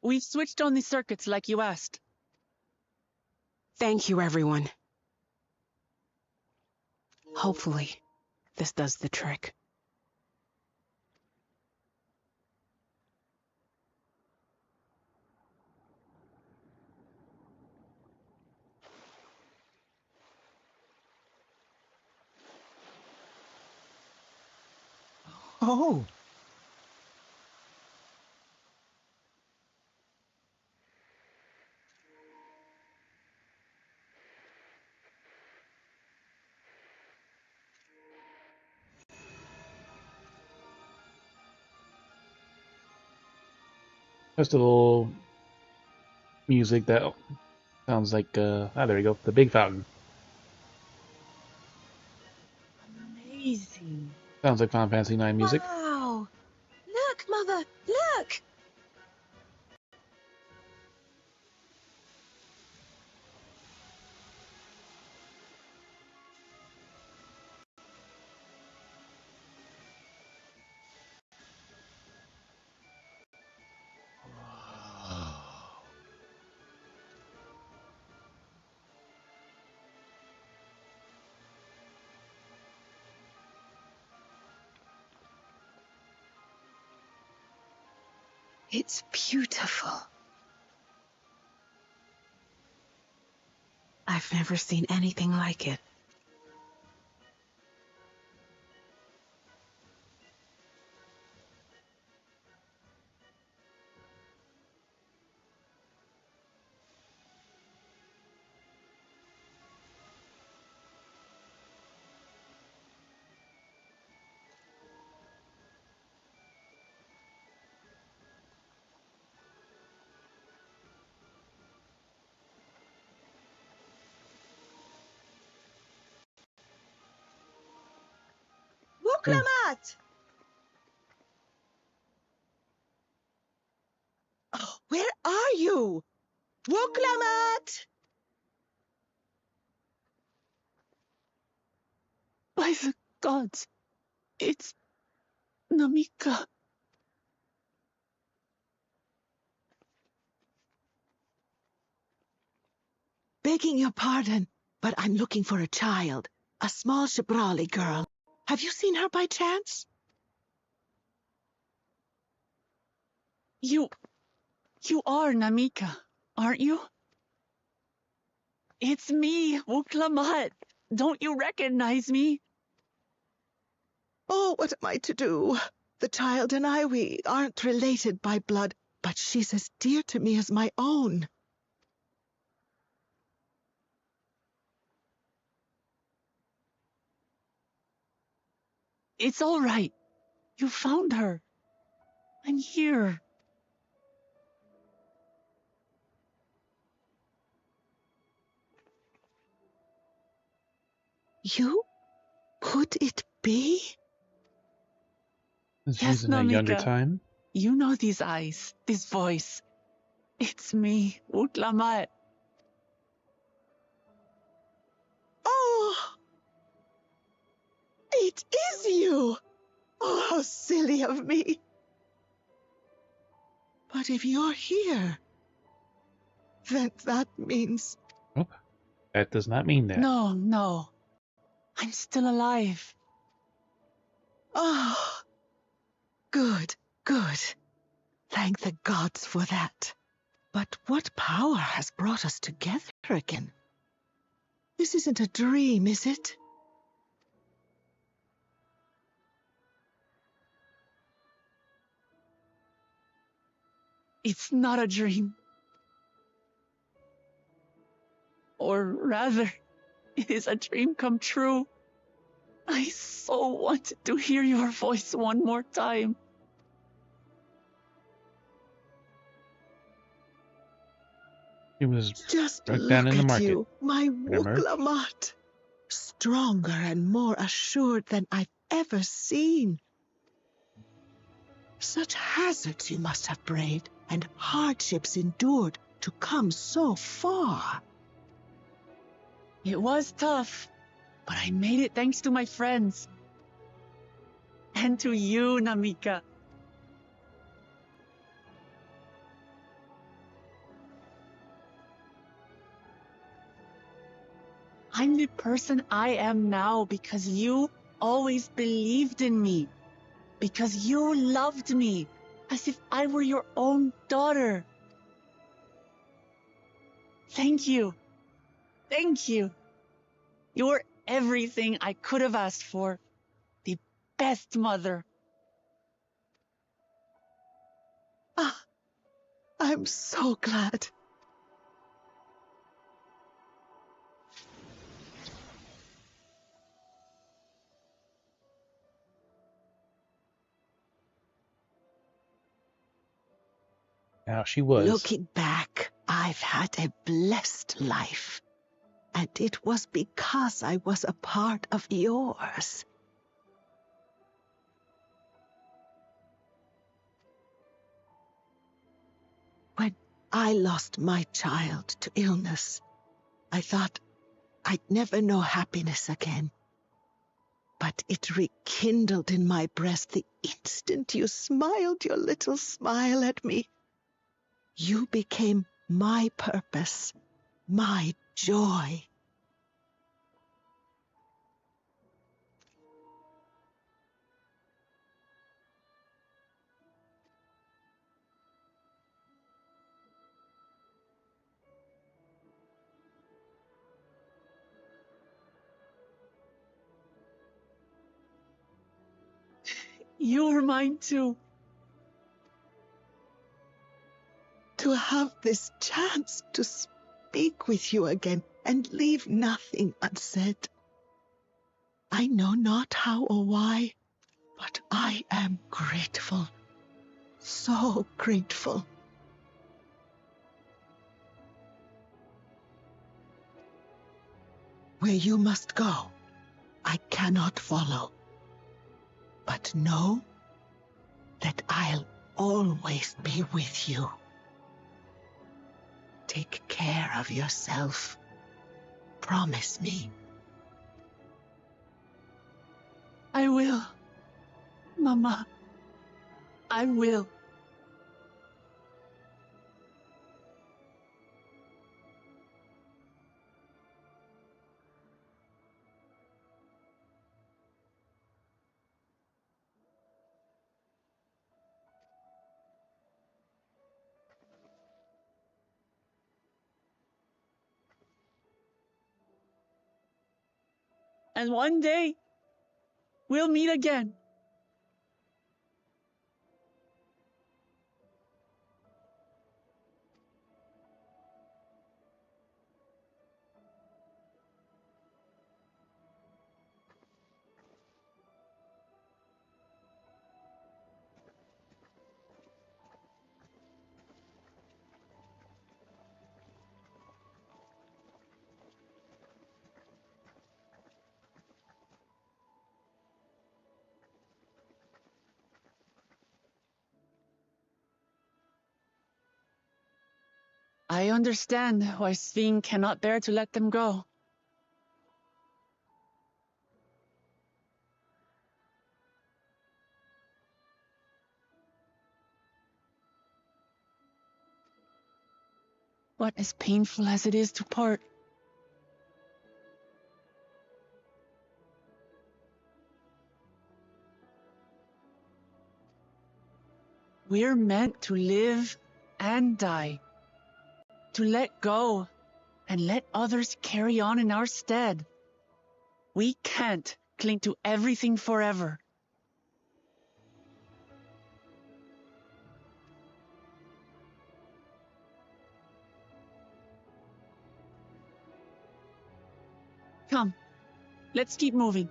Speaker 12: We've switched on the circuits like you asked.
Speaker 15: Thank you, everyone. Hopefully, this does the trick.
Speaker 9: Oh!
Speaker 1: Just a little music that sounds like, there we go, the big fountain.
Speaker 12: Amazing.
Speaker 1: Sounds like Final Fantasy IX music.
Speaker 4: Wow! Look, Mother! Look! It's beautiful.
Speaker 15: I've never seen anything like it.
Speaker 4: Wuklamat! Oh, where are you? Wuklamat!
Speaker 12: By the gods, it's Namika.
Speaker 4: Begging your pardon, but I'm looking for a child. A small Shibrali girl. Have you seen her by chance?
Speaker 12: You are Namika, aren't you? It's me, Wuklamat. Don't you recognize me?
Speaker 4: Oh, what am I to do? The child and I, we aren't related by blood, but she's as dear to me as my own.
Speaker 12: It's all right. You found her. I'm here.
Speaker 4: You? Could it be?
Speaker 12: Yes,
Speaker 1: in a younger
Speaker 12: Namika.
Speaker 1: time.
Speaker 12: You know these eyes, this voice. It's me, Wuklamat.
Speaker 4: Oh,
Speaker 15: It is you! Oh, how silly of me. But if you're here, then that means...
Speaker 1: Oh, that does not mean that.
Speaker 12: No, no. I'm still alive.
Speaker 15: Oh, good, good. Thank the gods for that. But what power has brought us together again? This isn't a dream, is it?
Speaker 12: It's not a dream. Or rather, it is a dream come true. I so wanted to hear your voice one more time.
Speaker 1: It was
Speaker 15: just
Speaker 1: right down
Speaker 15: look
Speaker 1: in the
Speaker 15: at
Speaker 1: market.
Speaker 15: you, my
Speaker 1: Remember?
Speaker 15: Wuklamat. Stronger and more assured than I've ever seen. Such hazards you must have braved, and hardships endured to come so far.
Speaker 12: It was tough, but I made it thanks to my friends. And to you, Namika. I'm the person I am now because you always believed in me. Because you loved me as if I were your own daughter. Thank you. Thank you. You're everything I could have asked for. The best mother.
Speaker 15: Ah, I'm so glad.
Speaker 1: Now she was.
Speaker 15: Looking back, I've had a blessed life. And it was because I was a part of yours. When I lost my child to illness, I thought I'd never know happiness again. But it rekindled in my breast the instant you smiled your little smile at me. You became my purpose, my joy.
Speaker 12: You're mine too.
Speaker 15: To have this chance to speak with you again and leave nothing unsaid. I know not how or why, but I am grateful. So grateful. Where you must go, I cannot follow. But know that I'll always be with you. Take care of yourself. Promise me.
Speaker 12: I will. Mama. I will. And one day, we'll meet again. I understand why Sveen cannot bear to let them go. But as painful as it is to part, we're meant to live and die, to let go and let others carry on in our stead. We can't cling to everything forever. Come, let's keep moving.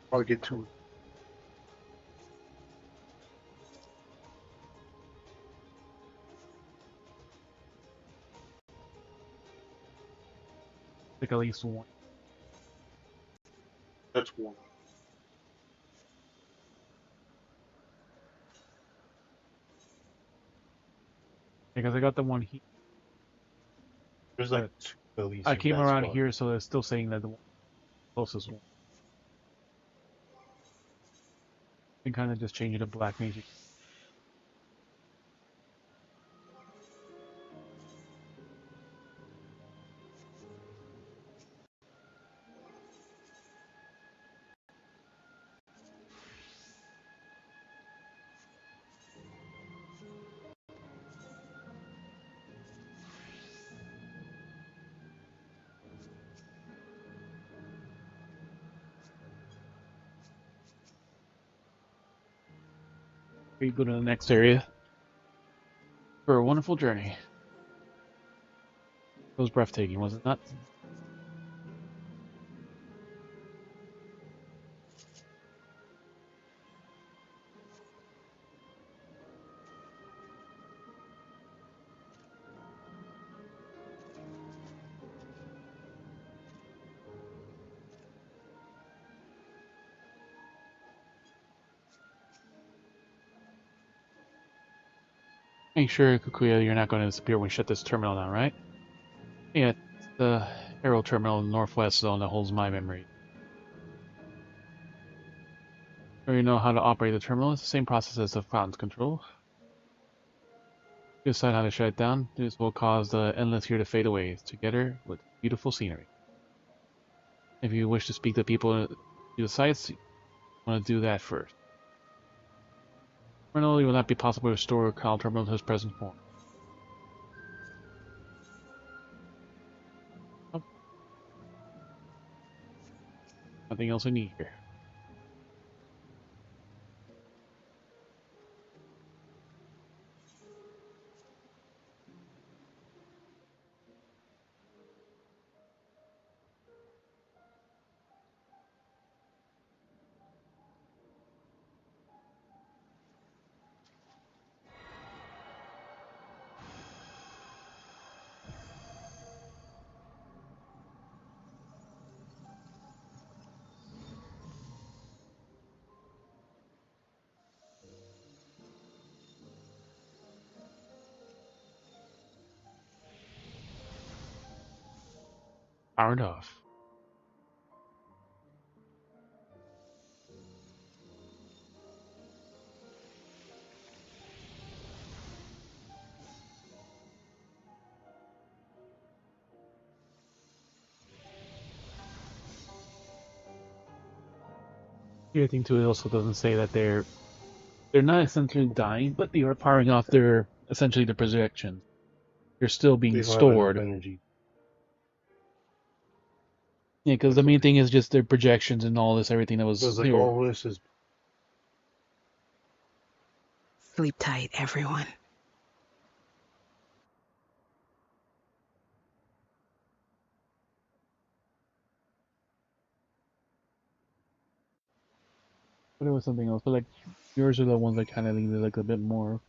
Speaker 2: Probably get to.
Speaker 1: Like at least one.
Speaker 2: That's one.
Speaker 1: Because I got the one here.
Speaker 2: There's like two at least.
Speaker 1: I
Speaker 2: in
Speaker 1: came
Speaker 2: that
Speaker 1: around
Speaker 2: spot.
Speaker 1: here, so they're still saying that the closest one. And kind of just change it to black magic. We go to the next area for a wonderful journey. It was breathtaking, was it not? Make sure, Kukuya, you're not going to disappear when we shut this terminal down, right? Yeah, it's the Aero Terminal in the northwest zone that holds my memory. Or you know how to operate the terminal. It's the same process as the fountain's control. You decide how to shut it down. This will cause the endless here to fade away, together with beautiful scenery. If you wish to speak to people to the sites, you want to do that first. Terminal, it will not be possible to restore Kyle Terminal to its present form. Oh. Nothing else I need here. Powered off. The other thing too, it also doesn't say that they're not essentially dying, but they are powering off their essentially their projections. they're still being
Speaker 2: They don't have enough
Speaker 1: stored.
Speaker 2: energy.
Speaker 1: Yeah, because the main thing is just their projections and all this, everything that was
Speaker 2: Because like
Speaker 1: here.
Speaker 2: all this is
Speaker 15: Sleep tight, everyone.
Speaker 1: But it was something else. But like yours are the ones that kind of needed like a bit more.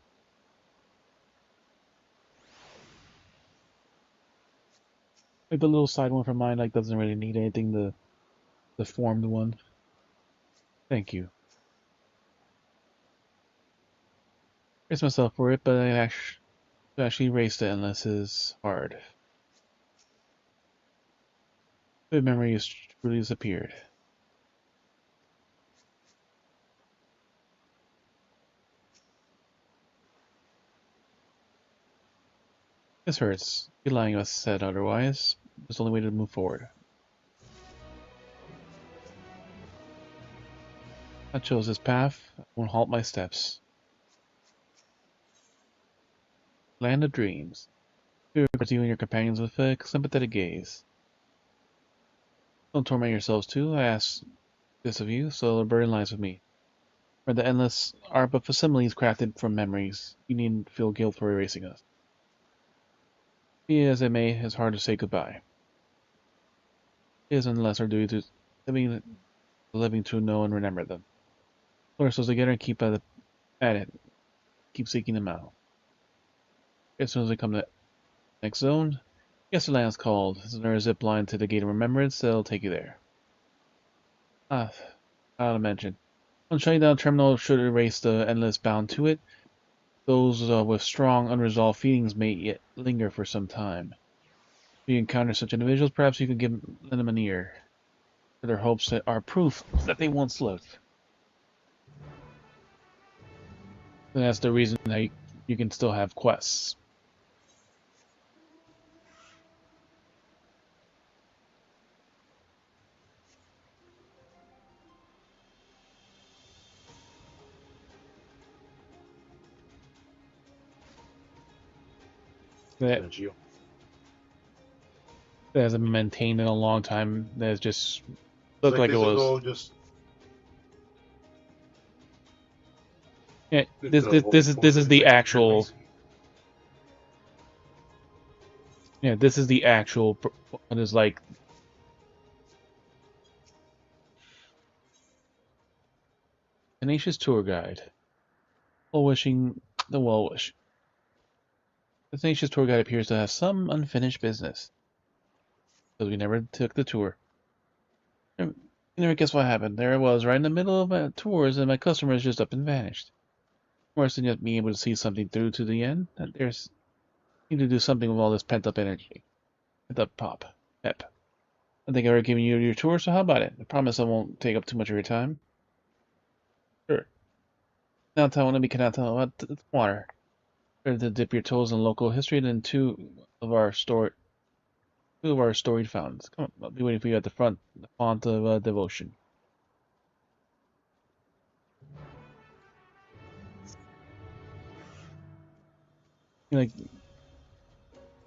Speaker 1: Like the little side one from mine, like doesn't really need anything. The formed one. Thank you. Brace myself for it, but to actually erase the endless is hard. The memory has truly disappeared. This hurts. You're lying us said otherwise. It's the only way to move forward. I chose this path. I won't halt my steps. Land of dreams. You and your companions with a sympathetic gaze. Don't torment yourselves too. I ask this of you, so the burden lies with me. For the endless are but facsimiles crafted from memories. You needn't feel guilt for erasing us. Be as it may, it's hard to say goodbye. It is unless our duty to living to know and remember them. Put ourselves together and keep at it. Keep seeking them out. As soon as we come to the next zone, guess the land's called. Is there a zip line to the gate of remembrance? They'll take you there. Ah, I to mention. On shutting down terminal should erase the endless bound to it. Those with strong unresolved feelings may yet linger for some time. If you encounter such individuals, perhaps you can lend them an ear. For their hopes that are proof that they once lived. And that's the reason that you can still have quests. That hasn't been maintained in a long time. That just looked like it was. Yeah, this is the actual. Yeah, this is the actual. It is like. Tenacious tour guide. Well-wishing the well-wish. The tenacious tour guide appears to have some unfinished business. Because we never took the tour. You never guess what happened. There I was, right in the middle of my tours, and my customers just up and vanished. Worse than yet being able to see something through to the end, there's need to do something with all this pent-up energy. Pent-up pep. I think I've already given you your tour, so how about it? I promise I won't take up too much of your time. Sure. Now tell me cannot tell about the water. Better to dip your toes in local history than two of our storied fountains. Come on, I'll be waiting for you at the front, the font of devotion. Like,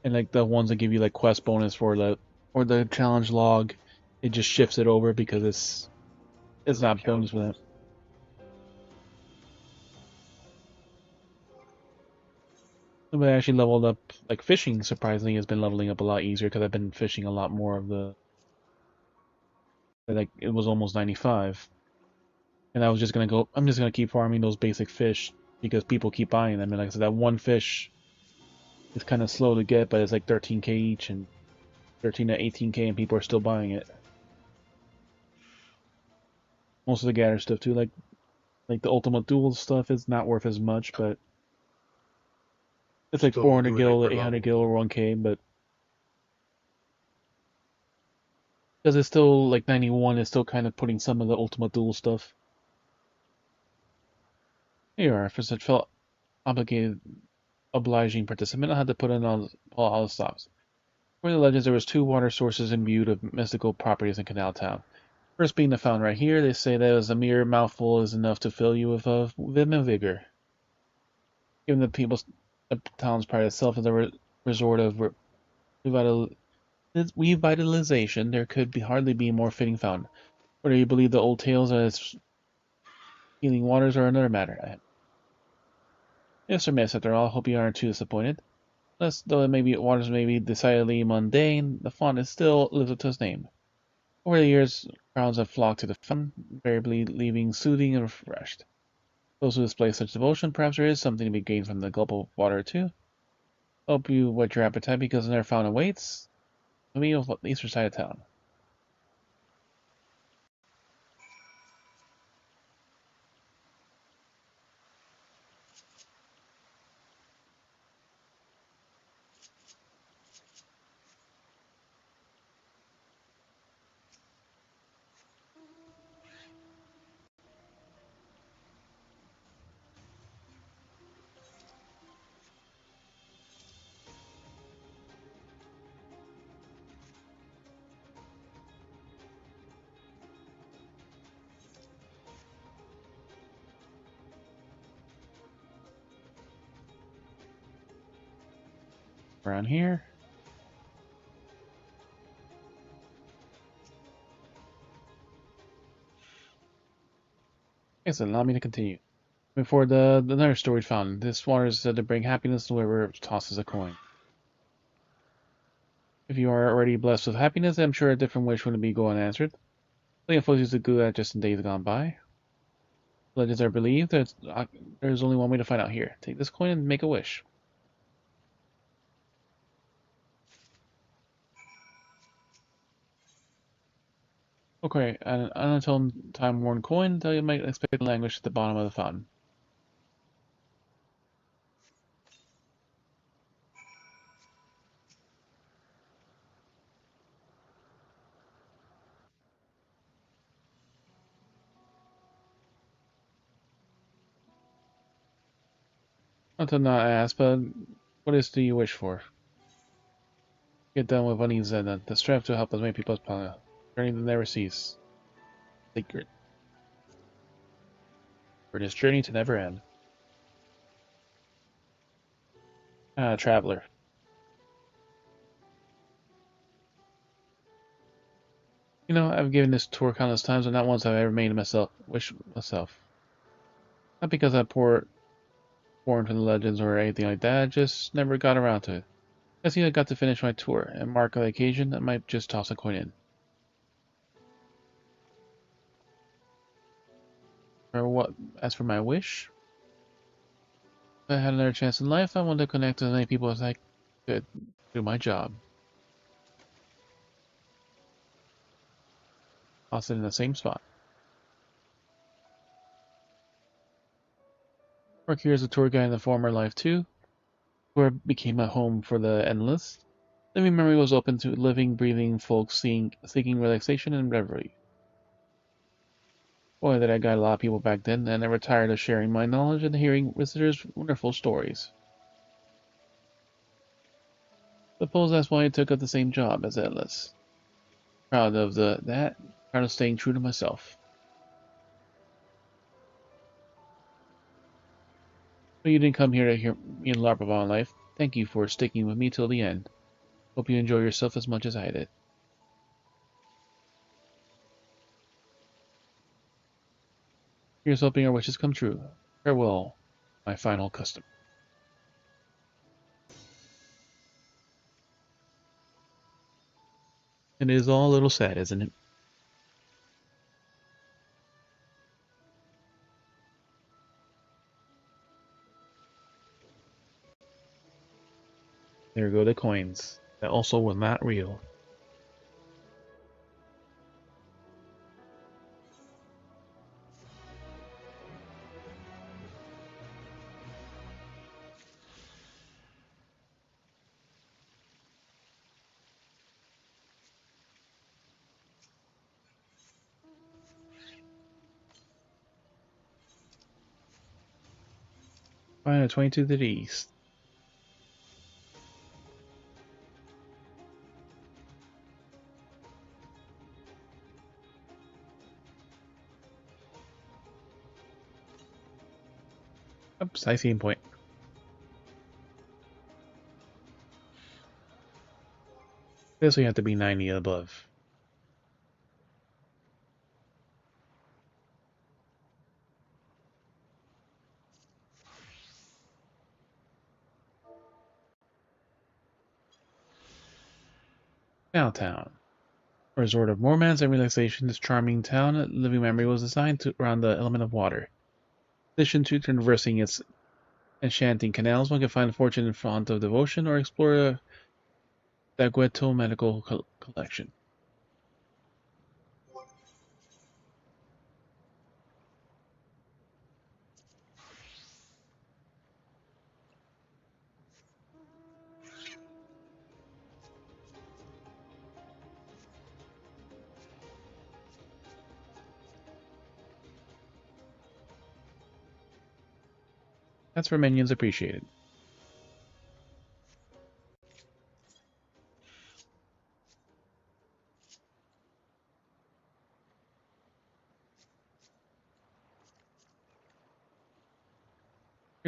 Speaker 1: and like the ones that give you like quest bonus for the challenge log, it just shifts it over because it's not bonus for them. But I actually leveled up, like fishing surprisingly has been leveling up a lot easier because I've been fishing a lot more of like it was almost 95. And I'm just gonna keep farming those basic fish because people keep buying them. And like I said, that one fish is kind of slow to get, but it's like 13k each and 13 to 18k and people are still buying it. Most of the gather stuff too, like the ultimate duel stuff is not worth as much, but it's like 400 gil, 800 gil, or 1k, but because it's still like 91, it's still kind of putting some of the ultimate duel stuff. Here you are, for such felt obligated, obliging participant, I had to put in all the stops. For the legends, there was 2 water sources imbued of mystical properties in Canal Town. First being the fountain right here, they say that as a mere mouthful is enough to fill you with vim and vigor. Given the town's pride itself, there were resort of revitalization, there could hardly be more fitting fountain. Whether you believe the old tales as healing waters or another matter. Yes or miss, after all, hope you aren't too disappointed. Thus, though it may be waters may be decidedly mundane, the font is still lives up to its name. Over the years, crowds have flocked to the fountain, invariably leaving soothing and refreshed. Those who display such devotion, perhaps there is something to be gained from the gulp of water too. Hope you whet your appetite because another fountain awaits. A meal on the eastern side of town. Around here. Okay, so allow me to continue. Before the another storage fountain, this water is said to bring happiness to whoever tosses a coin. If you are already blessed with happiness, I'm sure a different wish wouldn't be go unanswered. Something folks used to do that just in days gone by. Legends are believed that there's only one way to find out here. Take this coin and make a wish. Okay, an unatold time-worn coin that you might expect languish at the bottom of the fountain. Not to not ask, but what is do you wish for? Get done with unease and the strength to help as many people as possible. Journey to never cease. Sacred. For this journey to never end. Ah, traveler. You know, I've given this tour countless times, and not once have I ever made wish myself. Not because I'm born from the legends or anything like that, I just never got around to it. I see I got to finish my tour, and mark on the occasion, I might just toss a coin in. As for my wish, if I had another chance in life, I want to connect with as many people as I could do my job. Toss it in the same spot. Work here as a tour guide in the former life too, where it became a home for the endless. Living memory was open to living, breathing folks seeking relaxation and reverie. Boy, did I guide a lot of people back then, and I never tired of sharing my knowledge and hearing visitors' wonderful stories. Suppose that's why I took up the same job as Endless. Proud of proud of staying true to myself. But you didn't come here to hear me LARP about life. Thank you for sticking with me till the end. Hope you enjoy yourself as much as I did. Here's hoping our wishes come true. Farewell, my final customer. It is all a little sad, isn't it? There go the coins. That also were not real. Fine, 22 to the east. Oops, I see him point. This we have to be 90 above. Downtown. A resort of romance and relaxation, this charming town living memory was designed to around the element of water. In addition to traversing its enchanting canals, one can find a fortune in font of devotion or explore a Dagueto medical collection. That's for minions appreciated.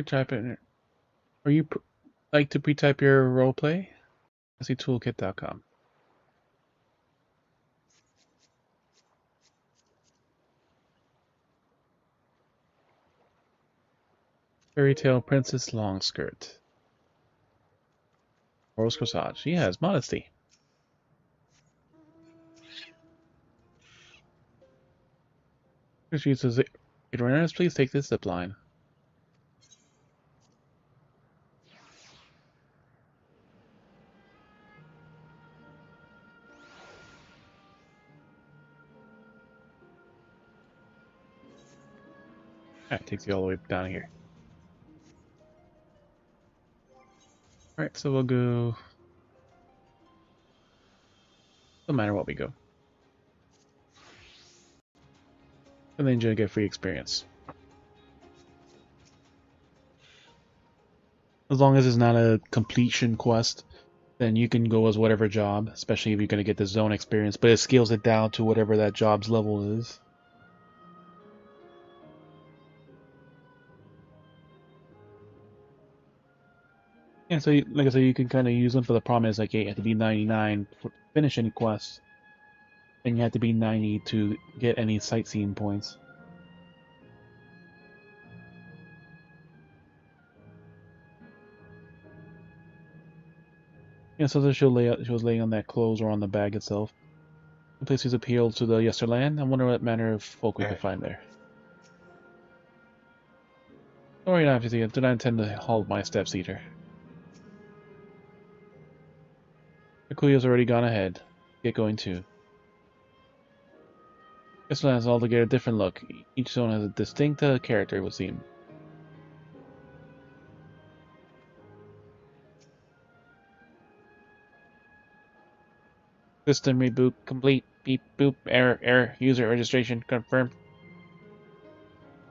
Speaker 1: Type it. Or you like to pre-type your roleplay? See toolkit.com. Fairy Tale Princess Longskirt. Rose Corsage. She has modesty. She says, runners, please take this zip line. Alright, takes you all the way down here. Alright, so we'll go... No matter what we go. And then you get free experience. As long as it's not a completion quest, then you can go as whatever job, especially if you're going to get the zone experience, but it scales it down to whatever that job's level is. Yeah, so like I said, you can kind of use them, but the problem is like you have to be 99 to finish any quest, and you have to be 90 to get any sightseeing points. Yeah, so she was laying on that clothes or on the bag itself. The place is appealed to the Yesterland. I wonder what manner of folk we can find there. Don't worry, not to do not intend to halt my steps either. Akuya's already gone ahead. Get going too. This one has altogether a different look. Each zone has a distinct character, it would seem. System reboot complete. Beep boop. Error. User registration confirmed.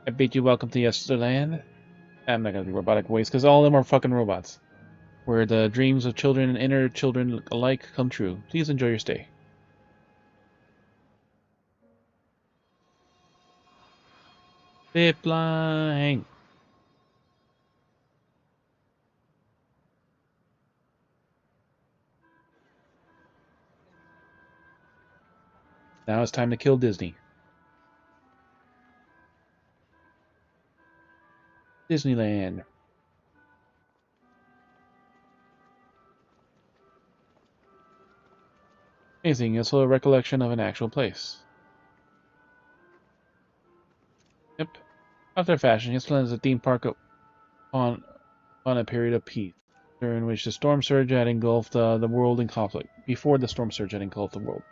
Speaker 1: I bid you welcome to Yesterland. I'm not gonna do robotic voice because all of them are fucking robots. Where the dreams of children and inner children alike come true. Please enjoy your stay. Zipline. Now it's time to kill Disney. Disneyland. Amazing, it's a recollection of an actual place. Yep. After fashion, Yesterland is a theme park on a period of peace, during which the storm surge had engulfed the world in conflict. Before the storm surge had engulfed the world.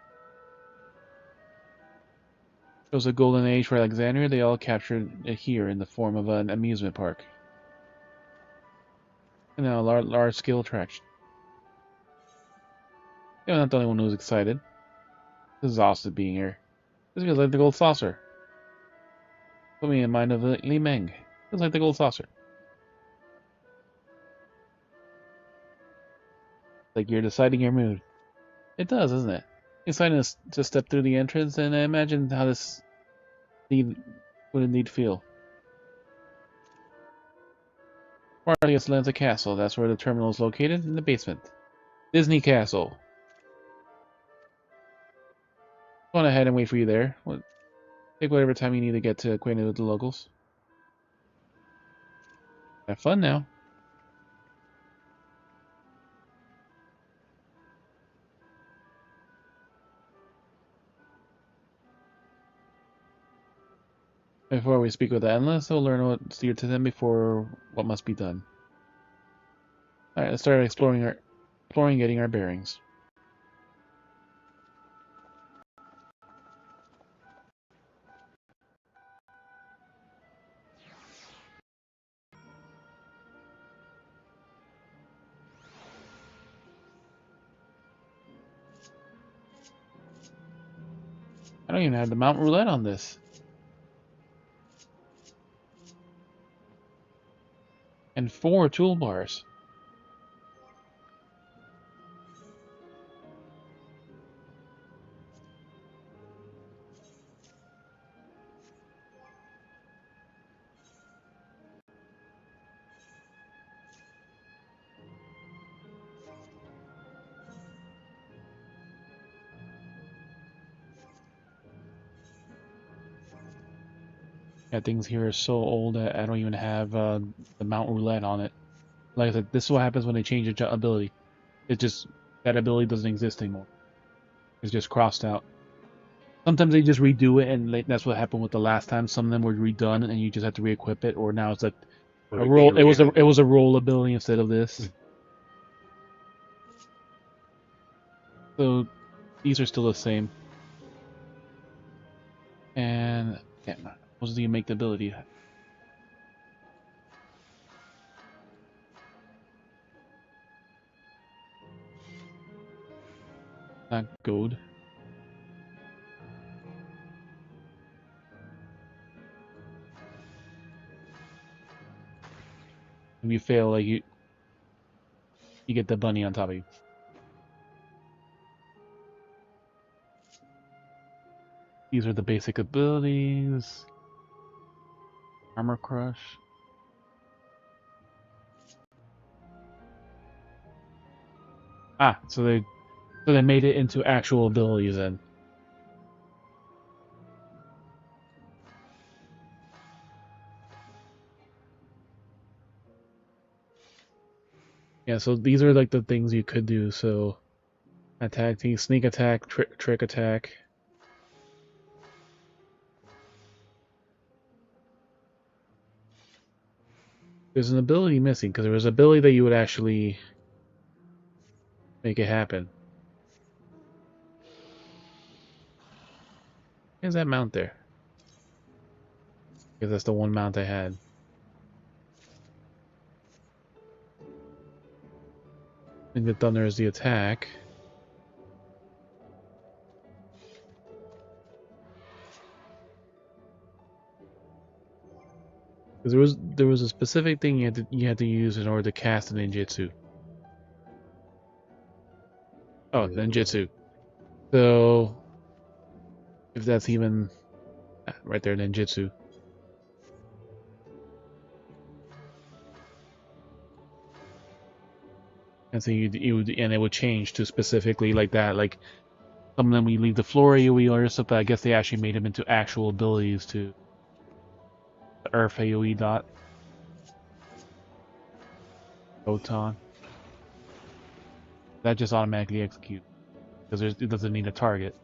Speaker 1: It was a golden age for Alexandria. They all captured it here in the form of an amusement park. And now a large-scale attraction. I'm not the only one who's excited. This is awesome being here. This feels like the gold saucer. Put me in mind of Li Meng. Feels like the gold saucer. Like you're deciding your mood. It does, doesn't it? You're deciding to step through the entrance, and imagine how this would indeed feel. Marlius lands a castle. That's where the terminal is located, in the basement. Disney Castle. Go on ahead and wait for you there. Take whatever time you need to get to acquainted with the locals. Have fun now. Before we speak with the Endless, we'll learn what's dear to them before what must be done. Alright, let's start exploring, getting our bearings. I don't even have the Mount Roulette on this. And 4 toolbars. Yeah, things here are so old that I don't even have the Mount Roulette on it. Like I said, this is what happens when they change a ability. It just, that ability doesn't exist anymore. It's just crossed out. Sometimes they just redo it, and that's what happened with the last time. Some of them were redone, and you just have to re-equip it. Or now it's like a roll. It was a roll ability instead of this. So these are still the same. And yeah, what do you make the ability? Not gold. If you fail, like you get the bunny on top of you. These are the basic abilities. Armor Crush. Ah, so they made it into actual abilities then. Yeah, so these are like the things you could do. So attack, sneak attack, trick attack. There's an ability missing because there was an ability that you would actually make it happen. Where's that mount there? Because that's the one mount I had. I think the thunder is the attack. Because there was a specific thing you had to use in order to cast a ninjutsu. Oh, ninjutsu. So if that's even right there, ninjutsu. And so it would change to specifically like that. Like some of them we leave the floor AoE or stuff, but I guess they actually made them into actual abilities to the Earth AoE dot. Photon. That just automatically execute because it doesn't need a target.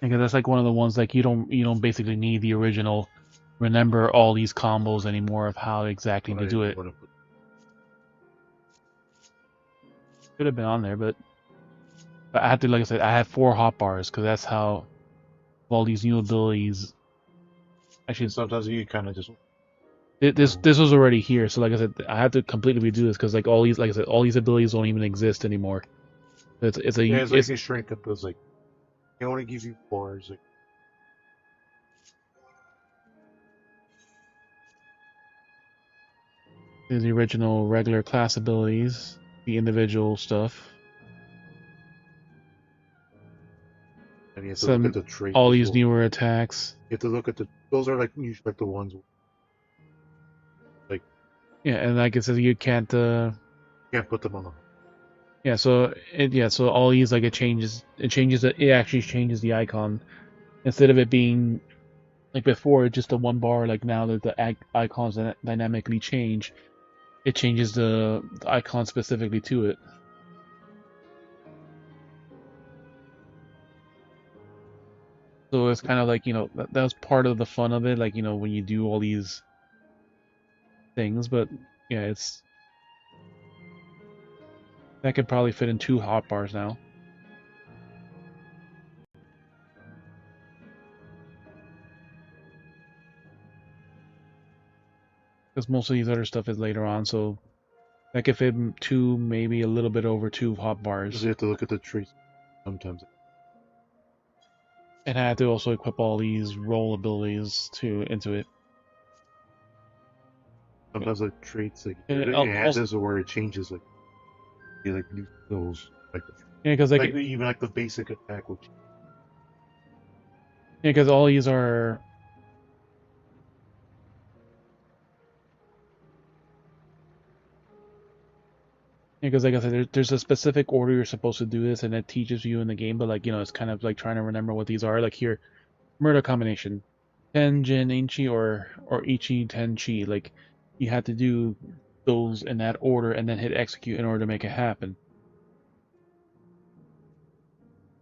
Speaker 1: Because that's like one of the ones like you don't basically need the original. Remember all these combos anymore of how exactly to do it. Could have been on there, but I had to, like I said, I had 4 hotbars because that's how all these new abilities. Actually,
Speaker 2: sometimes you kind of just.
Speaker 1: This was already here, so like I said, I had to completely redo this because like all these, like I said, all these abilities don't even exist anymore. It's a
Speaker 2: yeah, it's like you shrink up those like. It only gives you bars like.
Speaker 1: There's the original regular class abilities, the individual stuff.
Speaker 2: And have to look at
Speaker 1: some
Speaker 2: the traits
Speaker 1: all
Speaker 2: as
Speaker 1: these
Speaker 2: well.
Speaker 1: newer attacks.
Speaker 2: You have to look at those are like usually like the ones like
Speaker 1: Yeah, and like it says, you can't.
Speaker 2: can't put them on the.
Speaker 1: Yeah, so all these, like, it actually changes the icon instead of it being like before just a one bar. Like now that the icons dynamically change, it changes the icon specifically to it. So it's kind of like, that was part of the fun of it, like, when you do all these things. But yeah, that could probably fit in 2 hotbars now. Because most of these other stuff is later on, so that could fit 2, maybe a little bit over 2 hotbars.
Speaker 2: You have to look at the traits sometimes.
Speaker 1: And I have to also equip all these roll abilities into it.
Speaker 2: Sometimes like traits like
Speaker 1: And
Speaker 2: it has this where it changes like you like new skills like
Speaker 1: yeah, because
Speaker 2: like even like the basic attack which
Speaker 1: yeah, because all these are because like I said, there's a specific order you're supposed to do this, and it teaches you in the game. But like, it's kind of like trying to remember what these are. Like here, murder combination, Tenjin Inchi or Ichi Tenchi. Like you have to do those in that order and then hit execute in order to make it happen.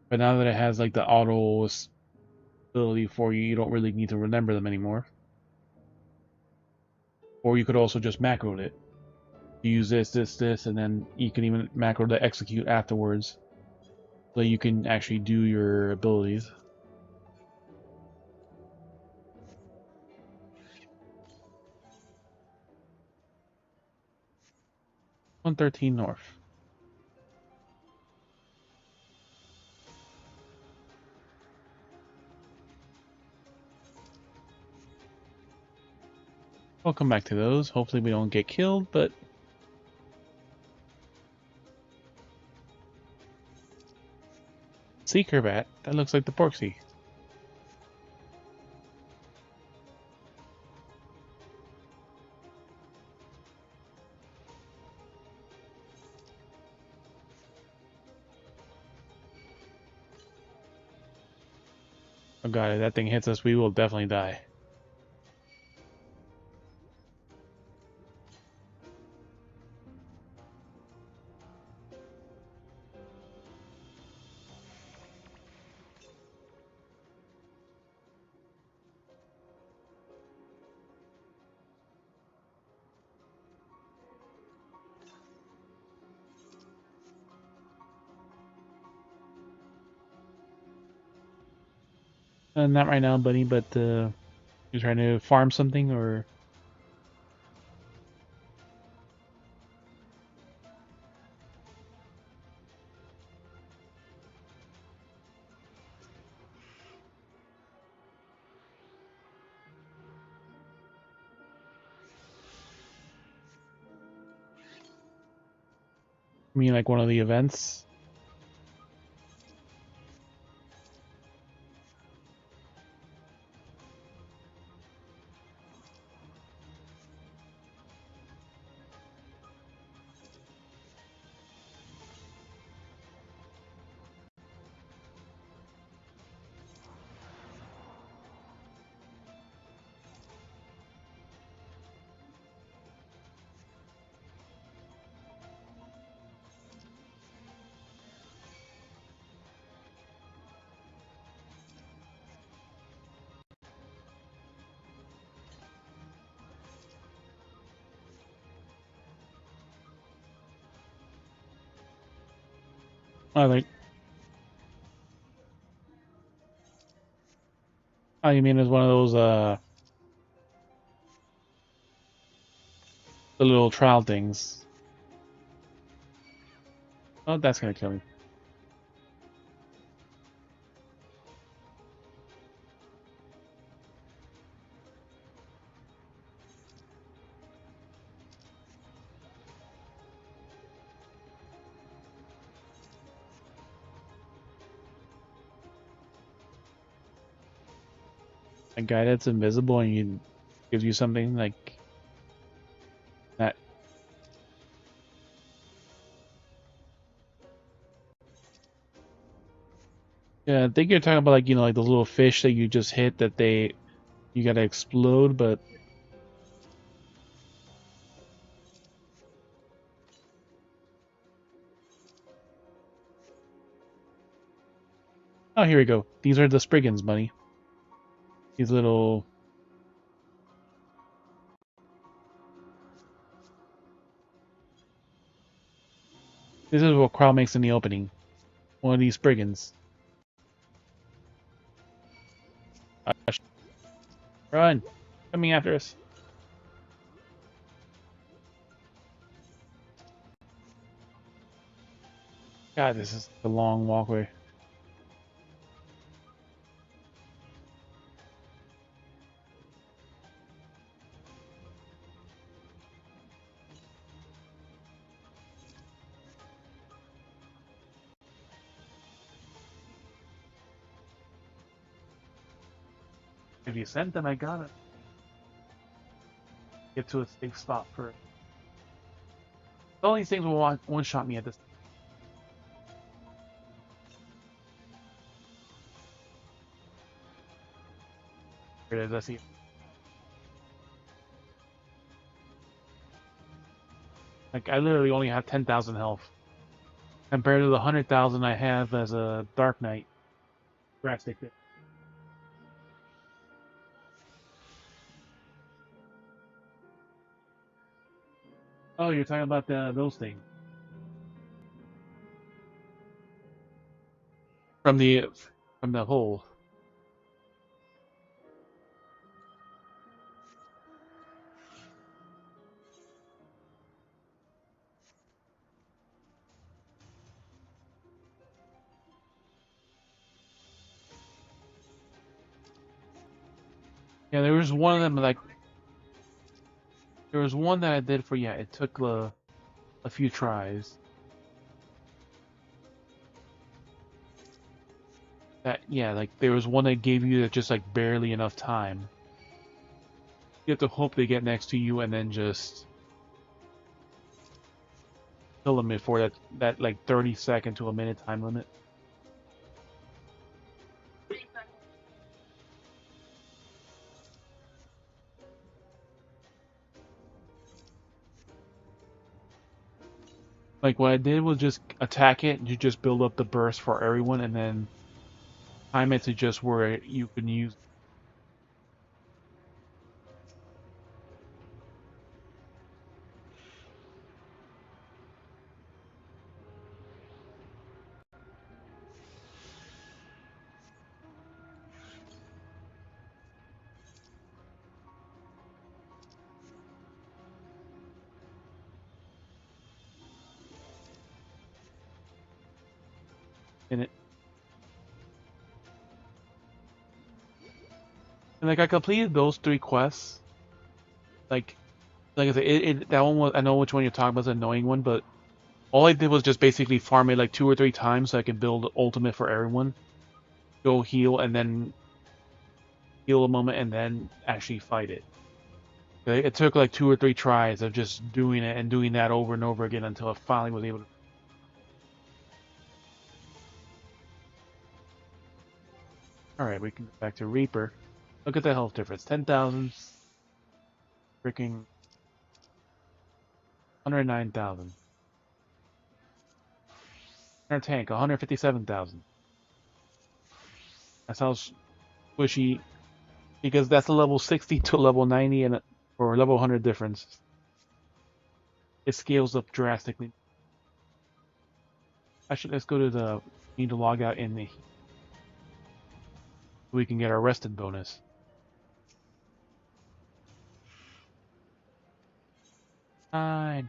Speaker 1: But now that it has like the auto ability for you, you don't really need to remember them anymore. Or you could also just macro it. Use this, and then you can even macro the execute afterwards, so you can actually do your abilities. $113 north. I'll come back to those. Hopefully we don't get killed, but Seeker Bat, that looks like the Porksy. Oh god, if that thing hits us, we will definitely die. Not right now, buddy, but you're trying to farm something, or... I mean, like one of the events? Oh, like... Oh, you mean it's one of those, the little trial things. Oh, that's gonna kill me. A guy that's invisible and you gives you something like that. Yeah, I think you're talking about like, you know, like those little fish that you just hit that you gotta explode, but oh, here we go. These are the Spriggans, bunny. These little. This is what Crow makes in the opening. One of these Spriggans. Run! Coming after us. God, this is a long walkway. If you sent them, I got it. Get to a safe spot first. All these things will one-shot me at this. Here it is, I see it. Like, I literally only have 10,000 health. Compared to the 100,000 I have as a Dark Knight. Drastic. Oh, you're talking about those things. From the hole. Yeah, there was one of them, like, there was one that I did for, yeah, it took a few tries. That, yeah, like, there was one that gave you just, like, barely enough time. You have to hope they get next to you and then just kill them before that like, 30-second to a minute time limit. Like, what I did was just attack it, you just build up the burst for everyone, and then time it to just where you can use in it. And like, I completed those 3 quests. Like I said, that one was, I know which one you're talking about, it's an annoying one, but all I did was just basically farm it like 2 or 3 times so I could build ultimate for everyone. Go heal and then heal a moment and then actually fight it. It took like 2 or 3 tries of just doing it and doing that over and over again until I finally was able to. Alright, we can go back to Reaper. Look at the health difference. 10,000. Freaking 109,000. Our tank, 157,000. That's how squishy, because that's a level 60 to level 90 and or level 100 difference. It scales up drastically. Let's go to the, need to log out in the, so we can get our rested bonus. Fine.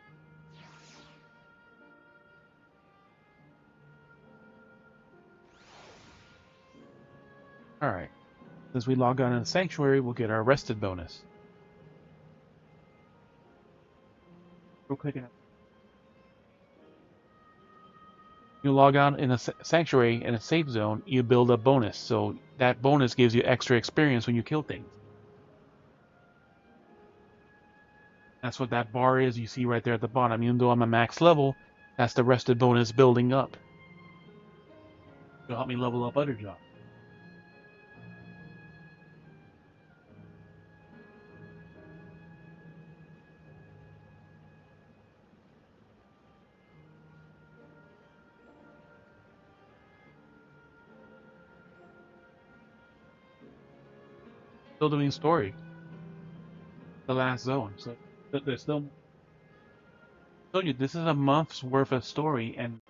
Speaker 1: Alright. Since we log on in the Sanctuary, we'll get our rested bonus. Real quick. You log on in a Sanctuary in a safe zone, you build a bonus. So that bonus gives you extra experience when you kill things. That's what that bar is you see right there at the bottom. Even though I'm a max level, that's the rested bonus building up. It'll help me level up other jobs. Still doing story. The last zone. So there's still. I told you this is a month's worth of story, and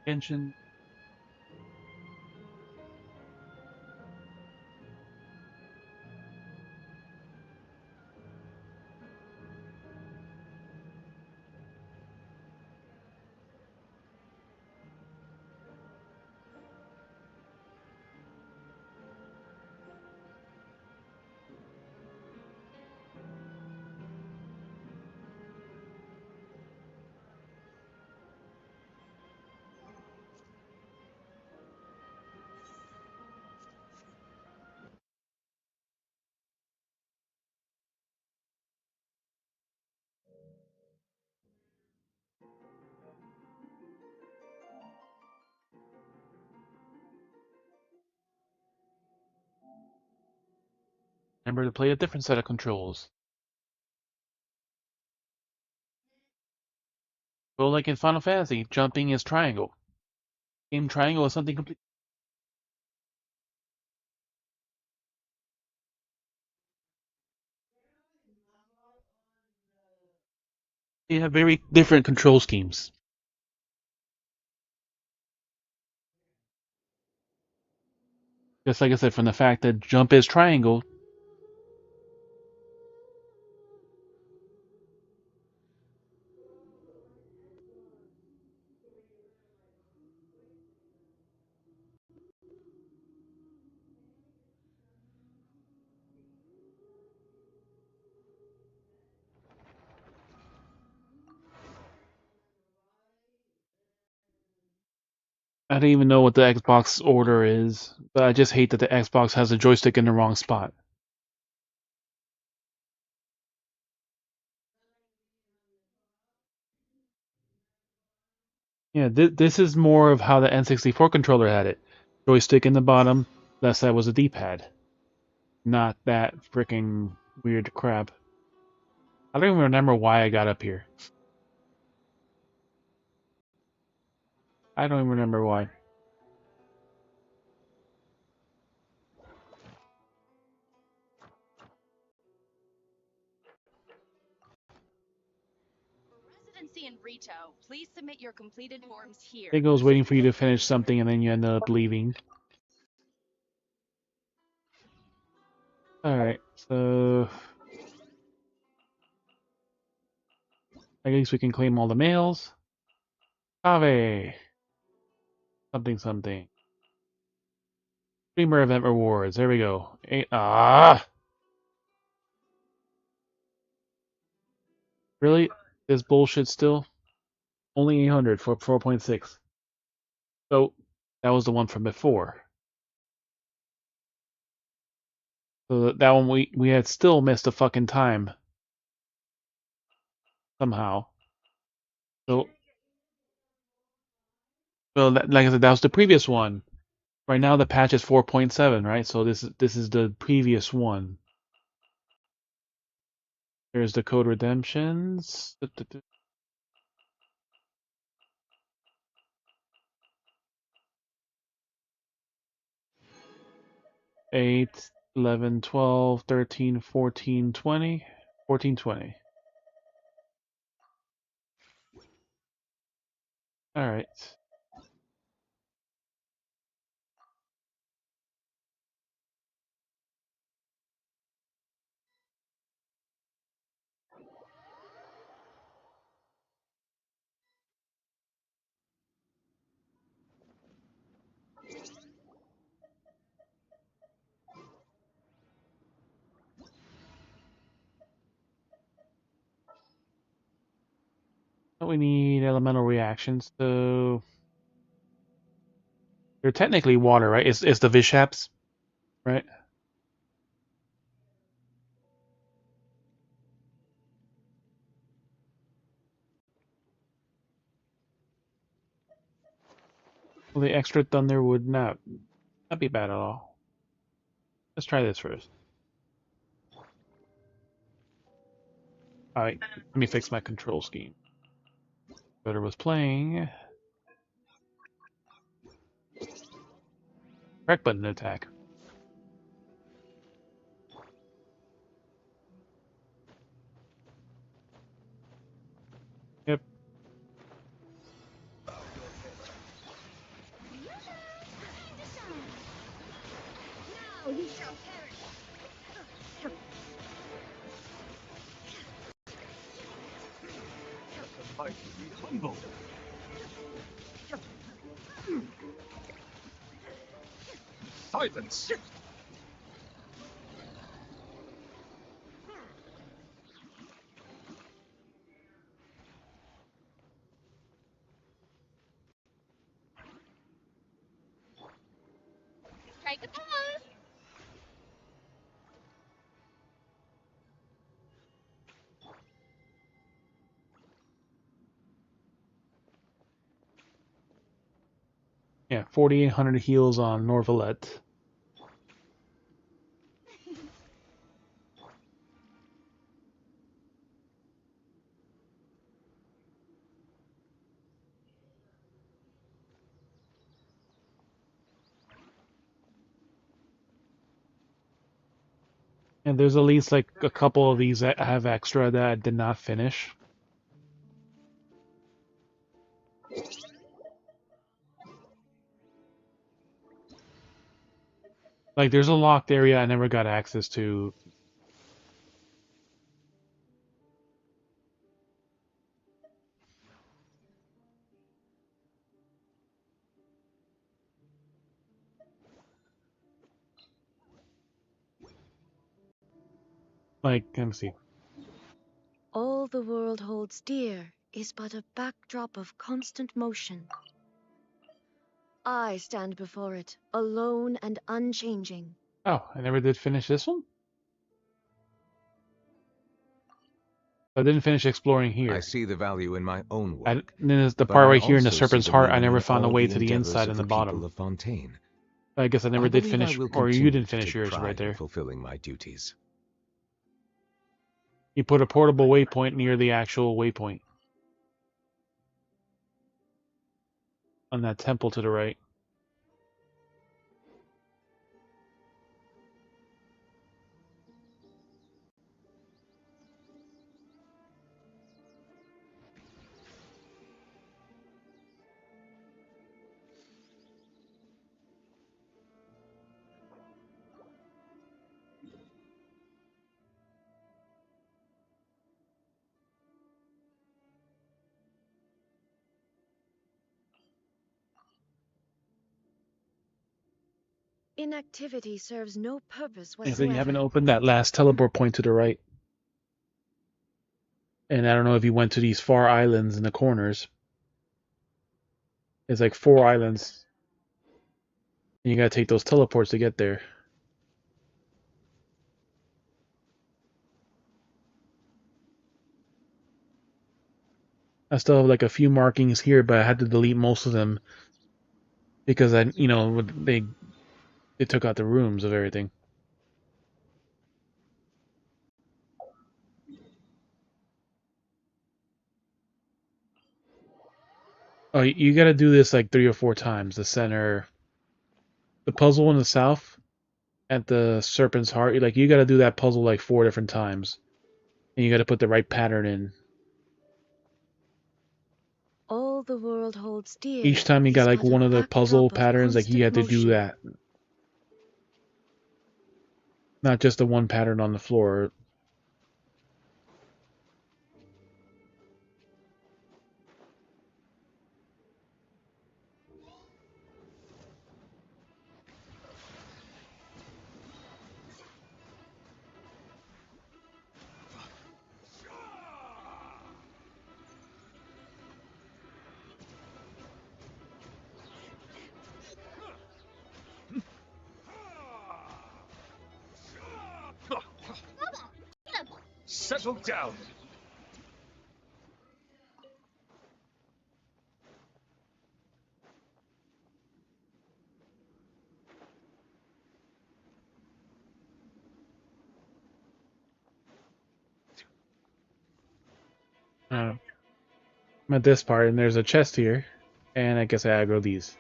Speaker 1: Genshin. Remember to play a different set of controls. Well, like in Final Fantasy, jumping is triangle. Game triangle is something completely. They have very different control schemes. Just like I said, from the fact that jump is triangle. I don't even know what the Xbox order is, but I just hate that the Xbox has the joystick in the wrong spot. Yeah, this is more of how the N64 controller had it. Joystick in the bottom, left side was a D-pad. Not that freaking weird crap. I don't even remember why I got up here. I don't even remember why.
Speaker 16: Residency in Rito, please submit your completed forms here.
Speaker 1: I think I was waiting for you to finish something and then you ended up leaving. Alright, so I guess we can claim all the mails. Ave! Something something. Streamer event rewards. There we go. Really? This bullshit still? Only 800 for 4.6. So, that was the one from before. So that one we had still missed a fucking time. Somehow. So, like I said, that was the previous one. Right now the patch is 4.7, right? So this is the previous one. There's the code redemptions. 8, 11, 12, 13, 14, 20. 14, 20. Alright. We need elemental reactions, so they're technically water, right? It's the Vishaps, right? Well, the extra thunder would not be bad at all. Let's try this first. Alright, let me fix my control scheme. Better was playing. Correct button attack. Yep.
Speaker 16: Now you shall perish.
Speaker 17: The mighty be humble. Silence!
Speaker 16: Strike a pose.
Speaker 1: Yeah, 4,800 heals on Norvalet. And there's at least like a couple of these that have extra that I did not finish. Like, there's a locked area I never got access to. Like, let me see.
Speaker 17: All the world holds dear is but a backdrop of constant motion. I stand before it, alone and unchanging.
Speaker 1: Oh, I never did finish this one? I didn't finish exploring here.
Speaker 18: I see the value in my own work.
Speaker 1: Then there's the
Speaker 18: but
Speaker 1: part
Speaker 18: I
Speaker 1: right here in the
Speaker 18: also see
Speaker 1: Serpent's
Speaker 18: the
Speaker 1: Heart. I
Speaker 18: meaning
Speaker 1: never
Speaker 18: in
Speaker 1: found a
Speaker 18: all
Speaker 1: way
Speaker 18: the
Speaker 1: to the
Speaker 18: endeavors
Speaker 1: inside
Speaker 18: of
Speaker 1: and
Speaker 18: the
Speaker 1: the
Speaker 18: people
Speaker 1: bottom.
Speaker 18: of Fontaine.
Speaker 1: I guess I never
Speaker 18: I
Speaker 1: did
Speaker 18: believe
Speaker 1: finish,
Speaker 18: I will
Speaker 1: or you
Speaker 18: continue
Speaker 1: didn't
Speaker 18: to
Speaker 1: finish
Speaker 18: take
Speaker 1: yours
Speaker 18: pride
Speaker 1: right
Speaker 18: in
Speaker 1: there.
Speaker 18: fulfilling my duties.
Speaker 1: You put a portable waypoint near the actual waypoint. On that temple to the right.
Speaker 17: Inactivity serves no purpose
Speaker 1: And so you haven't
Speaker 17: whatsoever.
Speaker 1: opened that last teleport point to the right. And I don't know if you went to these far islands in the corners. It's like 4 islands. And you gotta take those teleports to get there. I still have like a few markings here, but I had to delete most of them because they took out the rooms of everything. Oh, you gotta do this like 3 or 4 times. The puzzle in the south at the Serpent's Heart. You gotta do that puzzle like 4 different times, and you gotta put the right pattern in.
Speaker 17: All the world holds dear
Speaker 1: Each time you got
Speaker 17: is
Speaker 1: like
Speaker 17: but a
Speaker 1: one of the puzzle
Speaker 17: backdrop of
Speaker 1: patterns, like you
Speaker 17: constant
Speaker 1: had to do
Speaker 17: motion.
Speaker 1: that, not just the one pattern on the floor.
Speaker 5: Settle down.
Speaker 1: I'm at this part, and there's a chest here, and I guess I aggro these.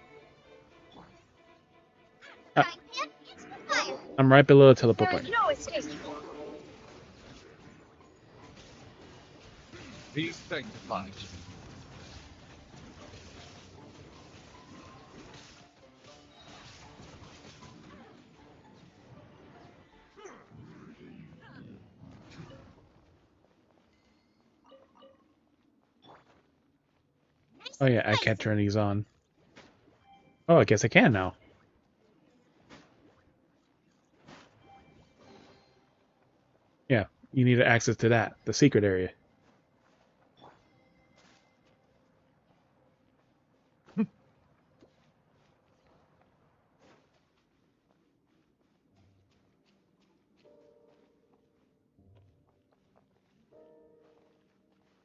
Speaker 1: I'm right below the teleport point.
Speaker 16: No escape.
Speaker 5: Be sanctified.
Speaker 1: Oh yeah, I can't turn these on. Oh, I guess I can now. Yeah, you need access to that, the secret area.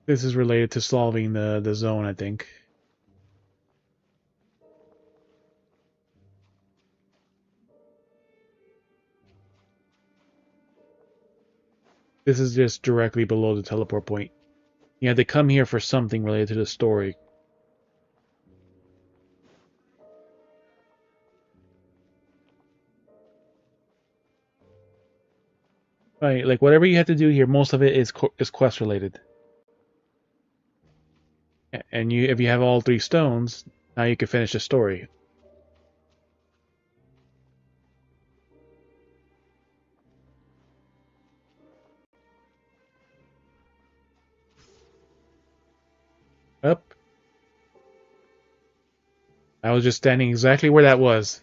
Speaker 1: This is related to solving the zone, I think. This is just directly below the teleport point. You had to come here for something related to the story. Right, like whatever you have to do here, most of it is quest related. And if you have all 3 stones, now you can finish the story. Up. I was just standing exactly where that was.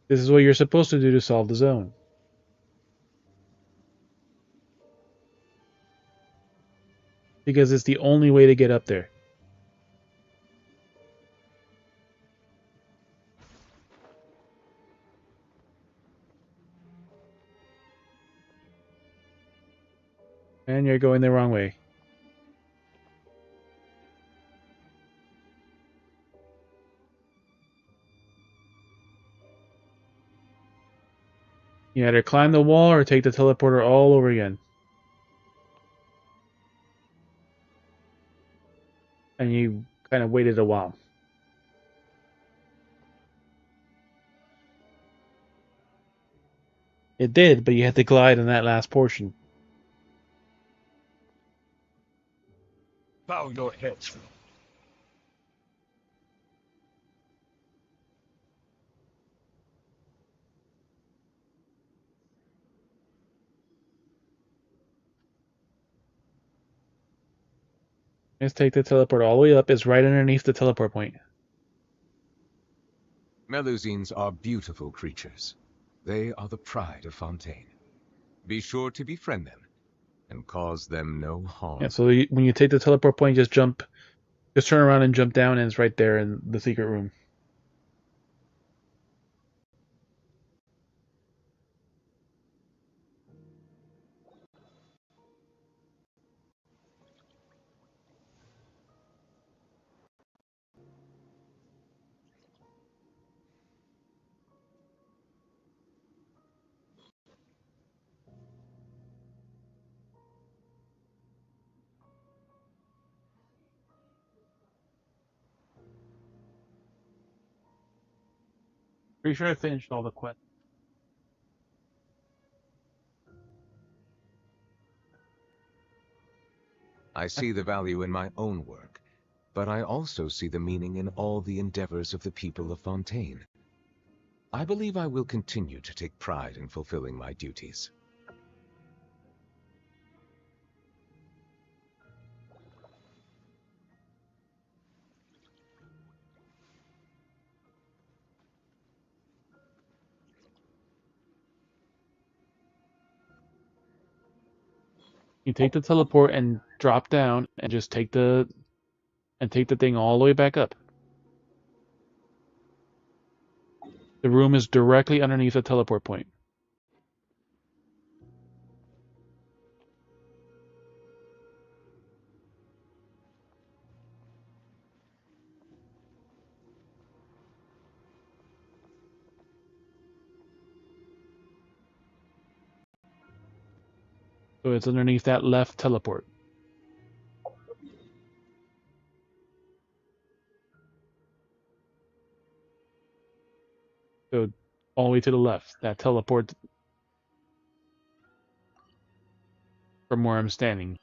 Speaker 1: This is what you're supposed to do to solve the zone. Because it's the only way to get up there. And you're going the wrong way. You either climb the wall or take the teleporter all over again. And you kind of waited a while. It did, but you had to glide in that last portion.
Speaker 19: Bow your heads.
Speaker 1: Let's take the teleporter all the way up. It's right underneath the teleport point.
Speaker 18: Melusines are beautiful creatures. They are the pride of Fontaine. Be sure to befriend them and cause them no harm.
Speaker 1: Yeah, so when you take the teleport point, just jump. Just turn around and jump down, and it's right there in the secret room. Pretty sure I finished all the quests.
Speaker 18: I see the value in my own work, but I also see the meaning in all the endeavors of the people of Fontaine. I believe I will continue to take pride in fulfilling my duties.
Speaker 1: You take the teleport and drop down, and just take the thing all the way back up. The room is directly underneath the teleport point. So it's underneath that left teleport. So all the way to the left, that teleport from where I'm standing.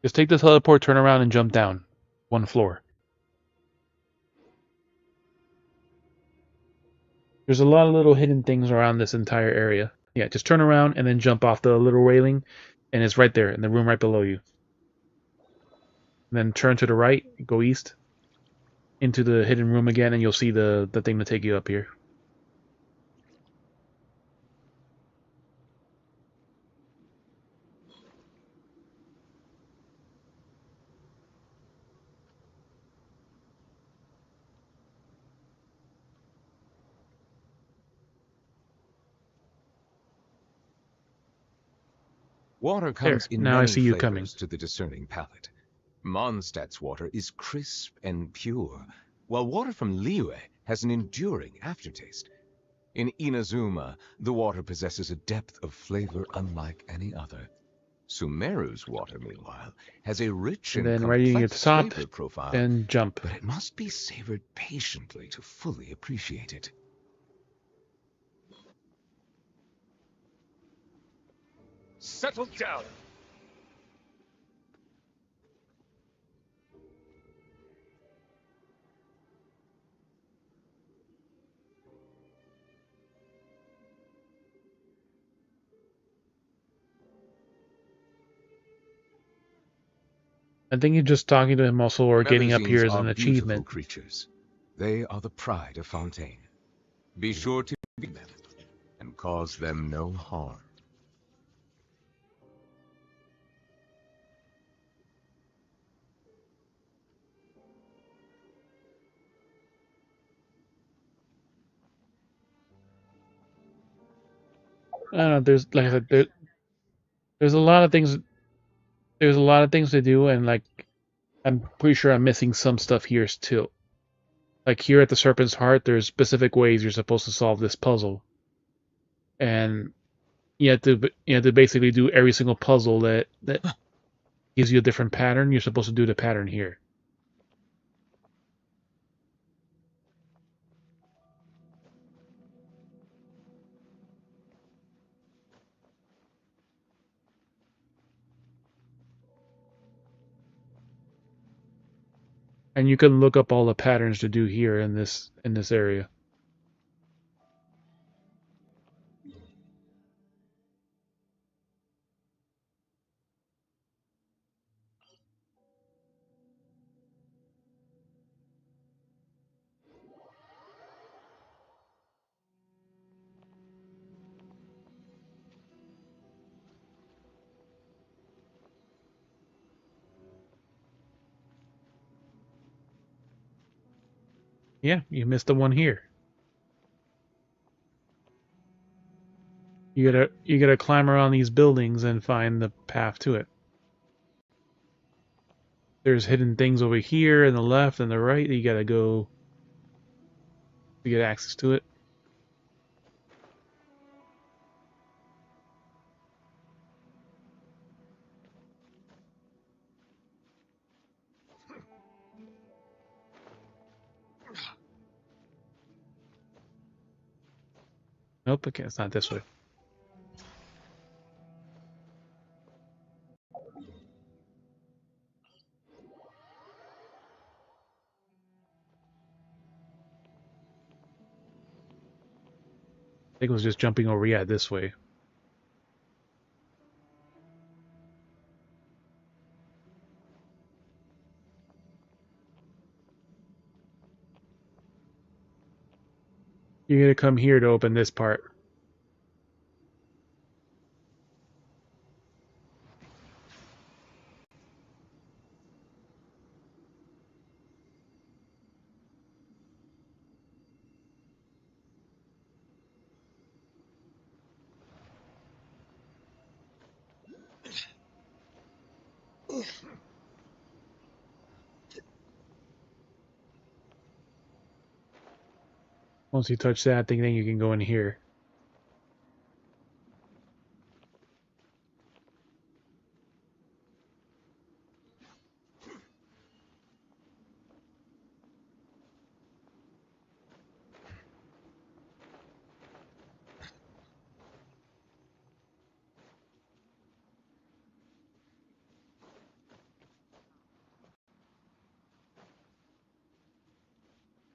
Speaker 1: Just take the teleport, turn around, and jump down. One floor. There's a lot of little hidden things around this entire area. Yeah, just turn around and then jump off the little railing, and it's right there in the room right below you. And then turn to the right, go east, into the hidden room again, and you'll see the thing to take you up here.
Speaker 18: Water
Speaker 1: There,
Speaker 18: comes in
Speaker 1: now I
Speaker 18: many
Speaker 1: see you coming.
Speaker 18: flavors to the discerning palate. Mondstadt's water is crisp and pure, while water from Liyue has an enduring aftertaste. In Inazuma, the water possesses a depth of flavor unlike any other. Sumeru's water, meanwhile, has a rich
Speaker 1: And
Speaker 18: and
Speaker 1: then right at the
Speaker 18: complex
Speaker 1: top,
Speaker 18: flavor profile,
Speaker 1: and jump.
Speaker 18: but it must be savored patiently to fully appreciate it.
Speaker 19: Settle down.
Speaker 1: I think you're just talking to him also, or getting up here
Speaker 18: Melusines
Speaker 1: as
Speaker 18: are
Speaker 1: an
Speaker 18: beautiful
Speaker 1: achievement.
Speaker 18: creatures. They are the pride of Fontaine. Be sure to feed them and cause them no harm.
Speaker 1: I don't know. There's like I said, there's a lot of things. There's a lot of things to do, and like I'm pretty sure I'm missing some stuff here too. Like here at the Serpent's Heart, there's specific ways you're supposed to solve this puzzle, and you have to basically do every single puzzle that gives you a different pattern. You're supposed to do the pattern here. And you can look up all the patterns to do here in this area. Yeah, you missed the one here. You gotta climb around these buildings and find the path to it. There's hidden things over here and the left and the right that you gotta go to get access to it. Nope, okay, it's not this way. I think it was just jumping over, yeah, this way. You're gonna come here to open this part. Once you touch that thing, then you can go in here.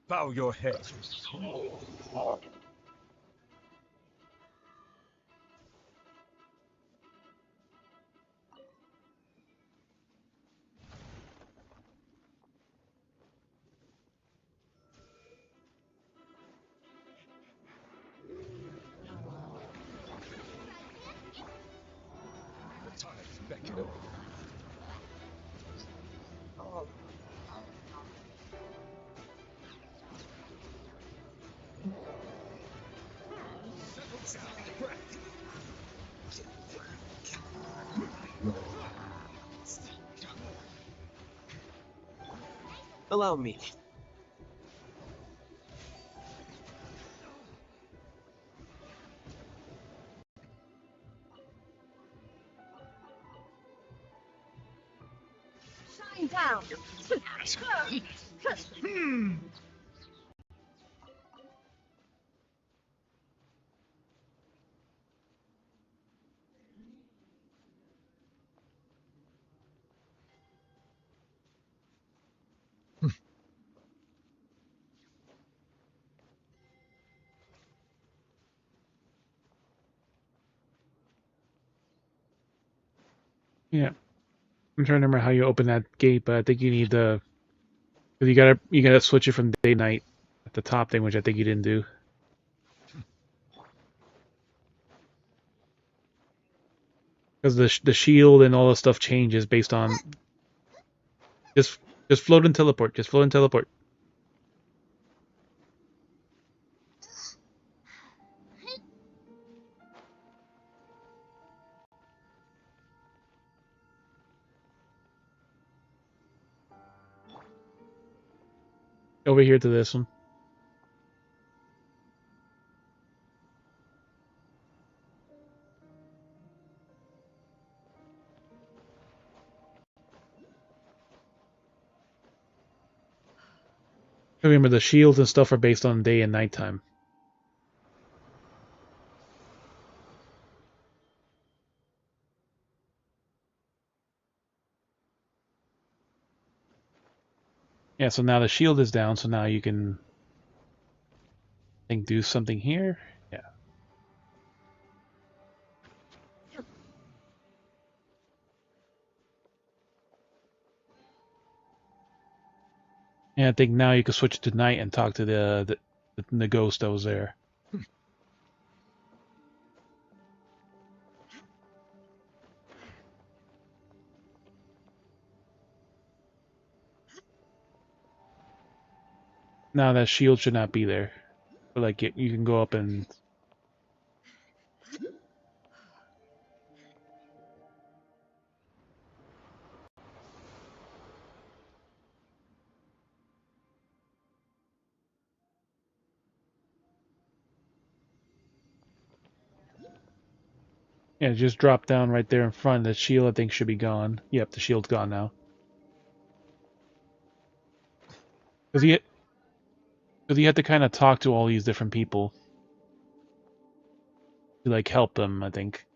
Speaker 19: Bow your head. The tides beckon.
Speaker 20: Allow me.
Speaker 13: Shine down.
Speaker 1: Yeah. I'm trying to remember how you open that gate, but I think you need the... You gotta switch it from day to night at the top thing, which I think you didn't do. Because the shield and all the stuff changes based on... Just float and teleport. Just float and teleport. Over here to this one. Remember, the shields and stuff are based on day and nighttime. Yeah, so now the shield is down, so now you can... I think do something here. Yeah. And I think now you can switch to night and talk to the ghost that was there. Now that shield should not be there. But like you can go up and... Yeah, just drop down right there in front. The shield, I think, should be gone. Yep, the shield's gone now. Because you have to kind of talk to all these different people to like help them, I think.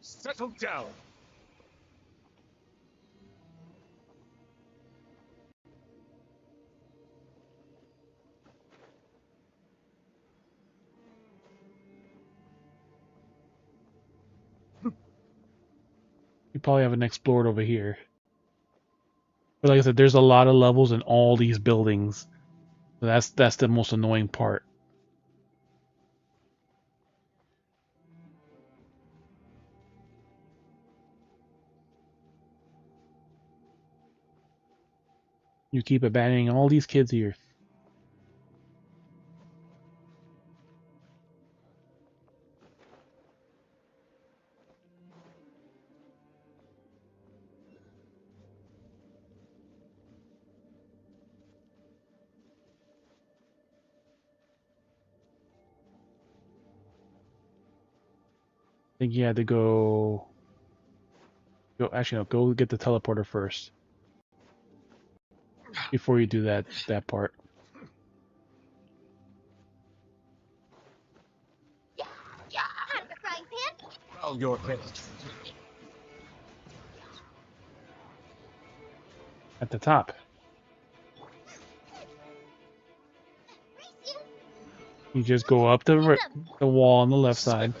Speaker 19: Settle down.
Speaker 1: You probably haven't explored over here. But like I said, there's a lot of levels in all these buildings. So that's the most annoying part. You keep abandoning all these kids here. I think you had to go... Actually, no, go get the teleporter first. Before you do that part.
Speaker 19: Bow your head.
Speaker 1: At the top. You just go up the wall on the left side.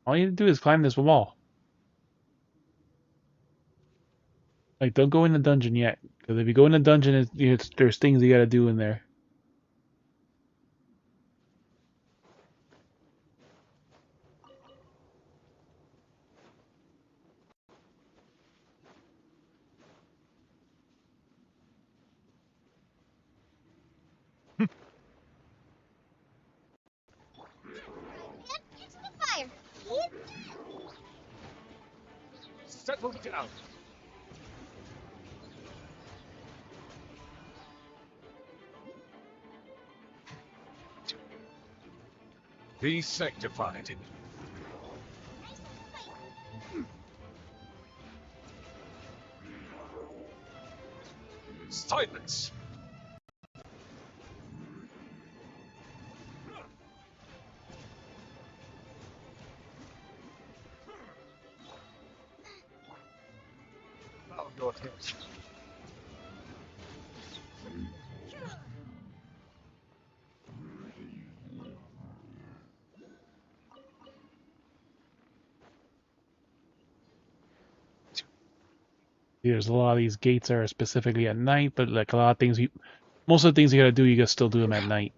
Speaker 1: All you have to do is climb this wall. Like, don't go in the dungeon yet. Because if you go in the dungeon, there's things you gotta do in there.
Speaker 19: Settle down. Be sanctified. Silence! Bow your head.
Speaker 1: There's a lot of these gates are specifically at night, but like a lot of things, most of the things you gotta do, you gotta still do them at night.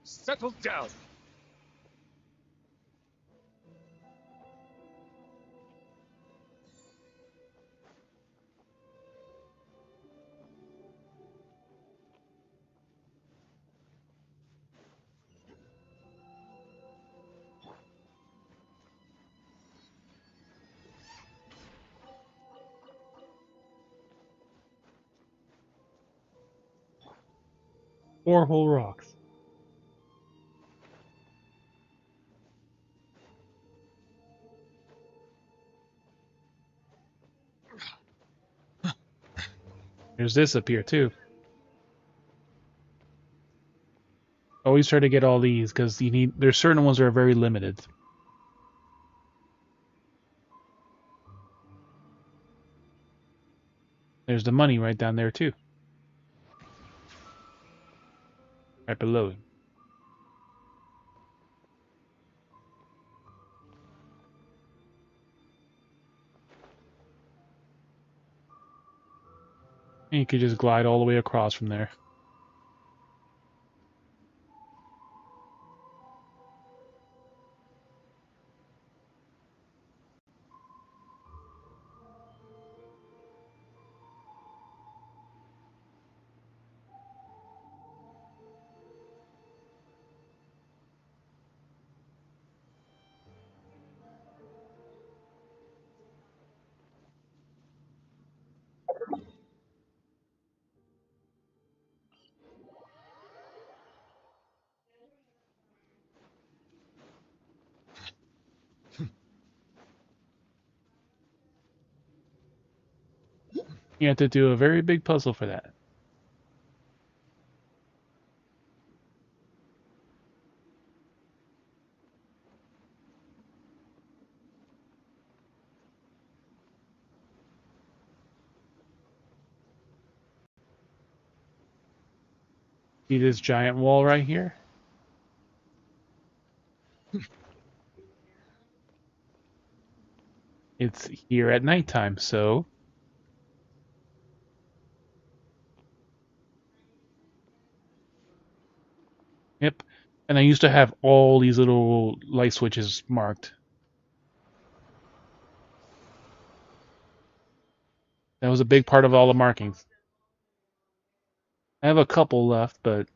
Speaker 19: Settle down.
Speaker 1: Four whole rocks. There's this up here too. Always try to get all these because there's certain ones that are very limited. There's the money right down there too. Right below it. And you could just glide all the way across from there. You have to do a very big puzzle for that. See this giant wall right here? It's here at nighttime, so... Yep. And I used to have all these little light switches marked. That was a big part of all the markings. I have a couple left, but...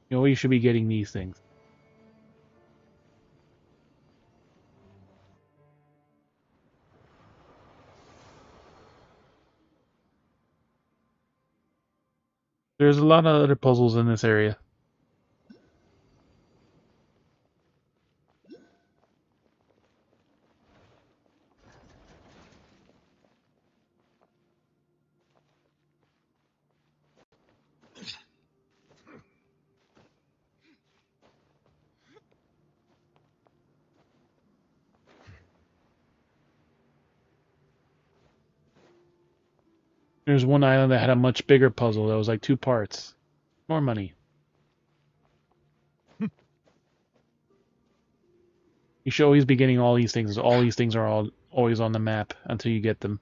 Speaker 1: You know, you should be getting these things. There's a lot of other puzzles in this area. There's one island that had a much bigger puzzle that was like 2 parts. More money. You should always be getting all these things. All these things are always on the map until you get them.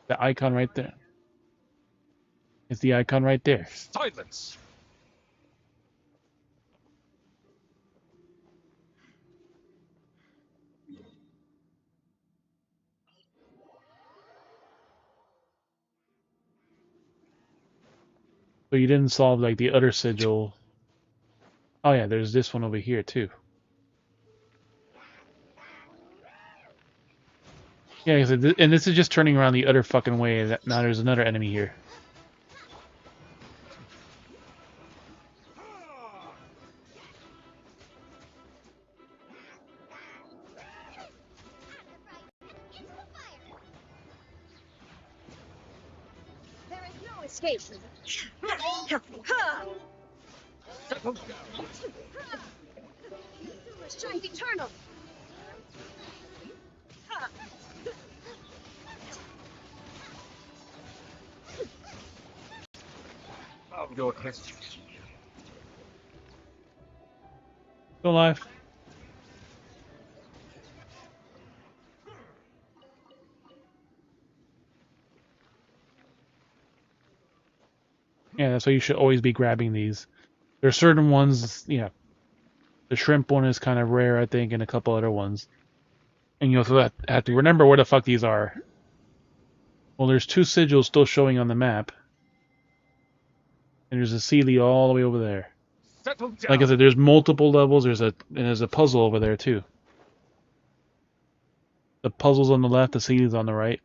Speaker 1: The icon right there. It's the icon right there.
Speaker 19: Silence!
Speaker 1: So you didn't solve like the other sigil. Oh yeah, there's this one over here too. Yeah, and this is just turning around the other fucking way. Now there's another enemy here.
Speaker 13: There is no escape.
Speaker 19: Settle down.
Speaker 13: Strength eternal.
Speaker 19: Bow your head.
Speaker 1: Still alive. Yeah, that's why you should always be grabbing these. There are certain ones, yeah. The shrimp one is kind of rare, I think, and a couple other ones. And you also have to remember where the fuck these are. Well, there's 2 sigils still showing on the map. And there's a Sealy all the way over there.
Speaker 19: Settle down.
Speaker 1: Like I said, there's multiple levels. There's a puzzle over there too. The puzzle's on the left, the Sealy's on the right.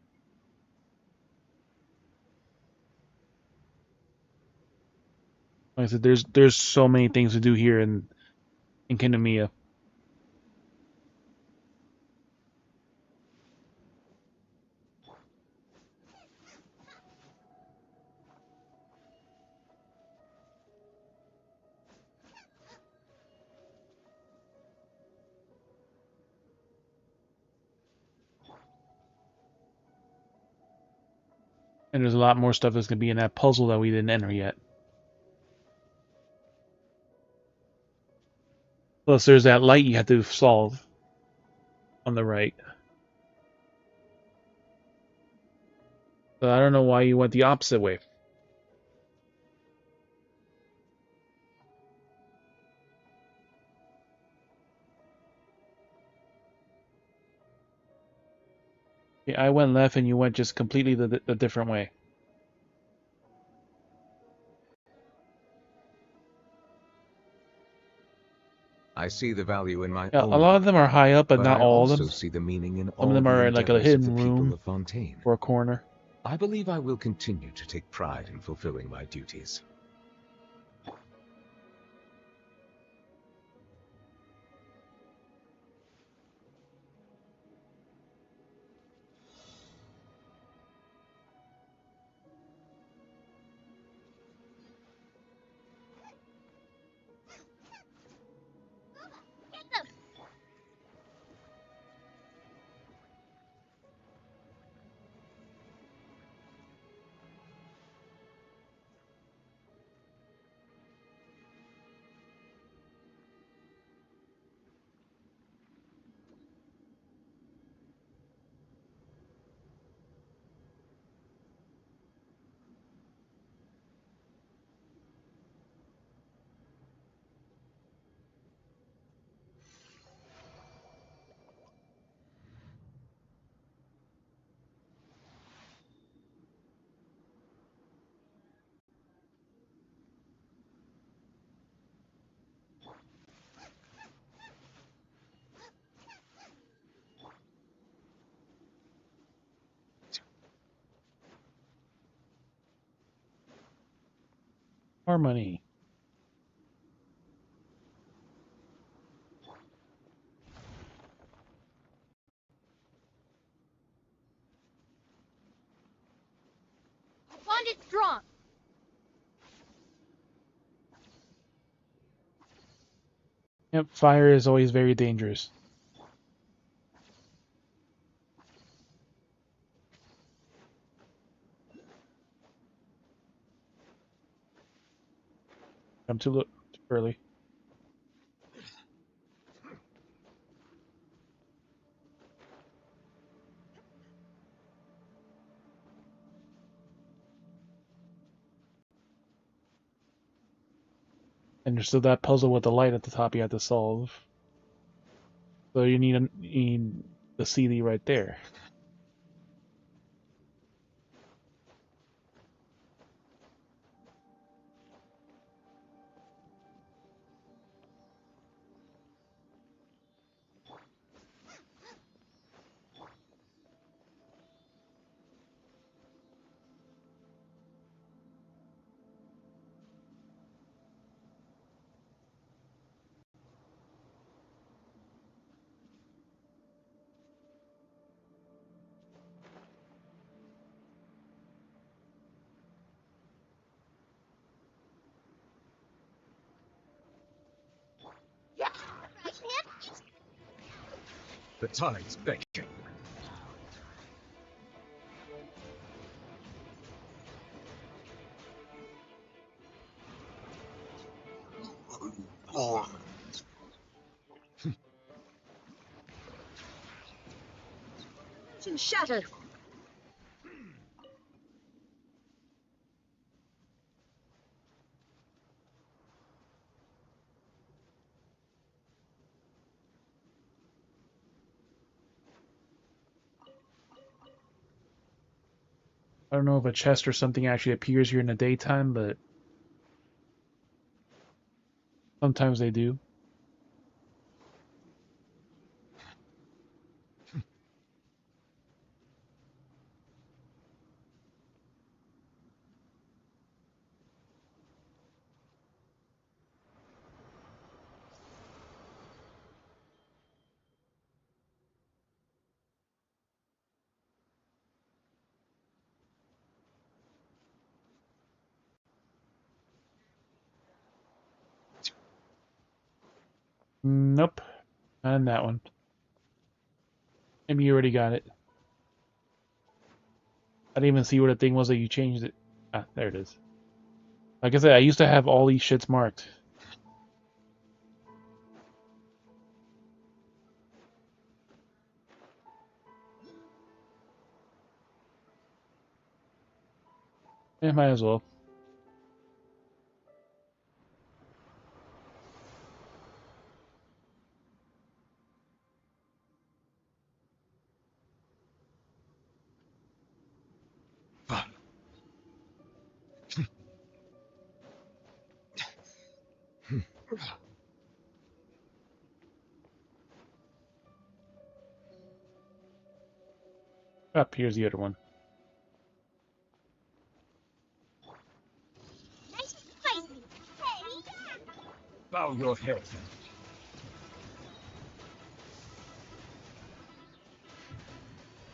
Speaker 1: Like I said, there's so many things to do here in Kingdom Mia. And there's a lot more stuff that's going to be in that puzzle that we didn't enter yet. Plus, there's that light you have to solve on the right. So I don't know why you went the opposite way. Yeah, I went left and you went just completely the different way.
Speaker 18: I see the value in my
Speaker 1: Yeah,
Speaker 18: own
Speaker 1: a lot of them are high up, but not
Speaker 18: I
Speaker 1: all of
Speaker 18: also
Speaker 1: them.
Speaker 18: see the meaning in
Speaker 1: Some
Speaker 18: all
Speaker 1: of them
Speaker 18: the
Speaker 1: are like a
Speaker 18: endeavors of
Speaker 1: hidden
Speaker 18: the people
Speaker 1: room
Speaker 18: of Fontaine.
Speaker 1: or a corner.
Speaker 18: I believe I will continue to take pride in fulfilling my duties.
Speaker 1: More money. Yep, fire is always very dangerous. I'm too early. And there's still that puzzle with the light at the top you have to solve. So you need the CD right there.
Speaker 19: The tide's beckoning.
Speaker 17: Shattered.
Speaker 1: I don't know if a chest or something actually appears here in the daytime, but sometimes they do. Nope, not in that one. Maybe you already got it. I didn't even see what the thing was that you changed it. Ah, there it is. Like I said, I used to have all these shits marked. Yeah, might as well. Up here's the other one.
Speaker 19: Bow your head.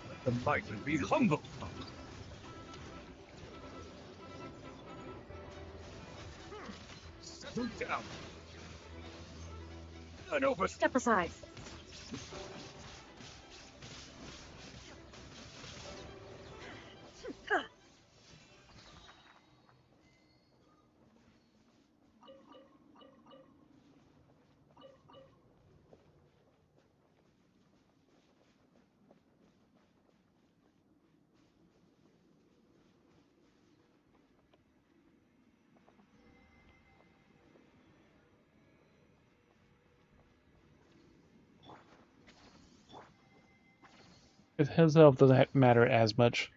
Speaker 19: Let the mighty be humble. Settle down. And over.
Speaker 17: Step aside.
Speaker 1: His health doesn't matter as much.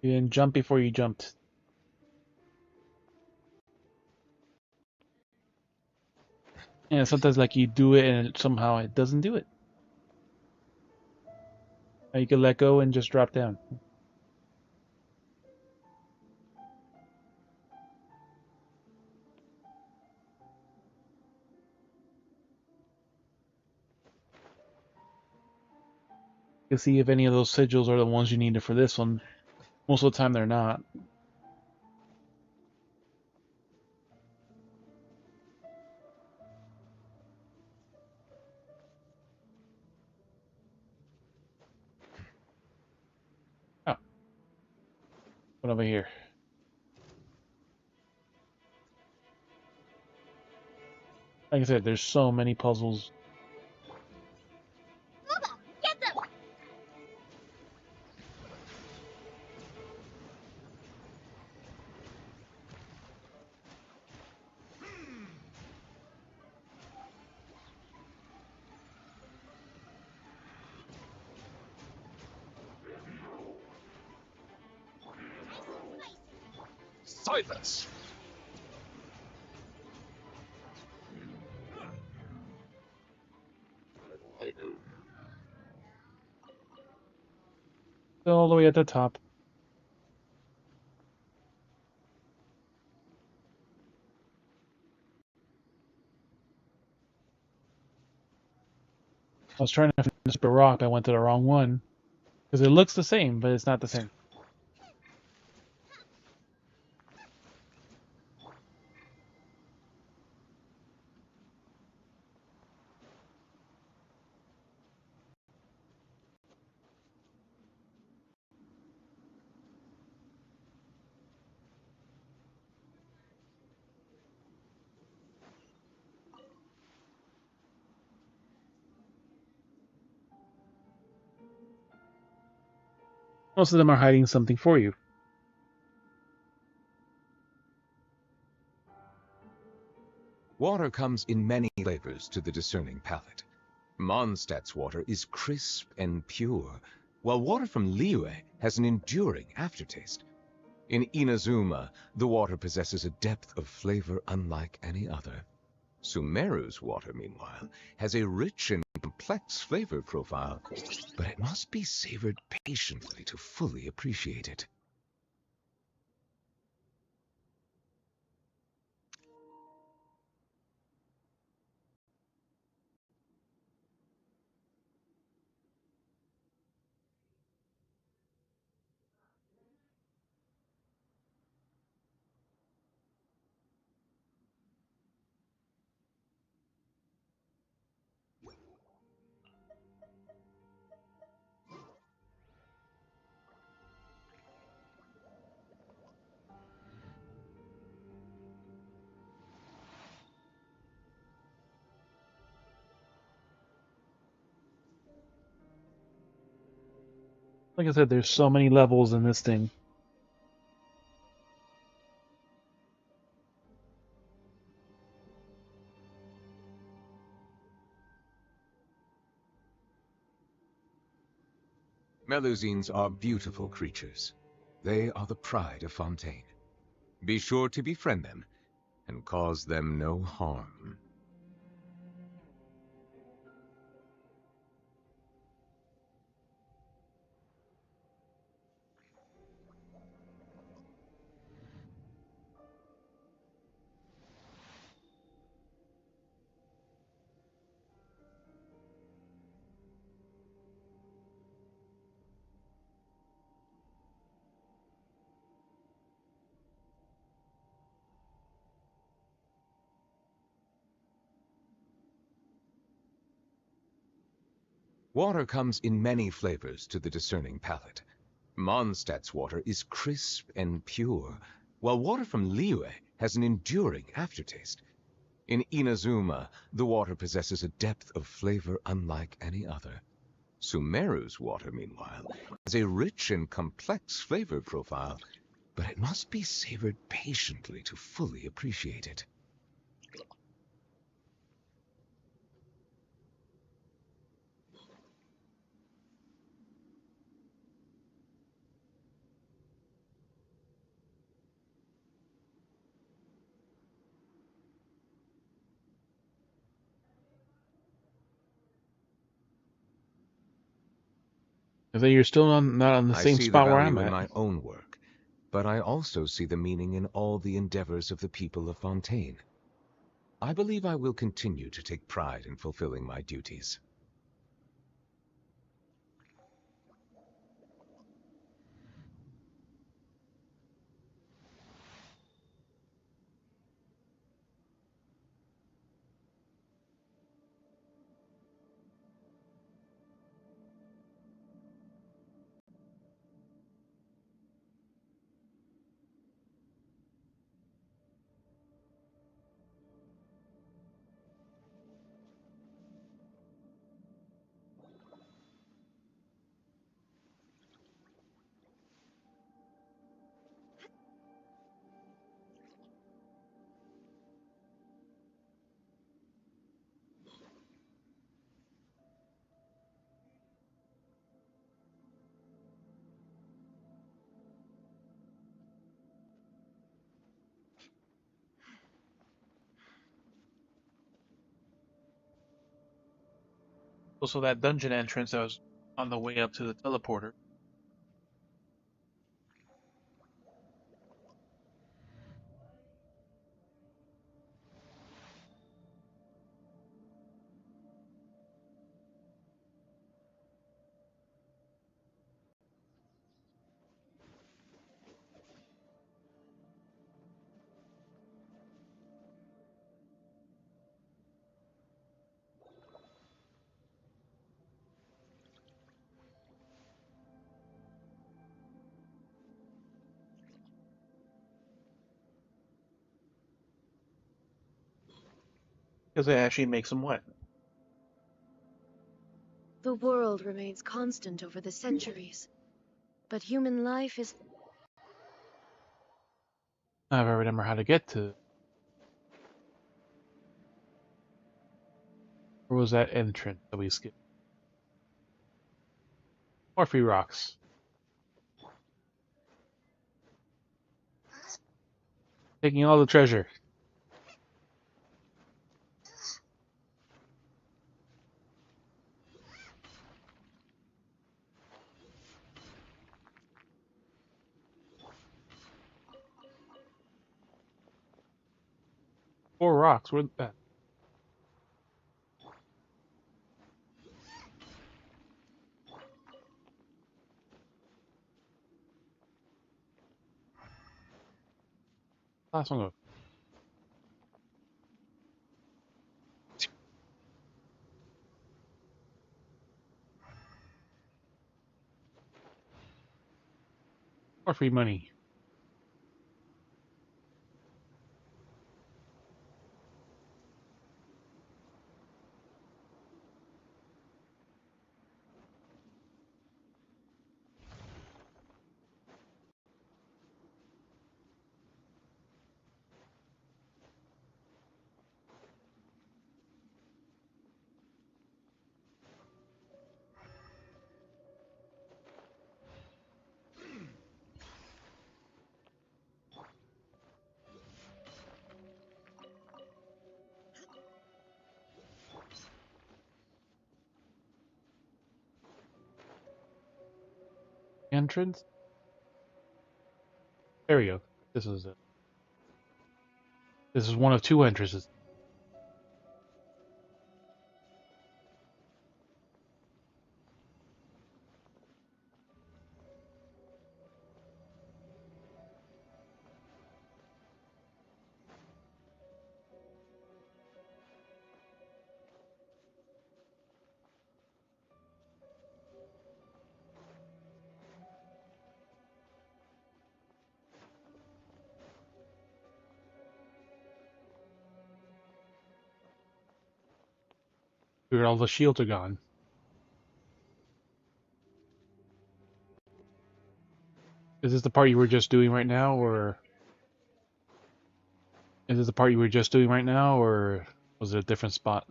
Speaker 1: You didn't jump before you jumped. And sometimes like you do it and somehow it doesn't do it. Or you can let go and just drop down. to see if any of those sigils are the ones you needed for this one. Most of the time they're not. Oh. What over here? Like I said, there's so many puzzles.
Speaker 16: Get them!
Speaker 19: Silence!
Speaker 1: Still all the way at the top. I was trying to finish the rock, but I went to the wrong one. Because it looks the same, but it's not the same. Most of them are hiding something for you.
Speaker 18: Water comes in many flavors to the discerning palate. Mondstadt's water is crisp and pure, while water from Liyue has an enduring aftertaste. In Inazuma, the water possesses a depth of flavor unlike any other. Sumeru's water, meanwhile, has a rich and complex flavor profile, but it must be savored patiently to fully appreciate it.
Speaker 1: Like I said, there's so many levels in this thing.
Speaker 18: Melusines are beautiful creatures. They are the pride of Fontaine. Be sure to befriend them and cause them no harm. Water comes in many flavors to the discerning palate. Mondstadt's water is crisp and pure, while water from Liyue has an enduring aftertaste. In Inazuma, the water possesses a depth of flavor unlike any other. Sumeru's water, meanwhile, has a rich and complex flavor profile, but it must be savored patiently to fully appreciate it.
Speaker 1: I think you're still not on the
Speaker 18: I
Speaker 1: same
Speaker 18: see the
Speaker 1: spot where I'm
Speaker 18: value in
Speaker 1: at.
Speaker 18: my own work, but I also see the meaning in all the endeavors of the people of Fontaine. I believe I will continue to take pride in fulfilling my duties.
Speaker 1: Also, that dungeon entrance that was on the way up to the teleporter. Because it actually makes them wet.
Speaker 17: The world remains constant over the centuries, but human life is...
Speaker 1: I remember how to get to. Where was that entrance that we skipped? More free rocks. Taking all the treasure. Four rocks. Where's that? Last one go. More free money. Entrance? There we go. This is it. This is one of two entrances. Where all the shields are gone. Is this the part you were just doing right now, or is this the part you were just doing right now, or was it a different spot?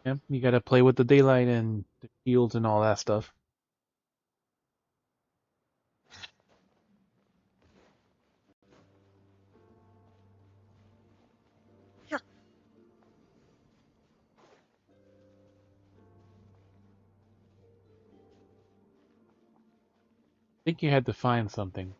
Speaker 1: Yep, you gotta play with the daylight and the shields and all that stuff. I think you had to find something.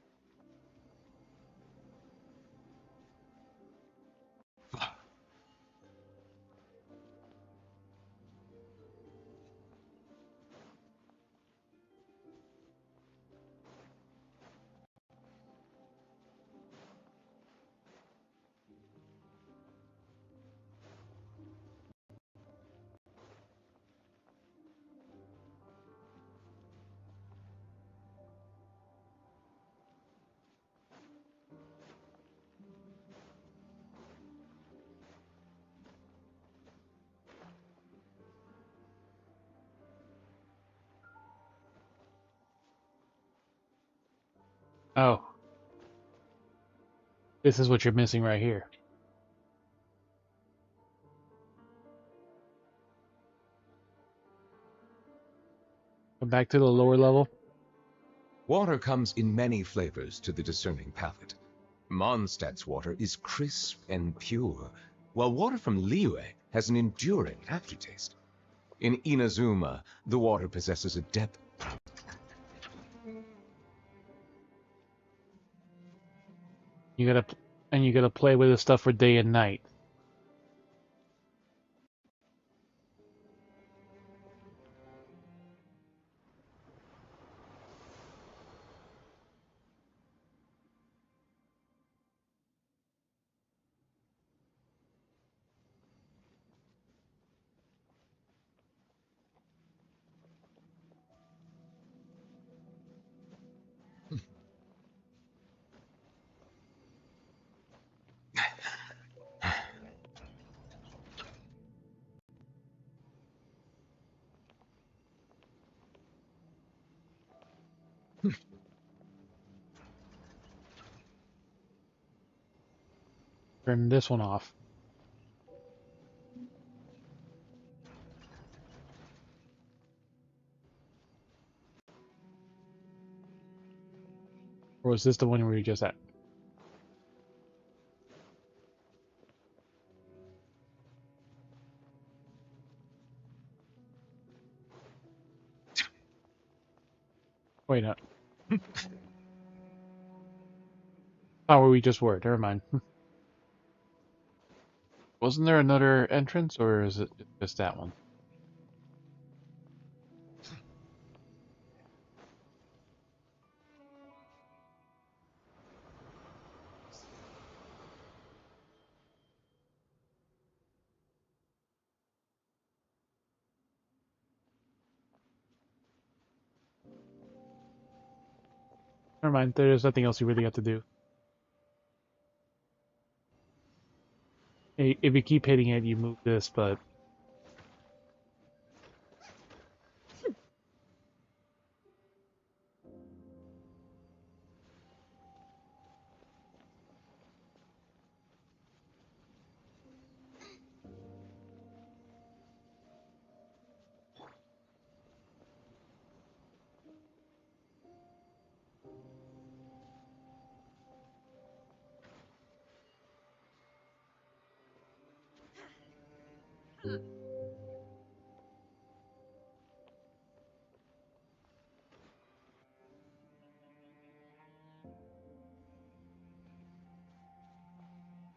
Speaker 1: Oh, this is what you're missing right here. Come back to the lower level.
Speaker 18: Water comes in many flavors to the discerning palate. Mondstadt's water is crisp and pure, while water from Liyue has an enduring aftertaste. In Inazuma, the water possesses a depth.
Speaker 1: You gotta play with this stuff for day and night. Turn this one off. Or was this the one where you just at? Wait, no. Oh, where we just were. Never mind. Wasn't there another entrance, or is it just that one? Never mind. There's nothing else you really have to do. If you keep hitting it, you move this, but...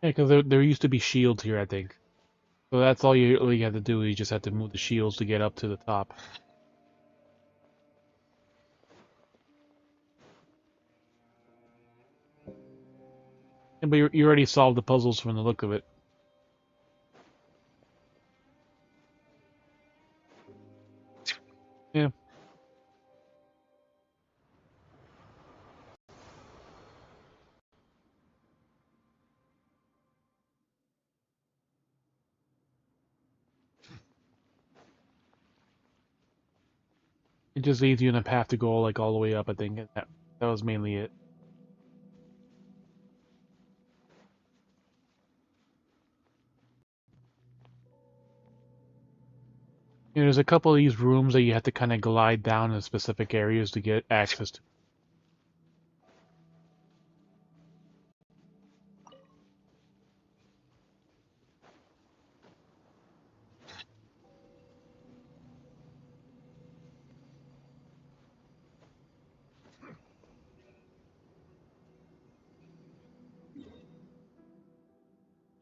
Speaker 1: Yeah, because there used to be shields here, I think. So that's all you really have to do. You just have to move the shields to get up to the top. Yeah, but you already solved the puzzles from the look of it. Yeah. It just leaves you in a path to go like all the way up, I think. That was mainly it. Yeah, there's a couple of these rooms that you have to kind of glide down in specific areas to get access to.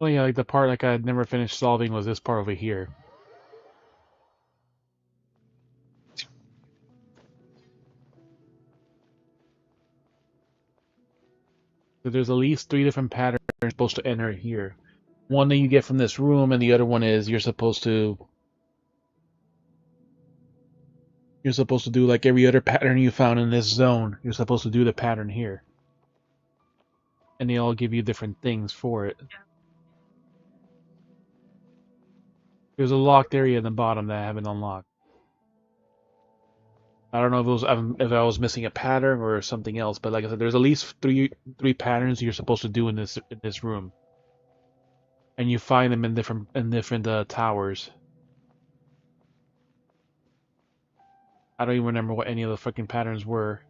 Speaker 1: Well, yeah, like the part like I had never finished solving was this part over here. So there's at least 3 different patterns you're supposed to enter here. One that you get from this room, and the other one is you're supposed to do like every other pattern you found in this zone. You're supposed to do the pattern here. And they all give you different things for it. There's a locked area in the bottom that I haven't unlocked. I don't know if it was if I was missing a pattern or something else, but like I said, there's at least three patterns you're supposed to do in this room, and you find them in different towers. I don't even remember what any of the fucking patterns were.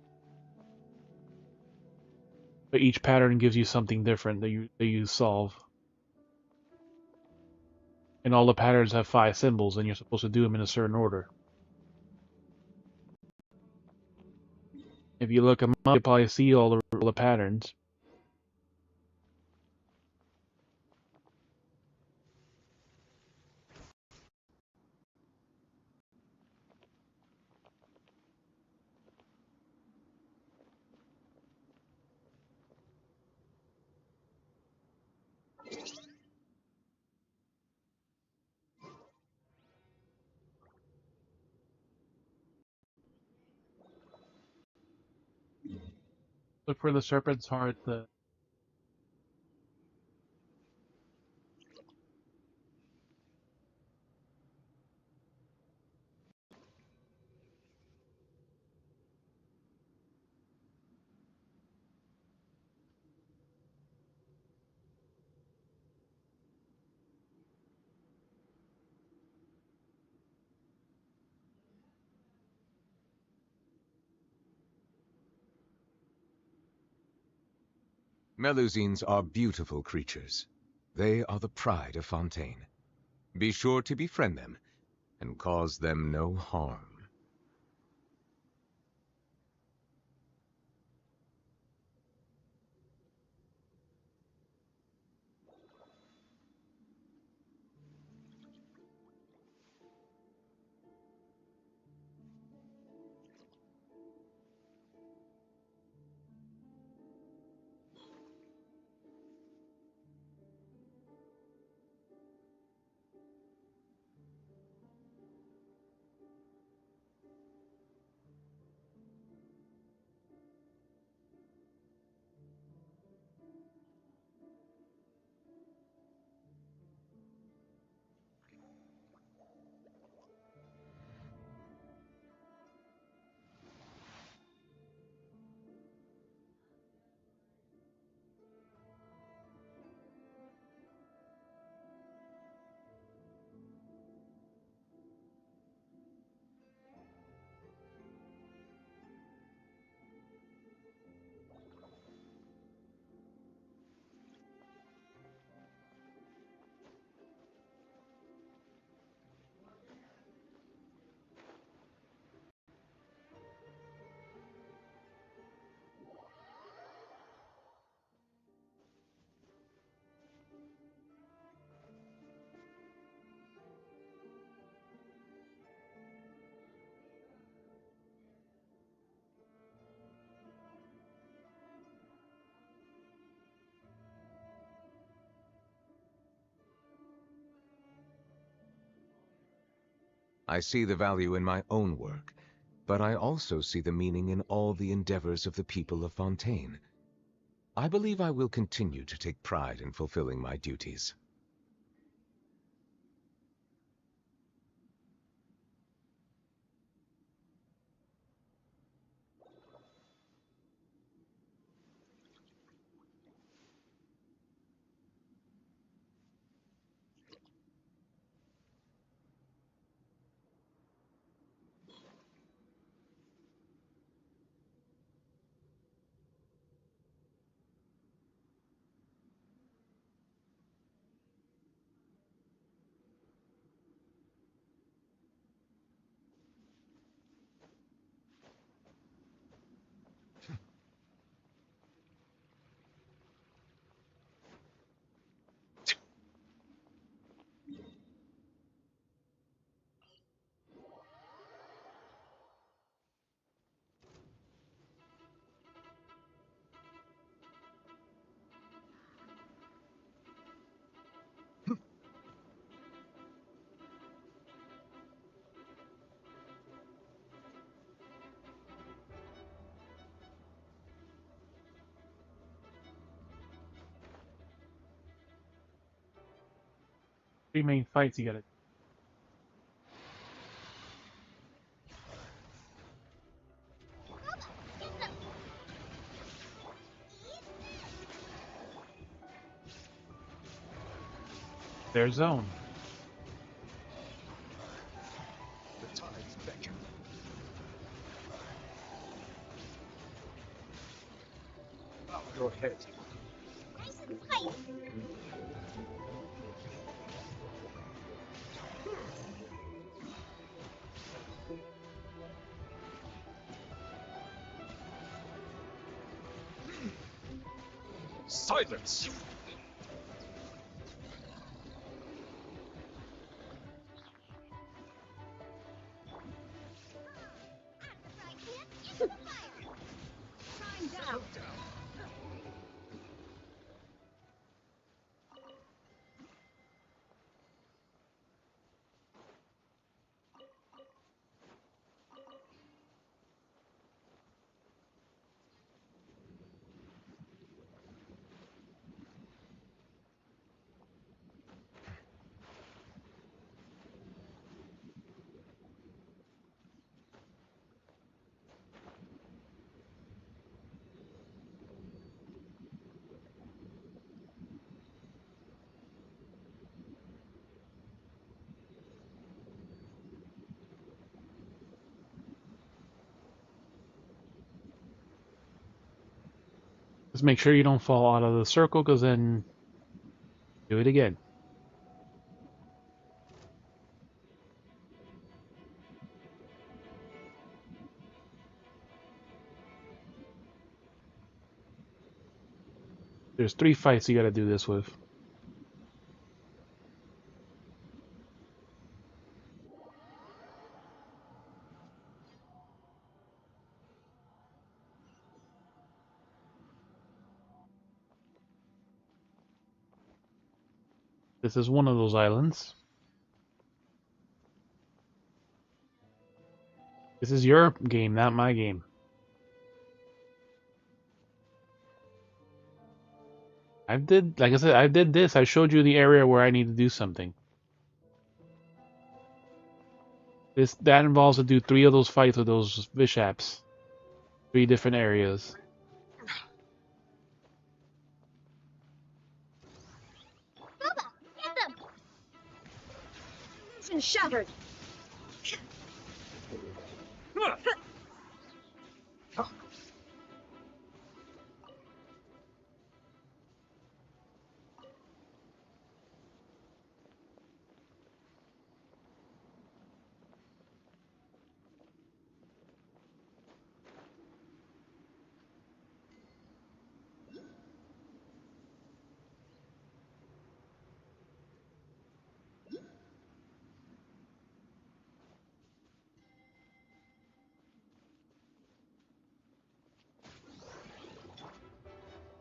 Speaker 1: But each pattern gives you something different that you solve. And all the patterns have 5 symbols, and you're supposed to do them in a certain order. If you look them up, you'll probably see all the patterns. Look for the serpent's heart.
Speaker 18: Melusines are beautiful creatures. They are the pride of Fontaine. Be sure to befriend them and cause them no harm. I see the value in my own work, but I also see the meaning in all the endeavors of the people of Fontaine. I believe I will continue to take pride in fulfilling my duties.
Speaker 1: Three main fights you gotta. Their zone.
Speaker 19: The tides beckon. your head. Silence!
Speaker 1: Just make sure you don't fall out of the circle, because then do it again. There's 3 fights you gotta do this with. This is one of those islands. This is your game, not my game. Like I said, I did this. I showed you the area where I need to do something. That involves to do 3 of those fights with those bishops. 3 different areas.
Speaker 21: Bubba, get them! Illusion shattered!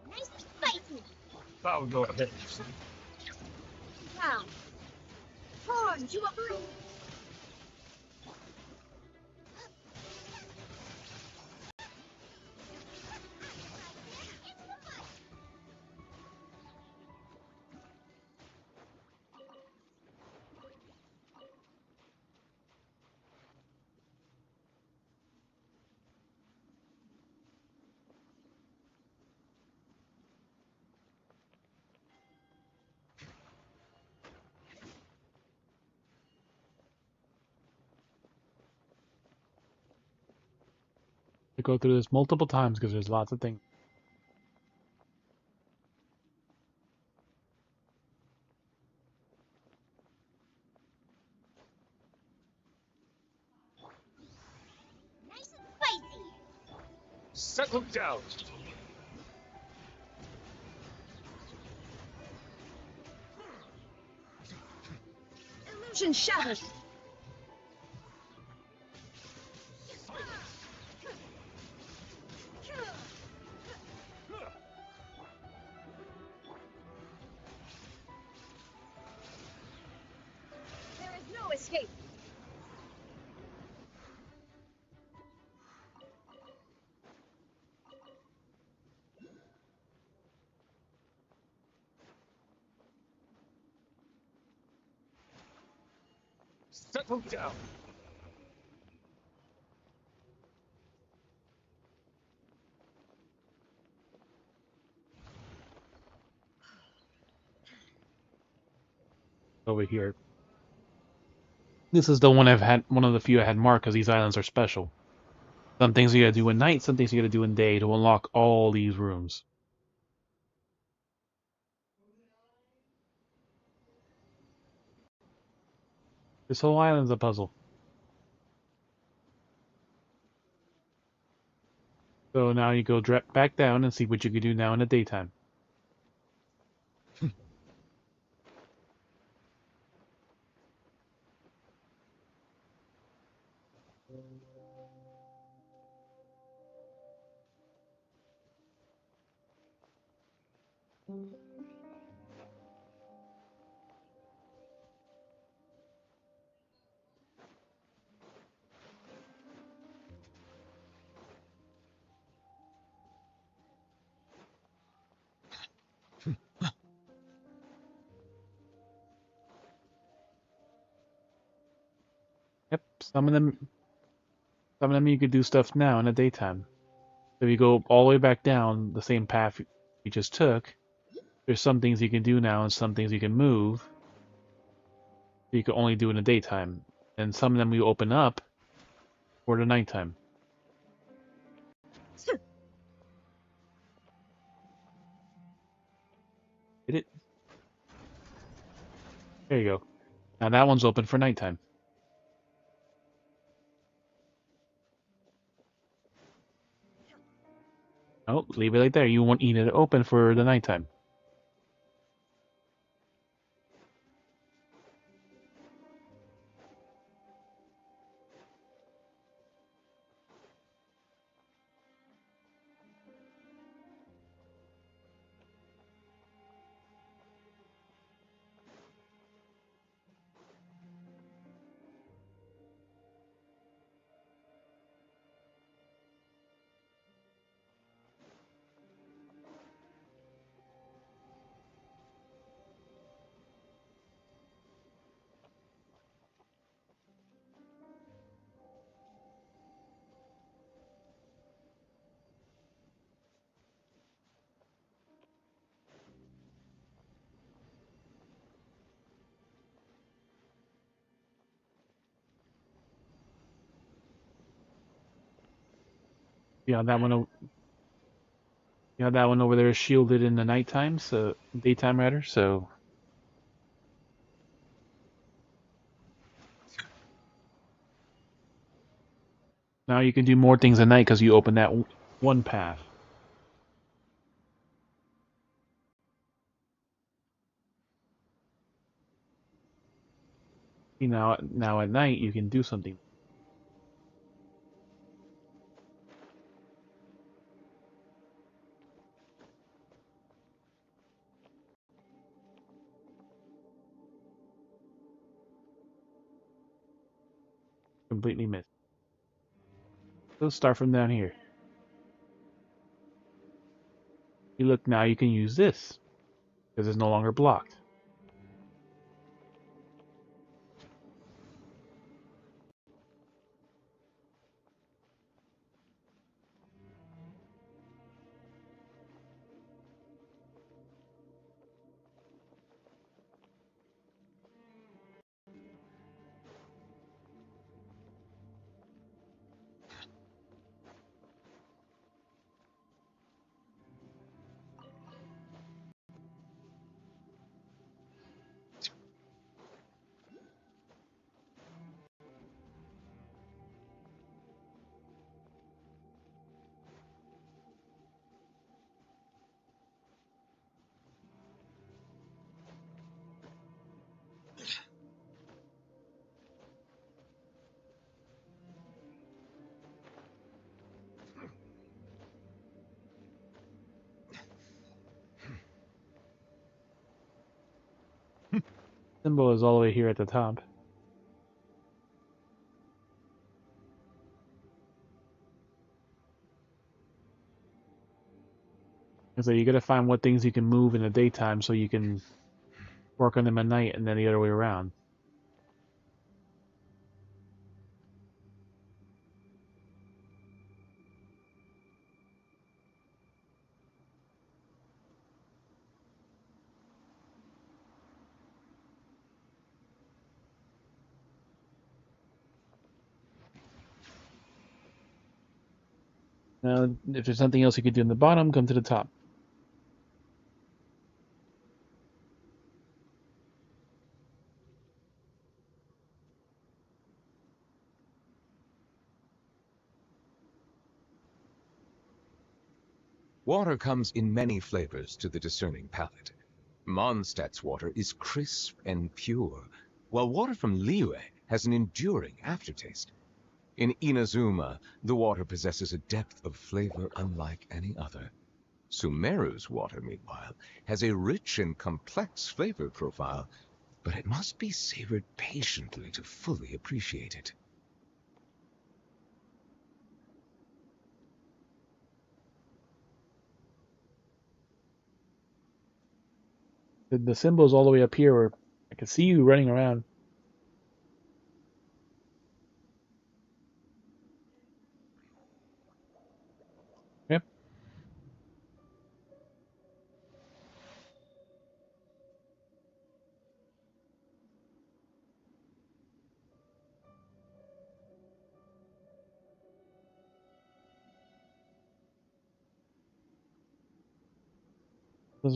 Speaker 21: Nice and spicy!
Speaker 19: Bow your head.
Speaker 21: Down! Horn to approve!
Speaker 1: I go through this multiple times because there's lots of things.
Speaker 21: Nice and spicy!
Speaker 19: Settle down.
Speaker 21: Illusion shattered! There is no escape!
Speaker 19: Settle down.
Speaker 1: Over here. This is the one one of the few I had marked because these islands are special. Some things you gotta do at night, some things you gotta do in day to unlock all these rooms. This whole island's a puzzle. So now you go back down and see what you can do now in the daytime. Yep, some of them you could do stuff now in the daytime. So if you go all the way back down the same path you just took, there's some things you can do now and some things you can move. You can only do in the daytime, and some of them you open up for the nighttime. Hit it. There you go. Now that one's open for nighttime. Oh, leave it right there. You won't need it open for the nighttime. Yeah, that one. Yeah, that one over there is shielded in the nighttime, so daytime rather. So now you can do more things at night because you open that one path. See, now at night you can do something. Completely missed. So start from down here. You look now. You can use this because it's no longer blocked. Symbol is all the way here at the top. And so you gotta find what things you can move in the daytime so you can work on them at night, and then the other way around. Now, if there's something else you could do in the bottom, come to the top.
Speaker 18: Water comes in many flavors to the discerning palate. Mondstadt's water is crisp and pure, while water from Liyue has an enduring aftertaste. In Inazuma, the water possesses a depth of flavor unlike any other. Sumeru's water, meanwhile, has a rich and complex flavor profile, but it must be savored patiently to fully appreciate it.
Speaker 1: The symbol's all the way up here where I can see you running around. Yep.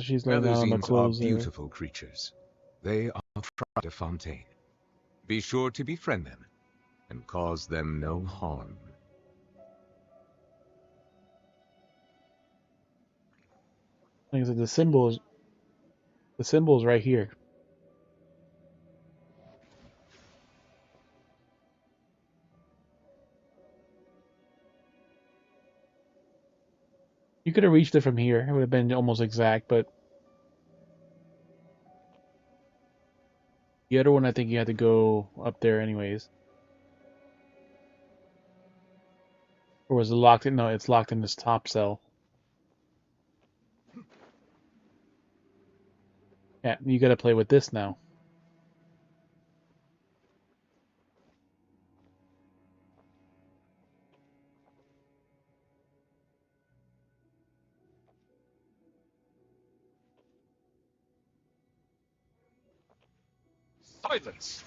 Speaker 1: She's laying down on the
Speaker 18: Melusines are
Speaker 1: clothes there.
Speaker 18: beautiful creatures. They are from de Fontaine. Be sure to befriend them and cause them no harm.
Speaker 1: Like I said, the symbol is right here. You could have reached it from here. It would have been almost exact, but the other one, I think you had to go up there anyways. Or was it locked in? No, it's locked in this top cell. Yeah, you gotta play with this now.
Speaker 19: Silence!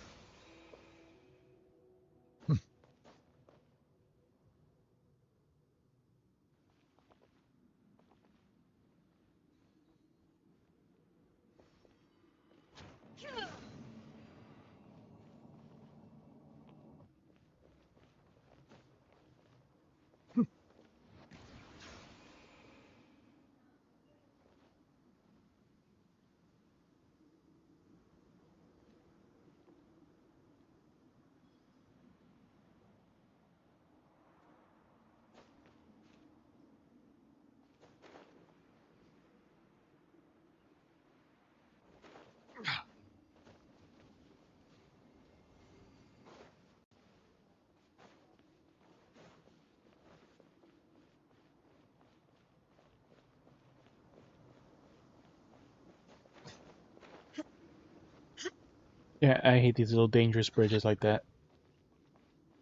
Speaker 1: Yeah, I hate these little dangerous bridges like that.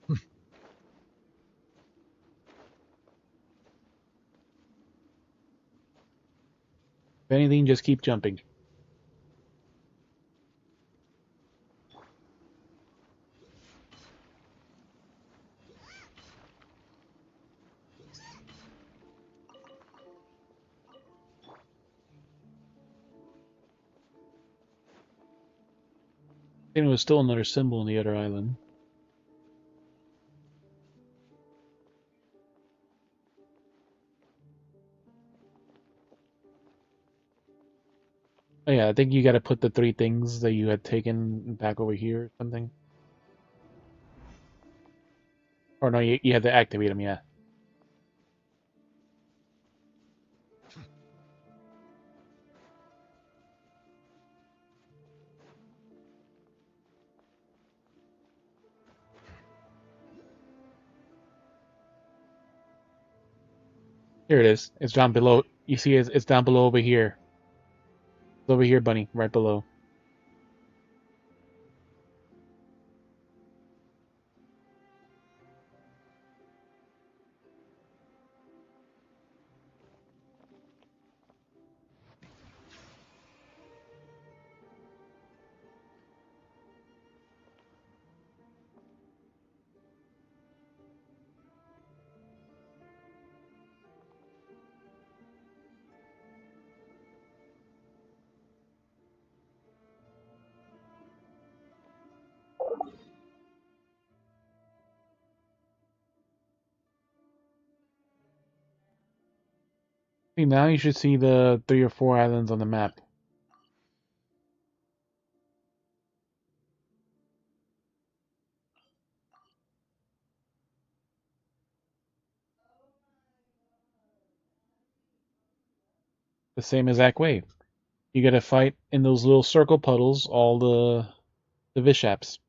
Speaker 1: If anything, just keep jumping. I think it was still another symbol on the other island. Oh yeah, I think you gotta put the 3 things that you had taken back over here or something. Or no, you had to activate them, yeah. Here it is. It's down below. You see it's down below over here. It's over here, bunny, right below. See, now you should see the 3 or 4 islands on the map. The same exact way. You gotta fight in those little circle puddles, all the Vishaps.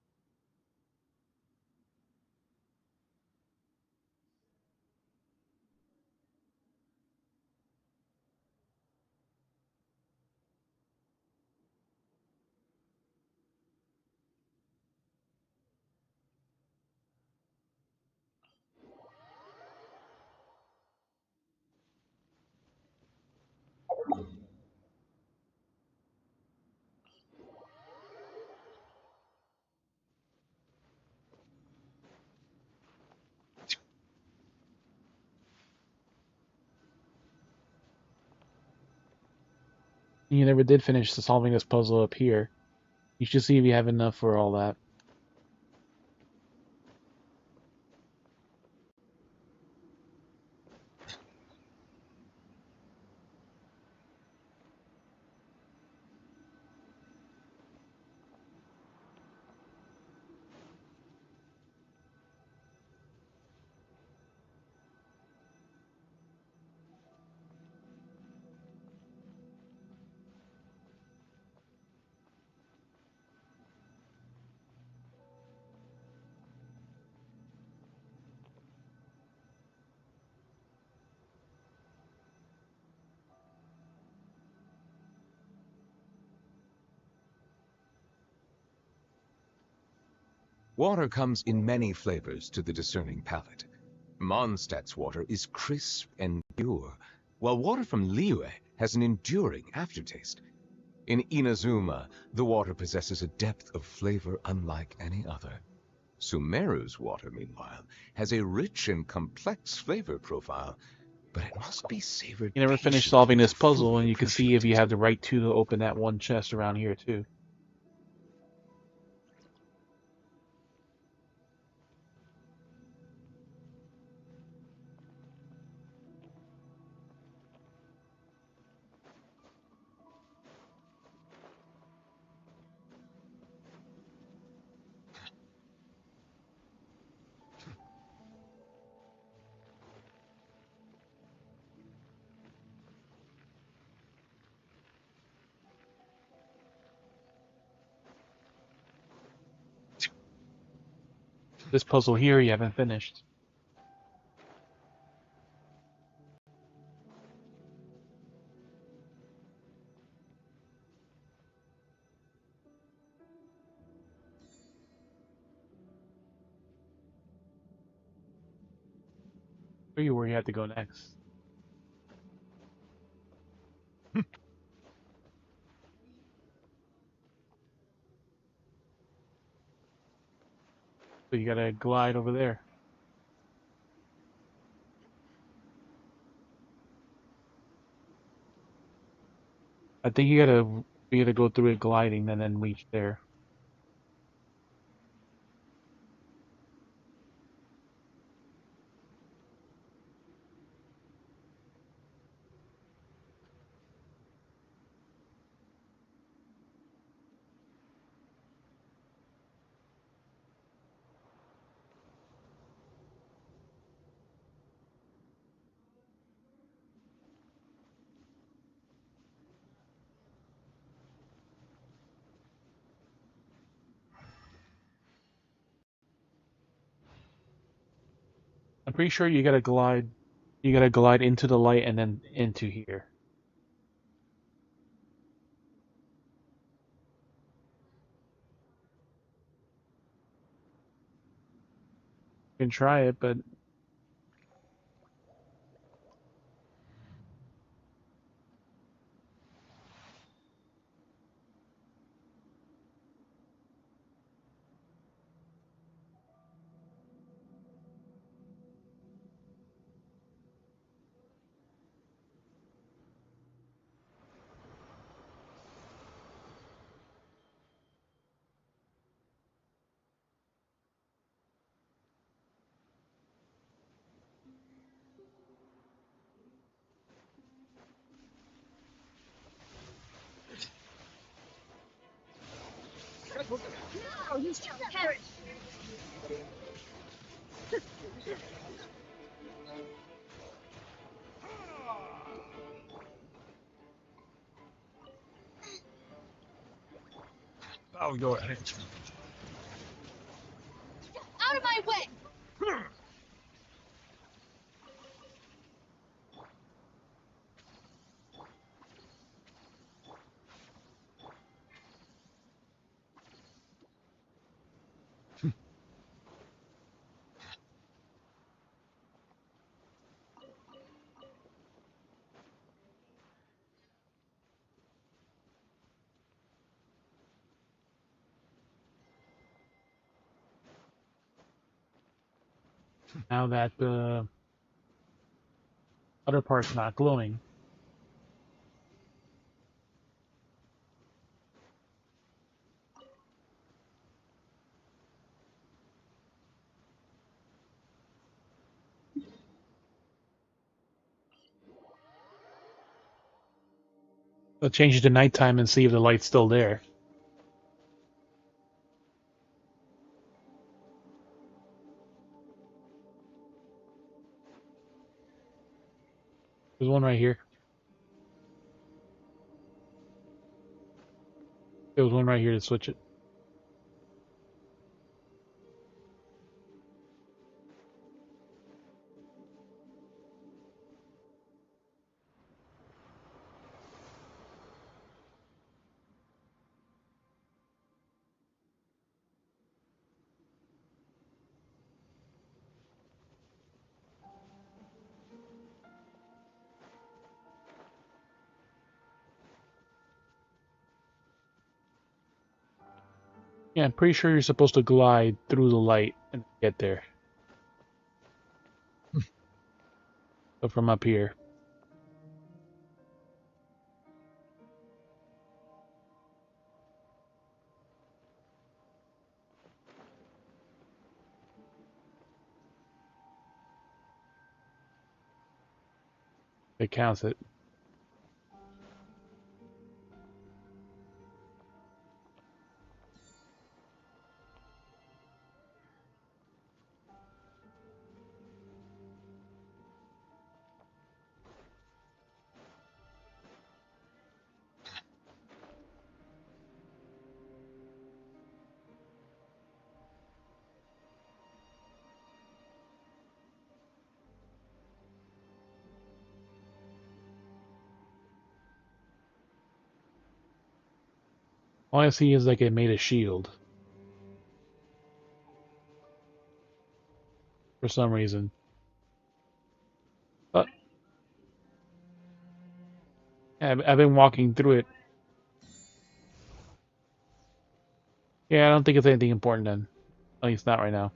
Speaker 1: You never did finish solving this puzzle up here. You should see if you have enough for all that.
Speaker 18: Water comes in many flavors to the discerning palate. Mondstadt's water is crisp and pure, while water from Liyue has an enduring aftertaste. In Inazuma, the water possesses a depth of flavor unlike any other. Sumeru's water, meanwhile, has a rich and complex flavor profile, but it must be savored.
Speaker 1: You never finished solving this puzzle, and you can see if you have the right two to open that one chest around here, too. This puzzle here you haven't finished. Show you where you have to go next. So you gotta glide over there. I think you gotta go through it gliding and then reach there. I'm pretty sure you gotta glide. You gotta glide into the light and then into here. You can try it, but
Speaker 21: Illusions shall perish.
Speaker 19: Bow your head.
Speaker 21: Out of my way!
Speaker 7: Now that the other part's not glowing. I'll change it to nighttime and see if the light's still there. There's one right here. There was one right here to switch it. Yeah, I'm pretty sure you're supposed to glide through the light and get there. So from up here. It counts it. All I see is like it made a shield. For some reason. But yeah, I've been walking through it. Yeah, I don't think it's anything important then. At least not right now.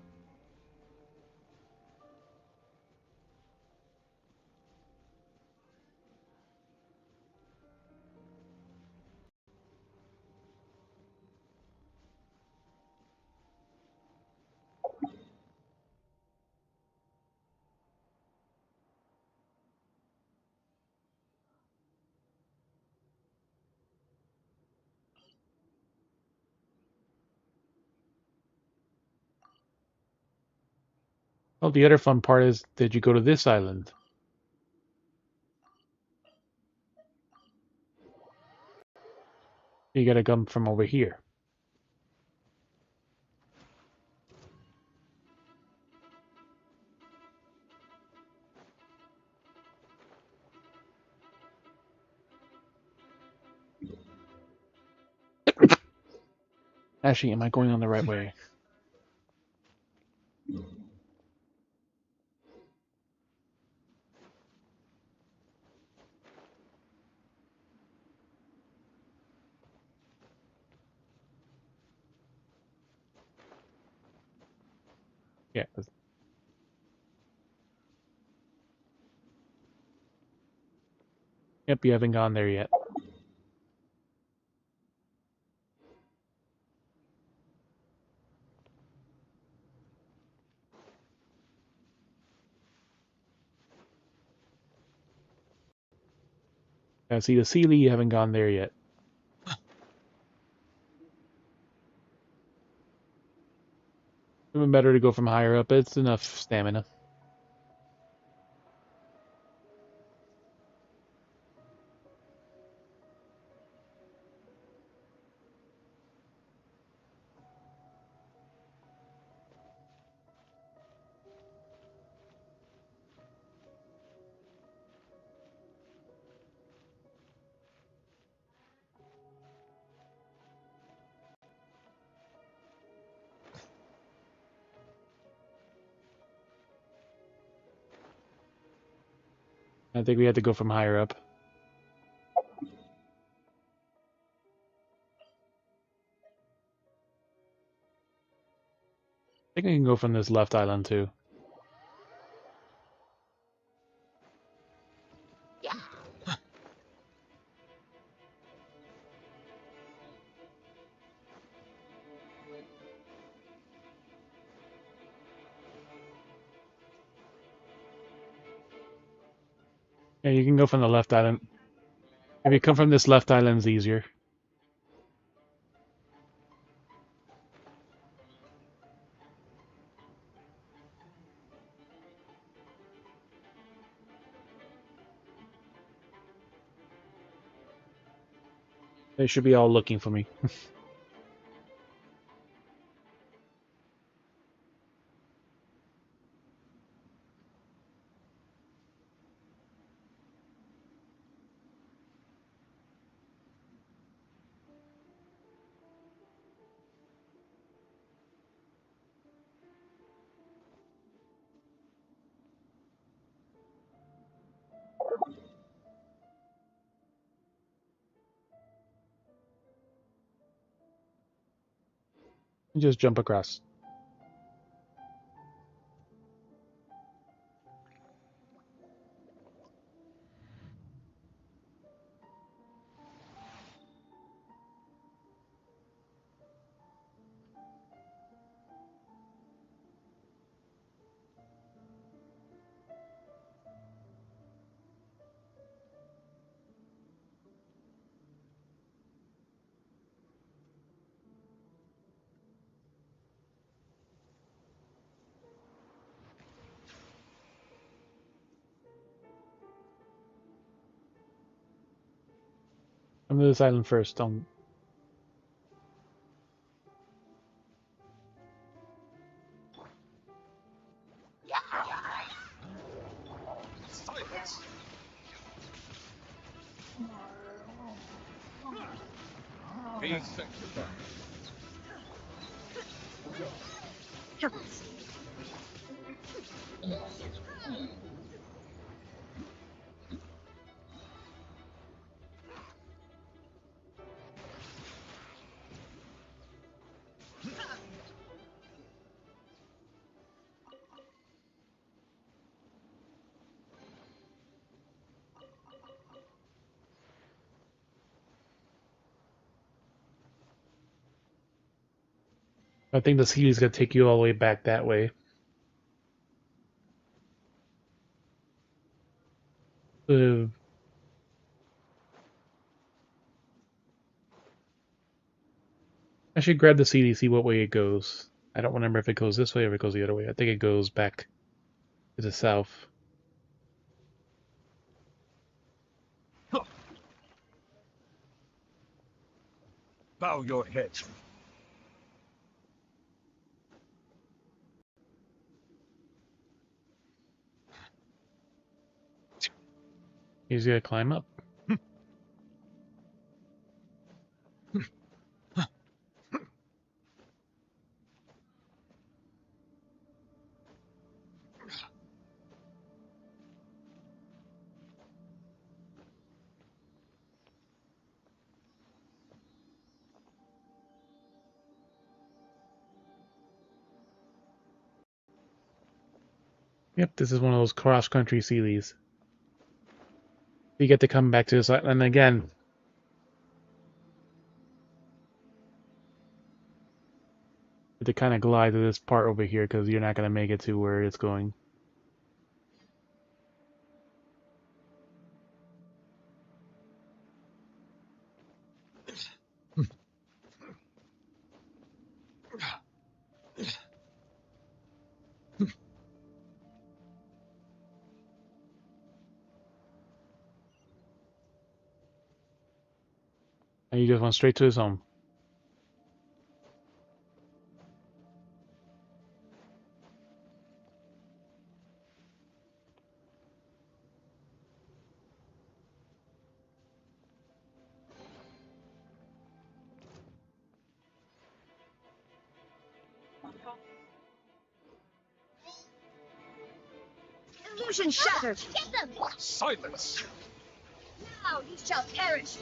Speaker 7: Oh, the other fun part is that you go to this island. You gotta come from over here. Actually, am I going on the right way? Yeah. Yep, you haven't gone there yet. Now see the Sealy, you haven't gone there yet. Probably better to go from higher up. It's enough stamina. I think we have to go from higher up. I think I can go from this left island too. Yeah, you can go from the left island. If you come from this left island, it's easier. They should be all looking for me. Just jump across. Come to this island first. Don't.
Speaker 19: Silence! Be sanctified.
Speaker 7: I think the sea is gonna take you all the way back that way. Uh, I should grab the CD, see what way it goes. I don't remember if it goes this way or if it goes the other way. I think it goes back to the south.
Speaker 19: Bow your heads.
Speaker 7: He's gonna climb up. Yep, this is one of those cross-country sealies. You get to come back to this island again. To kind of glide to this part over here because you're not going to make it to where it's going. And you just went straight to his home.
Speaker 21: Illusion shattered! Get them!
Speaker 19: Silence!
Speaker 21: Now you shall perish!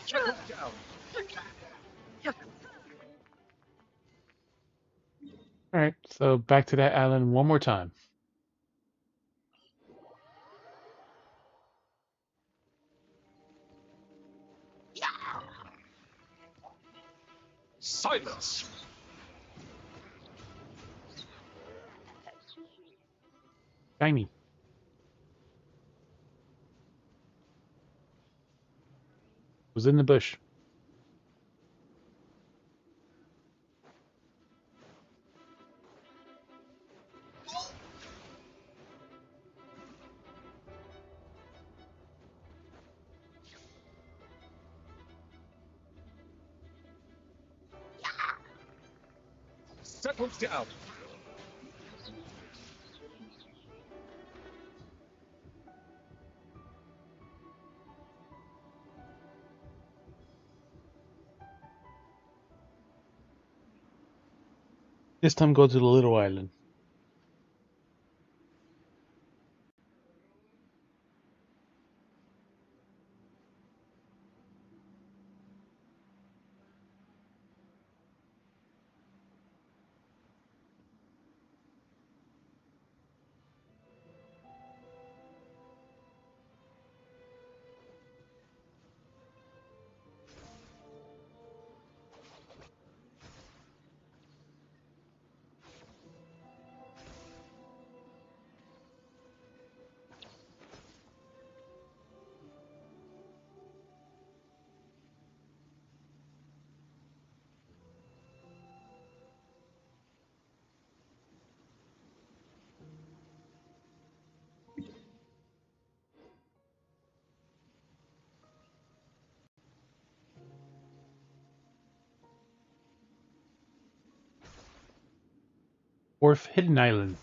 Speaker 19: Get him down!
Speaker 7: Alright, so back to that island one more time.
Speaker 19: Silence!
Speaker 7: Shiny. Was in the bush.
Speaker 19: Settle down!
Speaker 7: This time go to the little island. Fourth hidden island.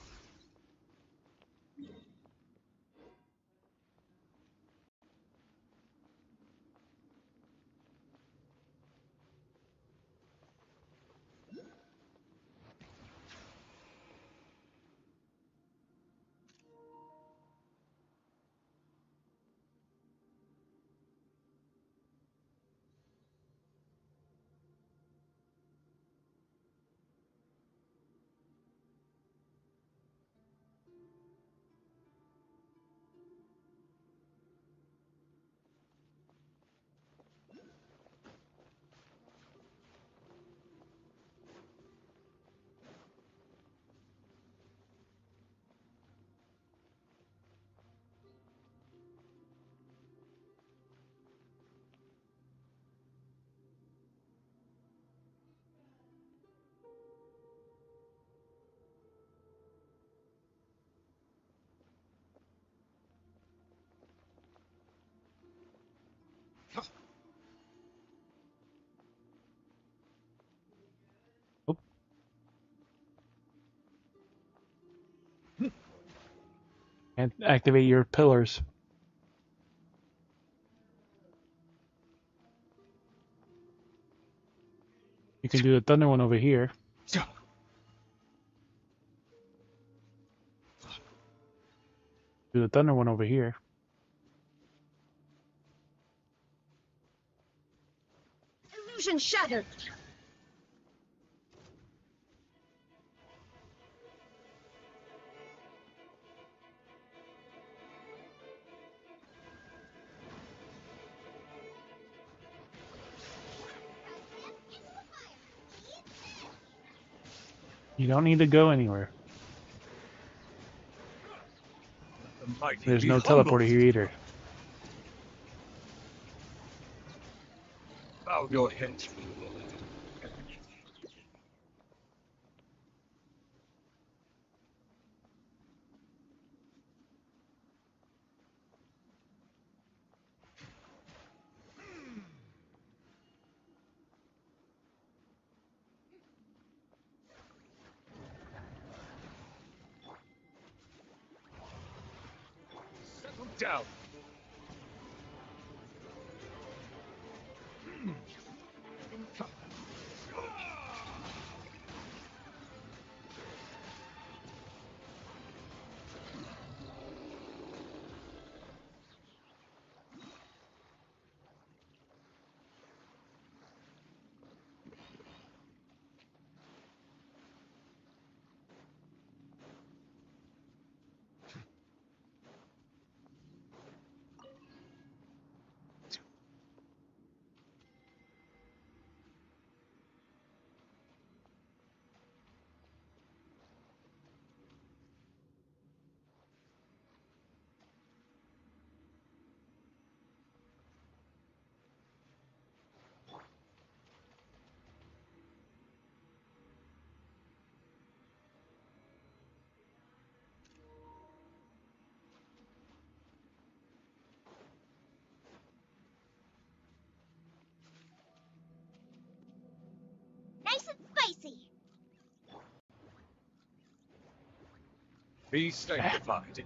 Speaker 7: And activate your pillars. You can do the thunder one over here. Do the thunder one over here.
Speaker 21: Illusion shattered!
Speaker 7: You don't need to go anywhere.
Speaker 19: The mighty
Speaker 7: There's
Speaker 19: be
Speaker 7: no
Speaker 19: humbled.
Speaker 7: teleporter here either.
Speaker 19: Bow your head. down.
Speaker 21: Nice and spicy.
Speaker 19: Be sanctified.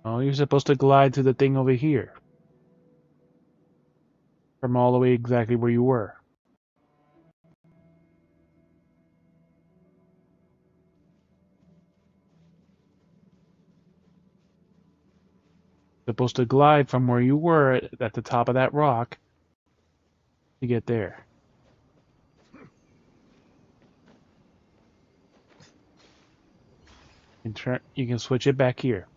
Speaker 7: Oh, you're supposed to glide to the thing over here. From all the way exactly where you were. Supposed to glide from where you were at the top of that rock to get there. And you can switch it back here.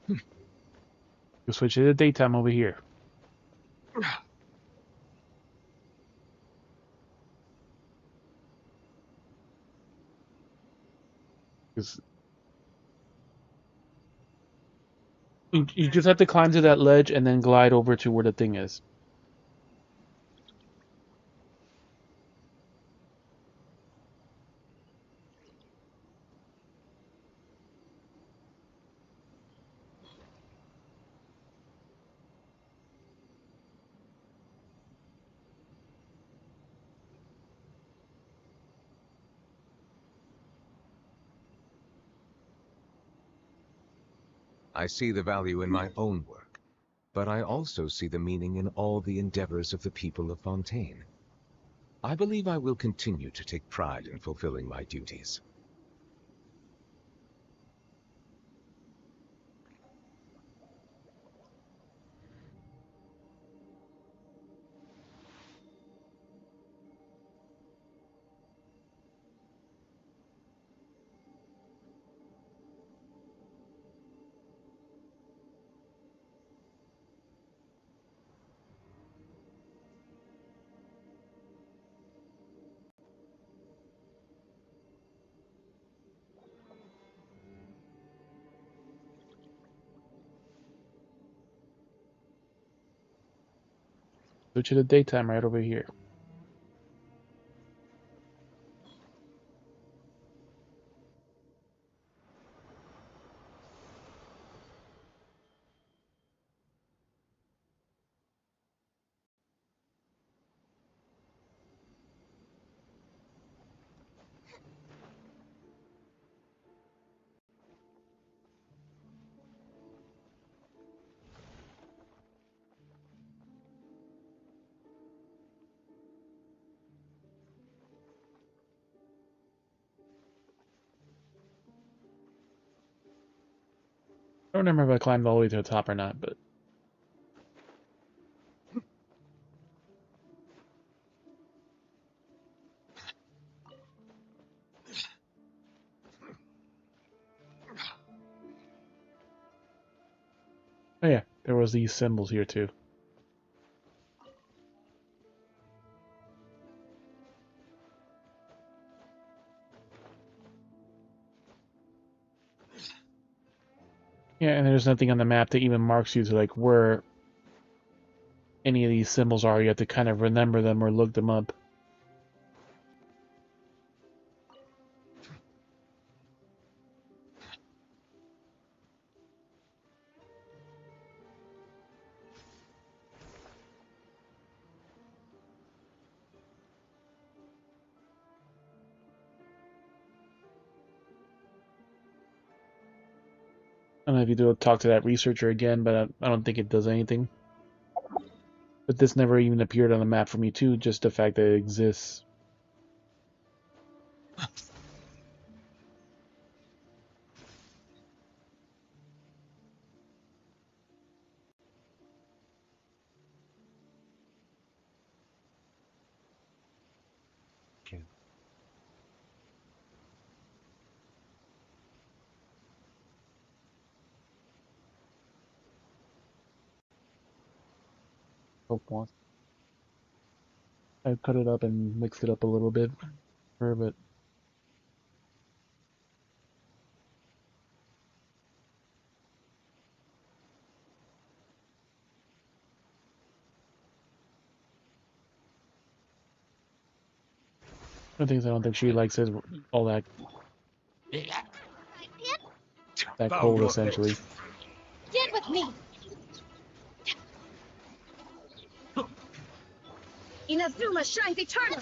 Speaker 7: You switch it to daytime over here. You just have to climb to that ledge and then glide over to where the thing is.
Speaker 18: I see the value in my own work, but I also see the meaning in all the endeavors of the people of Fontaine. I believe I will continue to take pride in fulfilling my duties.
Speaker 7: Switch it to daytime right over here. don't remember if I climbed all the way to the top or not, but... Oh yeah, there was these symbols here too. Yeah, and there's nothing on the map that even marks you to like where any of these symbols are. You have to kind of remember them or look them up. I don't know if you do talk to that researcher again, but I don't think it does anything. But this never even appeared on the map for me too, just the fact that it exists.
Speaker 2: Can't.
Speaker 7: Hope once. I cut it up and mixed it up a little bit for a bit. One of the things I don't think she likes is all that
Speaker 19: Bow
Speaker 7: cold,
Speaker 19: your head.
Speaker 7: essentially.
Speaker 21: Get with me!
Speaker 13: Inazuma shines eternal!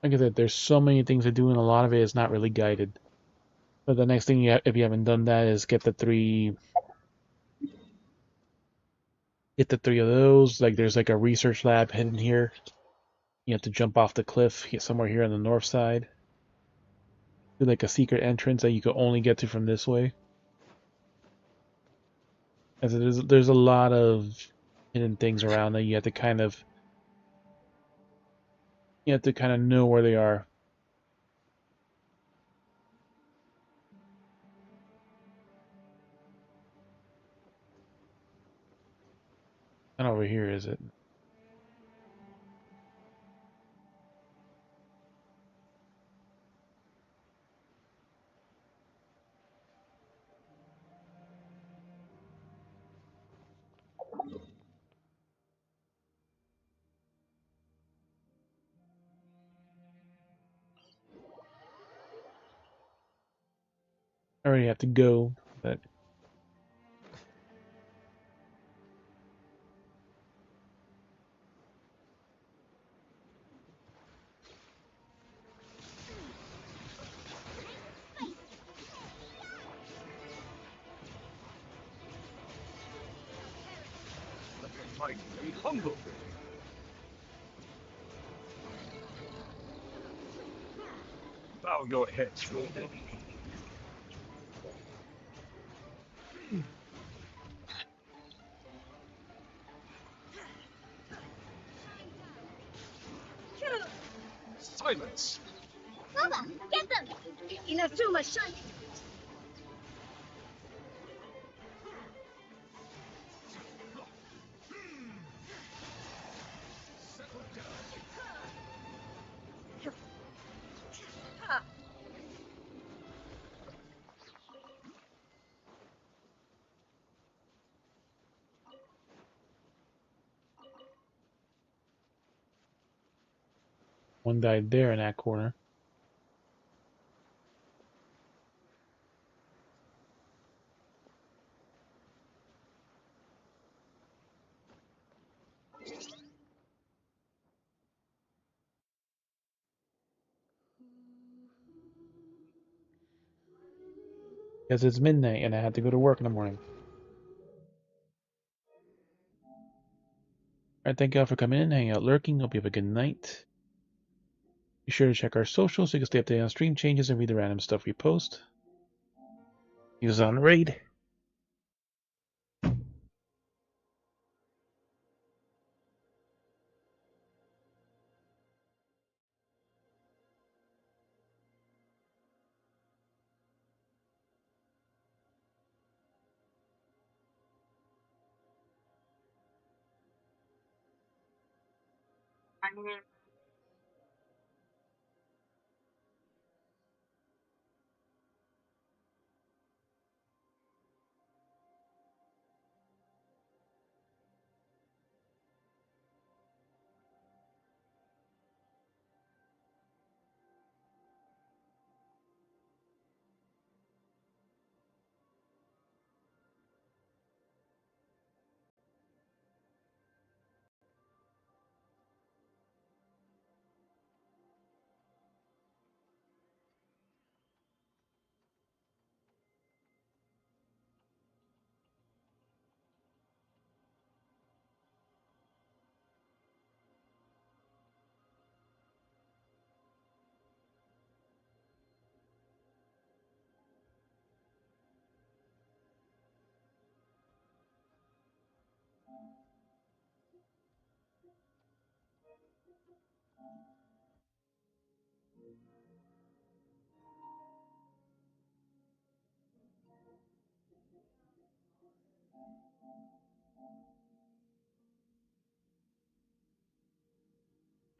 Speaker 7: Like I said, there's so many things to do, and a lot of it is not really guided. But the next thing, if you haven't done that, is get the three of those. Like there's like a research lab hidden here. You have to jump off the cliff somewhere here on the north side. Do like a secret entrance that you can only get to from this way. As there's a lot of hidden things around that you have to kind of know where they are. Not over here, is it? I already have to go, but
Speaker 19: Might be humble. Bow your head, children. Silence!
Speaker 21: Baba, get them!
Speaker 13: Inazuma shines...
Speaker 7: one died there in that corner. Because it's midnight and I have to go to work in the morning. Alright, thank you all for coming in, hanging out, lurking. Hope you have a good night. Be sure to check our socials so you can stay updated on stream changes and read the random stuff we post. Use on raid.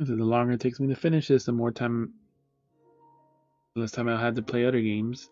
Speaker 7: The longer it takes me to finish this, the less time I'll have to play other games.